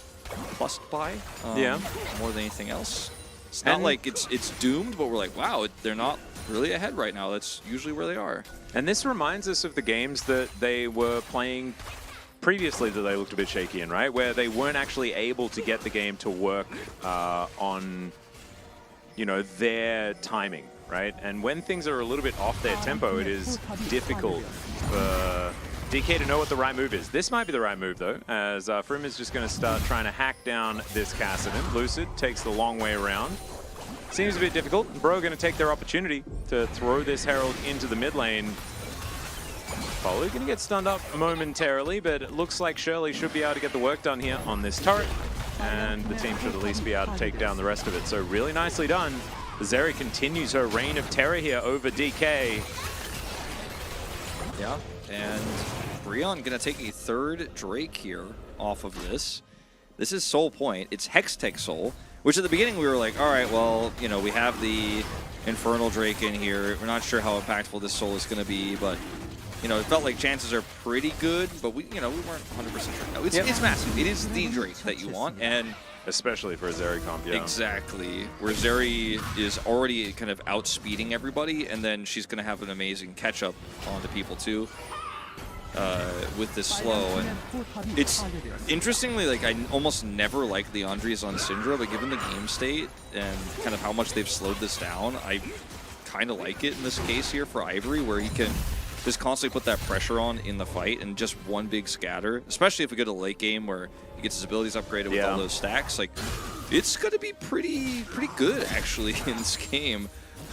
plussed by more than anything else. It's not like it's doomed, but we're like, wow, they're not really ahead right now. That's usually where they are. And this reminds us of the games that they were playing previously that they looked a bit shaky in, right? Where they weren't actually able to get the game to work on, you know, their timing, right? And when things are a little bit off their tempo, it is difficult for DK to know what the right move is. This might be the right move, though, as Frim is just going to start trying to hack down this Cassidon. Lucid takes the long way around. Seems a bit difficult. Bro going to take their opportunity to throw this Herald into the mid lane. Follow going to get stunned up momentarily, but it looks like Shirley should be able to get the work done here on this turret, and the team should at least be able to take down the rest of it. So really nicely done. Zeri continues her reign of terror here over DK. Yeah, and Breon going to take a third Drake here off of this. This is Soul Point. It's Hextech Soul, which at the beginning we were like, all right, well, you know, we have the Infernal Drake in here. We're not sure how impactful this Soul is going to be, but you know, it felt like chances are pretty good, but we weren't 100% sure. No, it's massive. It is the Drake that you want, and especially for a Zeri comp, yeah. Exactly. Where Zeri is already kind of outspeeding everybody, and then she's going to have an amazing catch-up onto people, too, with this slow. And it's, interestingly, like, I almost never liked the Andres on Syndra, but given the game state and kind of how much they've slowed this down, I kind of like it in this case here for Ivory, where he can just constantly put that pressure on in the fight and just one big scatter, especially if we go to the late game where he gets his abilities upgraded with all those stacks. Like, it's going to be pretty good, actually, in this game.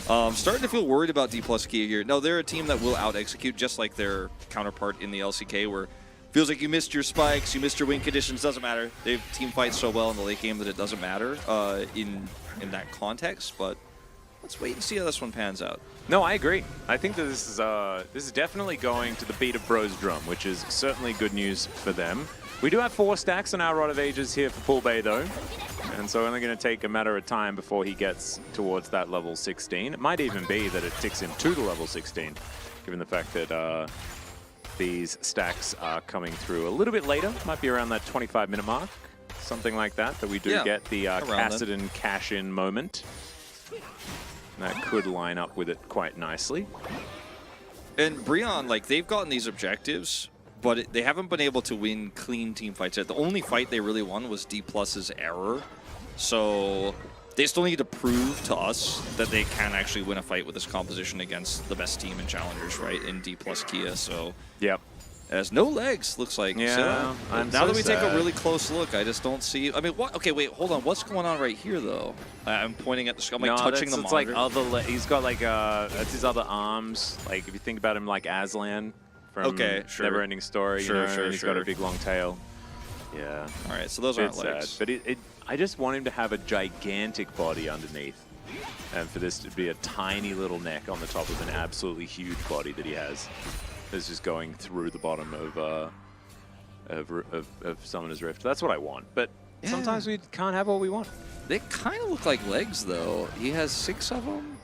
Starting to feel worried about D+ Kia here. No, they're a team that will out-execute, just like their counterpart in the LCK, where it feels like you missed your spikes, you missed your win conditions, doesn't matter. They team fight so well in the late game that it doesn't matter in that context, but let's wait and see how this one pans out. No, I agree. I think that this is definitely going to the beat of Bro's drum, which is certainly good news for them. We do have 4 stacks on our Rod of Ages here for Poolbay, though, and so only going to take a matter of time before he gets towards that level 16. It might even be that it ticks him to the level 16, given the fact that these stacks are coming through a little bit later. Might be around that 25-minute mark. something like that, that we do Yeah, get the around Kassadin cash-in moment. That could line up with it quite nicely. And Breon, like, they've gotten these objectives, but they haven't been able to win clean team fights yet. The only fight they really won was D+'s error. So they still need to prove to us that they can actually win a fight with this composition against the best team in Challengers, right, in D+ Kia. So Yep. it has no legs, looks like. Yeah, so, I'm now so that we take a sad. really close look, I just don't see. I mean, what? Okay, wait, hold on. What's going on right here, though? I'm pointing at the screen. I'm like touching the it's monitor. like other. He's got like that's his other arms. Like if you think about him, like Aslan from Okay, sure. Neverending Story. Sure, you know, sure, and he's got a sure. big long tail. Yeah, All right, so those aren't it's legs. sad. But I just want him to have a gigantic body underneath, and for this to be a tiny little neck on the top of an absolutely huge body that he has. That's just going through the bottom of Summoner's Rift. That's what I want. But Yeah. sometimes we can't have what we want. They kind of look like legs, though. He has 6 of them.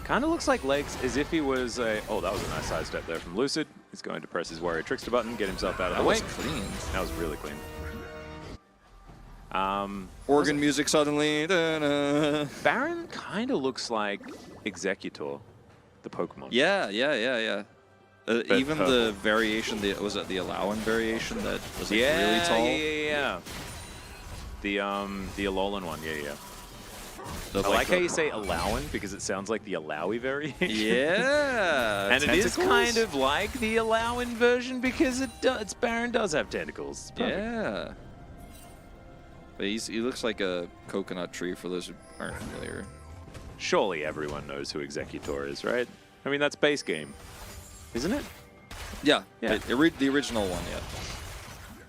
Kind of looks like legs as if he was a... Oh, that was a nice side step there from Lucid. He's going to press his Warrior Trickster button, get himself out of That the way. was clean. That was really clean. Organ music suddenly. Da-da. Baron kind of looks like Executor, the Pokemon. Yeah. Even purple. the variation, was it the Alolan variation that was like really tall? Yeah. The Alolan one, yeah. The, I like how you say Alolan because it sounds like the Alawi variation. Yeah. And it is tentacles? kind of like the Alawan version because its Baron does have tentacles. It's perfect. Yeah. But he looks like a coconut tree for those who aren't familiar. Surely everyone knows who Executor is, right? I mean, that's base game, isn't it? Yeah. Yeah. The original one, yeah.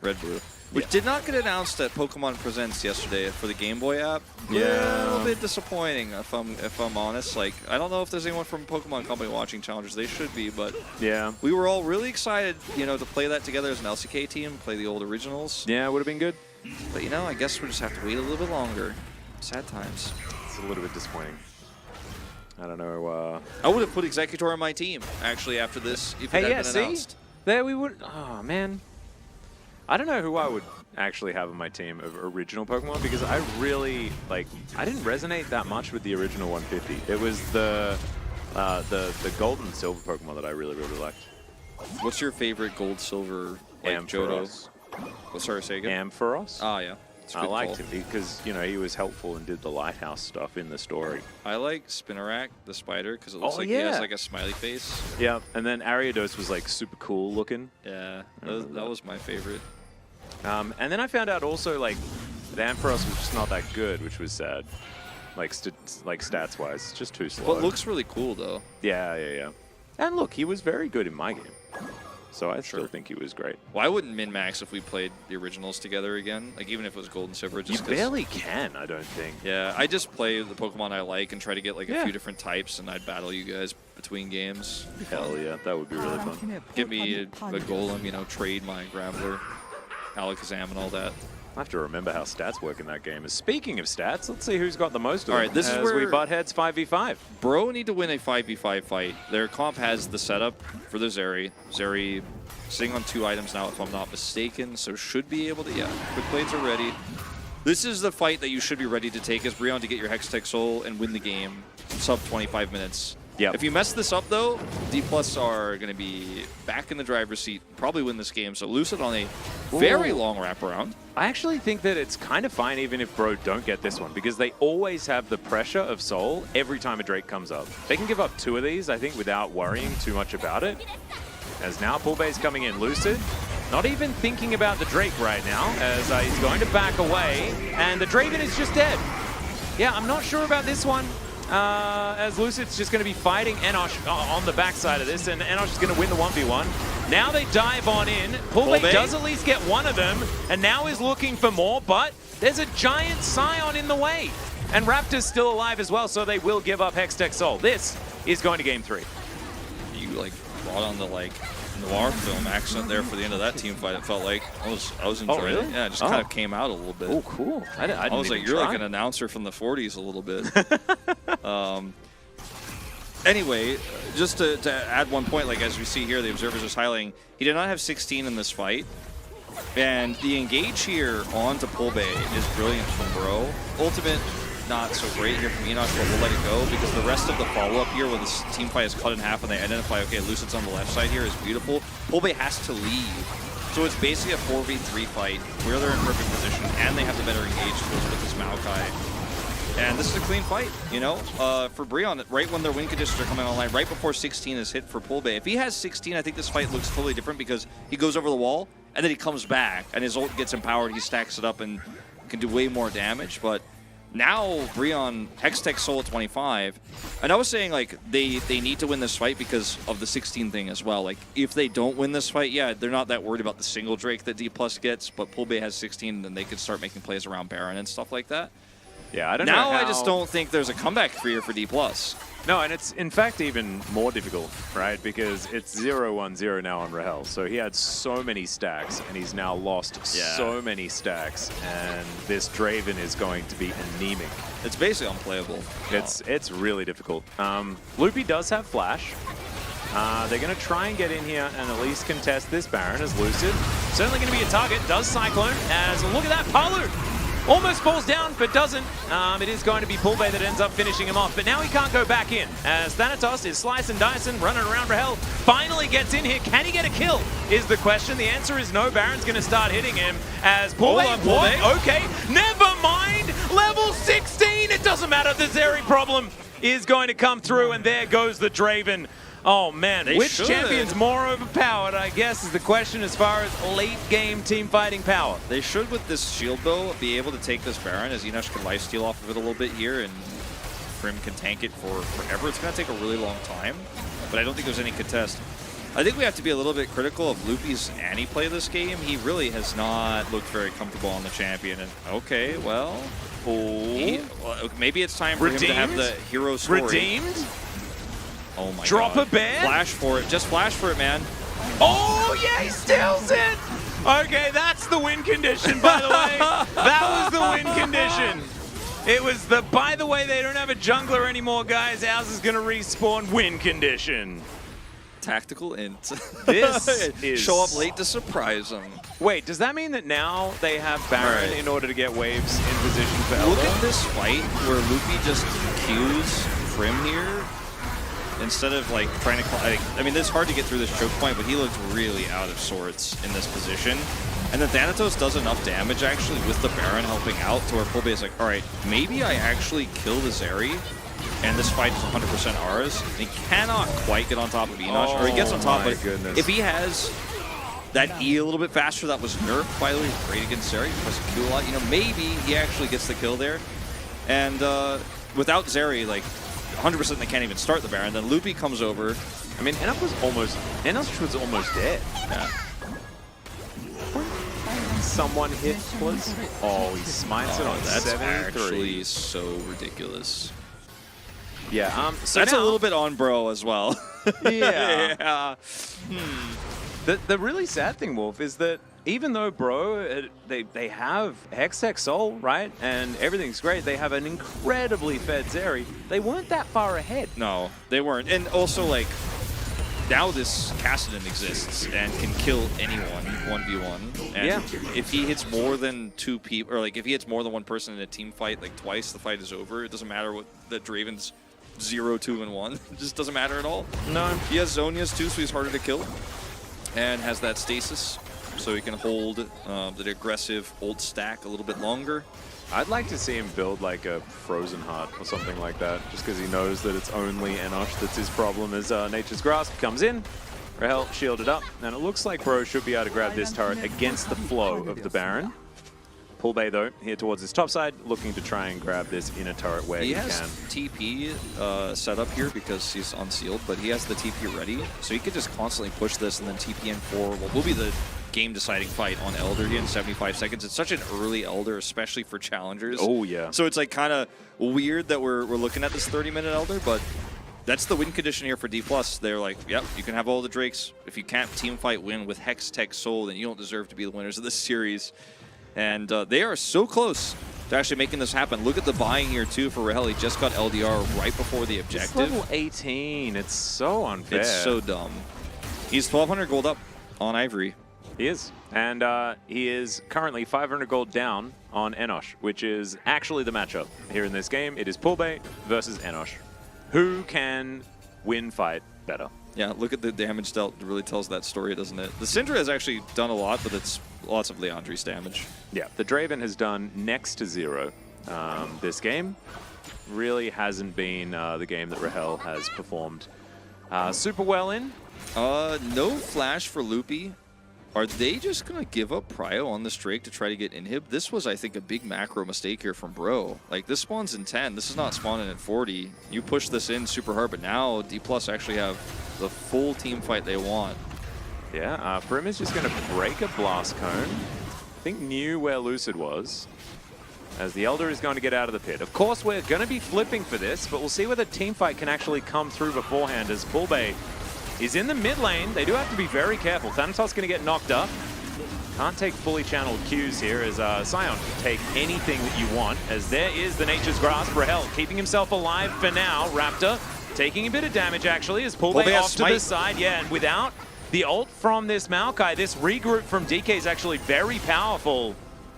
Red Blue. Which did not get announced at Pokemon Presents yesterday for the Game Boy app. Yeah. A little bit disappointing, if I'm honest. Like, I don't know if there's anyone from Pokemon Company watching Challengers. They should be, but Yeah. we were all really excited, to play that together as an LCK team, play the old originals. Yeah, it would have been good. But I guess we'll just have to wait a little bit longer. Sad times. It's a little bit disappointing. I don't know. I would have put Executor on my team, actually, after this, if it had been announced. There we would. Oh, man. I don't know who I would actually have on my team of original Pokemon because I really, I didn't resonate that much with the original 150. It was the gold and silver Pokemon that I really, really liked. What's your favorite gold, silver, Johto? Ampharos. Oh, sorry, say again? Ampharos. Ah, yeah. It's a I good liked call. him because, he was helpful and did the lighthouse stuff in the story. I like Spinarak, the spider, because it looks Oh, like he has yeah. like a smiley face. Yeah, and then Ariados was super cool looking. Yeah, that was my favorite. And then I found out also that Ampharos was just not that good, which was sad. Stats wise, just too slow. But it looks really cool though. Yeah. And look, he was very good in my game. So I still think he was great. Well, I wouldn't min-max if we played the originals together again. Like, even if it was gold and silver. You Just barely can, I don't think. Yeah, I just play the Pokemon I like and try to get a Yeah. few different types, and I'd battle you guys between games. Hell yeah, that would be really fun. Give me a Golem, trade my Graveler, Alakazam, and all that. I have to remember how stats work in that game. Speaking of stats, let's see who's got the most of All them right, this is as we where- butt heads 5v5. Bro need to win a 5v5 fight. Their comp has the setup for the Zeri. Zeri sitting on 2 items now, if I'm not mistaken, so should be able to, yeah. Quick blades are ready. This is the fight that you should be ready to take as Breon to get your Hextech Soul and win the game sub 25 minutes. Yep. If you mess this up, though, D+ are going to be back in the driver's seat, probably win this game. So Lucid on a very long wraparound. I actually think that it's kind of fine even if Bro don't get this one because they always have the pressure of Soul every time a Drake comes up. They can give up 2 of these, I think, without worrying too much about it. As now Pull Bay's coming in. Lucid, not even thinking about the Drake right now as he's going to back away. And the Draven is just dead. Yeah, I'm not sure about this one. As Lucid's just going to be fighting Enosh on the backside of this, and Enosh is going to win the 1v1. Now they dive on in. Pullbay does at least get one of them, and now is looking for more, but there's a giant Scion in the way. And Raptor's still alive as well, so they will give up Hextech Soul. This is going to game 3. You brought on the noir film accent there for the end of that team fight. It felt like I was enjoying really? it. Yeah, it just kind of came out a little bit. Oh, cool. I was like, you're like an announcer from the 40s a little bit. Anyway, just to add one point, as we see here, the observers are highlighting, he did not have 16 in this fight. And the engage here onto Pulbe is brilliant from Bro. Ultimate, not so great here from Enoch, but we'll let it go because the rest of the follow-up here when this team fight is cut in half and they identify, okay, Lucid's on the left side here is beautiful. Pulbe has to leave. So it's basically a 4v3 fight where they're in perfect position and they have the better engage tools with this Maokai. And this is a clean fight, you know, for Breon, right when their win conditions are coming online, right before 16 is hit for Pulbe. If he has 16, I think this fight looks totally different because he goes over the wall and then he comes back and his ult gets empowered, he stacks it up and can do way more damage. But now Breon, Hextech Soul at 25, and I was saying like they need to win this fight because of the 16 thing as well. Like if they don't win this fight, yeah, they're not that worried about the single Drake that D+ gets, but Pulbe has 16 and then they could start making plays around Baron and stuff like that. Yeah, I don't know Now how... I just don't think there's a comeback here for D+. No, and it's in fact even more difficult, right? Because it's 0-1-0 now on Rahel. So he had so many stacks, and he's now lost so many stacks, and this Draven is going to be anemic. It's basically unplayable. It's really difficult. Loopy does have Flash. They're going to try and get in here and at least contest this Baron as Lucid. Certainly going to be a target. Does Cyclone as, look at that, Palu! Almost falls down, but doesn't. It is going to be Pulbe that ends up finishing him off, but now he can't go back in. As Thanatos is slice and dicing, running around Rahel, finally gets in here. Can he get a kill, is the question. The answer is no. Baron's going to start hitting him as Pulbe. What? Okay, never mind. Level 16, it doesn't matter. The Zeri problem is going to come through, and there goes the Draven. Oh man, which champion's more overpowered, I guess, is the question as far as late-game team fighting power. They should, with this shield, though, be able to take this Baron, as Enoch can lifesteal off of it a little bit here, and Prim can tank it for forever. It's going to take a really long time, but I don't think there's any contest. I think we have to be a little bit critical of Loopy's Annie play this game. He really has not looked very comfortable on the champion, and okay, well, maybe it's time for him to have the hero story. Redeemed? Oh my Drop God. a bear? Flash for it. Just flash for it, man. Oh, yeah, he steals it! Okay, that's the win condition, by the way. That was the win condition. It was the, by the way, they don't have a jungler anymore, guys. Ours is going to respawn win condition. Tactical int. This is... Show up late to surprise them. Wait, does that mean that now they have Baron in order to get waves in position for Elbow? Look at this fight where Loopy just cues Prim here. Instead of like trying to, I mean, it's hard to get through this choke point, but he looks really out of sorts in this position. And then Thanatos does enough damage actually with the Baron helping out to where Pulbe is like, all right, maybe I actually kill the Zeri, and this fight is 100% ours. And he cannot quite get on top of Enoch, or he gets on top, but if he has that E a little bit faster, that was nerfed, by the way, great against Zeri, press Q a lot, you know, maybe he actually gets the kill there. And without Zeri, like, 100% they can't even start the Baron. Then Loopy comes over. I mean, Enoch was almost dead. Yeah. Someone hit was. Oh, he smites it on that's 73. actually so ridiculous. Yeah. So that's now, a little bit on Bro as well. Yeah. The really sad thing, Wolf, is that even though Bro, they have Hextech Soul, right? And everything's great. They have an incredibly fed Zeri. They weren't that far ahead. No, they weren't. And also, like, now this Kassadin exists and can kill anyone 1v1. And if he hits more than 2 people, or like if he hits more than one person in a team fight, like twice, the fight is over. It doesn't matter what the Draven's 0, 2, and 1. It just doesn't matter at all. No. He has Zonias too, so he's harder to kill. And has that stasis, so he can hold the aggressive ult stack a little bit longer. I'd like to see him build like a Frozen Heart or something like that, just because he knows that it's only Enoch that's his problem as Nature's Grasp comes in. Rahel shielded up, and it looks like Bro should be able to grab this turret against the flow of the Baron. Pulbe, though, here towards his top side, looking to try and grab this inner turret where he can. He has TP set up here because he's unsealed, but he has the TP ready, so he could just constantly push this and then TP in for what will be the game-deciding fight on Elder here in 75 seconds. It's such an early Elder, especially for challengers. Oh, yeah. So it's like kind of weird that we're looking at this 30-minute Elder, but that's the win condition here for D+. They're like, yep, you can have all the Drakes. If you can't team fight win with Hextech Soul, then you don't deserve to be the winners of this series. And they are so close to actually making this happen. Look at the buying here, too, for Rahel. He just got LDR right before the objective. It's level 18. It's so unfair. It's so dumb. He's 1,200 gold up on Ivory. He is. And he is currently 500 gold down on Enosh, which is actually the matchup here in this game. It is Pulbe versus Enosh. Who can win fight better? Yeah, look at the damage dealt. It really tells that story, doesn't it? The Syndra has actually done a lot, but it's lots of Leandri's damage. Yeah, the Draven has done next to zero this game. Really hasn't been the game that Rahel has performed super well in. No flash for Loopy. Are they just going to give up Prio on this Drake to try to get inhib? This was, I think, a big macro mistake here from Bro. Like, this spawns in 10. This is not spawning at 40. You push this in super hard, but now D+ actually have the full team fight they want. Yeah, Prim is just going to break a blast cone. I think knew where Lucid was, as the Elder is going to get out of the pit. Of course, we're going to be flipping for this, but we'll see whether team fight can actually come through beforehand, as Pulbe is in the mid lane. They do have to be very careful. Thanatos going to get knocked up. Can't take fully channeled Qs here, as Sion can take anything that you want, as there is the Nature's Grasp. Rahel keeping himself alive for now. Raptor taking a bit of damage, actually, as Pulbe off to the side. Yeah, and without the ult from this Maokai, this regroup from DK is actually very powerful.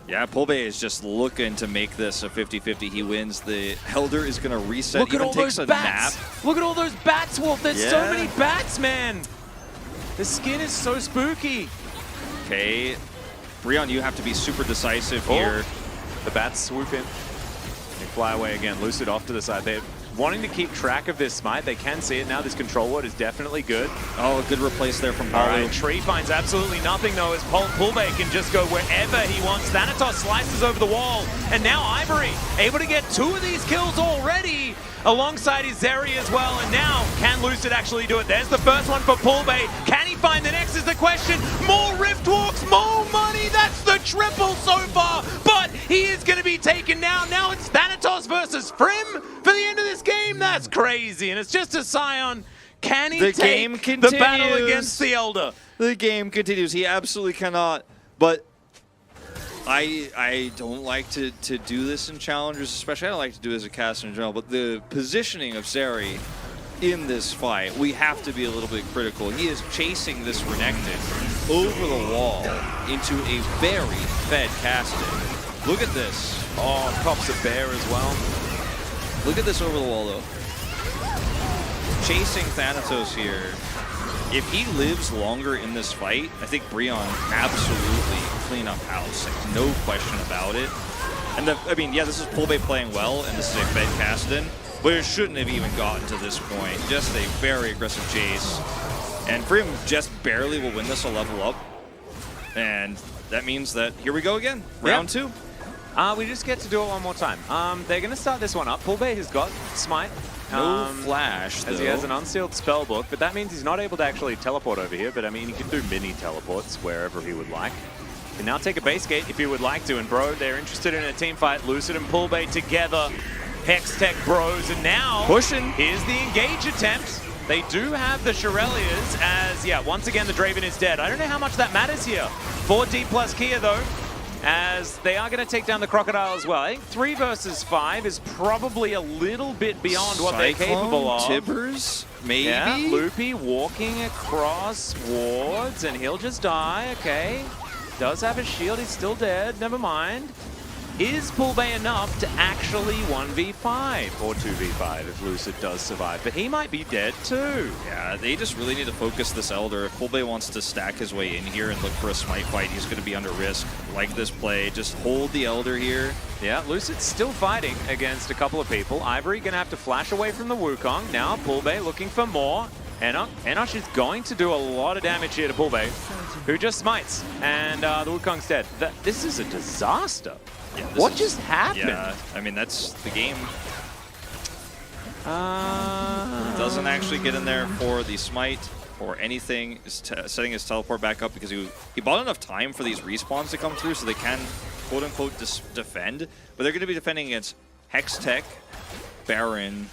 Yeah, Pulbe is just looking to make this a 50-50. He wins. The Elder is going to reset. Look at all those bats. Look at all those bats, Wolf. There's so many bats, man. The skin is so spooky. Okay. Breon, you have to be super decisive here. The bats swoop in. They fly away again. Lucid off to the side. They're wanting to keep track of this smite. They can see it now. This control ward is definitely good. Oh, a good replace there from All Palu. right, Tree finds absolutely nothing, though, as Pulbe can just go wherever he wants. Thanatos slices over the wall, and now Ivory able to get 2 of these kills already, alongside his Zeri as well, and now can Lucid actually do it? There's the first one for Pulbe. Can he find the next is the question. More Rift Walks, more money. That's the triple so far, but he is going to be taken down. Now it's Thanatos versus Frim for the end of this game. That's crazy, and it's just a Sion. Can he take the battle against the Elder? The game continues. He absolutely cannot, but I don't like to do this in challengers, especially I don't like to do it as a caster in general, but the positioning of Zeri in this fight, we have to be a little bit critical. He is chasing this Renekton over the wall into a very fed Casting. Look at this. Oh, cops a bear as well. Look at this over the wall, though. Chasing Thanatos here. If he lives longer in this fight, I think Breon absolutely clean up house. Like, no question about it. And I mean, yeah, this is Pulbe playing well, and this is a fed Kassadin, but it shouldn't have even gotten to this point. Just a very aggressive chase. And Breon just barely will win this a level up. And that means that here we go again. Round 2. We just get to do it one more time. They're going to start this one up. Pulbe has got Smite. No flash, though. As he has an unsealed spellbook, but that means he's not able to actually teleport over here. But I mean, he can do mini teleports wherever he would like. He can now take a base gate if he would like to. And bro, they're interested in a team fight. Lucid and Pulbe together. Hextech bros, and now pushing. Here's the engage attempt. They do have the Shirelias, as yeah, once again the Draven is dead. I don't know how much that matters here. 4D plus Kia though, as they are going to take down the Crocodile as well. I think 3 versus 5 is probably a little bit beyond what they're capable of. Tibbers, maybe? Yeah, Loopy walking across wards, and he'll just die, okay. Does have a shield, he's still dead, never mind. Is Pulbe enough to actually 1v5 or 2v5 if Lucid does survive? But he might be dead too. Yeah, they just really need to focus this Elder. If Pulbe wants to stack his way in here and look for a smite fight, he's going to be under risk. Like this play, just hold the Elder here. Yeah, Lucid's still fighting against a couple of people. Ivory going to have to flash away from the Wukong. Now Pulbe looking for more. Enosh is going to do a lot of damage here to Pulbe, who just smites. And the Wukong's dead. This is a disaster. Yeah, what just happened? Yeah, I mean, that's the game. Doesn't actually get in there for the smite or anything. Is setting his teleport back up because he bought enough time for these respawns to come through so they can, quote-unquote, defend. But they're going to be defending against Hextech, Baron,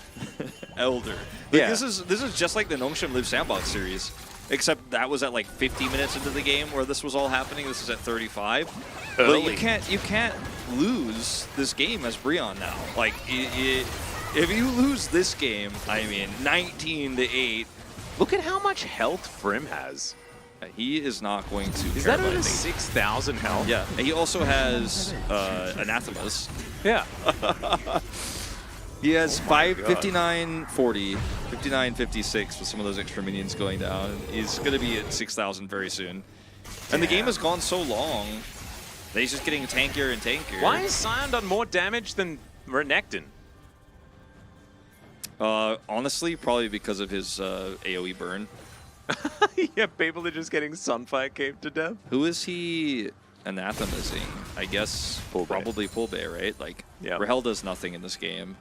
Elder. Like, yeah. This is just like the Nongshim Live Sandbox series. Except that was at like 50 minutes into the game where this was all happening. This is at 35. Early. But you can't lose this game as Breon now. Like, if you lose this game, I mean, 19-8. Look at how much health Frim has. He is not going to Is care that about over anything. 6,000 health? Yeah, and he also has anathemas. Yeah. He has Oh my God. 59, 40, 59, 56 with some of those extra minions going down. He's going to be at 6,000 very soon. And the game has gone so long that he's just getting tankier and tankier. Why has Sion done more damage than Renekton? Honestly, probably because of his AoE burn. Yeah, people are just getting Sunfire caped to death. Who is he anathemizing? I guess Pull Bay. probably Pull Bay, right? Like, Yeah. Rahel does nothing in this game.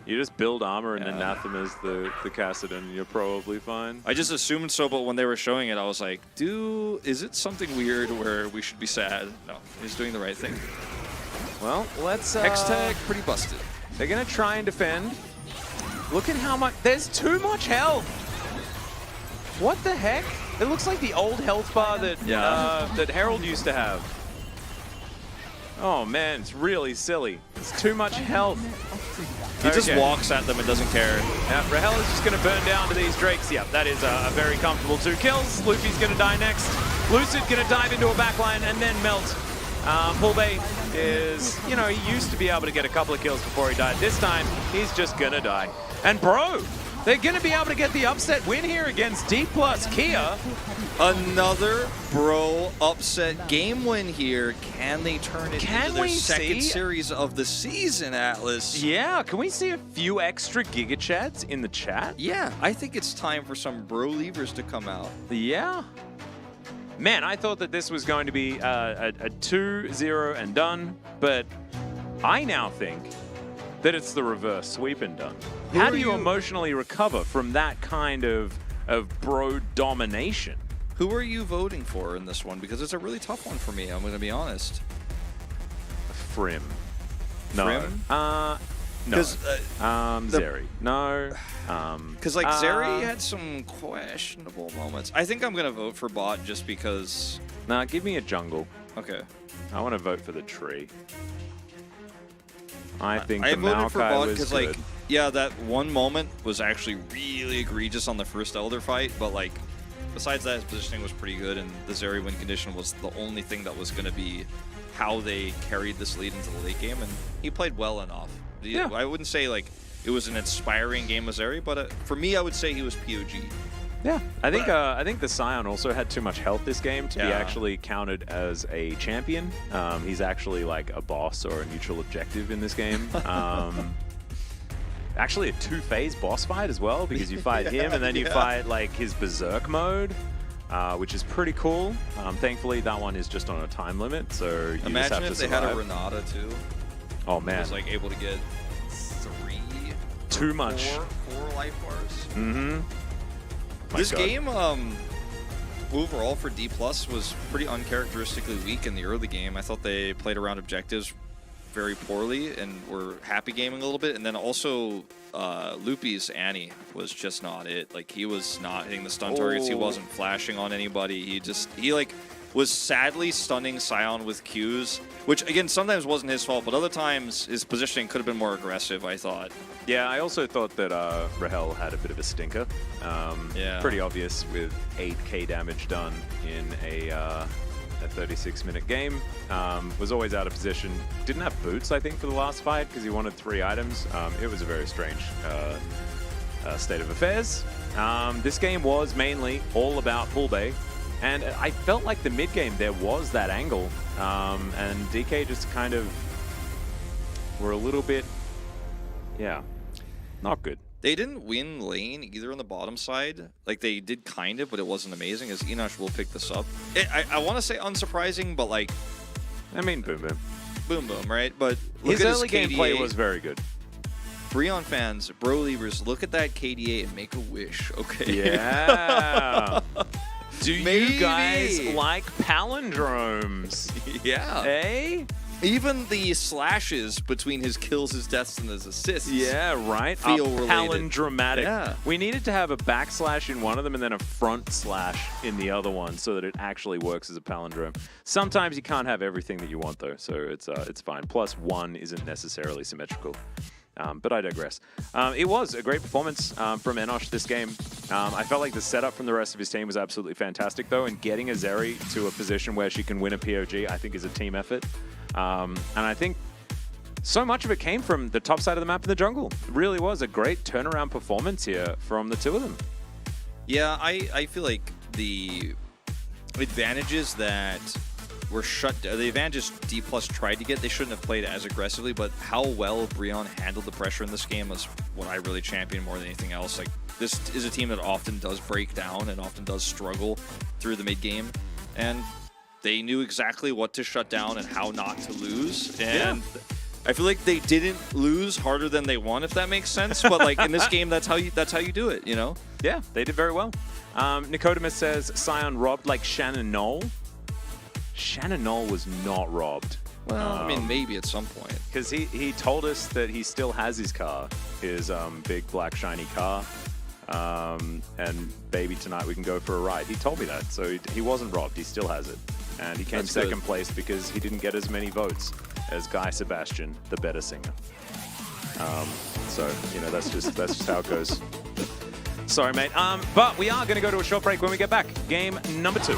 You just build armor and Yeah. anathemas the Kassadin, and you're probably fine. I just assumed so, but when they were showing it, I was like, is it something weird where we should be sad? No, he's doing the right thing. Well, let's... Hex tag, pretty busted. They're going to try and defend. Look at how much... There's too much health! What the heck? It looks like the old health bar that, that Herald used to have. Oh man, it's really silly. It's too much health. He just walks at them and doesn't care. Yeah, Rahel is just going to burn down to these Drakes. Yeah, that is a very comfortable 2 kills. Luffy's going to die next. Lucid going to dive into a backline and then melt. Pull Bay is, you know, he used to be able to get a couple of kills before he died. This time, he's just going to die. And bro, they're going to be able to get the upset win here against D+ Kia. Another bro upset game win here. Can they turn it into their second series of the season, Atlas? Yeah, can we see a few extra Giga Chads in the chat? Yeah, I think it's time for some bro levers to come out. Yeah. Man, I thought that this was going to be a 2-0 and done, but I now think that it's the reverse, sweep and done. How do you emotionally recover from that kind of bro domination? Who are you voting for in this one? Because it's a really tough one for me, I'm going to be honest. Frim. No. Frim? No. Zeri. No. Because like Zeri had some questionable moments. I think I'm going to vote for bot just because... Nah, give me a jungle. Okay. I want to vote for the tree. I think I the voted for bot was because, good. like, yeah, that one moment was actually really egregious on the first Elder fight, but, like, besides that, his positioning was pretty good, and the Zeri win condition was the only thing that was going to be how they carried this lead into the late game, and he played well enough. Yeah. I wouldn't say, like, it was an inspiring game of Zeri, but for me, I would say he was POG. Yeah, I think the Scion also had too much health this game to be actually counted as a champion. He's actually like a boss or a neutral objective in this game. Actually a 2-phase boss fight as well, because you fight him and then you fight like his berserk mode, which is pretty cool. Thankfully that one is just on a time limit, so you Imagine just have if to they survive. had a Renata too. Oh man, He was like able to get too much. four life bars. Mm-hmm. This game, overall for D+ was pretty uncharacteristically weak in the early game. I thought they played around objectives very poorly and were happy gaming a little bit. And then also, Loopy's Annie was just not it. Like, he was not hitting the stun targets. He wasn't flashing on anybody. He like was sadly stunning Sion with Qs, which again sometimes wasn't his fault, but other times his positioning could have been more aggressive, I thought. Yeah, I also thought that Rahel had a bit of a stinker. Pretty obvious with 8k damage done in a 36-minute game. Was always out of position. Didn't have boots, I think, for the last fight because he wanted 3 items. It was a very strange state of affairs. This game was mainly all about Pull Bay. And I felt like the mid-game there was that angle. And DK just kind of were a little bit, not good. They didn't win lane either on the bottom side. Like, they did kind of, but it wasn't amazing, as Enosh will pick this up. I want to say unsurprising, but, like... I mean, boom, boom. Boom, boom, right? But look his at early his KDA. gameplay was very good. Breon fans, bro levers, look at that KDA and make a wish, okay? Yeah. Do Maybe. you guys like palindromes? Yeah. Eh? Even the slashes between his kills, his deaths, and his assists. Yeah, right. Feel related. Palindromatic. Yeah. We needed to have a backslash in one of them and then a front slash in the other one so that it actually works as a palindrome. Sometimes you can't have everything that you want though, so it's fine. +1 isn't necessarily symmetrical. But I digress. It was a great performance from Enosh this game. I felt like the setup from the rest of his team was absolutely fantastic, though, and getting Azeri to a position where she can win a POG, I think, is a team effort. And I think so much of it came from the top side of the map in the jungle. It really was a great turnaround performance here from the two of them. Yeah, I feel like the advantages that were shut down, the advantages D+ tried to get, they shouldn't have played as aggressively, but how well Breon handled the pressure in this game was what I really championed more than anything else. Like, this is a team that often does break down and often does struggle through the mid game, and they knew exactly what to shut down and how not to lose. And yeah. I feel like they didn't lose harder than they won, if that makes sense. But like in this game, that's how you do it, you know? Yeah, they did very well. Nicodemus says Sion robbed like Shannon Knoll. Shannon Knoll was not robbed. Well, I mean, maybe at some point. Because he told us that he still has his car, his big black shiny car. And baby, tonight we can go for a ride. He told me that, so he wasn't robbed. He still has it. And he came second place because he didn't get as many votes as Guy Sebastian, the better singer. So, you know, that's just how it goes. Sorry, mate. But we are going to go to a short break. When we get back, game number 2.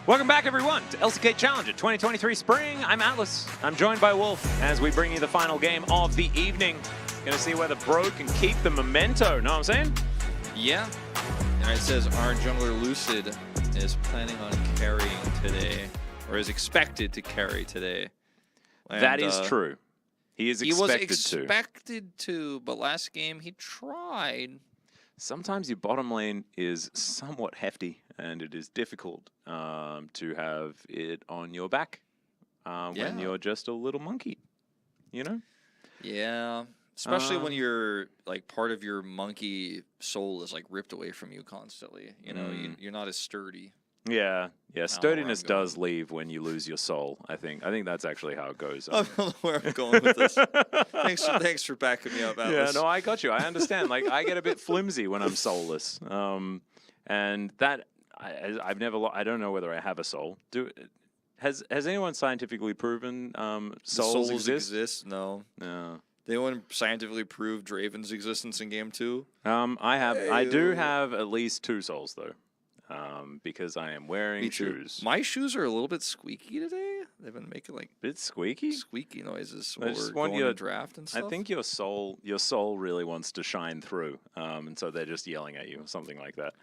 Welcome back, everyone, to LCK Challenger 2023 Spring. I'm Atlas. I'm joined by Wolf as we bring you the final game of the evening. Gonna see whether Bro can keep the memento. Know what I'm saying? Yeah. And it says our jungler Lucid is planning on carrying today, or is expected to carry today. And, that is true. He is expected to. He was expected to, but last game he tried. Sometimes your bottom lane is somewhat hefty, and it is difficult to have it on your back when you're just a little monkey, you know? Yeah, especially when you're, like, part of your monkey soul is, like, ripped away from you constantly. You know, you're not as sturdy. Yeah, sturdiness does leave when you lose your soul, I think. I think that's actually how it goes. I don't know where I'm going with this. Thanks for backing me up, Atlas. Yeah, no, I got you. I understand. Like, I get a bit flimsy when I'm soulless. And that, I don't know whether I have a soul. Has anyone scientifically proven souls exist? No. No. Did anyone scientifically prove Draven's existence in game 2? I do have at least 2 souls, though. Because I am wearing shoes. My shoes are a little bit squeaky today. They've been making like bit squeaky noises while we're going to draft and stuff. I think your soul really wants to shine through, and so they're just yelling at you or something like that.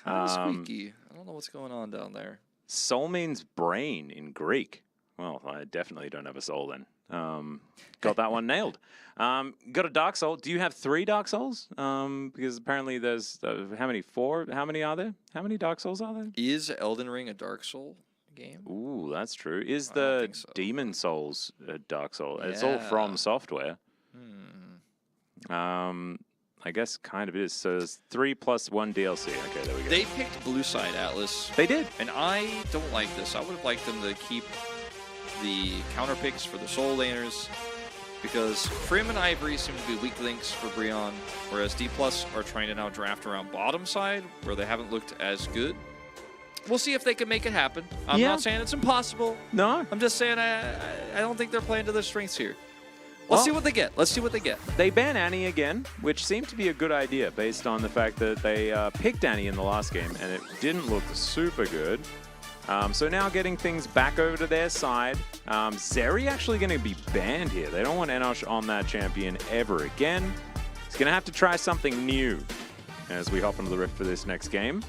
Kind of squeaky. I don't know what's going on down there. Soul means brain in Greek. Well, I definitely don't have a soul then. Got that one nailed. Got a Dark Soul. Do you have 3 Dark Souls? Because apparently there's, how many? 4? How many are there? How many Dark Souls are there? Is Elden Ring a Dark Soul game? Ooh, that's true. Is the Demon Souls a Dark Soul? Yeah. It's all from Software. I guess kind of is. So there's 3 plus 1 DLC. Okay, there we go. They picked blue side, Atlas. They did. And I don't like this. I would have liked them to keep the counter picks for the soul laners, because Frim and Ivory seem to be weak links for Brion, whereas D+ are trying to now draft around bottom side where they haven't looked as good. We'll see if they can make it happen. I'm not saying it's impossible. No. I'm just saying I don't think they're playing to their strengths here. Let's see what they get. Let's see what they get. They ban Annie again, which seemed to be a good idea based on the fact that they picked Annie in the last game and it didn't look super good. So now getting things back over to their side. Zeri actually going to be banned here. They don't want Enosh on that champion ever again. He's going to have to try something new as we hop into the Rift for this next game.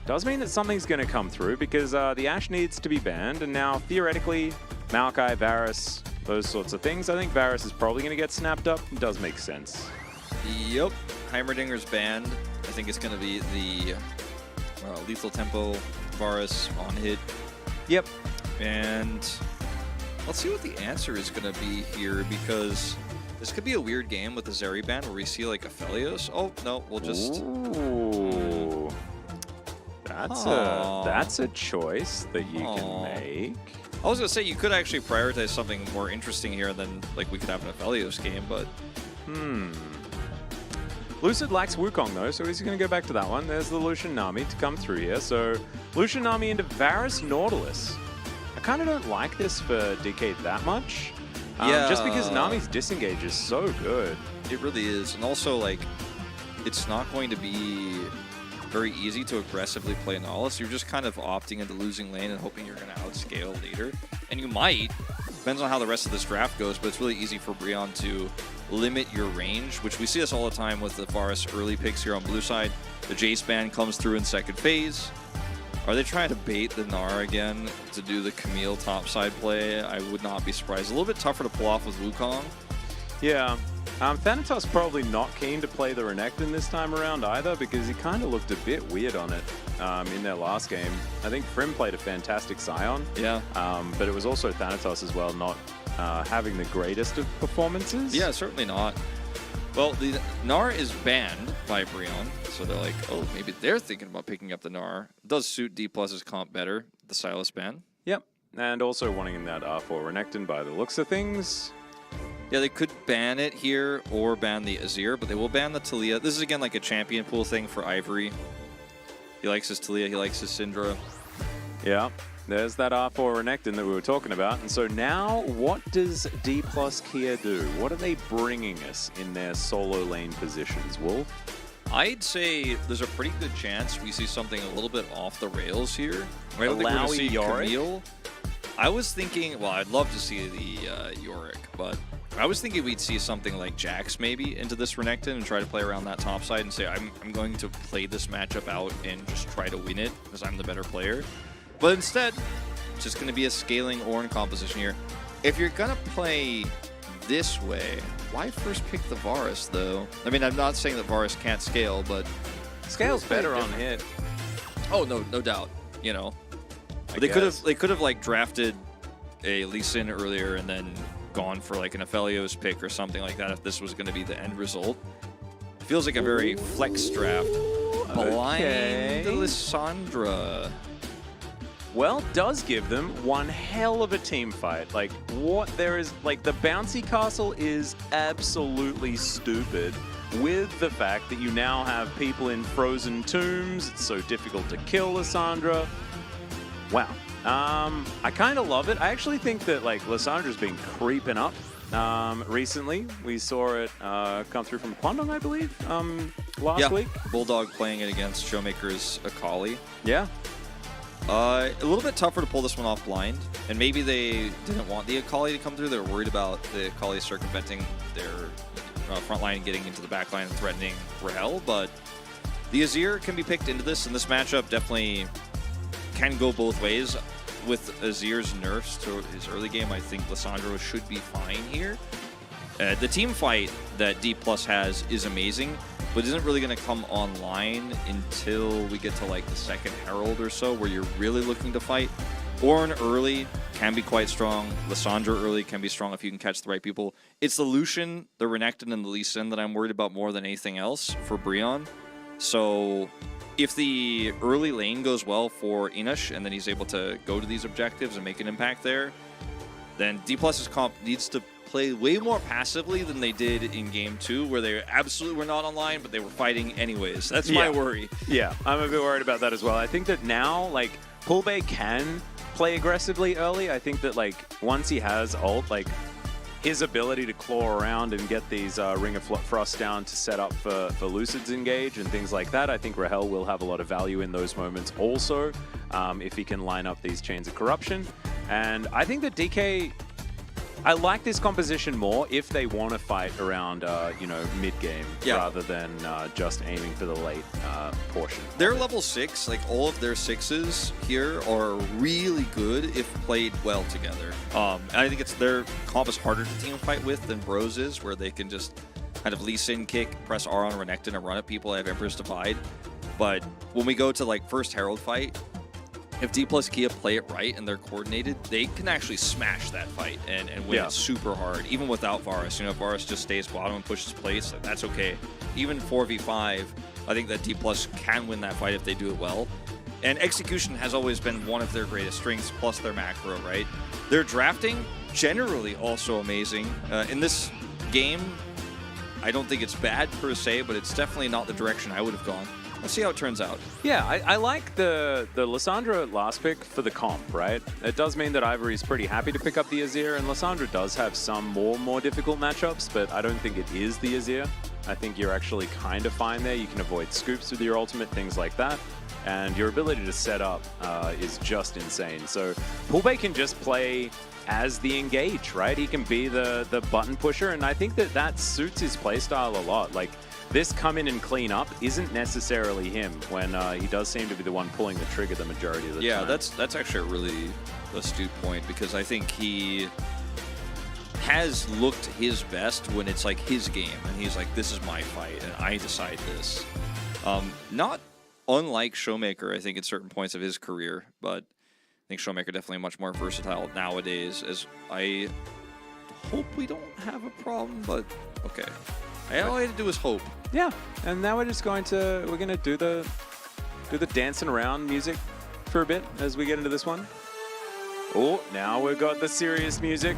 Does mean that something's going to come through because the Ashe needs to be banned. And now, theoretically, Maokai, Varus, those sorts of things. I think Varus is probably going to get snapped up. It does make sense. Yep. Heimerdinger's banned. I think it's going to be the lethal tempo Varus on hit. Yep. And let's see what the answer is going to be here, because This could be a weird game with the Zeri ban where we see like Aphelios. Oh no, we'll just. Ooh. That's a choice that you can make. I was gonna say you could actually prioritize something more interesting here than like we could have an Aphelios game, but Lucid likes Wukong though, so he's going to go back to that one. There's the Lucian Nami to come through here. So Lucian Nami into Varus Nautilus. I kind of don't like this for DK that much. Yeah. Just because Nami's disengage is so good. it really is. And also like it's not going to be very easy to aggressively play Nautilus. You're just kind of opting into losing lane and hoping you're going to outscale later. And you might. Depends on how the rest of this draft goes, but it's really easy for Brion to limit your range, which we see this all the time with the Varus early picks here on blue side. The Jace ban comes through in second phase. Are they trying to bait the Gnar again to do the Camille topside play? I would not be surprised. A little bit tougher to pull off with Wukong. Yeah. Thanatos probably not keen to play the Renekton this time around either because he kind of looked a bit weird on it in their last game. I think Prim played a fantastic Scion. Yeah. But it was also Thanatos as well, not having the greatest of performances. Yeah, certainly not. Well, the Gnar is banned by Brion, so they're like, oh, maybe they're thinking about picking up the Gnar. It does suit D+'s comp better, the Sylas ban. Yep. And also wanting that R4 Renekton by the looks of things. Yeah, they could ban it here or ban the Azir, but they will ban the Taliyah. This is, again, like a champion pool thing for Ivory. He likes his Taliyah, he likes his Syndra. Yeah. There's that R4 Renekton that we were talking about. And so now, what does D+ Kia do? What are they bringing us in their solo lane positions, Wolf? I'd say there's a pretty good chance we see something a little bit off the rails here. I don't think we're going to see Camille. I was thinking, well, I'd love to see the Yorick, but I was thinking we'd see something like Jax maybe into this Renekton and try to play around that top side and say, I'm going to play this matchup out and just try to win it because I'm the better player. But instead, it's just going to be a scaling Ornn composition here. If you're going to play this way, why first pick the Varus, though? I mean, I'm not saying that Varus can't scale, but... Scale's better on hit. Oh, no doubt, you know. But they could have like drafted a Lee Sin earlier and then gone for like an Aphelios pick or something like that if this was going to be the end result. It feels like a very flex draft. Blind Lissandra. Well, does give them one hell of a team fight. Like, what there is, like, the bouncy castle is absolutely stupid with the fact that you now have people in frozen tombs. It's so difficult to kill Lissandra. Wow. I kind of love it. I actually think that, like, Lissandra's been creeping up recently. We saw it come through from Kwandong, I believe, last week. Bulldog playing it against Showmaker's Akali. Yeah. A little bit tougher to pull this one off blind, and maybe they didn't want the Akali to come through. They were worried about the Akali circumventing their front line and getting into the back line and threatening Rahel, but the Azir can be picked into this, and this matchup definitely can go both ways. With Azir's nerfs to his early game, I think Lissandra should be fine here. The team fight that D+ has is amazing, but isn't really going to come online until we get to like the second Herald or so, where you're really looking to fight. Ornn early can be quite strong. Lissandra early can be strong if you can catch the right people. It's the Lucian, the Renekton, and the Lee Sin that I'm worried about more than anything else for Brion. So if the early lane goes well for Inish, and then he's able to go to these objectives and make an impact there, then D+'s comp needs to play way more passively than they did in Game 2, where they absolutely were not online, but they were fighting anyways. That's my worry. Yeah, I'm a bit worried about that as well. I think that now, like, Poolbay can play aggressively early. I think that, like, once he has ult, like, his ability to claw around and get these Ring of Frost down to set up for Lucid's engage and things like that, I think Rahel will have a lot of value in those moments also, if he can line up these chains of corruption. And I think that DK... I like this composition more if they want to fight around, you know, mid-game rather than just aiming for the late portion. They're level 6. Like, all of their 6s here are really good if played well together. And I think it's their comp is harder to team fight with than Bros is, where they can just kind of Lee Sin kick, press R on Renekton and run at people. I have Emperor's Divide. But when we go to, like, first Herald fight, if D plus Kia play it right and they're coordinated, they can actually smash that fight and win it super hard, even without Varus. You know, if Varus just stays bottom and pushes place, that's okay. Even 4v5, I think that D plus can win that fight if they do it well. And execution has always been one of their greatest strengths, plus their macro, right? Their drafting, generally also amazing. In this game, I don't think it's bad per se, but it's definitely not the direction I would have gone. Let's see how it turns out. Yeah, I like the Lissandra last pick for the comp, right? It does mean that Ivory is pretty happy to pick up the Azir, and Lissandra does have some more difficult matchups, but I don't think it is the Azir. I think you're actually kind of fine there. You can avoid scoops with your ultimate, things like that. And your ability to set up is just insane. So Poolbay can just play as the engage, right? He can be the button pusher, and I think that suits his playstyle a lot. Like, this come in and clean up isn't necessarily him when he does seem to be the one pulling the trigger the majority of the time. Yeah, that's actually a really astute point, because I think he has looked his best when it's like his game, and he's like, this is my fight, and I decide this. Not unlike Showmaker, I think, at certain points of his career, but I think Showmaker definitely much more versatile nowadays, as I hope we don't have a problem, but okay. All I had to do was hope. Yeah, and now we're going to do the dancing around music for a bit as we get into this one. Oh, now we've got the serious music,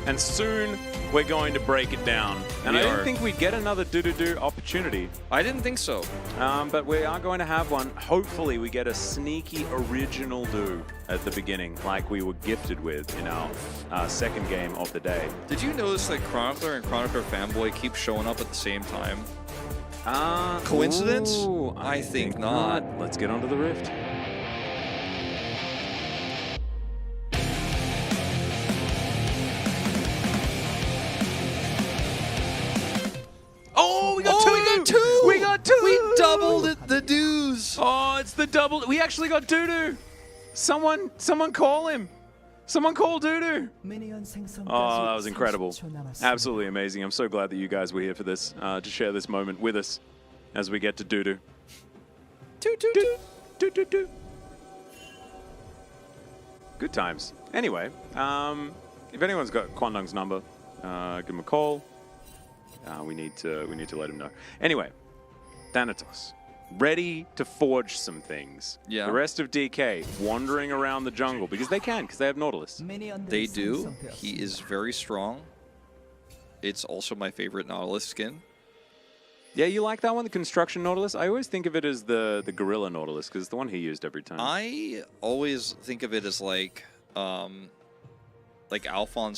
and soon we're going to break it down. And I didn't think we'd get another do-do-do opportunity. I didn't think so. But we are going to have one. Hopefully we get a sneaky original do at the beginning, like we were gifted with in our second game of the day. Did you notice that Chronicler and Chronicler Fanboy keep showing up at the same time? Coincidence? Ooh, I think not. Let's get onto the Rift. Oh, we got two! We got two! We got two! We doubled it, the dues! Oh, it's the double. We actually got Doo-Doo. Someone call him. Someone call Doo-Doo. Oh, that was incredible. Absolutely amazing. I'm so glad that you guys were here for this, to share this moment with us as we get to Doo-Doo. Doo-Doo-Doo. Doo-Doo-Doo. Good times. Anyway, if anyone's got Kwandong's number, give him a call. We need to let him know. Anyway, Thanatos, ready to forge some things. Yeah. The rest of DK wandering around the jungle because they have Nautilus. They do. He is very strong. It's also my favorite Nautilus skin. Yeah, you like that one, the Construction Nautilus? I always think of it as the Gorilla Nautilus because it's the one he used every time. I always think of it as like Alphonse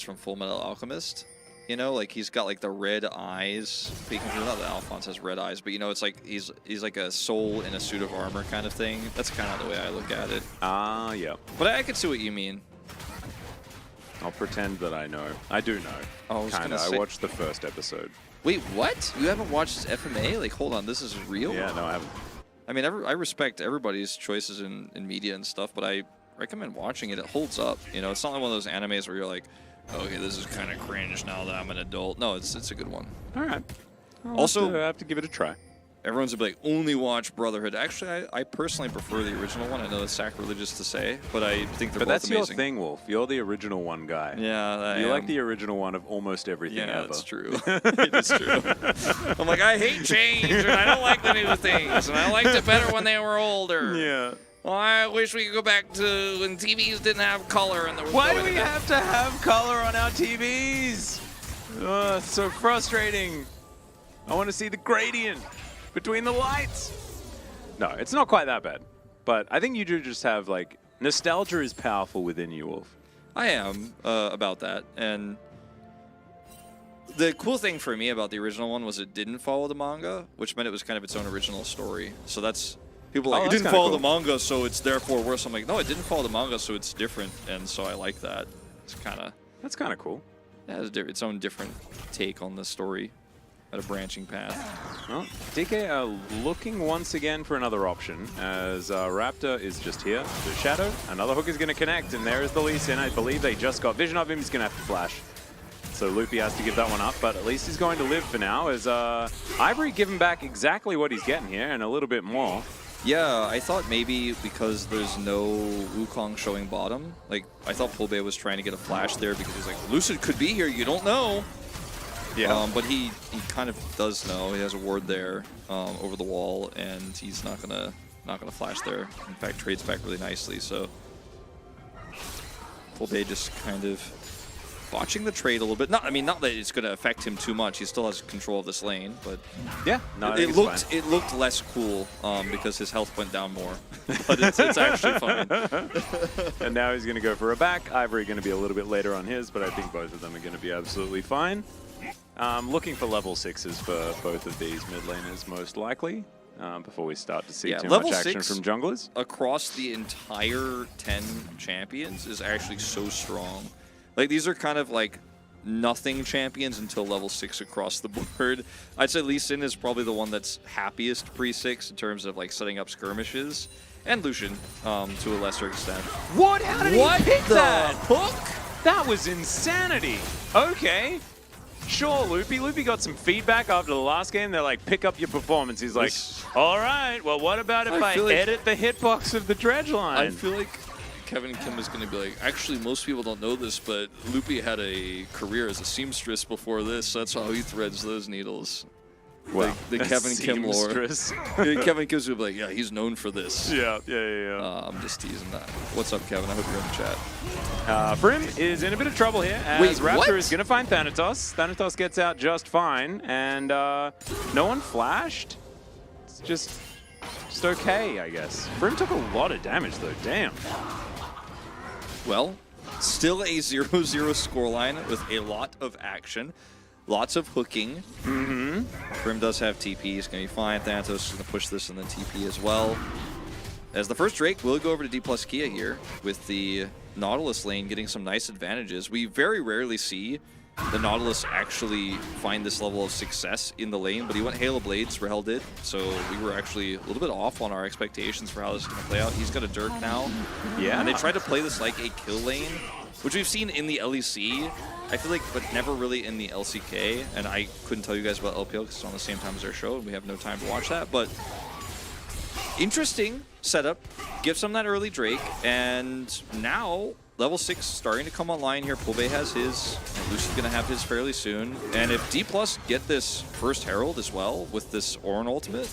from Full Metal Alchemist. You know, like he's got like the red eyes. Not that Alphonse has red eyes, but you know, it's like he's like a soul in a suit of armor kind of thing. That's kind of the way I look at it. Ah, yeah. But I could see what you mean. I'll pretend that I know. I do know. Oh, I watched the first episode. Wait, what? You haven't watched FMA? Like, hold on, this is real? Yeah, no, I haven't. I mean, I respect everybody's choices in media and stuff, but I recommend watching it. It holds up. You know, it's not like one of those animes where you're like, okay, this is kind of cringe now that I'm an adult. No, it's a good one. All right. Also, I have to give it a try. Everyone's gonna be like, only watch Brotherhood. Actually, I personally prefer the original one. I know it's sacrilegious to say, but I think they're both amazing. But that's your thing, Wolf. You're the original one guy. Yeah, you like the original one of almost everything ever. Yeah, that's true. It's true. I'm like, I hate change, and I don't like the new things, and I liked it better when they were older. Yeah. Well, I wish we could go back to when TVs didn't have color. And why do we have to have color on our TVs? It's so frustrating. I want to see the gradient between the lights. No, it's not quite that bad. But I think you do just have, like, nostalgia is powerful within you, Wolf. I am about that. And the cool thing for me about the original one was it didn't follow the manga, which meant it was kind of its own original story. So that's... People are like, it didn't follow the manga, so it's therefore worse. I'm like, no, it didn't follow the manga, so it's different. And so I like that. It's kind of... That's kind of cool. Yeah, it's its own different take on the story at a branching path. Well, DK are looking once again for another option as Raptor is just here. The Shadow, another hook is going to connect, and there is the Lee Sin. I believe they just got vision of him. He's going to have to flash. So Loopy has to give that one up, but at least he's going to live for now as Ivory giving back exactly what he's getting here and a little bit more. Yeah, I thought maybe because there's no Wukong showing bottom, like I thought Polbe was trying to get a flash there because he's like, Lucid could be here, you don't know. Yeah. But he kind of does know. He has a ward there over the wall, and he's not gonna flash there. In fact, trades back really nicely. So Polbe just kind of botching the trade a little bit. I mean, not that it's going to affect him too much. He still has control of this lane, but Yeah, no, it looked less cool because his health went down more. But it's actually fine. And now he's going to go for a back. Ivory going to be a little bit later on his, but I think both of them are going to be absolutely fine. Looking for level 6s for both of these mid laners, most likely, before we start to see too much action from junglers. Across the entire 10 champions is actually so strong. Like, these are kind of like nothing champions until level 6 across the board. I'd say Lee Sin is probably the one that's happiest pre-6 in terms of like setting up skirmishes. And Lucian, to a lesser extent. What? How did he pick that? Hook? That was insanity. Okay. Sure, Loopy. Loopy got some feedback after the last game. They're like, pick up your performance. He's like, all right, well, what about if I edit the hitbox of the dredge line? I feel like Kevin Kim is going to be like, actually, most people don't know this, but Loopy had a career as a seamstress before this. That's how he threads those needles. Well, the Kevin Kim lore. Kevin Kim's gonna be like, yeah, he's known for this. Yeah. I'm just teasing that. What's up, Kevin? I hope you're in the chat. Brim is in a bit of trouble here as Raptor what? is going to find Thanatos. Thanatos gets out just fine, and no one flashed. It's just okay, I guess. Brim took a lot of damage, though. Damn. Well, still a 0-0 scoreline with a lot of action. Lots of hooking. Brim does have TP. He's going to be fine. Thanatos is going to push this in the TP as well. As the first Drake will go over to D plus Kia here with the Nautilus lane getting some nice advantages. We very rarely see the Nautilus actually find this level of success in the lane, but he went Halo Blades, Rahel did, so we were actually a little bit off on our expectations for how this is going to play out. He's got a Dirk now. Yeah. And they tried to play this like a kill lane, which we've seen in the LEC, I feel like, but never really in the LCK, and I couldn't tell you guys about LPL because it's on the same time as our show, and we have no time to watch that, but interesting setup. Gives them that early Drake, and now level 6 starting to come online here. Polbe has his, and Lucy's going to have his fairly soon. And if D+ get this first Herald as well with this Ornn ultimate,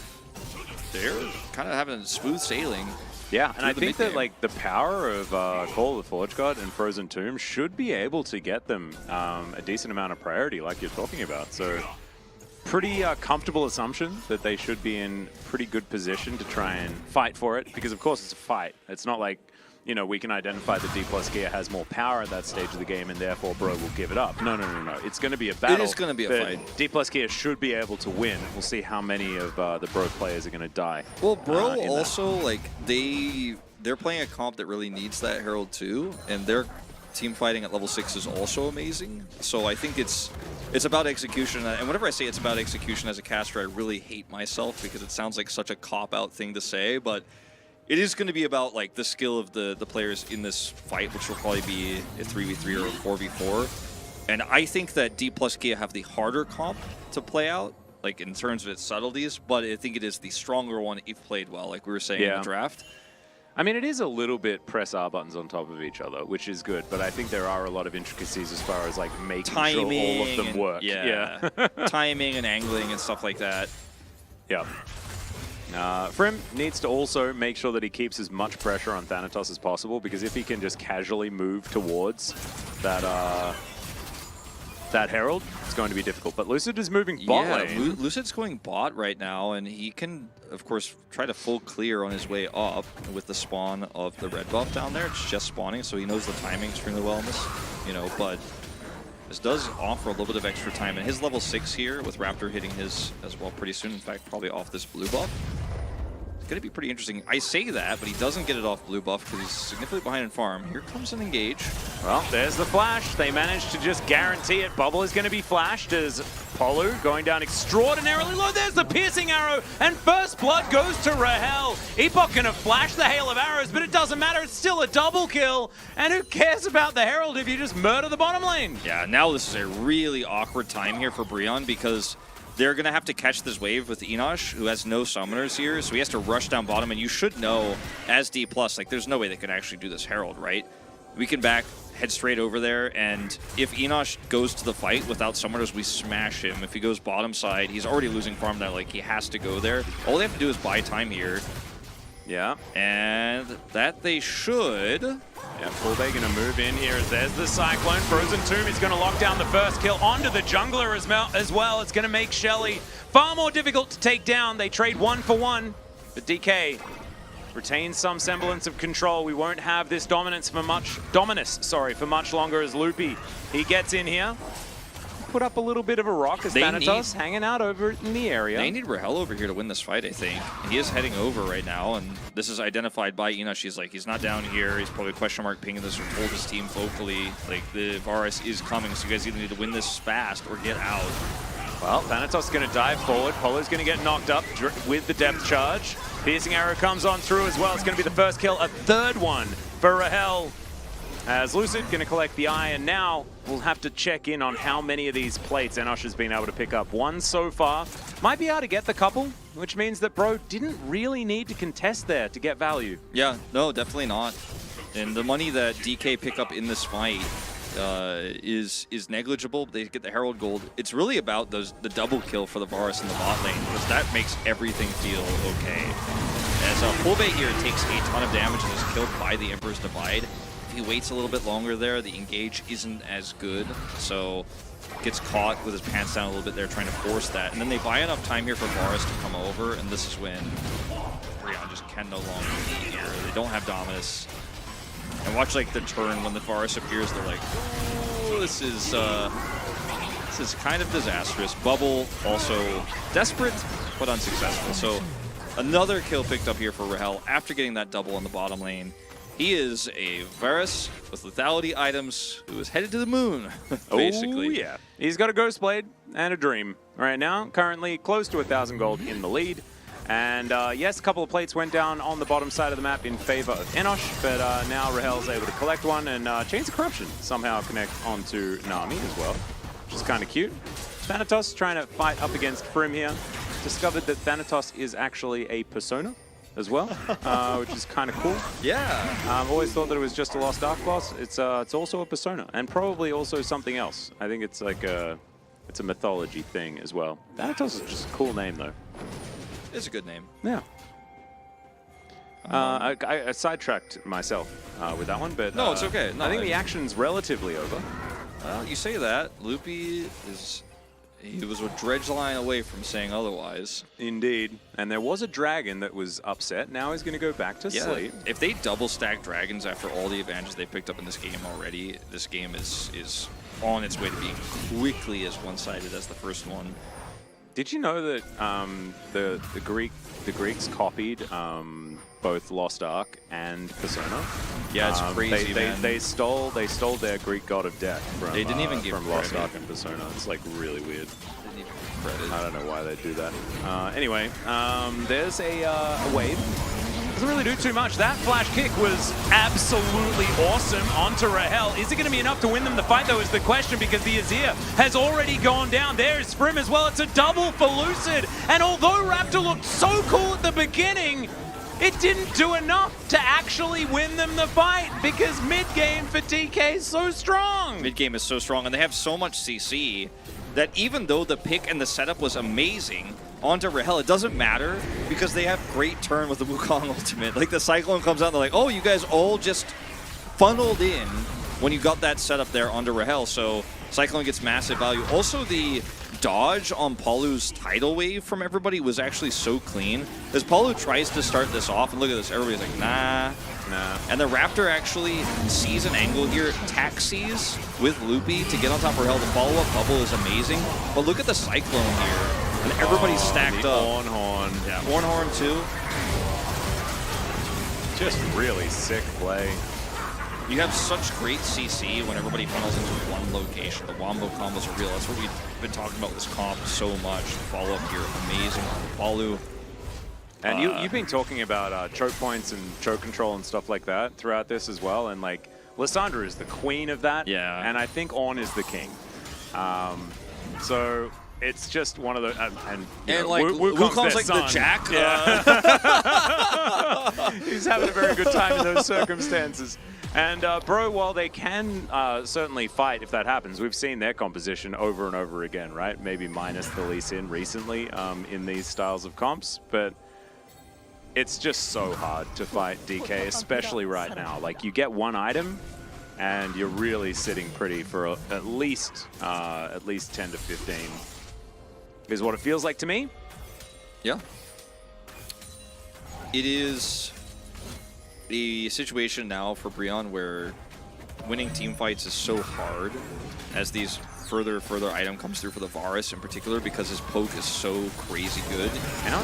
they're kind of having smooth sailing. Yeah, and I think that like the power of Call of the Forge God and Frozen Tomb should be able to get them a decent amount of priority like you're talking about. So pretty comfortable assumption that they should be in pretty good position to try and fight for it, because of course it's a fight. It's not like, you know, we can identify that D+ Gear has more power at that stage of the game and therefore Bro will give it up. No. It's going to be a battle. It is going to be a fight. D+ Gear should be able to win. We'll see how many of the Bro players are going to die. Well, Bro also, like, they're playing a comp that really needs that Herald too, and their team fighting at level 6 is also amazing. So I think it's about execution, and whenever I say it's about execution as a caster, I really hate myself because it sounds like such a cop-out thing to say, but it is going to be about like the skill of the players in this fight, which will probably be a 3v3 or a 4v4. And I think that D+ Kia have the harder comp to play out, like in terms of its subtleties, but I think it is the stronger one if played well, like we were saying in the draft. I mean, it is a little bit press R buttons on top of each other, which is good, but I think there are a lot of intricacies as far as like making sure all of them work. Yeah. Timing and angling and stuff like that. Yeah. Frim needs to also make sure that he keeps as much pressure on Thanatos as possible, because if he can just casually move towards that that Herald, it's going to be difficult. But Lucid is moving bot lane. Lucid's going bot right now, and he can, of course, try to full clear on his way up with the spawn of the red buff down there. It's just spawning, so he knows the timing extremely well in this, you know, but this does offer a little bit of extra time. And his level 6 here, with Raptor hitting his as well pretty soon, in fact, probably off this blue buff. It's going to be pretty interesting. I say that, but he doesn't get it off blue buff because he's significantly behind in farm. Here comes an engage. Well, there's the flash. They managed to just guarantee it. Bubble is going to be flashed as Polu going down extraordinarily low. There's the piercing arrow, and first blood goes to Rahel. Epoch going to flash the hail of arrows, but it doesn't matter. It's still a double kill. And who cares about the Herald if you just murder the bottom lane? Yeah, now this is a really awkward time here for Breon because they're going to have to catch this wave with Enosh, who has no summoners here, so he has to rush down bottom, and you should know, as D+, like, there's no way they can actually do this Herald, right? We can head straight over there, and if Enosh goes to the fight without summoners, we smash him. If he goes bottom side, he's already losing farm now, like, he has to go there. All they have to do is buy time here. Yeah. And that they should. Yeah, Fullbay going to move in here as there's the Cyclone. Frozen Tomb is going to lock down the first kill onto the jungler as well. It's going to make HLE far more difficult to take down. They trade 1 for 1, but DK retains some semblance of control. We won't have this dominance for much longer as Loopy, he gets in here. Put up a little bit of a rock as Thanatos hanging out over in the area. They need Rahel over here to win this fight, I think. He is heading over right now, and this is identified by Enosh. She's like, he's not down here. He's probably question mark pinging this or told his team vocally, like, the Varus is coming, so you guys either need to win this fast or get out. Well, Thanatos is going to dive forward. Polo's going to get knocked up with the depth charge. Piercing arrow comes on through as well. It's going to be the first kill, a third one for Rahel. As Lucid going to collect the eye, and now we'll have to check in on how many of these plates Enosh has been able to pick up. One so far. Might be able to get the couple, which means that Bro didn't really need to contest there to get value. Yeah, no, definitely not. And the money that DK pick up in this fight is negligible. They get the Herald Gold. It's really about the double kill for the Varus in the bot lane, because that makes everything feel okay. As Fullbay here takes a ton of damage and is killed by the Emperor's Divide. He waits a little bit longer there, the engage isn't as good, so gets caught with his pants down a little bit there trying to force that. And then they buy enough time here for Varus to come over, and this is when Brion just can no longer be here. They don't have Dominus. And watch like the turn when the Varus appears, they're like, oh, this is kind of disastrous. Bubble also desperate, but unsuccessful. So another kill picked up here for Rahel after getting that double on the bottom lane. He is a Varus with lethality items who is headed to the moon, basically. Oh, yeah. He's got a Ghost Blade and a Dream right now. Currently close to 1,000 gold in the lead. And yes, a couple of plates went down on the bottom side of the map in favor of Enosh, but now Rahel's able to collect one, and Chains of Corruption somehow connect onto Nami as well, which is kind of cute. Thanatos trying to fight up against Prim here. Discovered that Thanatos is actually a persona as well, which is kind of cool. Yeah. I've always thought that it was just a Lost Ark boss. It's also a persona, and probably also something else. I think it's like it's a mythology thing as well. Thanatos is just a cool name though. It's a good name. Yeah. I sidetracked myself with that one, but no, it's okay. No, I think the action's relatively over. Well, you say that. Loopy is... He was a dredge line away from saying otherwise. Indeed. And there was a dragon that was upset. Now he's going to go back to sleep. If they double stack dragons after all the advantages they picked up in this game already, this game is on its way to being quickly as one-sided as the first one. Did you know that the Greeks copied both Lost Ark and Persona? Yeah, it's crazy, man. They stole their Greek god of death from, they didn't even give from Lost Ark and Persona. It's like really weird. They didn't even give credit. I don't know why they do that. Anyway, there's a wave. Doesn't really do too much. That flash kick was absolutely awesome onto Rahel. Is it going to be enough to win them the fight, though, is the question, because the Azir has already gone down. There's Frim as well. It's a double for Lucid. And although Raptor looked so cool at the beginning, it didn't do enough to actually win them the fight, because mid-game for DK is so strong. Mid-game is so strong, and they have so much CC that even though the pick and the setup was amazing, onto Rahel, it doesn't matter because they have great turn with the Wukong ultimate. Like the Cyclone comes out and they're like, oh, you guys all just funneled in when you got that setup there onto Rahel. So Cyclone gets massive value. Also, the dodge on Palu's tidal wave from everybody was actually so clean. As Palu tries to start this off, and look at this, everybody's like, nah. And the Raptor actually sees an angle here, taxis with Loopy to get on top of Rahel. The follow-up bubble is amazing. But look at the Cyclone here. And everybody's stacked up. Ornhorn. Yeah, Ornhorn too. Just really sick play. You have such great CC when everybody funnels into one location. The wombo combos are real. That's what we've been talking about with this comp so much. The follow-up here, amazing on Palu. And you've been talking about choke points and choke control and stuff like that throughout this as well. And like, Lissandra is the queen of that. Yeah. And I think Ornn is the king. So it's just one of the and like Wukong's like the Jack. He's having a very good time in those circumstances. And Bro, while they can certainly fight if that happens, we've seen their composition over and over again, right? Maybe minus the Lee Sin recently in these styles of comps, but it's just so hard to fight DK, especially right now. Like, you get one item, and you're really sitting pretty for at least 10 to 15 is what it feels like to me. Yeah. It is the situation now for Brion where winning team fights is so hard as these further item comes through for the Varus in particular because his poke is so crazy good. And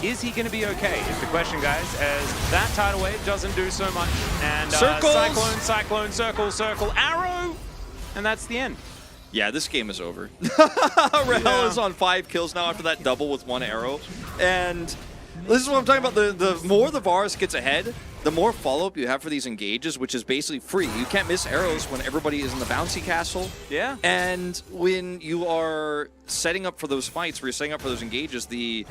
is he going to be okay is the question, guys, as that tidal wave doesn't do so much. And Circles! Cyclone, circle, arrow, and that's the end. Yeah, this game is over. Rahel is on 5 kills now after that double with 1 arrow. And this is what I'm talking about. The more the Varus gets ahead, the more follow-up you have for these engages, which is basically free. You can't miss arrows when everybody is in the bouncy castle. Yeah. And when you are setting up for those fights, where you're setting up for those engages, the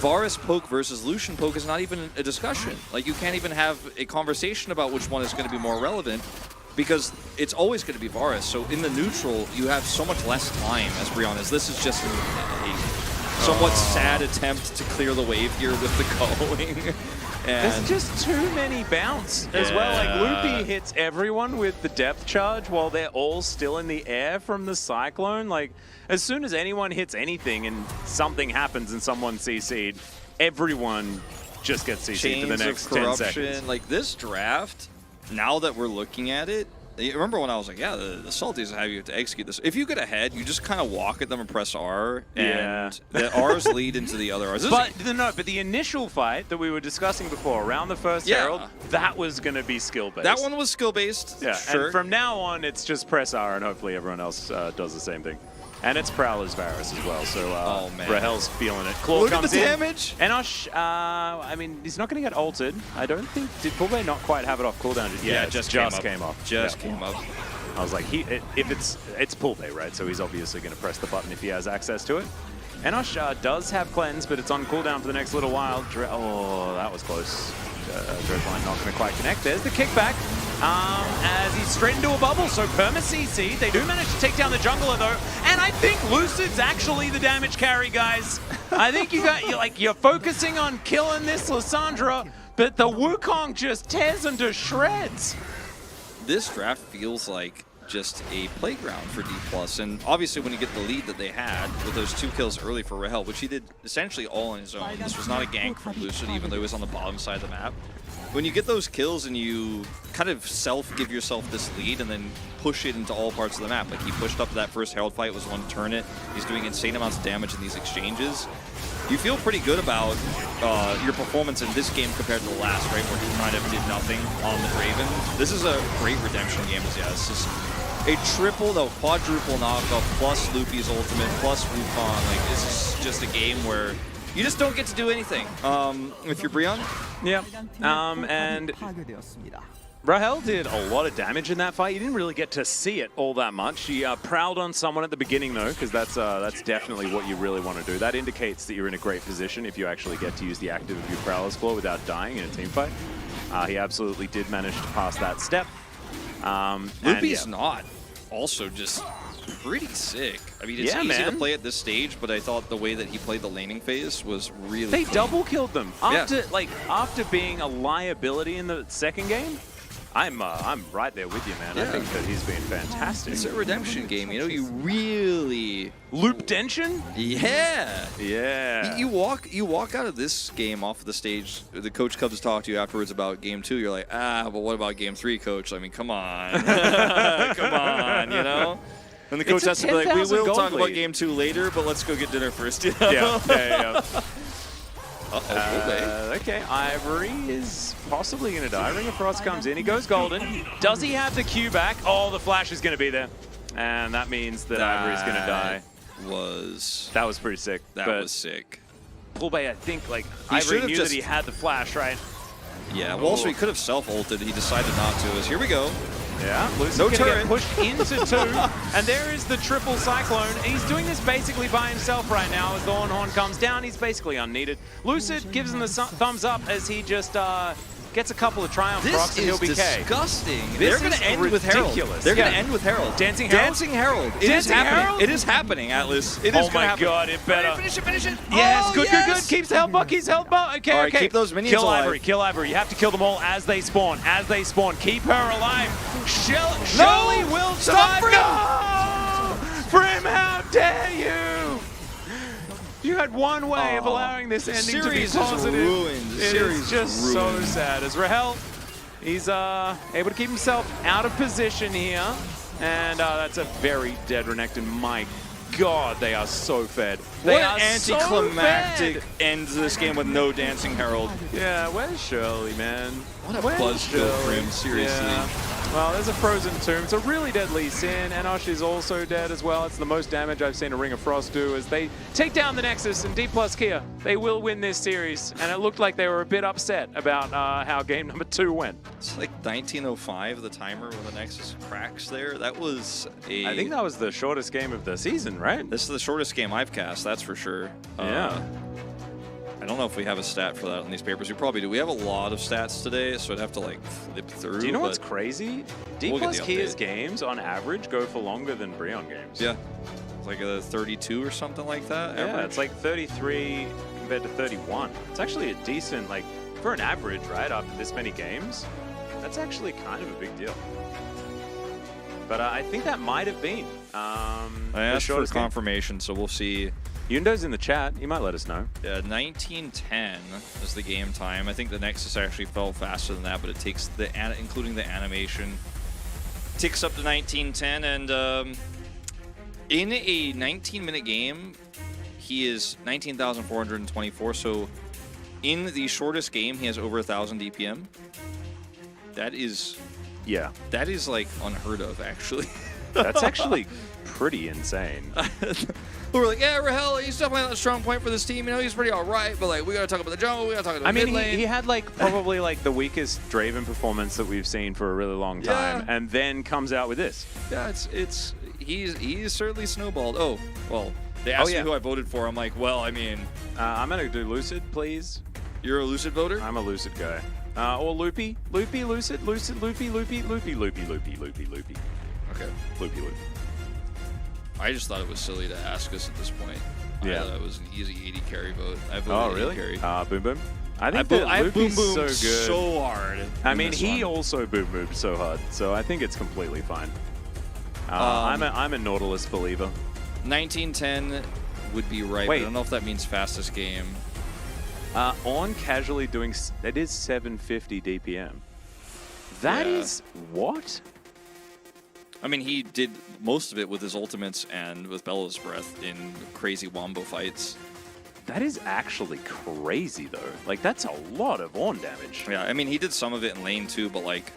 Varus poke versus Lucian poke is not even a discussion. Like, you can't even have a conversation about which one is going to be more relevant, because it's always going to be Varus. So in the neutral, you have so much less time as Brion is. This is just a somewhat sad attempt to clear the wave here with the culling. And there's just too many bounce as well. Like, Loopy hits everyone with the depth charge while they're all still in the air from the Cyclone. Like, as soon as anyone hits anything and something happens and someone CC'd, everyone just gets CC'd for the next 10 seconds. Like, this draft, now that we're looking at it, you remember when I was like, yeah, the Salties have you to execute this. If you get ahead, you just kind of walk at them and press R, and the R's lead into the other R's. But the initial fight that we were discussing before, around the first Herald, that was going to be skill-based. That one was skill-based, yeah, sure. And from now on, it's just press R, and hopefully everyone else does the same thing. And it's Prowler's Varus as well, so Rahel's feeling it. Claw Look at comes the in. damage! Enosh, I mean, he's not going to get ulted. I don't think, did Pulbe not quite have it off cooldown? Yeah, it just came off. Just came up. I was like, if it's Pulbe, right? So he's obviously going to press the button if he has access to it. Enosh does have cleanse, but it's on cooldown for the next little while. Oh, that was close. Dreadline not going to quite connect. There's the kickback as he's straight into a bubble. So Perma CC, they do manage to take down the jungler though, and I think Lucid's actually the damage carry, guys. I think you're focusing on killing this Lissandra, but the Wukong just tears him to shreds. This draft feels like just a playground for D+, and obviously when you get the lead that they had with those 2 kills early for Rahel, which he did essentially all on his own. This was not a gank from Lucid, even though he was on the bottom side of the map. When you get those kills and you kind of give yourself this lead and then push it into all parts of the map, like he pushed up to that first Herald fight, was one turn it, he's doing insane amounts of damage in these exchanges. You feel pretty good about your performance in this game compared to the last, right, where he kind of did nothing on the Draven. This is a great redemption game, this is a quadruple knockoff plus Loopy's ultimate plus Wukong. Like, this is just a game where you just don't get to do anything. If you're Brion? Yeah. And Rahel did a lot of damage in that fight. You didn't really get to see it all that much. She prowled on someone at the beginning, though, because that's definitely what you really want to do. That indicates that you're in a great position if you actually get to use the active of your Prowler's Claw without dying in a team fight. He absolutely did manage to pass that step. Loopy's not also just pretty sick. I mean, it's easy to play at this stage, but I thought the way that he played the laning phase was really They cool. double killed them. After being a liability in the second game, I'm right there with you, man. I think that he's been fantastic. It's a redemption game, you know, you really... Loop-dention? Yeah! Yeah. You walk out of this game off of the stage, the coach comes to talk to you afterwards about game 2, you're like, but what about game 3, coach? I mean, come on. Come on, you know? And the coach has to be like, we will talk about game 2 later, but let's go get dinner first. You know? Yeah. Uh-oh, okay, Ivory is possibly going to die. Ring of Frost comes in. He goes golden. Does he have the Q back? Oh, the flash is going to be there. And that means that Ivory's going to die. That was pretty sick. That was sick. Pulbe, I think, Ivory knew that he had the flash, right? Yeah, well, also he could have self-ulted. He decided not to. Here we go. Yeah, Lucid No gonna turret. get pushed into 2, and there is the triple cyclone. He's doing this basically by himself right now as the Horn comes down. He's basically unneeded. Lucid gives him the thumbs up as he just gets a couple of triumph procs and he'll be K. Disgusting. This They're going is to end with Herald. ridiculous. They're going Yeah. to end with Herald. Dancing Herald? Dancing Herald. It is Dancing happening. Herald? It is happening, Atlas. It is Oh gonna my happen. god, it better. Finish it, finish it. Yes, Oh, good, yes. good, good. Keeps the health bar, keeps the health bar. Okay, All right, okay. keep those minions kill alive. Ivory, kill Ivory. You have to kill them all as they spawn, Keep her alive. Shirley will Stop survive. Brim! No! Brim, how dare you? You had one way of allowing this ending to be Series positive. is ruined. It Series is just is so ruined. sad. As Rahel, he's able to keep himself out of position here. And that's a very dead Renekton. My God, they are so fed. They What are an so anticlimactic fed. end to this game with no Dancing Herald. Yeah, where's Shirley, man? What a Where's buzzkill for Shirley? him, seriously. Yeah. Well, there's a Frozen Tomb. It's a really deadly Sin. Enosh is also dead as well. It's the most damage I've seen a Ring of Frost do as they take down the Nexus. And D plus Kia, they will win this series. And it looked like they were a bit upset about how game number 2 went. It's like 1905, the timer when the Nexus cracks there. That was a... I think that was the shortest game of the season, right? This is the shortest game I've cast, that's for sure. Yeah. I don't know if we have a stat for that on these papers. We probably do. We have a lot of stats today, so I'd have to like flip through. Do you know but what's crazy? D We'll get plus the Kia's update. games on average go for longer than Breon games. Yeah. It's like a 32 or something like that. Yeah, average. it's like 33 compared to 31. It's actually a decent, like, for an average, right, after this many games, that's actually kind of a big deal. But I think that might have been I the asked for shortest game. confirmation, so we'll see. Yundo's in the chat. He might let us know. 1910 is the game time. I think the Nexus actually fell faster than that, but it takes including the animation, ticks up to 1910, and in a 19-minute game, he is 19,424. So in the shortest game, he has over 1,000 DPM. That is like unheard of, actually. That's actually pretty insane. We're like, yeah, Rahel, he's definitely not a strong point for this team. You know, he's pretty all right, but like, we gotta talk about the jungle. We gotta talk about the mid lane. He had like probably like the weakest Draven performance that we've seen for a really long time, and then comes out with this. Yeah, he's certainly snowballed. Oh, well, they asked me who I voted for. I'm like, well, I mean, I'm gonna do Lucid, please. You're a Lucid voter? I'm a Lucid guy. Or Loopy, Lucid, Loopy. Okay. Loopy. I just thought it was silly to ask us at this point. Yeah. I thought it was an easy 80 carry vote. I voted Oh, 80 really? carry. Boom Boom. I think I that boom Loopy's boomed so good. so hard. I in mean, this he one. also boom boomed so hard, so I think it's completely fine. I'm a Nautilus believer. 1910 would be right, but I don't know if that means fastest game. On casually doing, it is 750 DPM. That Yeah. is what? I mean, he did most of it with his ultimates and with Bellows Breath in crazy wombo fights. That is actually crazy, though. Like, that's a lot of on damage. Yeah, I mean, he did some of it in lane too, but like,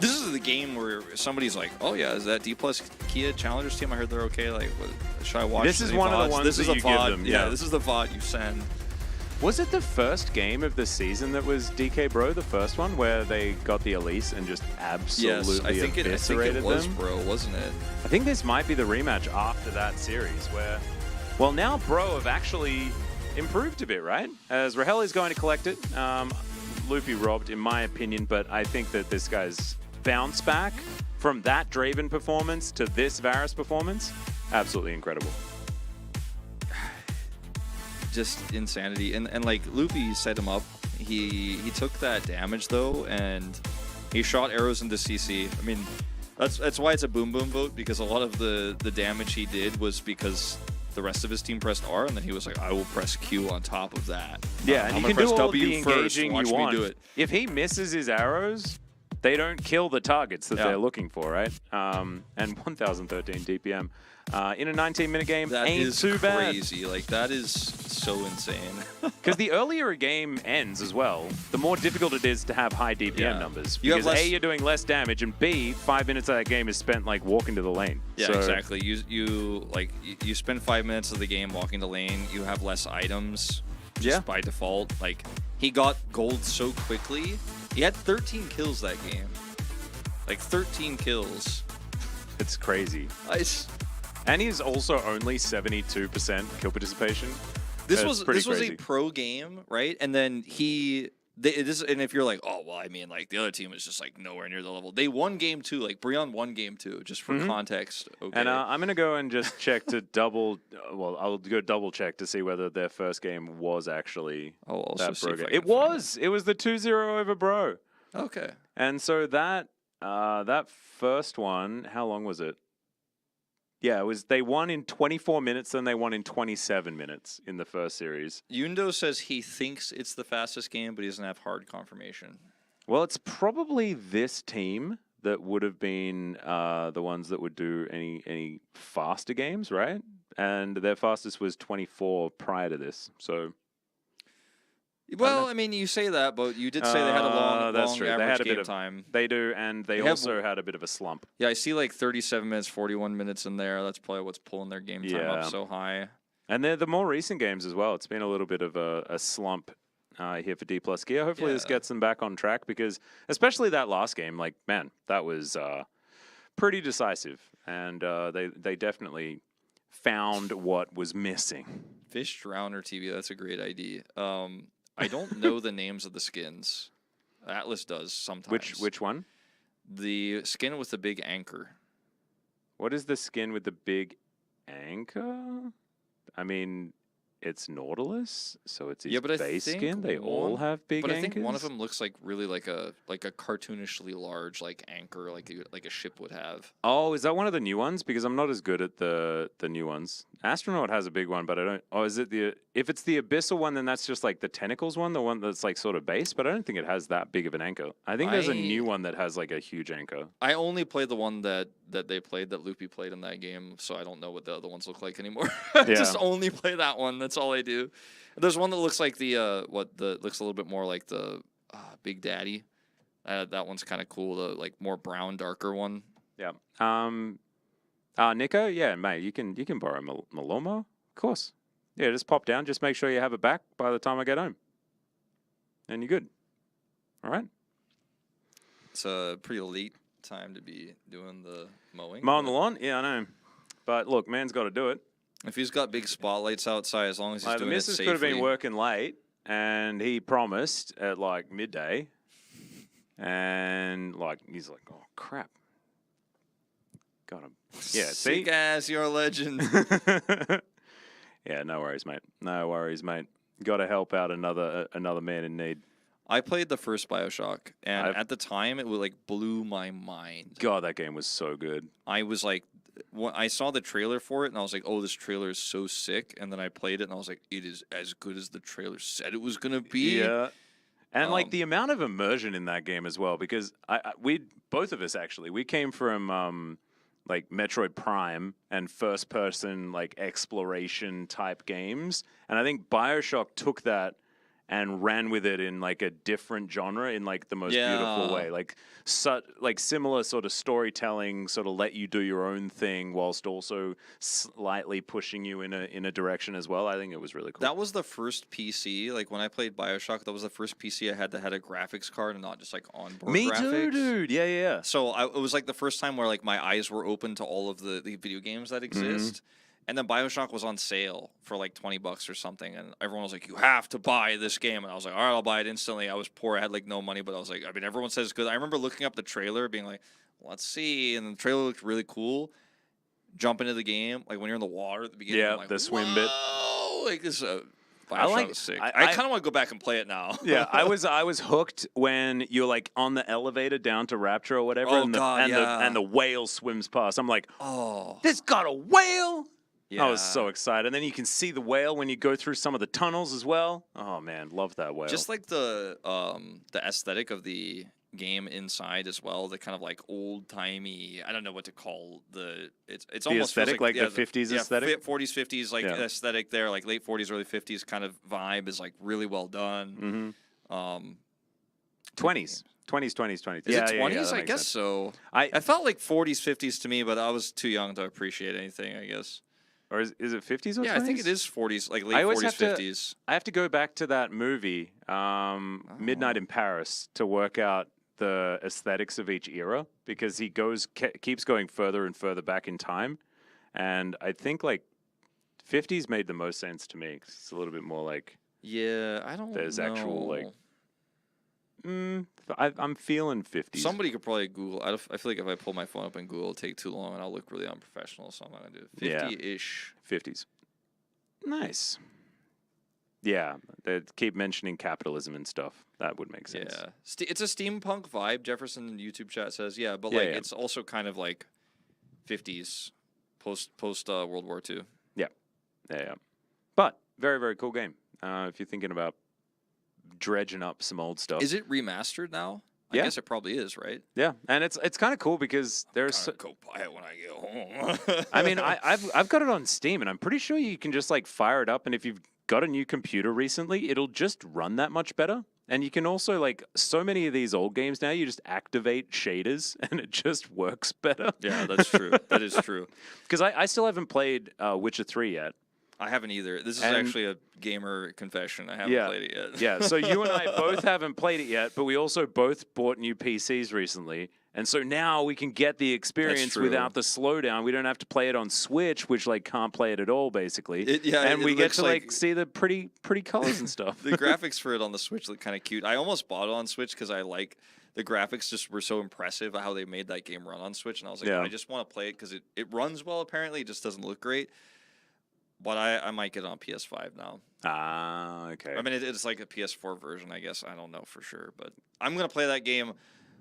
this is the game where somebody's like, "Oh yeah, is that D plus Kia Challengers team? I heard they're okay. Like, what, should I watch?" This is any one of the VODs? ones This that is a you give VOD. them, Yeah, yeah. this is the VOD you send. Was it the first game of the season that was DK Bro, the first one, where they got the Elise and just absolutely Yes, I think eviscerated it was them? Bro, wasn't it? I think this might be the rematch after that series where, well, now Bro have actually improved a bit, right? As Rahel is going to collect it. Loopy robbed, in my opinion, but I think that this guy's bounce back from that Draven performance to this Varus performance, absolutely incredible. Just insanity. And like, Loopy set him up. He took that damage, though, and he shot arrows into CC. I mean, that's why it's a boom boom vote, because a lot of the damage he did was because the rest of his team pressed R, and then he was like, I will press Q on top of that. Yeah, and I'm you gonna can press do all W the first, engaging watch you me want. do it. If he misses his arrows, they don't kill the targets that they're looking for, right? And 1,013 DPM. In a 19-minute game, That ain't is too bad. crazy. Like, that is so insane. Because the earlier a game ends as well, the more difficult it is to have high DPM numbers. You have Because less- A, you're doing less damage, and B, 5 minutes of that game is spent like walking to the lane. Yeah, So- exactly. You spend 5 minutes of the game walking the lane. You have less items just by default. Like, he got gold so quickly. He had 13 kills that game. Like 13 kills. It's crazy. Nice. And he's also only 72% kill participation. This That's was pretty a crazy. pro game, right? And then and if you're like, oh well, I mean, like the other team is just like nowhere near the level. They won game 2, like Breon won game 2, just for context. Okay. And I'm gonna go and just check to double. Well, I'll go double check to see whether their first game was actually I'll also that see Bro if I game. can It was. It was the 2-0 over Bro. Okay. And so that that first one, how long was it? Yeah, it was. They won in 24 minutes, then they won in 27 minutes in the first series. Yundo says he thinks it's the fastest game, but he doesn't have hard confirmation. Well, it's probably this team that would have been the ones that would do any faster games, right? And their fastest was 24 prior to this. So, Well, I mean, you say that, but you did say they had a long that's true. They average had a game bit of time. They do, and they have- also had a bit of a slump. Yeah, I see like 37 minutes, 41 minutes in there. That's probably what's pulling their game time up Yeah. so high. And they're the more recent games as well. It's been a little bit of a slump here for D+ Gear. Hopefully this Yeah. gets them back on track because, especially that last game, like, man, that was pretty decisive. And they definitely found what was missing. Fish Drowner TV, that's a great ID. I don't know the names of the skins. Atlas does sometimes. Which one? The skin with the big anchor. What is the skin with the big anchor? I mean, it's Nautilus, so it's his Yeah, but I base think skin. They all one- have big But anchors. I think one of them looks like really like a cartoonishly large like anchor like a ship would have. Oh, is that one of the new ones? Because I'm not as good at the new ones. Astronaut has a big one, but I don't. Oh, is it if it's the Abyssal one, then that's just like the tentacles one, the one that's like sort of base. But I don't think it has that big of an anchor. I think there's a new one that has like a huge anchor. I only played the one that they played, that Loopy played in that game, so I don't know what the other ones look like anymore. I just only play that one. That's all I do. There's one that looks like looks a little bit more like the Big Daddy. That one's kind of cool. The like more brown, darker one. Yeah. Nico, yeah, mate, you can borrow Maloma, of course. Yeah, just pop down. Just make sure you have it back by the time I get home, and you're good. All right. It's a pretty late time to be doing the mowing. Mowing the lawn? Yeah, I know. But look, man's got to do it. If he's got big spotlights outside, as long as he's The doing it missus safely. could have been working late, and he promised at like midday, and like he's like, oh crap, got him. Yeah, see, Sick ass, you're a legend. yeah, no worries, mate. No worries, mate. Got to help out another man in need. I played the first BioShock, and I've- at the time, it like blew my mind. God, that game was so good. I was like, when I saw the trailer for it, and I was like, oh, this trailer is so sick. And then I played it, and I was like, it is as good as the trailer said it was gonna be. Yeah. And like the amount of immersion in that game as well, because we both of us actually, we came from like Metroid Prime and first person like exploration type games. And I think BioShock took that and ran with it in like a different genre in like the most beautiful way. Like similar sort of storytelling, sort of let you do your own thing whilst also slightly pushing you in a direction as well. I think it was really cool. That was the first PC. Like when I played BioShock, that was the first PC I had that had a graphics card and not just like onboard Me graphics. too, dude. Yeah, yeah. So it was like the first time where like my eyes were open to all of the video games that exist. And then BioShock was on sale for like $20 or something, and everyone was like, "You have to buy this game." And I was like, "All right, I'll buy it instantly." I was poor; I had like no money, but I was like, I mean, everyone says it's good. I remember looking up the trailer, being like, "Let's see," and the trailer looked really cool. Jump into the game, like when you're in the water at the beginning. Yeah, I'm like, the swim bit. Whoa! Like this. I like- BioShock is sick. I- I kind of want to go back and play it now. Yeah, I was hooked when you're like on the elevator down to Rapture or whatever, Oh, and the God, yeah. and the whale swims past. I'm like, Oh, this got a whale. yeah. I was so excited. And then you can see the whale when you go through some of the tunnels as well. Oh man, love that whale. Just like the aesthetic of the game inside as well, the kind of like old timey, I don't know what to call it's the almost feels aesthetic, like yeah, the 50s aesthetic. 40s 50s like Yeah. aesthetic there, like late 40s early 50s kind of vibe is like really well done. 20s. Is Yeah, it 20s? yeah, that I makes guess sense. so. I I felt like 40s 50s to me, but I was too young to appreciate anything, I guess. or is it 50s or 20s? Yeah, I think it is 40s, like I late always 40s have to- 50s. I have to go back to that movie, Midnight in Paris, to work out the aesthetics of each era because he keeps going further and further back in time, and I think like 50s made the most sense to me 'cause it's a little bit more like I don't there's know. actual like. I'm feeling 50s. Somebody could probably Google. I feel like if I pull my phone up and Google, it'll take too long and I'll look really unprofessional. So I'm not gonna do it. 50-ish. 50s. Nice. Yeah, they keep mentioning capitalism and stuff. That would make sense. Yeah, it's a steampunk vibe. Jefferson in the YouTube chat says, yeah, but Yeah, like yeah. it's also kind of like 50s post World War II. Yeah. But very, very cool game. If you're thinking about dredging up some old stuff. Is it remastered now? Yeah. I guess it probably is, right? Yeah, and it's kind of cool because there's. Go buy it when I get home. I mean, I've got it on Steam, and I'm pretty sure you can just like fire it up, and if you've got a new computer recently, it'll just run that much better. And you can also like so many of these old games now, you just activate shaders, and it just works better. Yeah, that's true. That is true. Because I still haven't played Witcher 3 yet. I haven't either. This is And- actually a gamer confession. I haven't played it yet. Yeah, so you and I both haven't played it yet, but we also both bought new PCs recently. And so now we can get the experience true. without the slowdown. We don't have to play it on Switch, which like can't play it at all, basically. And it we get looks to like see the pretty colors and stuff. The graphics for it on the Switch look kind of cute. I almost bought it on Switch because I like the graphics just were so impressive how they made that game run on Switch. And I was like, Yeah. I just want to play it because it runs well, apparently. It just doesn't look great. But I might get it on PS5 now. Ah, okay. I mean, it's like a PS4 version, I guess. I don't know for sure. But I'm going to play that game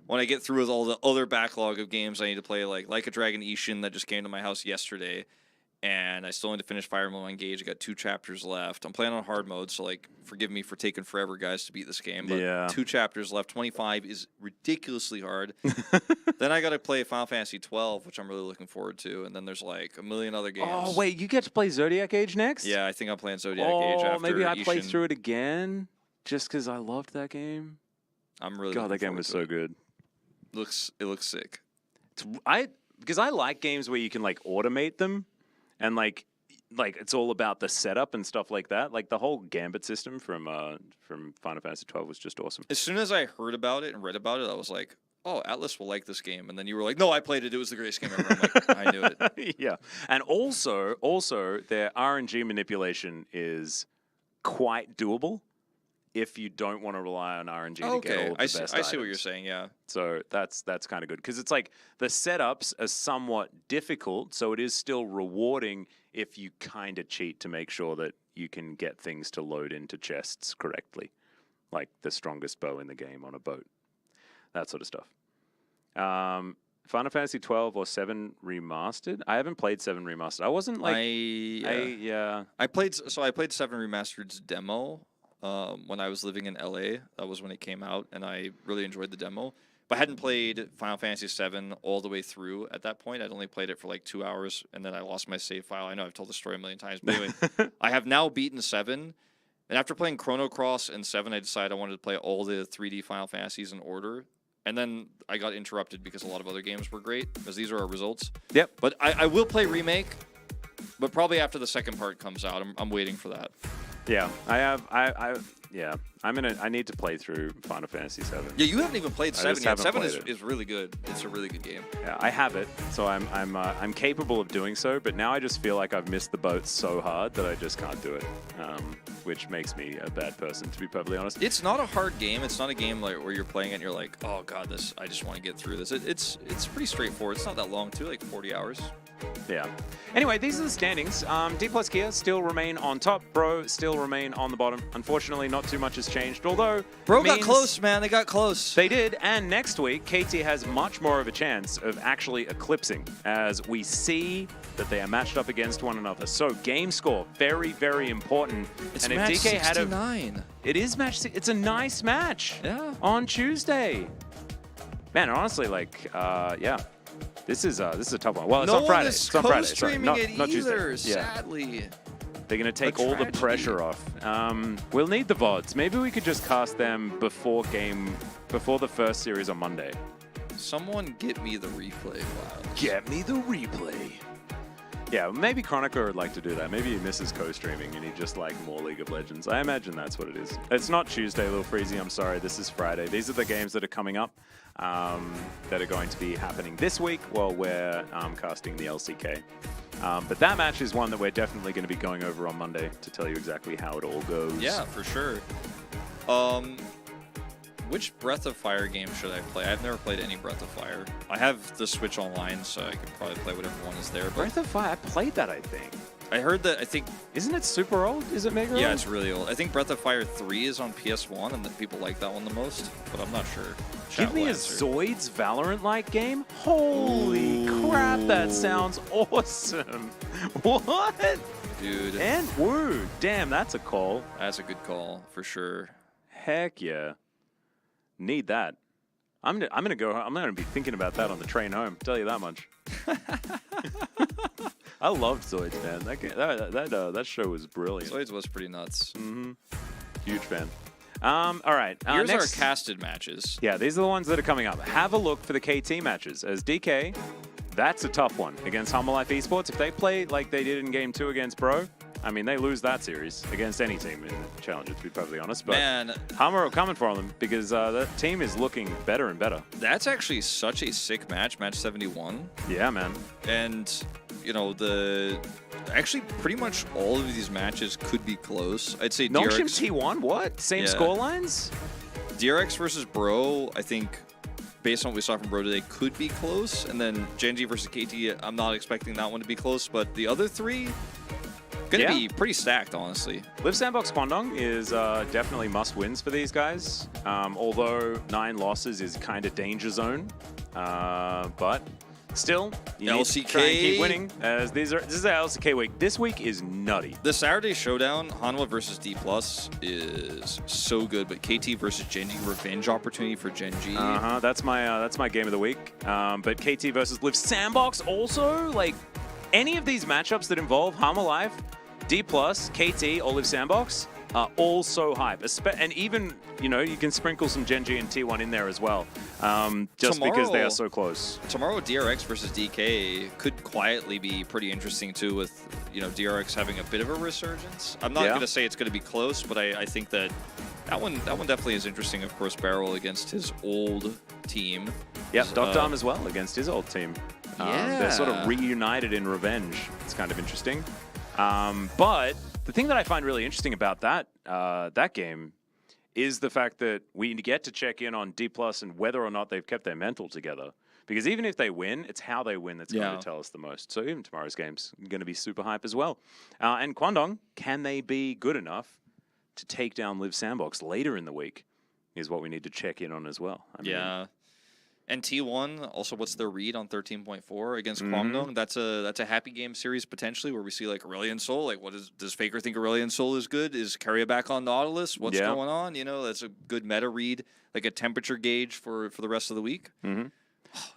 when I get through with all the other backlog of games I need to play, like a Dragon Ishin that just came to my house yesterday. And I still need to finish Fire Emblem Engage. I got 2 chapters left. I'm playing on hard mode, so like, forgive me for taking forever, guys, to beat this game. But Yeah. 2 chapters left. 25 is ridiculously hard. Then I got to play Final Fantasy 12, which I'm really looking forward to. And then there's like a million other games. Oh, wait, you get to play Zodiac Age next? Yeah, I think I'm playing Zodiac Age after maybe I play Ishin. through it again just because I loved that game. I'm really God, that looking game was forward so to it. good. It looks sick. Because I like games where you can like automate them and like it's all about the setup and stuff like that. Like the whole Gambit system from Final Fantasy 12 was just awesome. As soon as I heard about it and read about it, I was like, oh, Atlas will like this game. And then you were like, no, I played it. It was the greatest game ever. I'm like, I knew it. Yeah. And also their RNG manipulation is quite doable if you don't want to rely on RNG to get all Okay, of the best I see what you're items. saying, yeah. So that's kind of good because it's like the setups are somewhat difficult, so it is still rewarding if you kind of cheat to make sure that you can get things to load into chests correctly, like the strongest bow in the game on a boat, that sort of stuff. Final Fantasy 12 or 7 remastered. I haven't played 7 remastered. I wasn't like I played 7 Remastered's demo when I was living in LA. That was when it came out, and I really enjoyed the demo. But I hadn't played Final Fantasy 7 all the way through at that point. I'd only played it for like 2 hours, and then I lost my save file. I know I've told the story a million times, but anyway, I have now beaten 7. And after playing Chrono Cross and 7, I decided I wanted to play all the 3D Final Fantasies in order. And then I got interrupted because a lot of other games were great, because these are our results. Yep. But I will play Remake, but probably after the second part comes out. I'm waiting for that. Yeah, I need to play through Final Fantasy 7. Yeah, you haven't even played I 7 just yet. haven't 7 played it. is really good. It's a really good game. Yeah, I have it, so I'm capable of doing so. But now I just feel like I've missed the boat so hard that I just can't do it, which makes me a bad person, to be perfectly honest. It's not a hard game. It's not a game like where you're playing it and you're like, oh god, I just want to get through this. It's pretty straightforward. It's not that long too, like 40 hours. Yeah. Anyway, these are the standings. D plus Gear still remain on top. Bro still remain on the bottom. Unfortunately, not too much has changed. Although Bro got close, man. They got close. They did, and next week, KT has much more of a chance of actually eclipsing, as we see that they are matched up against one another. So game score, very, very important. It's and if match DK 69. it is match. It's a nice match. Yeah. On Tuesday. Man, honestly, like, yeah. This is a tough one. Well, it's no on Friday. one is It's on Friday. Sorry, co-streaming not it either, Tuesday. Yeah. sadly. They're going to take all the tragedy. pressure off. We'll need the VODs. Maybe we could just cast them before the first series on Monday. Someone get me the replay. Wow. Get me the replay. Yeah, maybe Chronicler would like to do that. Maybe he misses co-streaming and he just like more League of Legends. I imagine that's what it is. It's not Tuesday, Lil Freezy. I'm sorry. This is Friday. These are the games that are coming up that are going to be happening this week while we're casting the LCK. But that match is one that we're definitely going to be going over on Monday to tell you exactly how it all goes. Yeah, for sure. Which Breath of Fire game should I play? I've never played any Breath of Fire. I have the Switch online, so I could probably play whatever one is there. But Breath of Fire, I played that, I think. I heard that, I think... Isn't it super old? Is it mega old? Yeah, it's really old. I think Breath of Fire 3 is on PS1, and that people like that one the most, but I'm not sure. Give me a Zoids Valorant-like game? Holy crap, that sounds awesome. What? Dude. And woo, damn, that's a call. That's a good call, for sure. Heck yeah. Need that. I'm gonna be thinking about that on the train home. Tell you that much. I loved Zoids, man. That show was brilliant. Zoids was pretty nuts. Huge fan. All right. Here's next, our casted matches. Yeah, these are the ones that are coming up. Have a look for the KT matches. As DK, that's a tough one against Humble Life Esports. If they play like they did in Game 2 against Bro, I mean, they lose that series against any team in the Challenger, to be perfectly honest. But Man, Hummer are coming for them because that team is looking better and better. that's actually such a sick match, match 71. Yeah, man. And, you know, actually pretty much all of these matches could be close. I'd say Nongshim DRX, T1, what? Same Yeah. score lines? DRX versus Bro, I think, based on what we saw from Bro today, could be close. And then Gen.G versus KT, I'm not expecting that one to be close. But the other three, going to be pretty stacked, honestly. Live Sandbox Kwandong is definitely must-wins for these guys. Although 9 losses is kind of danger zone. But still, you need to try and keep winning. As this is the LCK week. This week is nutty. The Saturday showdown, Hanwha versus D+, is so good. But KT versus Gen.G, revenge opportunity for Gen.G. That's my game of the week. But KT versus Live Sandbox also, like, any of these matchups that involve Hammer Life, D+, KT, or Live Sandbox are all so hype. And even, you know, you can sprinkle some Gen.G and T1 in there as well, just because they are so close. Tomorrow, DRX versus DK could quietly be pretty interesting too, with, you know, DRX having a bit of a resurgence. I'm not going to say it's going to be close, but I think that one definitely is interesting. Of course, Barrel against his old team. Yep, Dom as well against his old team. Yeah. They're sort of reunited in revenge. It's kind of interesting. But the thing that I find really interesting about that game is the fact that we get to check in on D+ and whether or not they've kept their mental together. Because even if they win, it's how they win that's going to tell us the most. So even tomorrow's game's going to be super hype as well. And Kwandong, can they be good enough to take down Live Sandbox later in the week is what we need to check in on as well. I mean, And T1, also, what's their read on 13.4 against Kwangdong? That's a happy game series potentially where we see like Aurelion Sol. Like, does Faker think Aurelion Sol is good? Is Carrier back on Nautilus? What's going on? You know, that's a good meta read, like a temperature gauge for the rest of the week.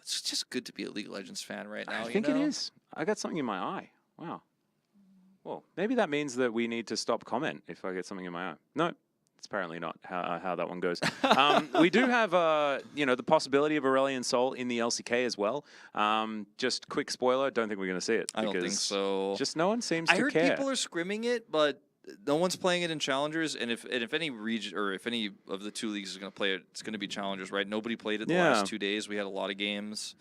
It's just good to be a League of Legends fan right now. I think it is. I got something in my eye. Wow. Well, maybe that means that we need to stop comment if I get something in my eye. No. It's apparently not how that one goes. We do have, you know, the possibility of Aurelion Sol in the LCK as well. Just quick spoiler, don't think we're going to see it. I don't think so. Just no one seems to care. I heard people are scrimming it, but no one's playing it in Challengers. And if any region or if any of the 2 leagues is going to play it, it's going to be Challengers, right? Nobody played it the last 2 days. We had a lot of games.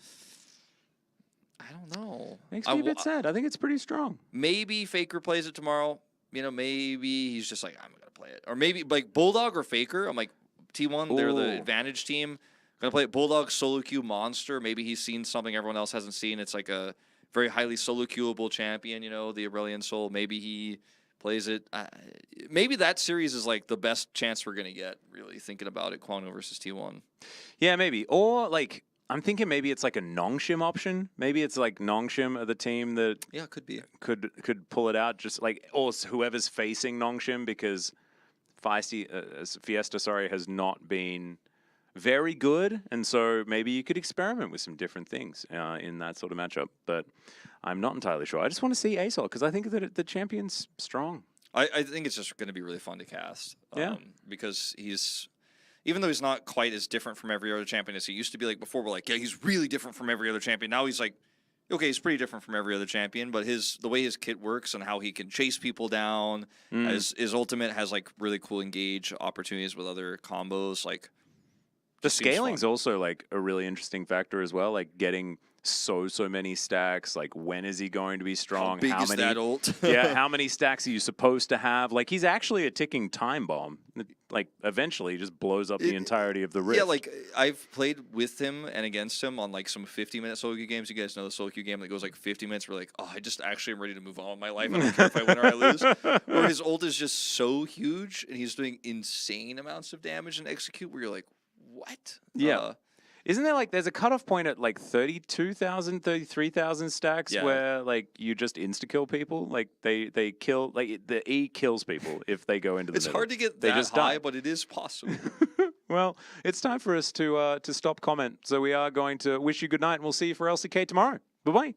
I don't know. Makes me a bit sad. I think it's pretty strong. Maybe Faker plays it tomorrow. You know, maybe he's just like, I'm going to play it. Or maybe like Bulldog or Faker. I'm like, T1, they're the advantage team. Going to play it. Bulldog, solo queue, Monster. Maybe he's seen something everyone else hasn't seen. It's like a very highly solo queuable champion, you know, the Aurelion Sol. Maybe he plays it. Maybe that series is like the best chance we're going to get, really, thinking about it, Kwangdong versus T1. Yeah, maybe. Or like, I'm thinking maybe it's like a Nongshim option. Maybe it's like Nongshim are the team that could be could pull it out. Just like, or whoever's facing Nongshim, because Fiesta has not been very good, and so maybe you could experiment with some different things in that sort of matchup. But I'm not entirely sure. I just want to see ASOL because I think that the champion's strong. I think it's just going to be really fun to cast. Because even though he's not quite as different from every other champion as he used to be, like before, we're like, yeah, he's really different from every other champion. Now he's like okay, he's pretty different from every other champion, but the way his kit works and how he can chase people down, his ultimate has like really cool engage opportunities with other combos. Like The seems scaling's fun. also like a really interesting factor as well. Like getting so many stacks. Like when is he going to be strong? How big is many? that ult? Yeah, how many stacks are you supposed to have? Like he's actually a ticking time bomb. Like eventually, he just blows up the entirety of the rift. Yeah, like I've played with him and against him on like some 50-minute solo queue games. You guys know the solo queue game that goes like 50 minutes. We're like, oh, I just actually am ready to move on with my life. I don't care if I win or I lose. Or his ult is just so huge and he's doing insane amounts of damage and execute. Where you're like, what? Yeah. Isn't there like there's a cutoff point at like 32,000, 33,000 stacks where like you just insta kill people? Like they kill, like the E kills people if they go into the It's middle. hard to get They that just high, die. but it is possible. Well, it's time for us to stop comment. So we are going to wish you good night and we'll see you for LCK tomorrow. Bye-bye.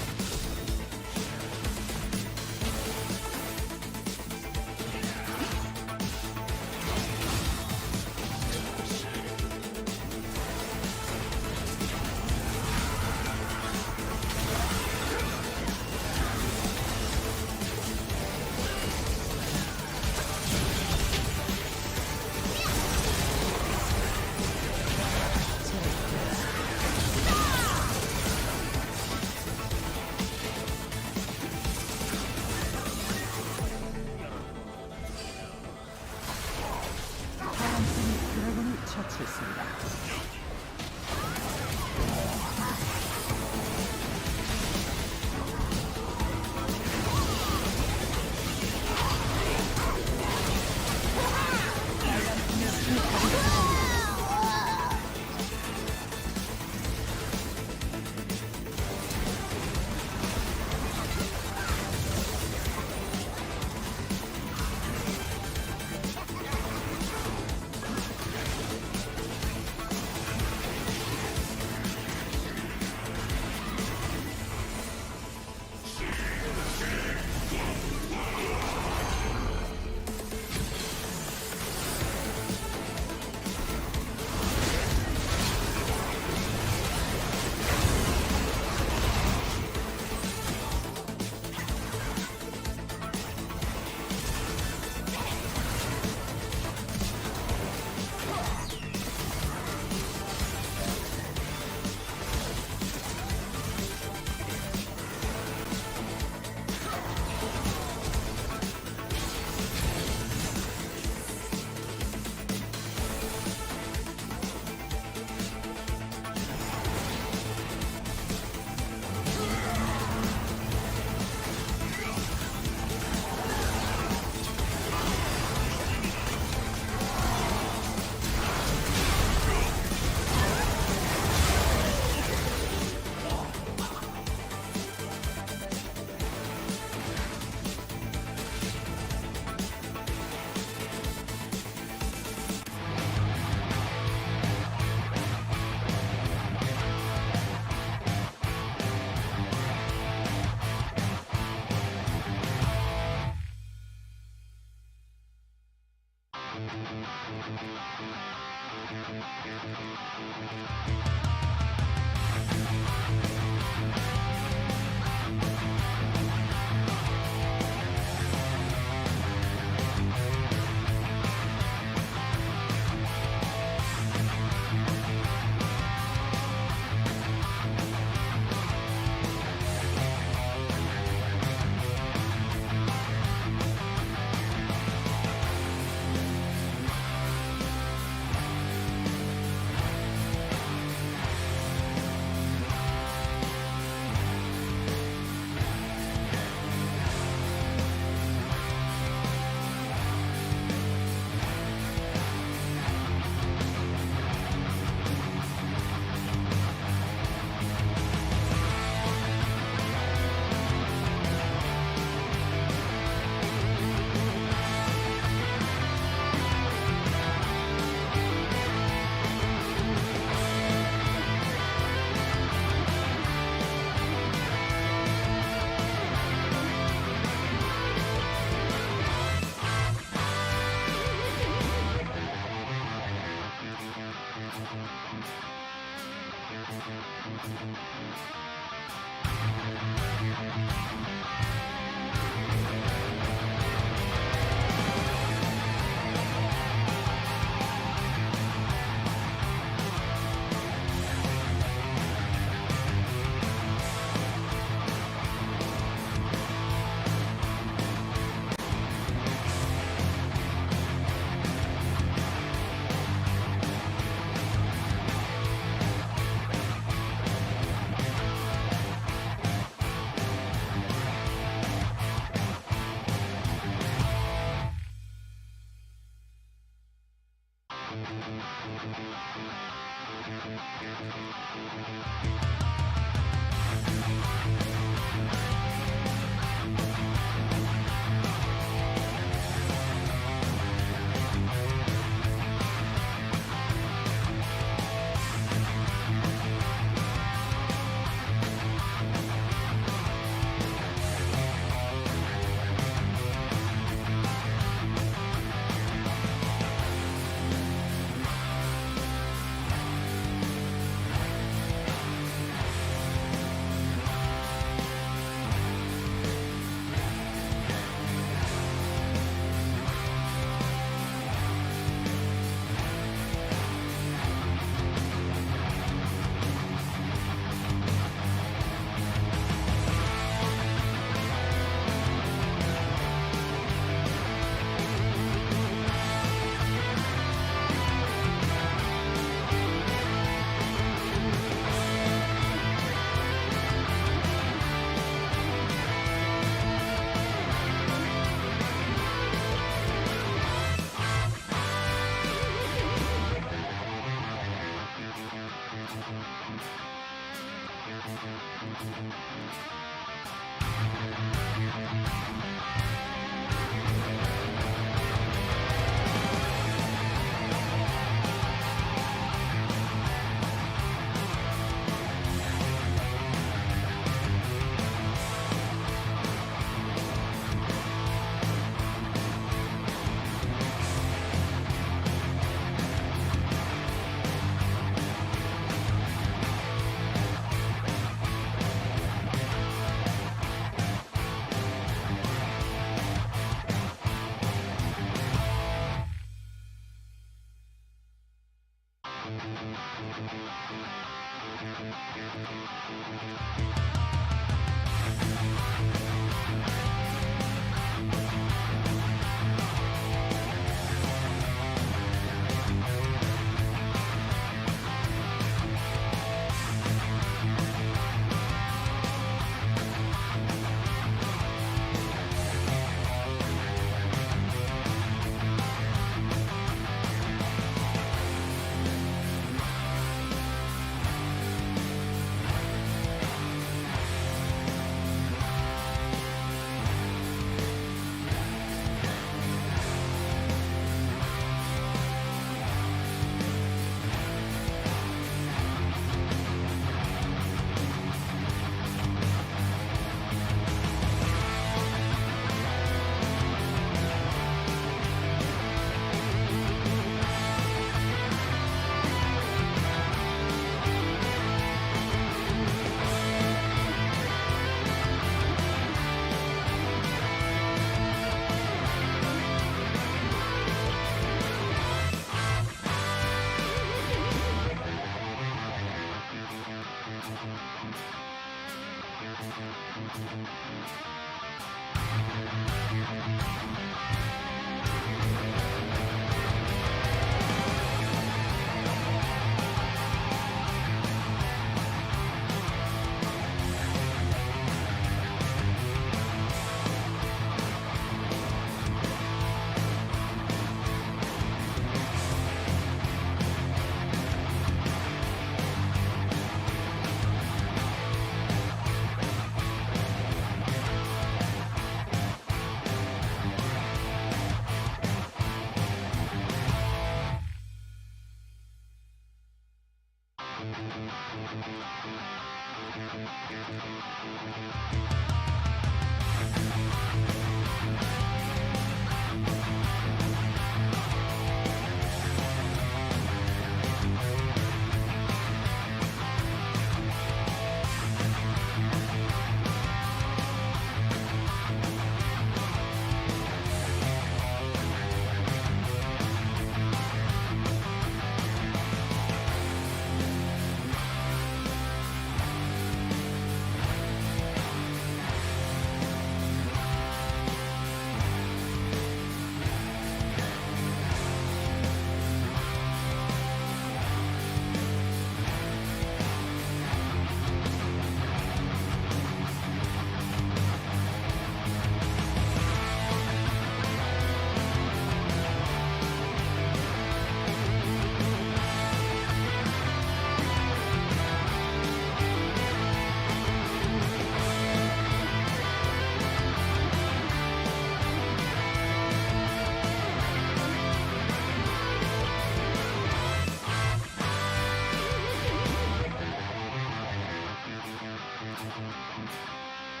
Thank